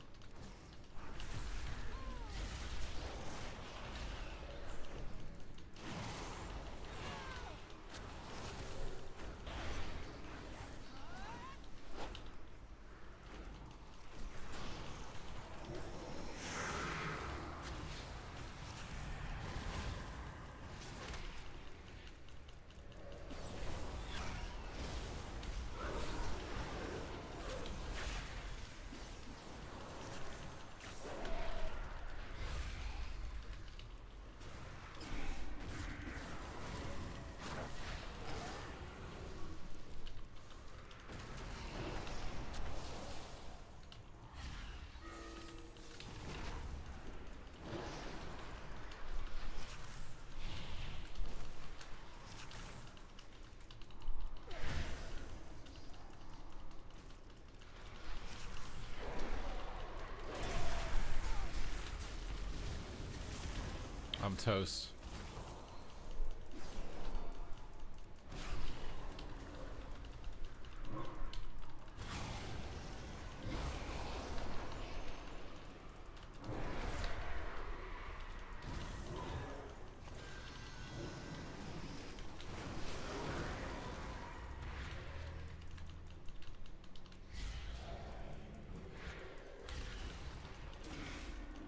I'm toast.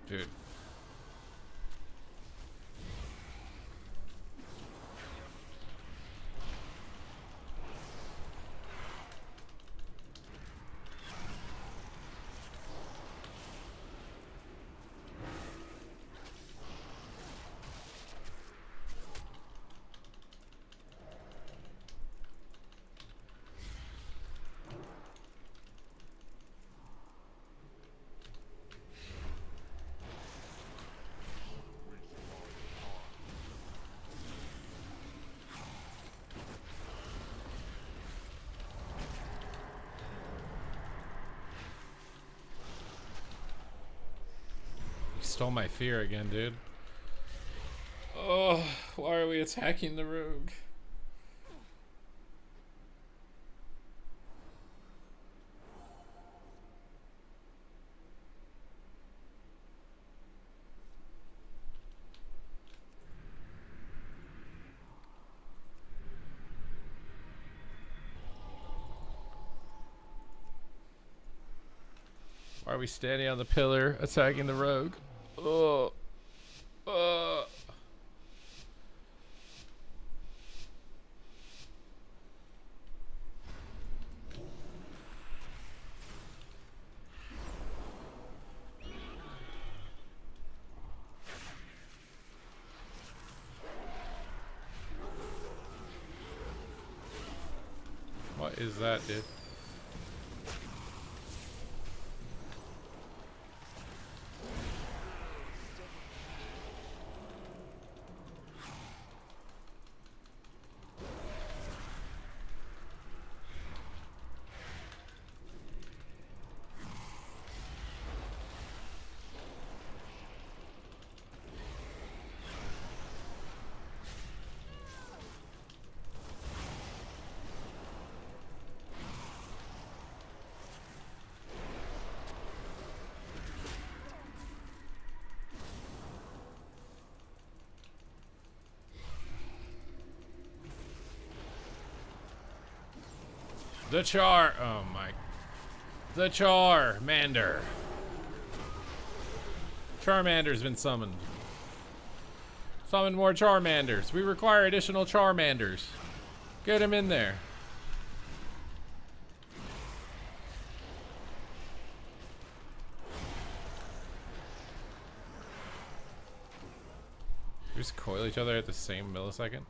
Dude. Stole my fear again, dude. Oh, why are we attacking the rogue? Why are we standing on the pillar attacking the rogue? Oh. What is that, dude? The Char. Oh my. The Charmander. Charmander's been summoned. Summon more Charmanders. We require additional Charmanders. Get him in there. We just coil each other at the same millisecond.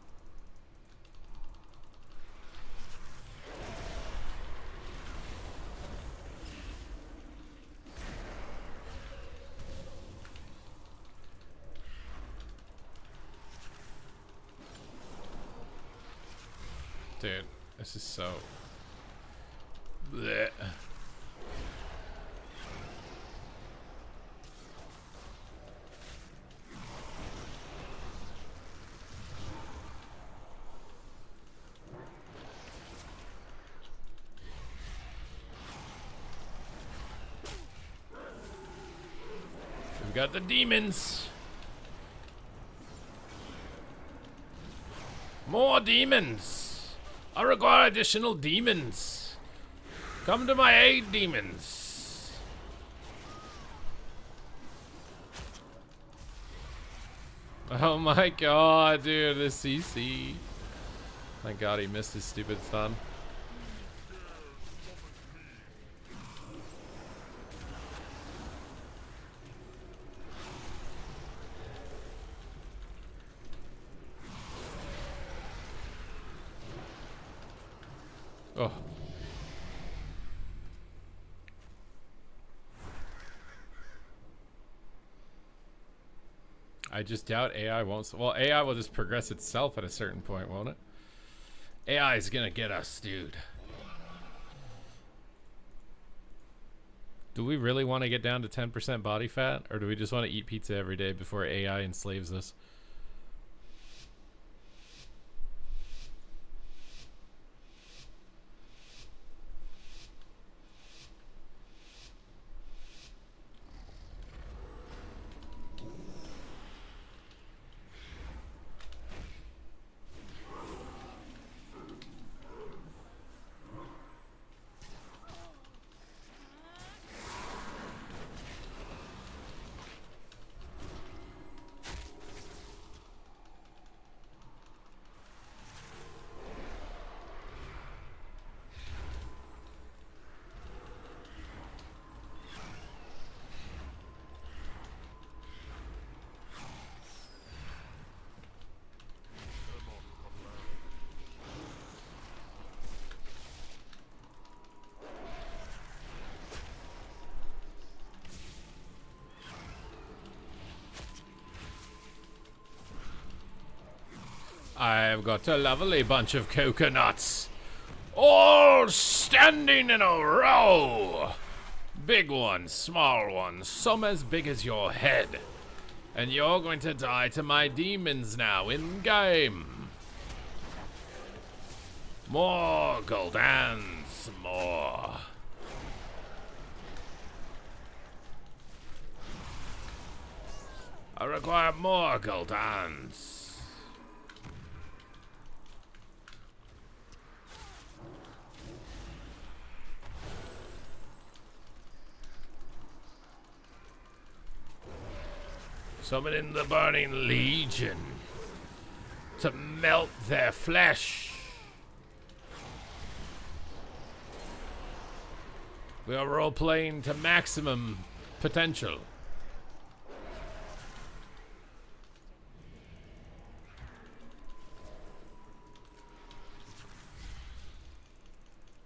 Dude, this is so... bleh. We've got the demons. More demons. I require additional demons. Come to my aid, demons. Oh my god, dude, this CC. Thank god he missed his stupid stun. Oh. I just doubt AI won't. Well, AI will just progress itself at a certain point, won't it? AI is gonna get us, dude. Do we really want to get down to 10% body fat? Or do we just want to eat pizza every day before AI enslaves us? I've got a lovely bunch of coconuts, all standing in a row. Big ones, small ones, some as big as your head. And you're going to die to my demons now in game. More Goldans, more. I require more Goldans. Summoning the Burning Legion to melt their flesh. We are role-playing to maximum potential.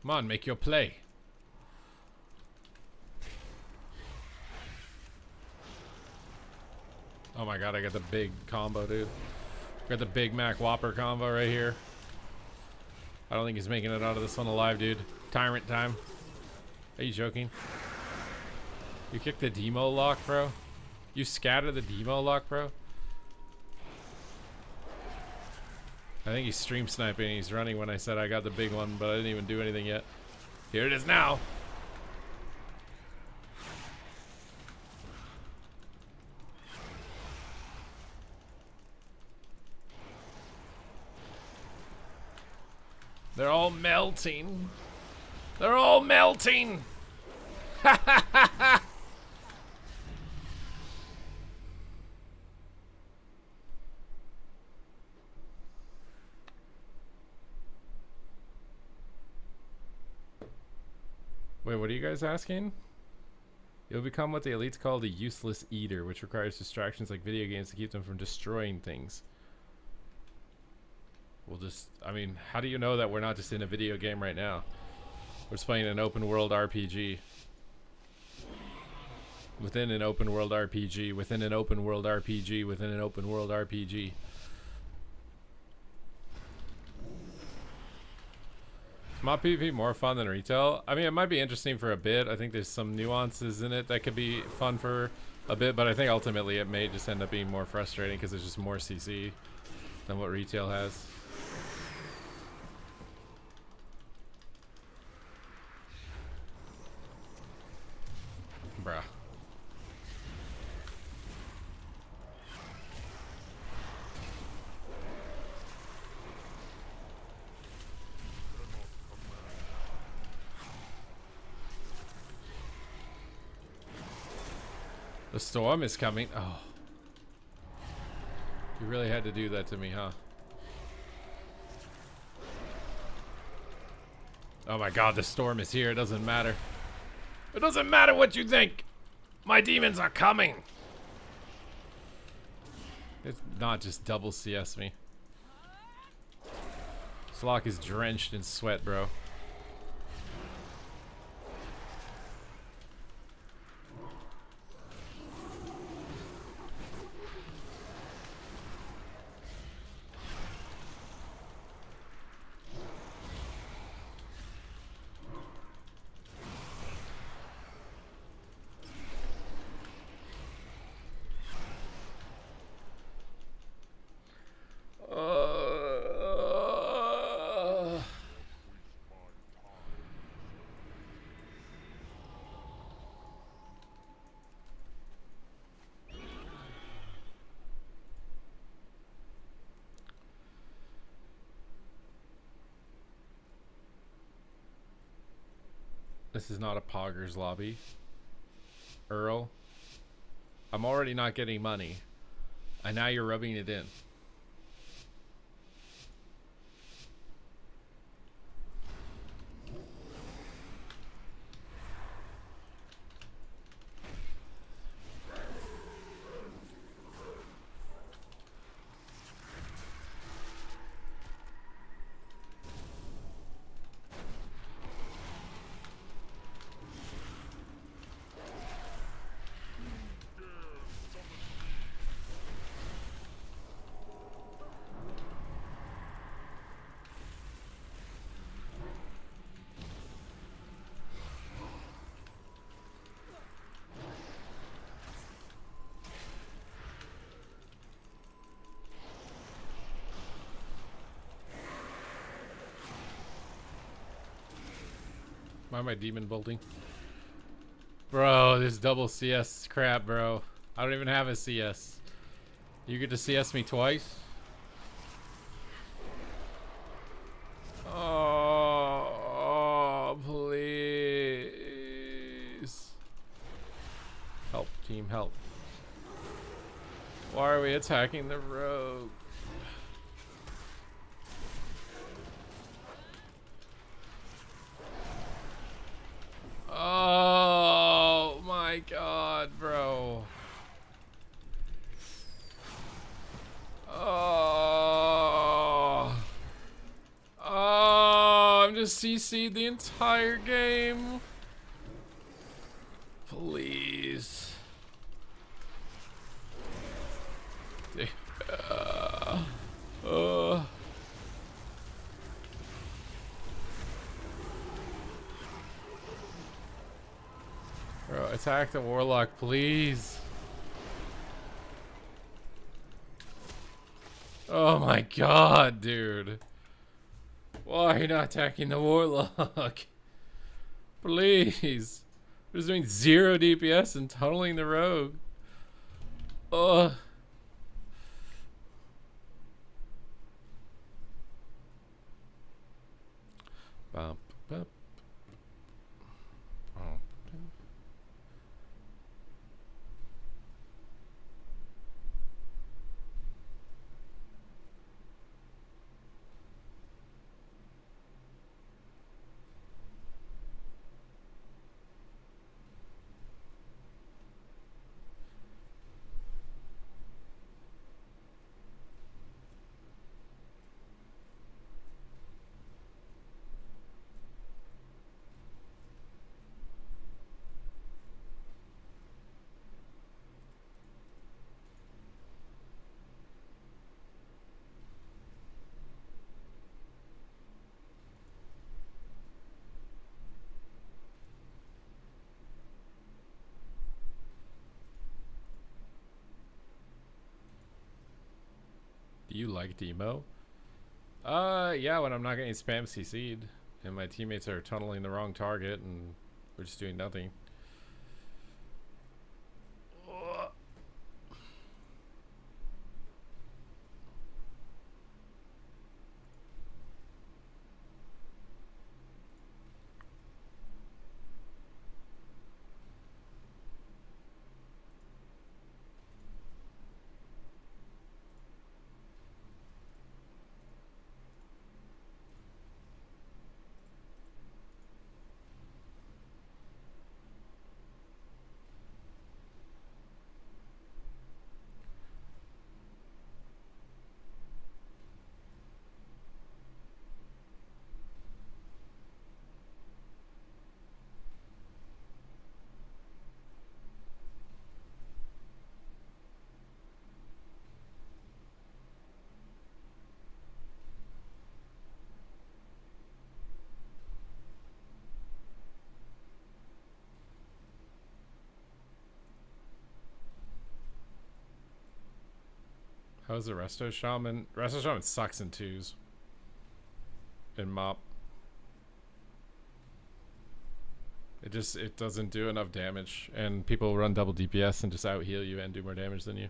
Come on, make your play. Oh my god, I got the big combo, dude. Got the Big Mac Whopper combo right here. I don't think he's making it out of this one alive, dude. Tyrant time. Are you joking? You kicked the demo lock, bro? You scattered the demo lock, bro? I think he's stream sniping. He's running when I said I got the big one, but I didn't even do anything yet. Here it is now. They're all melting. They're all melting. Ha ha ha ha. Wait, what are you guys asking? You'll become what the elites call the useless eater, which requires distractions like video games to keep them from destroying things. We'll just, I mean, how do you know that we're not just in a video game right now? We're just playing an open world RPG. Within an open world RPG, within an open world RPG, within an open world RPG. Mod PvP more fun than retail? I mean, it might be interesting for a bit. I think there's some nuances in it that could be fun for a bit, but I think ultimately it may just end up being more frustrating because there's just more CC than what retail has. Bruh. The storm is coming. Oh. You really had to do that to me, huh? Oh my god, the storm is here. It doesn't matter. It doesn't matter what you think. My demons are coming. It's not just double CS me. Slock is drenched in sweat, bro. This is not a Poggers lobby. Earl, I'm already not getting money, and now you're rubbing it in. Why am I demon bolting? Bro, this double CS crap, bro. I don't even have a CS. You get to CS me twice? Oh, please. Help, team, help. Why are we attacking the rogue? Oh my god, bro. Oh. Oh, I'm just CC'd the entire game. Please. Uh. Bro, attack the warlock, please. Oh my god, dude. Why are you not attacking the warlock? Please. We're just doing 0 DPS and tunneling the rogue. Ugh. Bump, bump. Oh. Do you like Demo? Yeah, when I'm not getting spam CC'd and my teammates are tunneling the wrong target and we're just doing nothing. Ugh. How's the Resto Shaman? Resto Shaman sucks in 2s. In Mop. It doesn't do enough damage, and people run double DPS and just out heal you and do more damage than you.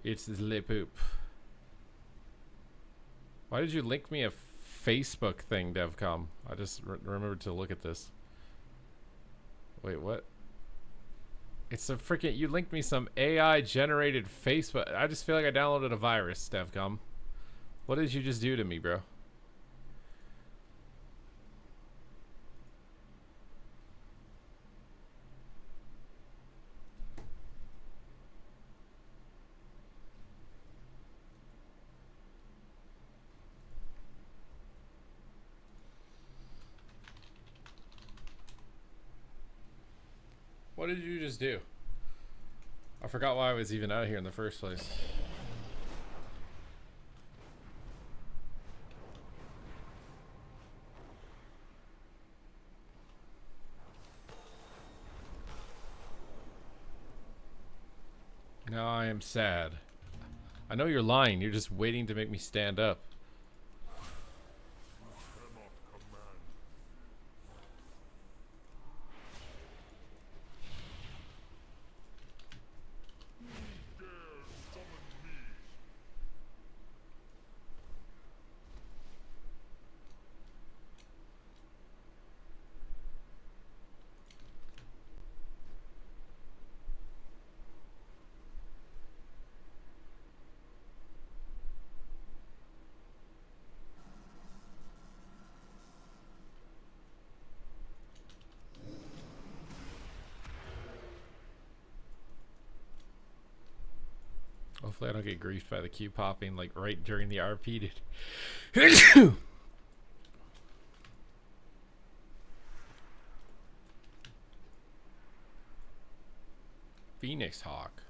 It's this lip poop. Why did you link me a Facebook thing, Devcom? I just remembered to look at this. Wait, what? It's a freaking, you linked me some AI generated Facebook. I just feel like I downloaded a virus, Devcom. What did you just do to me, bro? What did you just do? I forgot why I was even out here in the first place. Now I am sad. I know you're lying. You're just waiting to make me stand up. Hopefully I don't get griefed by the Q popping like right during the RP, dude. Phoenix Hawk.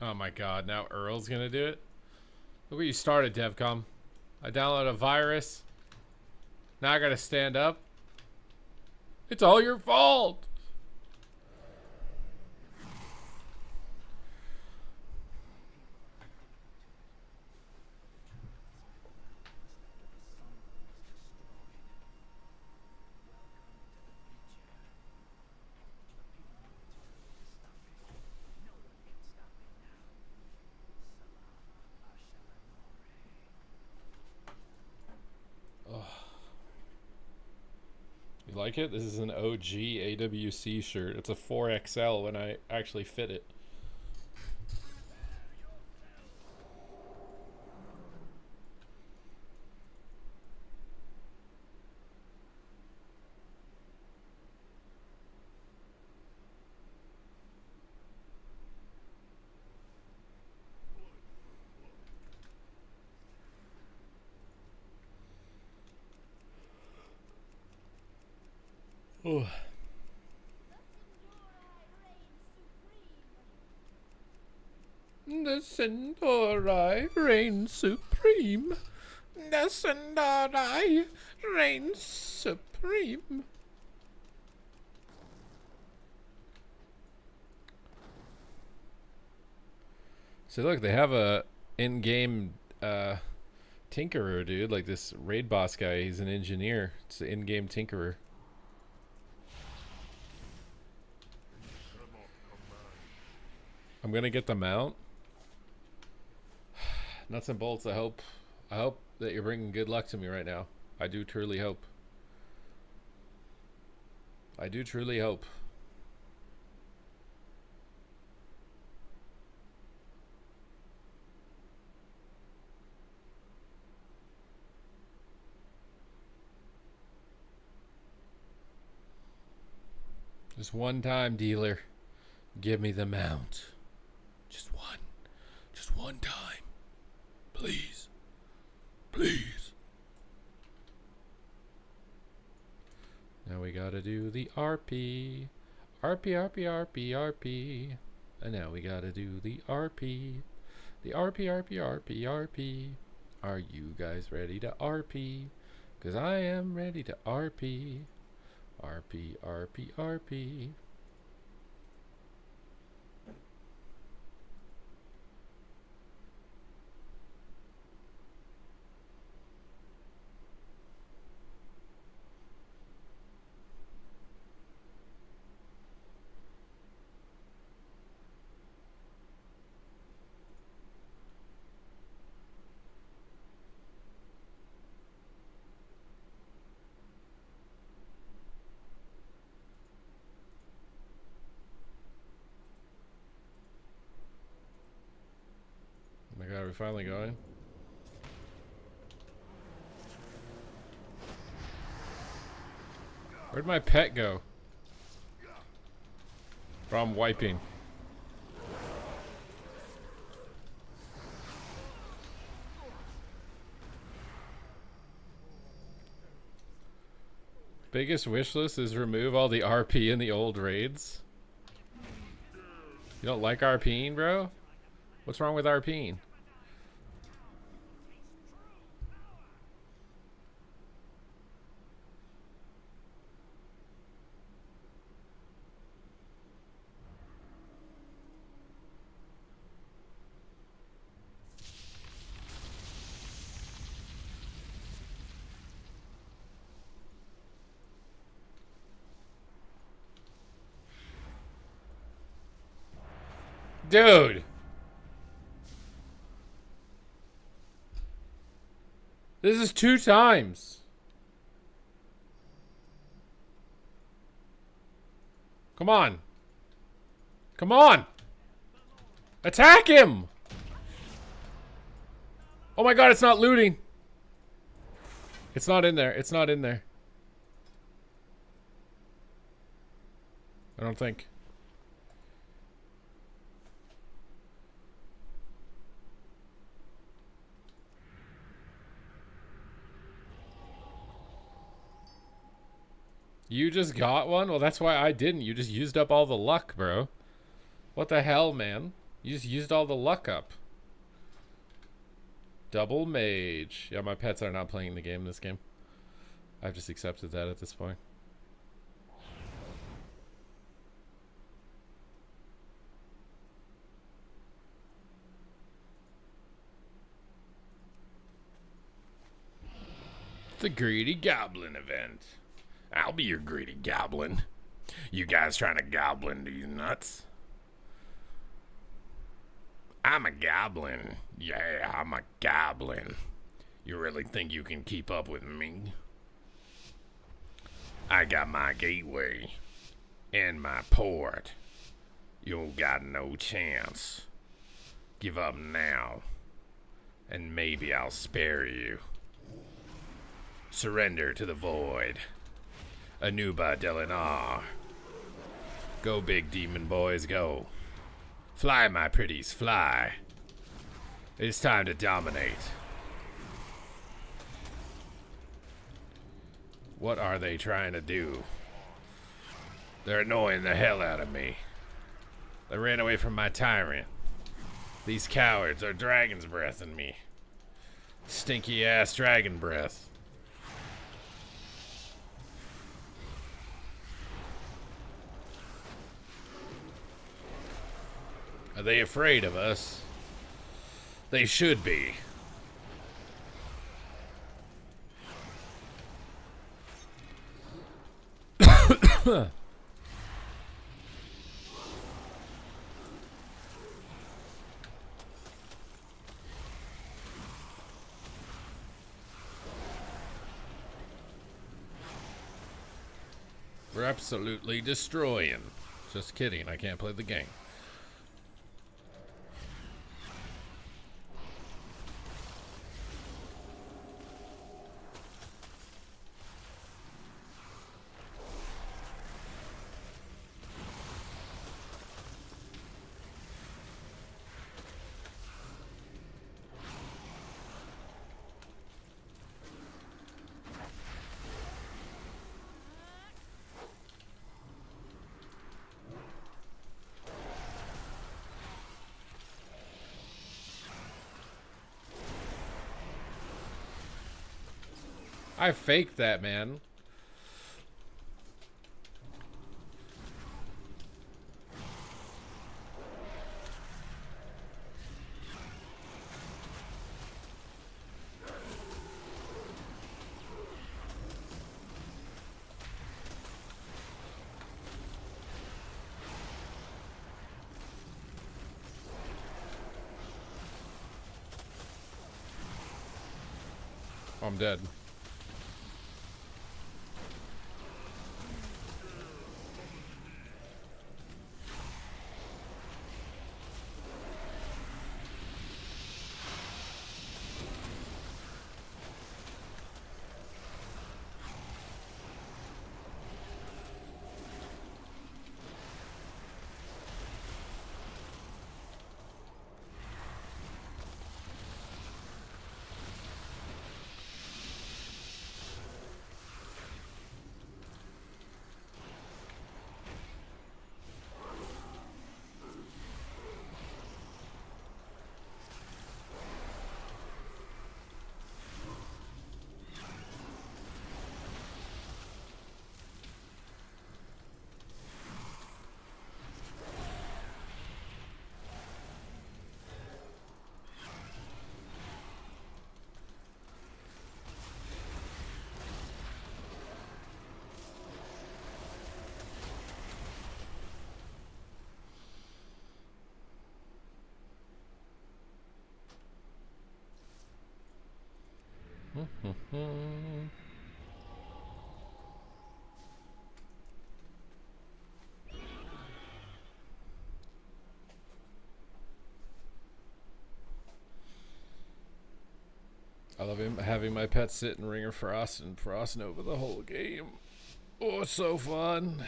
Oh my god, now Earl's gonna do it? Look where you started, Devcom. I downloaded a virus. Now I gotta stand up. It's all your fault! You like it? This is an OG AWC shirt. It's a 4XL when I actually fit it. Oh. The Centauri reign supreme. The Centauri reign supreme. So look, they have a in-game tinkerer, dude. Like this raid boss guy, he's an engineer. It's the in-game tinkerer. I'm gonna get the mount. Nuts and bolts. I hope that you're bringing good luck to me right now. I do truly hope. I do truly hope. Just one time, dealer. Give me the mount. Just one time. Please. Please. Now we gotta do the RP. RP. And now we gotta do the RP. The RP. Are you guys ready to RP? Because I am ready to RP. RP. Oh my god, we're finally going. Where'd my pet go? Bro, I'm wiping. Biggest wish list is remove all the RP in the old raids. You don't like RPing, bro? What's wrong with RPing? Dude. This is 2 times. Come on. Come on. Attack him. Oh my god, it's not looting. It's not in there. It's not in there. I don't think. You just got one? Well, that's why I didn't. You just used up all the luck, bro. What the hell, man? You just used all the luck up. Double mage. Yeah, my pets are not playing the game this game. I've just accepted that at this point. The greedy goblin event. I'll be your greedy goblin. You guys trying to goblin these nuts? I'm a goblin. Yeah, I'm a goblin. You really think you can keep up with me? I got my gateway and my port. You got no chance. Give up now, and maybe I'll spare you. Surrender to the void. Anuba Delinar. Go, big demon boys, go. Fly, my pretties, fly. It's time to dominate. What are they trying to do? They're annoying the hell out of me. They ran away from my tyrant. These cowards are dragon's breath in me. Stinky ass dragon breath. Are they afraid of us? They should be. We're absolutely destroying. Just kidding, I can't play the game. I faked that, man. Oh, I'm dead. I love having my pet sit in Ringer Frost and Frost Nova the whole game. Oh, it's so fun.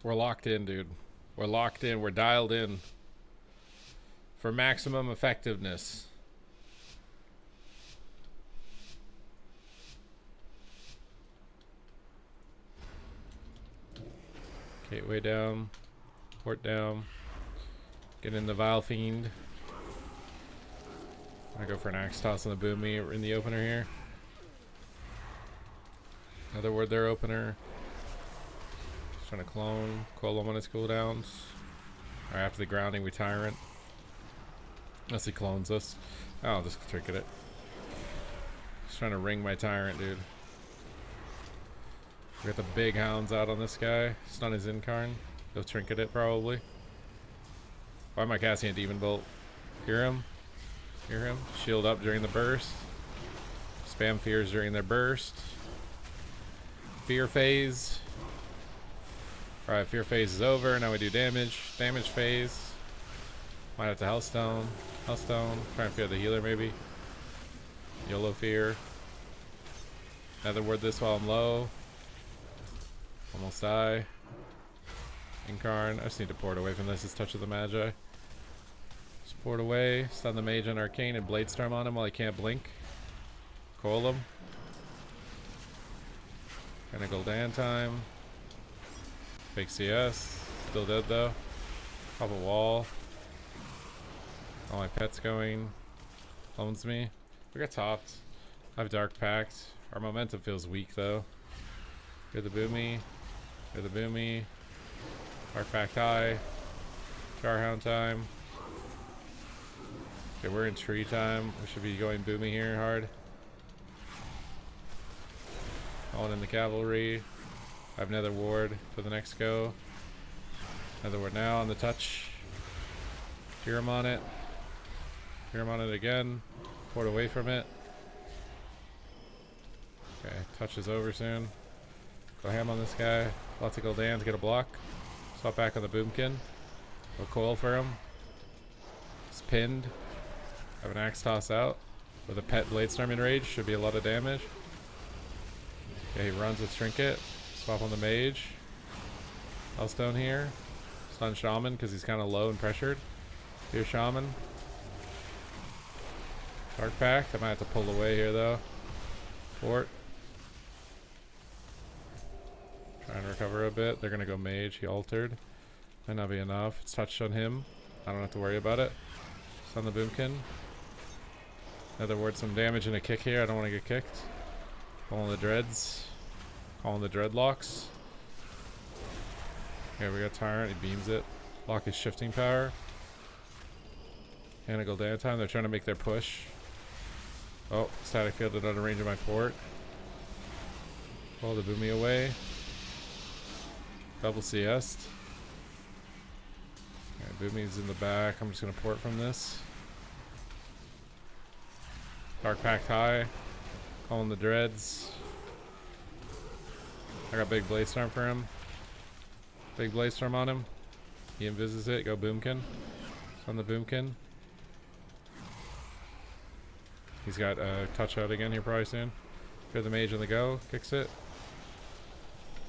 We're locked in, dude. We're locked in. We're dialed in for maximum effectiveness. Gateway down. Port down. Get in the Vile Fiend. I go for an Axe Toss on the Boomy in the opener here. Another word there, opener. Trying to clone. Coil him on his cooldowns. Alright, after the grounding, we Tyrant. Unless he clones us. Oh, I'll just trinket it. Just trying to ring my Tyrant, dude. We got the big hounds out on this guy. Stun his Incarn. He'll trinket it, probably. Why am I casting a Demon Bolt? Hear him? Hear him? Shield up during the burst. Spam fears during their burst. Fear phase. Alright, fear phase is over. Now we do damage. Damage phase. Might have to Hellstone. Hellstone. Try and fear the healer maybe. YOLO fear. Another word this while I'm low. Almost die. Incarn. I just need to port away from this. It's Touch of the Magi. Just port away. Stun the mage on Arcane and Blade Storm on him while he can't blink. Coil him. Kinda Gul'dan time. Fake CS. Still dead though. Pop a wall. All my pets going. Owns me. We got topped. I have Dark Pact. Our momentum feels weak though. Hear the Boomy. Hear the Boomy. Dark Pact high. Charhound time. Okay, we're in tree time. We should be going Boomy here hard. Calling in the cavalry. I have Nether Ward for the next go. Nether Ward now on the touch. Hear him on it. Hear him on it again. Port away from it. Okay, touch is over soon. Go ham on this guy. Lots of Gul'dan to get a block. Swap back on the Boomkin. Go coil for him. He's pinned. Have an axe toss out. With a pet Blade Storm in rage. Should be a lot of damage. Okay, he runs with Trinket. Swap on the mage. Hellstone here. Stun Shaman because he's kind of low and pressured. Here, Shaman. Dark Pact. I might have to pull away here though. Fort. Try and recover a bit. They're gonna go mage. He altered. Might not be enough. It's touched on him. I don't have to worry about it. Stun the Boomkin. Another word, some damage and a kick here. I don't want to get kicked. Calling the dreads. Calling the dreadlocks. Okay, we got Tyrant. He beams it. Lock his shifting power. And a Gul'dan time. They're trying to make their push. Oh, static fielded out of range of my fort. Pull the Boomy away. Double CS'd. Okay, Boomy's in the back. I'm just gonna port from this. Dark Pact high. Calling the dreads. I got big Blade Storm for him. Big Blade Storm on him. He invises it. Go Boomkin. On the Boomkin. He's got touch out again here probably soon. Hear the mage on the go. Kicks it.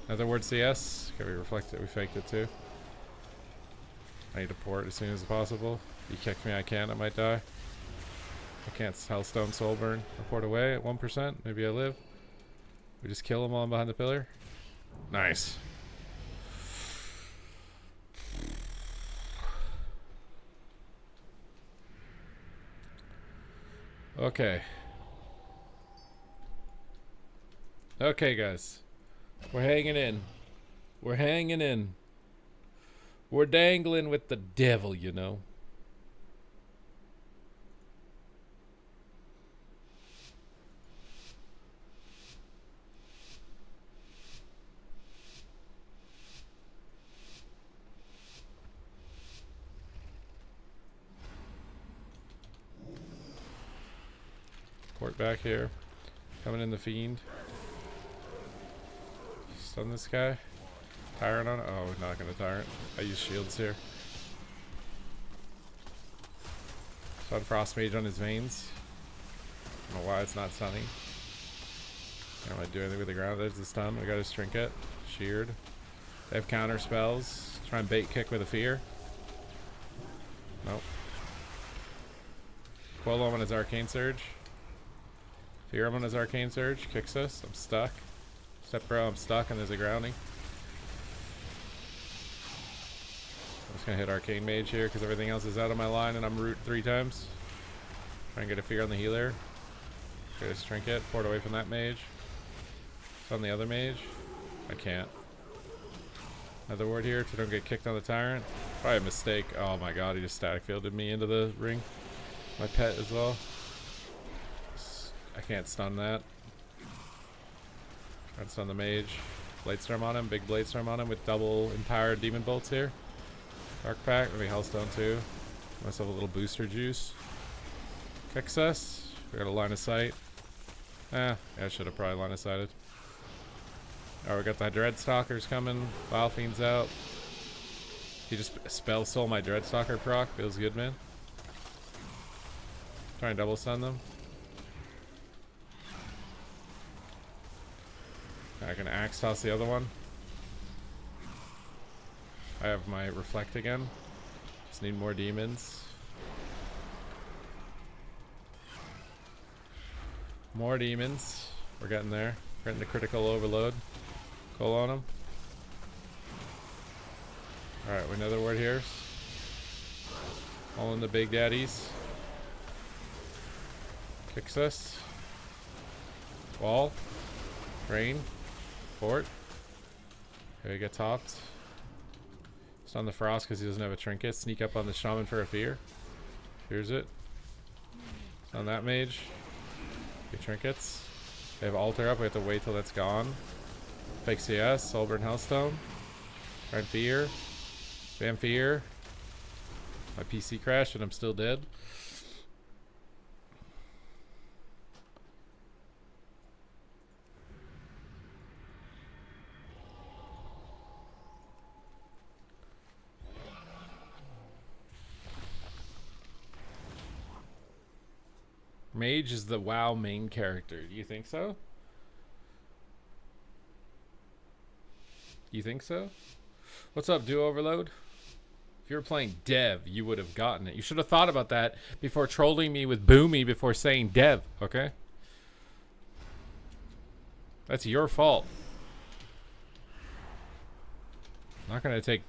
Another word CS. Okay, we reflect it. We faked it too. I need to port as soon as possible. If he kicked me, I can't. I might die. I can't Hellstone Soulburn. I port away at 1%. Maybe I live. We just kill him while I'm behind the pillar. Nice. Okay. Okay, guys. We're hanging in. We're hanging in. We're dangling with the devil, you know. Port back here. Coming in the Fiend. Stun this guy. Tyrant on it. Oh, not gonna Tyrant. I use shields here. Stun Frost Mage on his veins. I don't know why it's not stunning. I don't want to do anything with the ground. There's the stun. We got his Trinket. Sheared. They have counter spells. Try and bait kick with a fear. Nope. Quello on his Arcane Surge. Fear him on his Arcane Surge. Kicks us. I'm stuck. Step bro, I'm stuck and there's a grounding. I'm just gonna hit Arcane Mage here because everything else is out of my line and I'm root 3 times. Try and get a fear on the healer. Get his Trinket. Port away from that mage. It's on the other mage. I can't. Another ward here to don't get kicked on the tyrant. Probably a mistake. Oh my god, he just static fielded me into the ring. My pet as well. I can't stun that. Try to stun the mage. Bladestorm on him. Big Bladestorm on him with double empowered demon bolts here. Dark Pack. Maybe Hellstone too. Myself a little booster juice. Kicks us. We got a line of sight. Yeah, I should have probably line of sighted. Alright, we got the Dreadstalkers coming. Vile Fiend's out. He just spell stole my Dreadstalker proc. Feels good, man. Try and double stun them. I can axe toss the other one. I have my reflect again. Just need more demons. More demons. We're getting there. We're getting the critical overload. Call on him. Alright, we know the word here. All in the big daddies. Kicks us. Wall. Rain. Fort. Okay, we get topped. Stun the Frost because he doesn't have a trinket. Sneak up on the Shaman for a fear. Here's it. Stun that mage. Get trinkets. They have altar up. We have to wait till that's gone. Fake CS. Soulburn Hellstone. Try and fear. Spam fear. My PC crashed and I'm still dead. Mage is the WoW main character. Do you think so? You think so? What's up, Duo Overload? If you were playing Dev, you would have gotten it. You should have thought about that before trolling me with Boomy before saying Dev, okay? That's your fault. I'm not going to take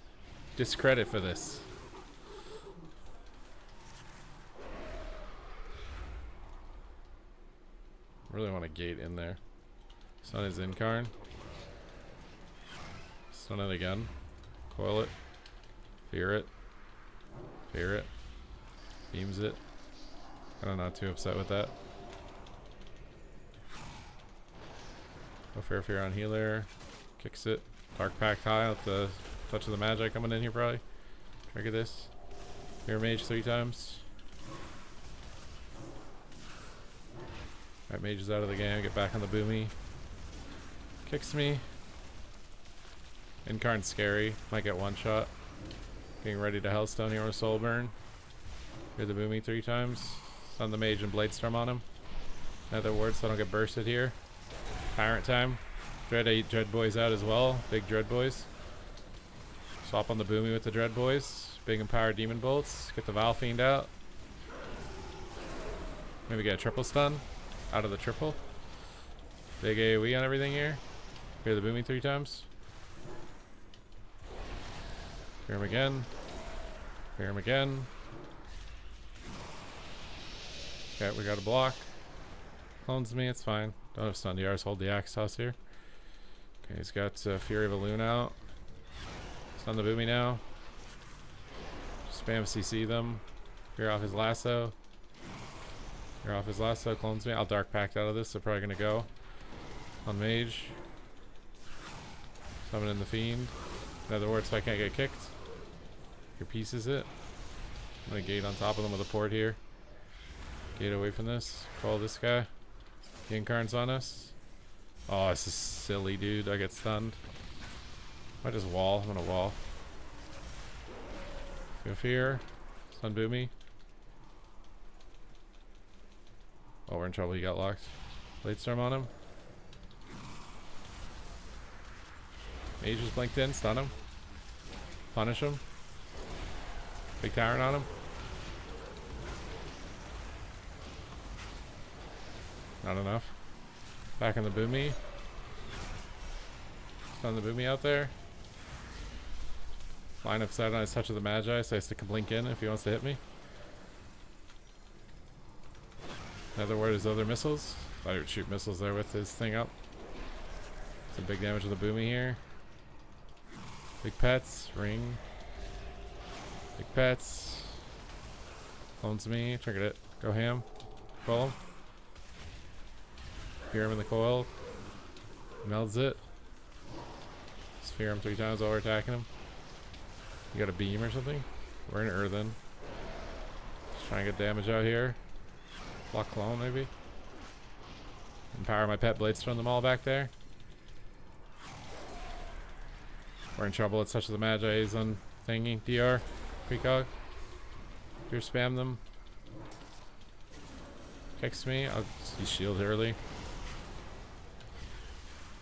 discredit for this. Really want to gate in there. Stun his Incarn. Stun it again. Coil it. Fear it. Fear it. Beams it. I'm not too upset with that. Go fear on healer. Kicks it. Dark Pact high with the touch of the Magi coming in here probably. Trigger this. Fear mage 3 times. Alright, mage is out of the game. Get back on the Boomy. Kicks me. Incarn's scary. Might get one shot. Getting ready to Hellstone here with Soulburn. Hear the Boomy 3 times. Stun the mage and Bladestorm on him. Another ward so I don't get bursted here. Tyrant time. Dread boys out as well. Big Dread boys. Swap on the Boomy with the Dread boys. Big empowered demon bolts. Get the Vile Fiend out. Maybe get a triple stun. Out of the triple. Big AoE on everything here. Hear the Boomy 3 times. Hear him again. Hear him again. Okay, we got a block. Clones me, it's fine. Don't have stun DRs. Hold the axe toss here. Okay, he's got Fury of a Loon out. Stun the Boomy now. Spam CC them. Fear off his lasso. You're off his lasso, clones me. I'll Dark Pact out of this, so probably gonna go on Mage. Summon in the Fiend. In other words, so I can't get kicked. Your pieces it. I'm gonna gate on top of them with a port here. Gate away from this. Call this guy. The Incarn's on us. Oh, this is silly, dude. I get stunned. I just wall. I'm gonna wall. Go fear. Stun Boomy. Oh, we're in trouble. He got locked. Bladestorm on him. Mage is blinked in. Stun him. Punish him. Big Tyrant on him. Not enough. Back in the Boomy. Stun the Boomy out there. Line of sight on his touch of the Magi, so I stick a blink in if he wants to hit me. Another word is other missiles. Thought he would shoot missiles there with his thing up. Some big damage with the Boomy here. Big pets. Ring. Big pets. Clones me. Trinket it. Go ham. Coil him. Fear him in the coil. Melds it. Sphere him 3 times while we're attacking him. You got a beam or something? We're in earthen. Just trying to get damage out here. Block clone maybe. Empower my pet blades from them all back there. We're in trouble. It's such as the Magi's on thingy. DR. Precog. Here spam them. Kicks me. I'll just use shield early.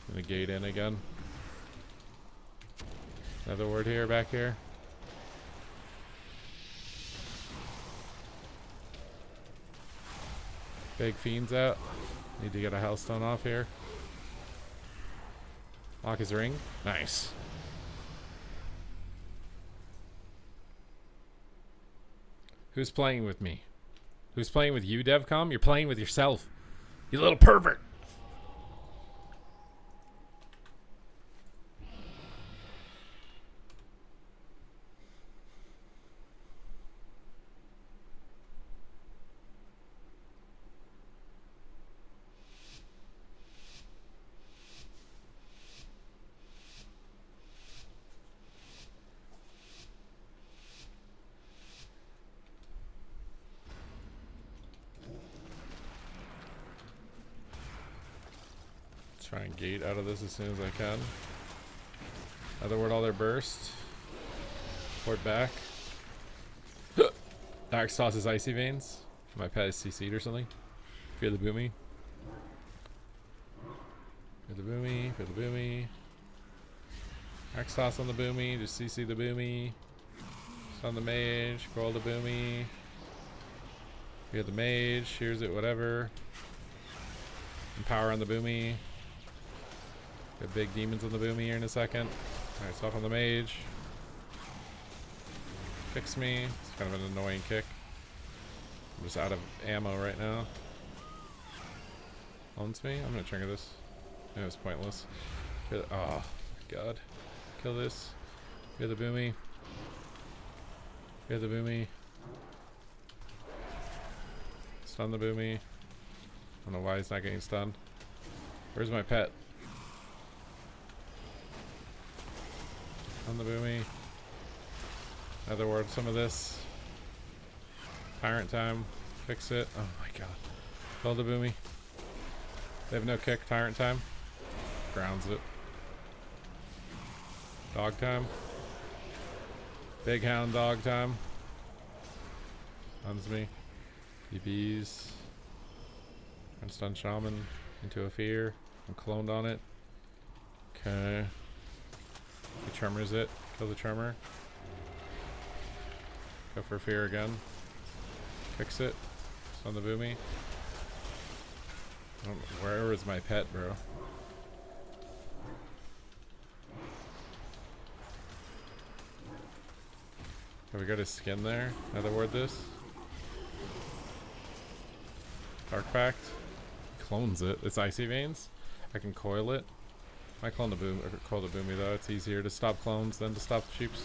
I'm gonna gate in again. Another word here, back here. Big fiends out. Need to get a Hellstone off here. Lock his ring. Nice. Who's playing with me? Who's playing with you, DevCom? You're playing with yourself. You little pervert. Try and gate out of this as soon as I can. Other word, all their burst. Port back. Dark sauce is icy veins. My pet is CC'd or something. Fear the boomy. Fear the boomy. Fear the boomy. Dark sauce on the boomy. Just CC the boomy. On the mage. Call the boomy. Fear the mage. Here's it. Whatever. Empower on the boomy. Got big demons on the boomy here in a second. Alright, stop on the mage. Kicks me. It's kind of an annoying kick. I'm just out of ammo right now. Owns me. I'm gonna trigger this. It was pointless. Oh my god. Kill this. Fear the boomy. Fear the boomy. Stun the boomy. I don't know why he's not getting stunned. Where's my pet? On the boomy. Another word, some of this. Tyrant time. Fix it. Oh my god. Kill the boomy. They have no kick. Tyrant time. Grounds it. Dog time. Big hound dog time. Stuns me. DBs. And stun shaman into a fear. I'm cloned on it. Okay. He tremors it. Kill the tremor. Go for fear again. Fix it. Stun the boomy. Where is my pet, bro? Have we got his skin there? Another word this. Dark Pact. Clones it. It's icy veins. I can coil it. I clone the boom or coil the boomy though. It's easier to stop clones than to stop the sheeps.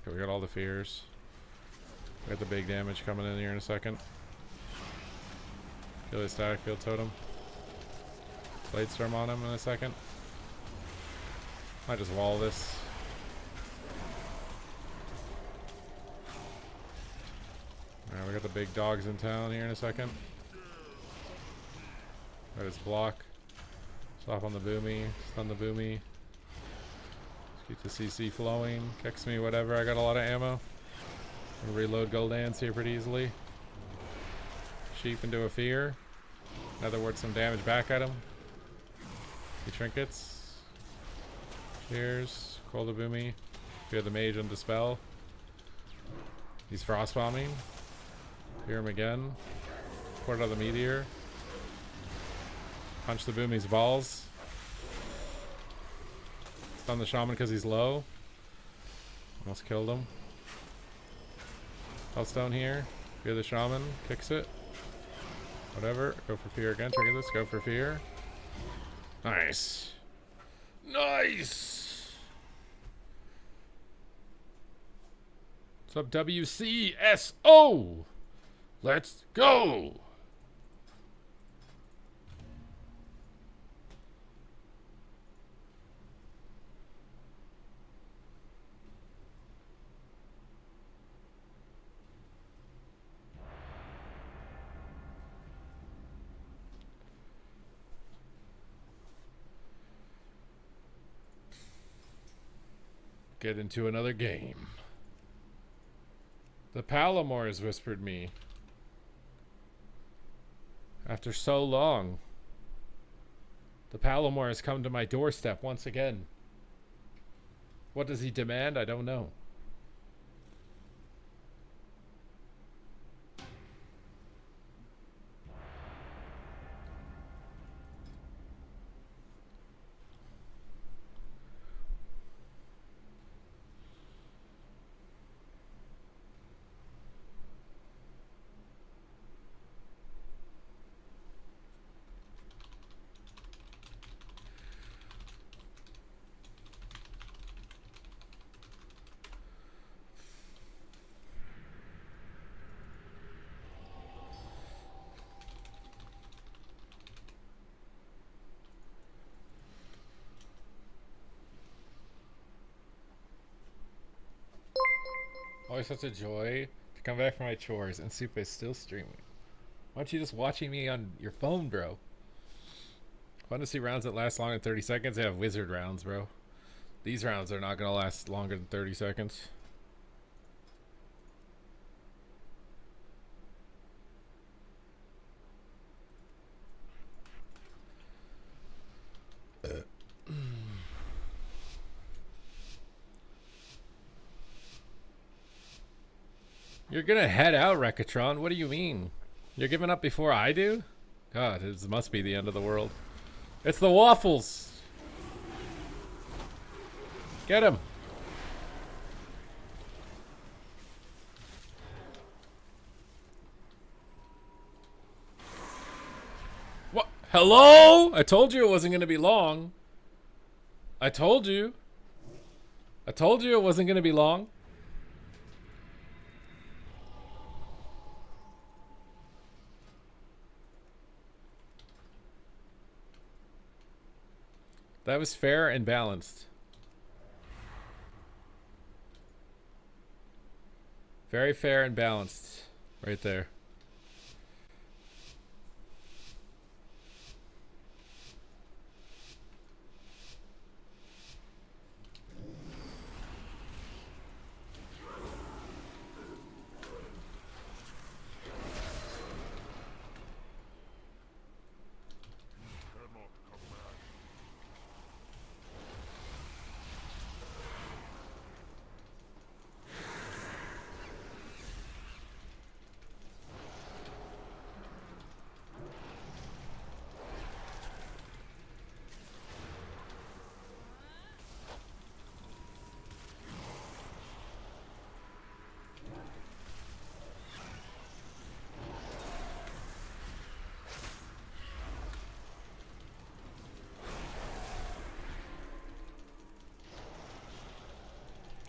Okay, we got all the fears. We got the big damage coming in here in a second. Kill the static field totem. Blade storm on him in a second. Might just wall this. Alright, we got the big dogs in town here in a second. Got his block. Stop on the boomy. Stun the boomy. Let's keep the CC flowing. Kicks me, whatever. I got a lot of ammo. Can reload Goldans here pretty easily. Sheep into a fear. In other words, some damage back at him. He trinkets. Cheers. Call the boomy. Fear the mage and dispel. He's frost bombing. Fear him again. Port out the meteor. Punch the boomy's balls. Stun the shaman because he's low. Almost killed him. Hellstone here. Fear the shaman. Kicks it. Whatever. Go for fear again. Trigger this. Go for fear. Nice. Nice. What's up, WCSO? Let's go. Get into another game. The Palomars whispered me. After so long, the Palomar has come to my doorstep once again. What does he demand? I don't know. Always such a joy to come back from my chores and Supa is still streaming. Why don't you just watching me on your phone, bro? Fun to see rounds that last longer than 30 seconds. They have wizard rounds, bro. These rounds are not going to last longer than 30 seconds. You're gonna head out, Rekatron. What do you mean? You're giving up before I do? God, this must be the end of the world. It's the waffles! Get him! What? Hello? I told you it wasn't gonna be long. I told you. I told you it wasn't gonna be long. That was fair and balanced. Very fair and balanced. Right there.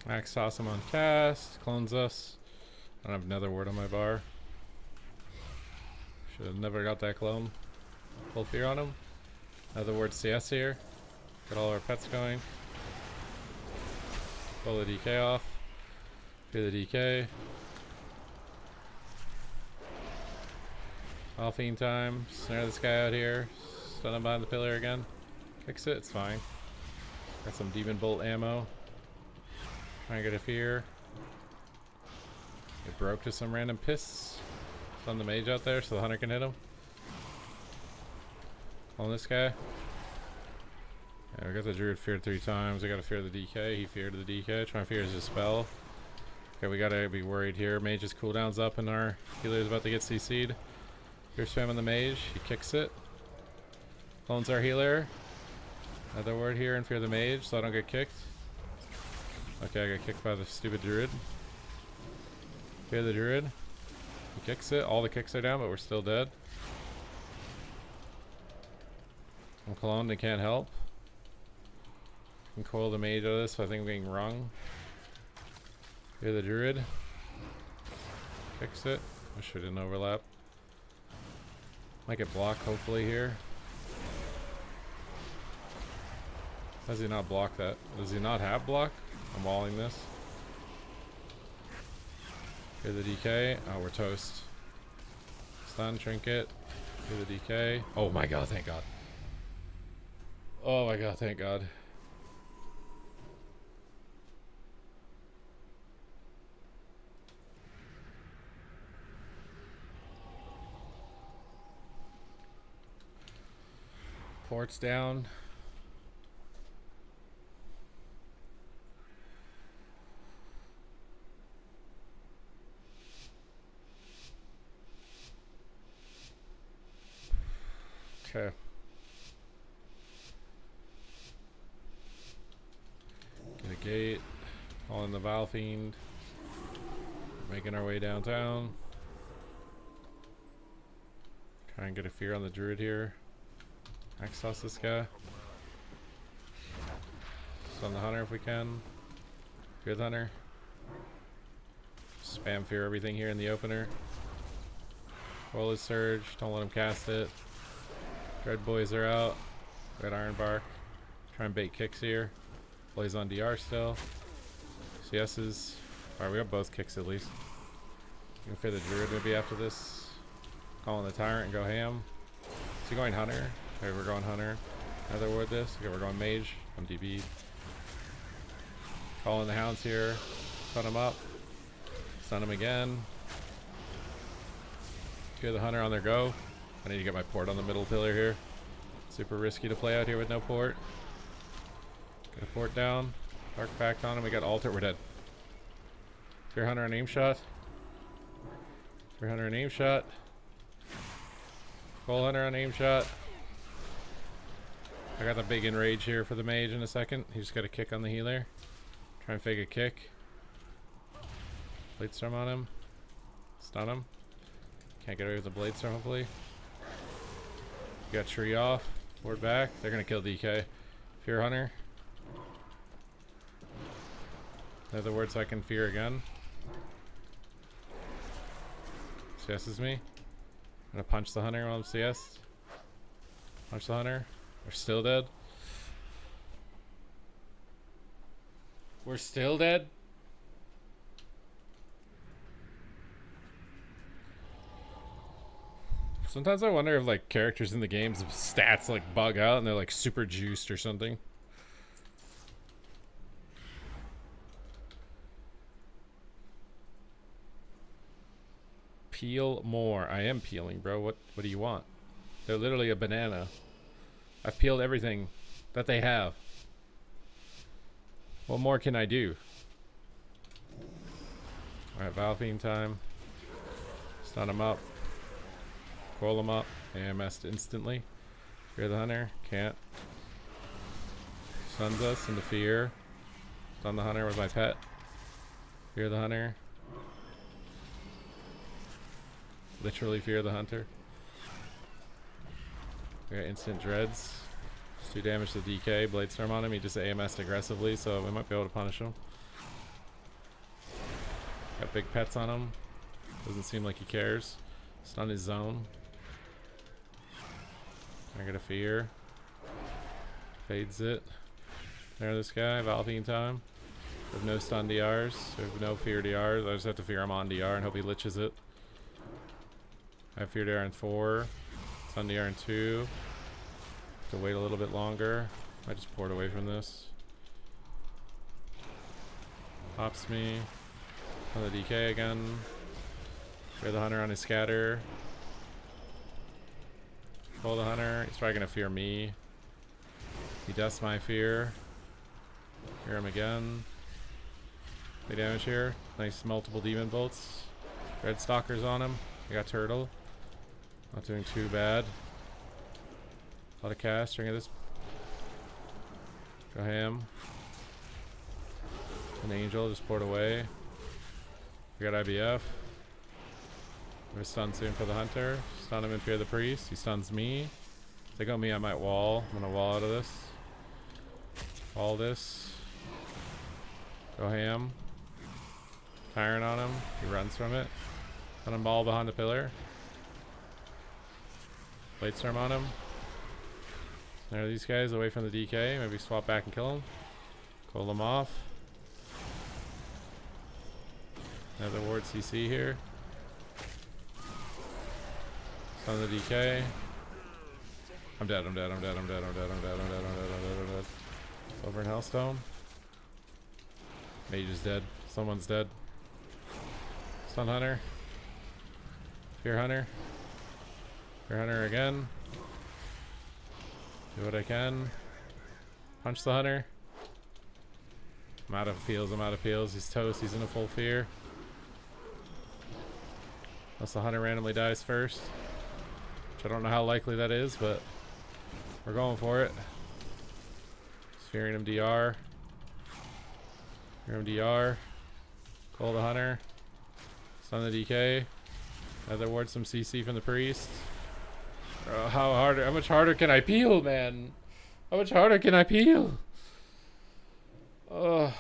Max toss him on cast, clones us. I don't have another word on my bar. Should have never got that clone. Full fear on him. Another word CS here. Get all our pets going. Pull the DK off. Fear the DK. All fiend time. Snare this guy out here. Stun him behind the pillar again. Fix it, it's fine. Got some demon bolt ammo. Trying to get a fear. It broke to some random piss. Stun the mage out there so the hunter can hit him. On this guy. Yeah, we got the druid feared 3 times. We gotta fear the DK. He feared the DK. Trying to fear his spell. Okay, we gotta be worried here. Mage's cooldown's up and our healer's about to get CC'd. Fear spamming the mage. He kicks it. Clones our healer. Another word here and fear the mage so I don't get kicked. Okay, I got kicked by the stupid druid. Fear the druid. He kicks it. All the kicks are down, but we're still dead. I'm cloned and can't help. can coil the mage out of this, so I think I'm being wrong. Here the druid. Fix it. I should didn't overlap. Might get blocked hopefully here. Does he not block that? Does he not have block? I'm walling this. Here the DK. Oh, we're toast. Stun, trinket. Here the DK. Oh my god, thank god. Oh my god, thank god. Port's down. Okay. Get a gate. Calling the Val Fiend. Making our way downtown. Try and get a fear on the druid here. Access this guy. Stun the hunter if we can. Fear the hunter. Spam fear everything here in the opener. Roll his surge. Don't let him cast it. Dread boys are out. Red iron bark. Try and bait kicks here. Blaze on DR still. CS's. Alright, we got both kicks at least. You can fear the druid maybe after this. Calling the tyrant and go ham. Is he going hunter? Okay, we're going hunter. Another word this. Okay, we're going mage. I'm DB. Calling the hounds here. Stun him up. Stun him again. Fear the hunter on their go. I need to get my port on the middle pillar here. Super risky to play out here with no port. Get a port down. Dark Pact on him. We got altar. We're dead. Fear hunter on aim shot. Fear hunter on aim shot. Coal hunter on aim shot. I got the big enrage here for the mage in a second. He just got a kick on the healer. Try and fake a kick. Blade storm on him. Stun him. Can't get away with the blade storm hopefully. Got tree off. Ward back. They're gonna kill DK. Fear hunter. Another word so I can fear again. CS's me. I'm gonna punch the hunter while I'm CS. Punch the hunter. We're still dead. We're still dead? Sometimes I wonder if like characters in the game's stats like bug out and they're like super juiced or something. Peel more. I am peeling, bro. What do you want? They're literally a banana. I've peeled everything that they have. What more can I do? Alright, Valfiend time. Stun him up. Coil him up. AMS'd instantly. Fear the hunter. Can't. Stuns us into fear. Stun the hunter with my pet. Fear the hunter. Literally fear the hunter. We got instant dreads. Just 2 damage to DK. Blade storm on him. He just AMS'd aggressively, so we might be able to punish him. Got big pets on him. Doesn't seem like he cares. Stun his zone. I got a fear. Fades it. There, this guy. Valfiend time. We have no stun DRs. We have no fear DRs. I just have to fear him on DR and hope he liches it. I have fear DR in 4. Stun DR in 2. Have to wait a little bit longer. I just poured away from this. Pops me. On the DK again. Fear the hunter on his scatter. Pull the hunter. He's probably gonna fear me. He dusts my fear. Fear him again. Big damage here. Nice multiple demon bolts. Red stalkers on him. I got turtle. Not doing too bad. A lot of cast. Ring of this. Go ham. An angel just poured away. We got IBF. We're stunned soon for the hunter. Stun him and fear the priest. He stuns me. If they go me, I might wall. I'm gonna wall out of this. All this. Go ham. Tyrant on him. He runs from it. Put him ball behind the pillar. Blade storm on him. There are these guys away from the DK. Maybe swap back and kill him. Pull them off. Another ward CC here. Stun the DK. I'm dead, I'm dead, I'm dead, I'm dead, I'm dead, I'm dead, I'm dead, I'm dead, I'm dead, I'm dead. Over in Hellstone. Mage is dead. Someone's dead. Stun Hunter. Fear Hunter. Fear Hunter again. Do what I can. Punch the Hunter. I'm out of heals, I'm out of heals. He's toast, he's in a full fear. Unless the Hunter randomly dies first. Which I don't know how likely that is, but we're going for it. Just fearing him DR. Fear him DR. Call the Hunter. Stun the DK. Another ward some CC from the priest. How much harder can I peel, man? How much harder can I peel? Ugh.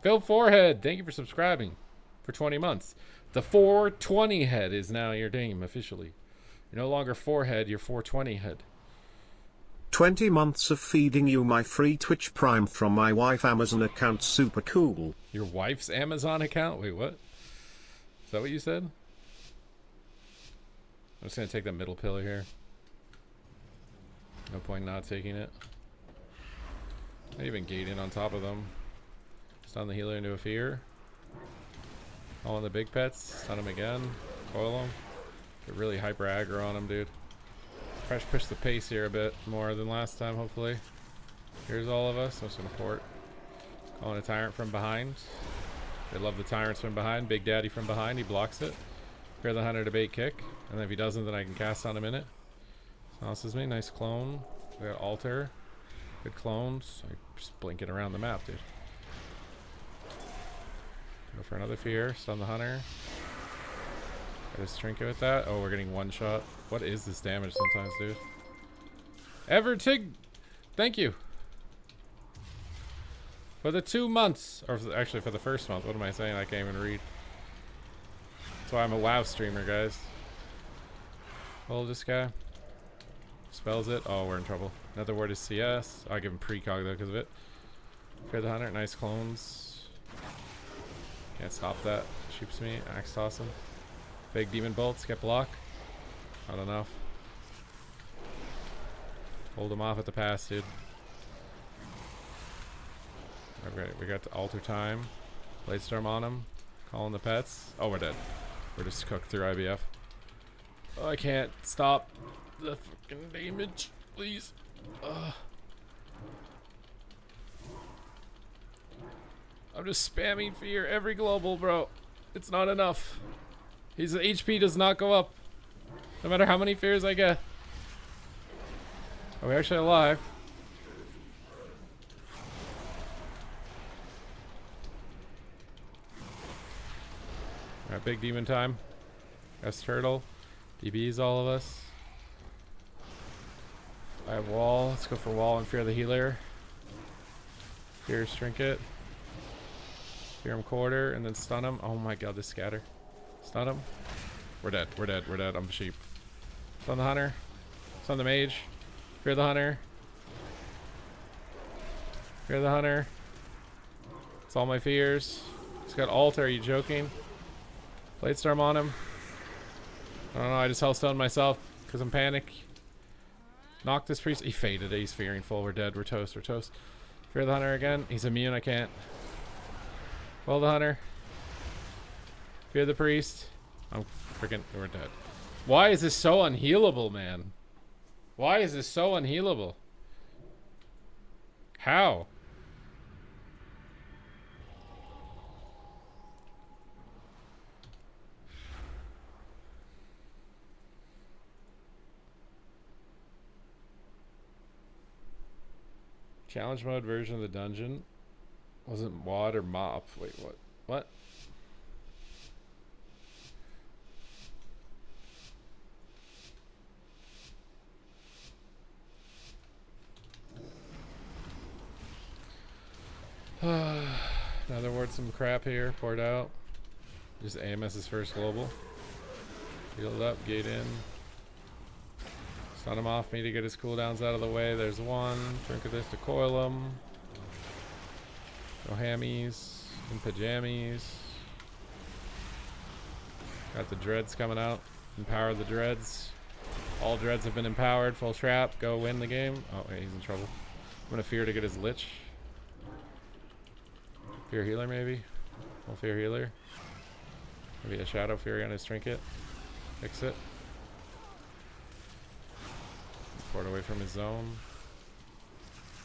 Phil Forehead, thank you for subscribing for 20 months. The 420 head is now your name officially. You're no longer Forehead, you're 420 head. 20 months of feeding you my free Twitch Prime from my wife Amazon account. Super cool. Your wife's Amazon account? Wait, what? Is that what you said? I'm just gonna take that middle pillar here. No point not taking it. Not even gate in on top of them. Stun the healer into a fear. All in the big pets. Stun him again. Coil him. Get really hyper aggro on him, dude. Try to push the pace here a bit more than last time, hopefully. Here's all of us. I'm just gonna port. Calling a tyrant from behind. They love the tyrants from behind. Big Daddy from behind. He blocks it. Fear the Hunter to bait kick. And then if he doesn't, then I can cast on him in it. Silences me. Nice clone. We got altar. Good clones. I'm just blinking around the map, dude. Go for another fear. Stun the Hunter. Got his trinket with that. Oh, we're getting one shot. What is this damage sometimes, dude? Evertig! Thank you. For the 2 months. Or actually for the first month. What am I saying? I can't even read. That's why I'm a WoW streamer, guys. Hold this guy. Spells it. Oh, we're in trouble. Another word is CS. I give him precog though because of it. Fear the Hunter. Nice clones. Can't stop that. Shoots me. Axe toss him. Big demon bolts. Get block. Not enough. Hold him off at the pass, dude. Okay, we got the altar time. Blade storm on him. Calling the pets. Oh, we're dead. We're just cooked through IBF. Oh, I can't stop the fucking damage, please. I'm just spamming fear every global, bro. It's not enough. His HP does not go up, no matter how many fears I get. Are we actually alive? Alright, big demon time. S turtle. DBs all of us. I have wall. Let's go for wall and fear the healer. Fear his trinket. Fear him quarter and then stun him. Oh my god, this scatter. Stun him. We're dead. We're dead. We're dead. I'm sheep. Stun the Hunter. Stun the mage. Fear the Hunter. Fear the Hunter. It's all my fears. He's got altar. Are you joking? Blade storm on him. I don't know. I just hellstoned myself because I'm panic. Knocked this priest. He faded it. He's fearing full. We're dead. We're toast. We're toast. Fear the Hunter again. He's immune. I can't. Well, the Hunter. Fear the priest. I'm freaking. We're dead. Why is this so unhealable, man? Why is this so unhealable? How? Challenge mode version of the dungeon wasn't WAD or MOP. Wait, what? What? Another word, some crap here. Poured out. Just AMS's first global. Healed up, gate in. Stun him off me to get his cooldowns out of the way. There's one. Drink of this to coil him. Go hammies. In pajamas. Got the dreads coming out. Empower the dreads. All dreads have been empowered. Full trap. Go win the game. Oh, wait, he's in trouble. I'm gonna fear to get his lich. Fear healer, maybe. Full fear healer. Maybe a shadow fury on his trinket. Fix it. Port away from his zone.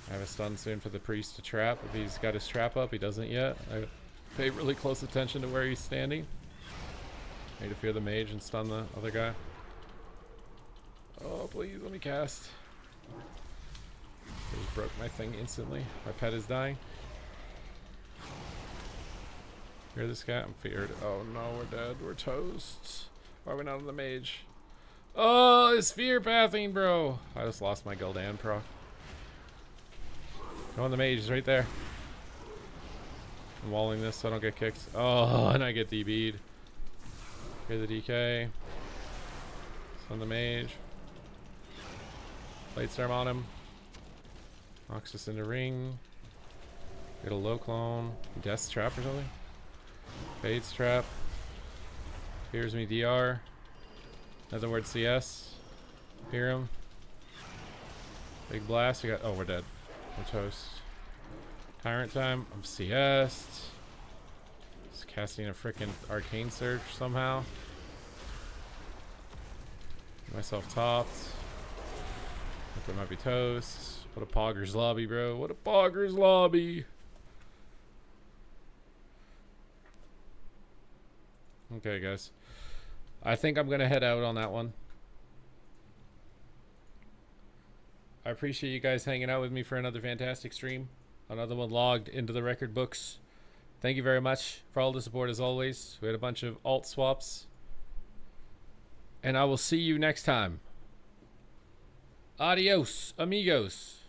I have a stun soon for the priest to trap. If he's got his trap up, he doesn't yet. I pay really close attention to where he's standing. Need to fear the mage and stun the other guy. Oh, please let me cast. I just broke my thing instantly. My pet is dying. Hear this guy? I'm feared. Oh no, we're dead. We're toast. Why are we not on the mage? Oh, it's fear pathing, bro. I just lost my Gul'dan proc. Go on the mage, he's right there. I'm walling this so I don't get kicked. Oh, and I get DB'd. Hear the DK. It's on the mage. Blade Storm on him. Knocks us into ring. Get a low clone. Death's trap or something. Fade's trap. Fears me DR. Another word CS. Hear him. Big blast. We got. Oh, we're dead. We're toast. Tyrant time. I'm CS. Just casting a freaking arcane surge somehow. Get myself topped. I think I might be toast. What a poggers lobby, bro. What a poggers lobby. Okay, guys. I think I'm going to head out on that one. I appreciate you guys hanging out with me for another fantastic stream. Another one logged into the record books. Thank you very much for all the support as always. We had a bunch of alt swaps. And I will see you next time. Adios, amigos.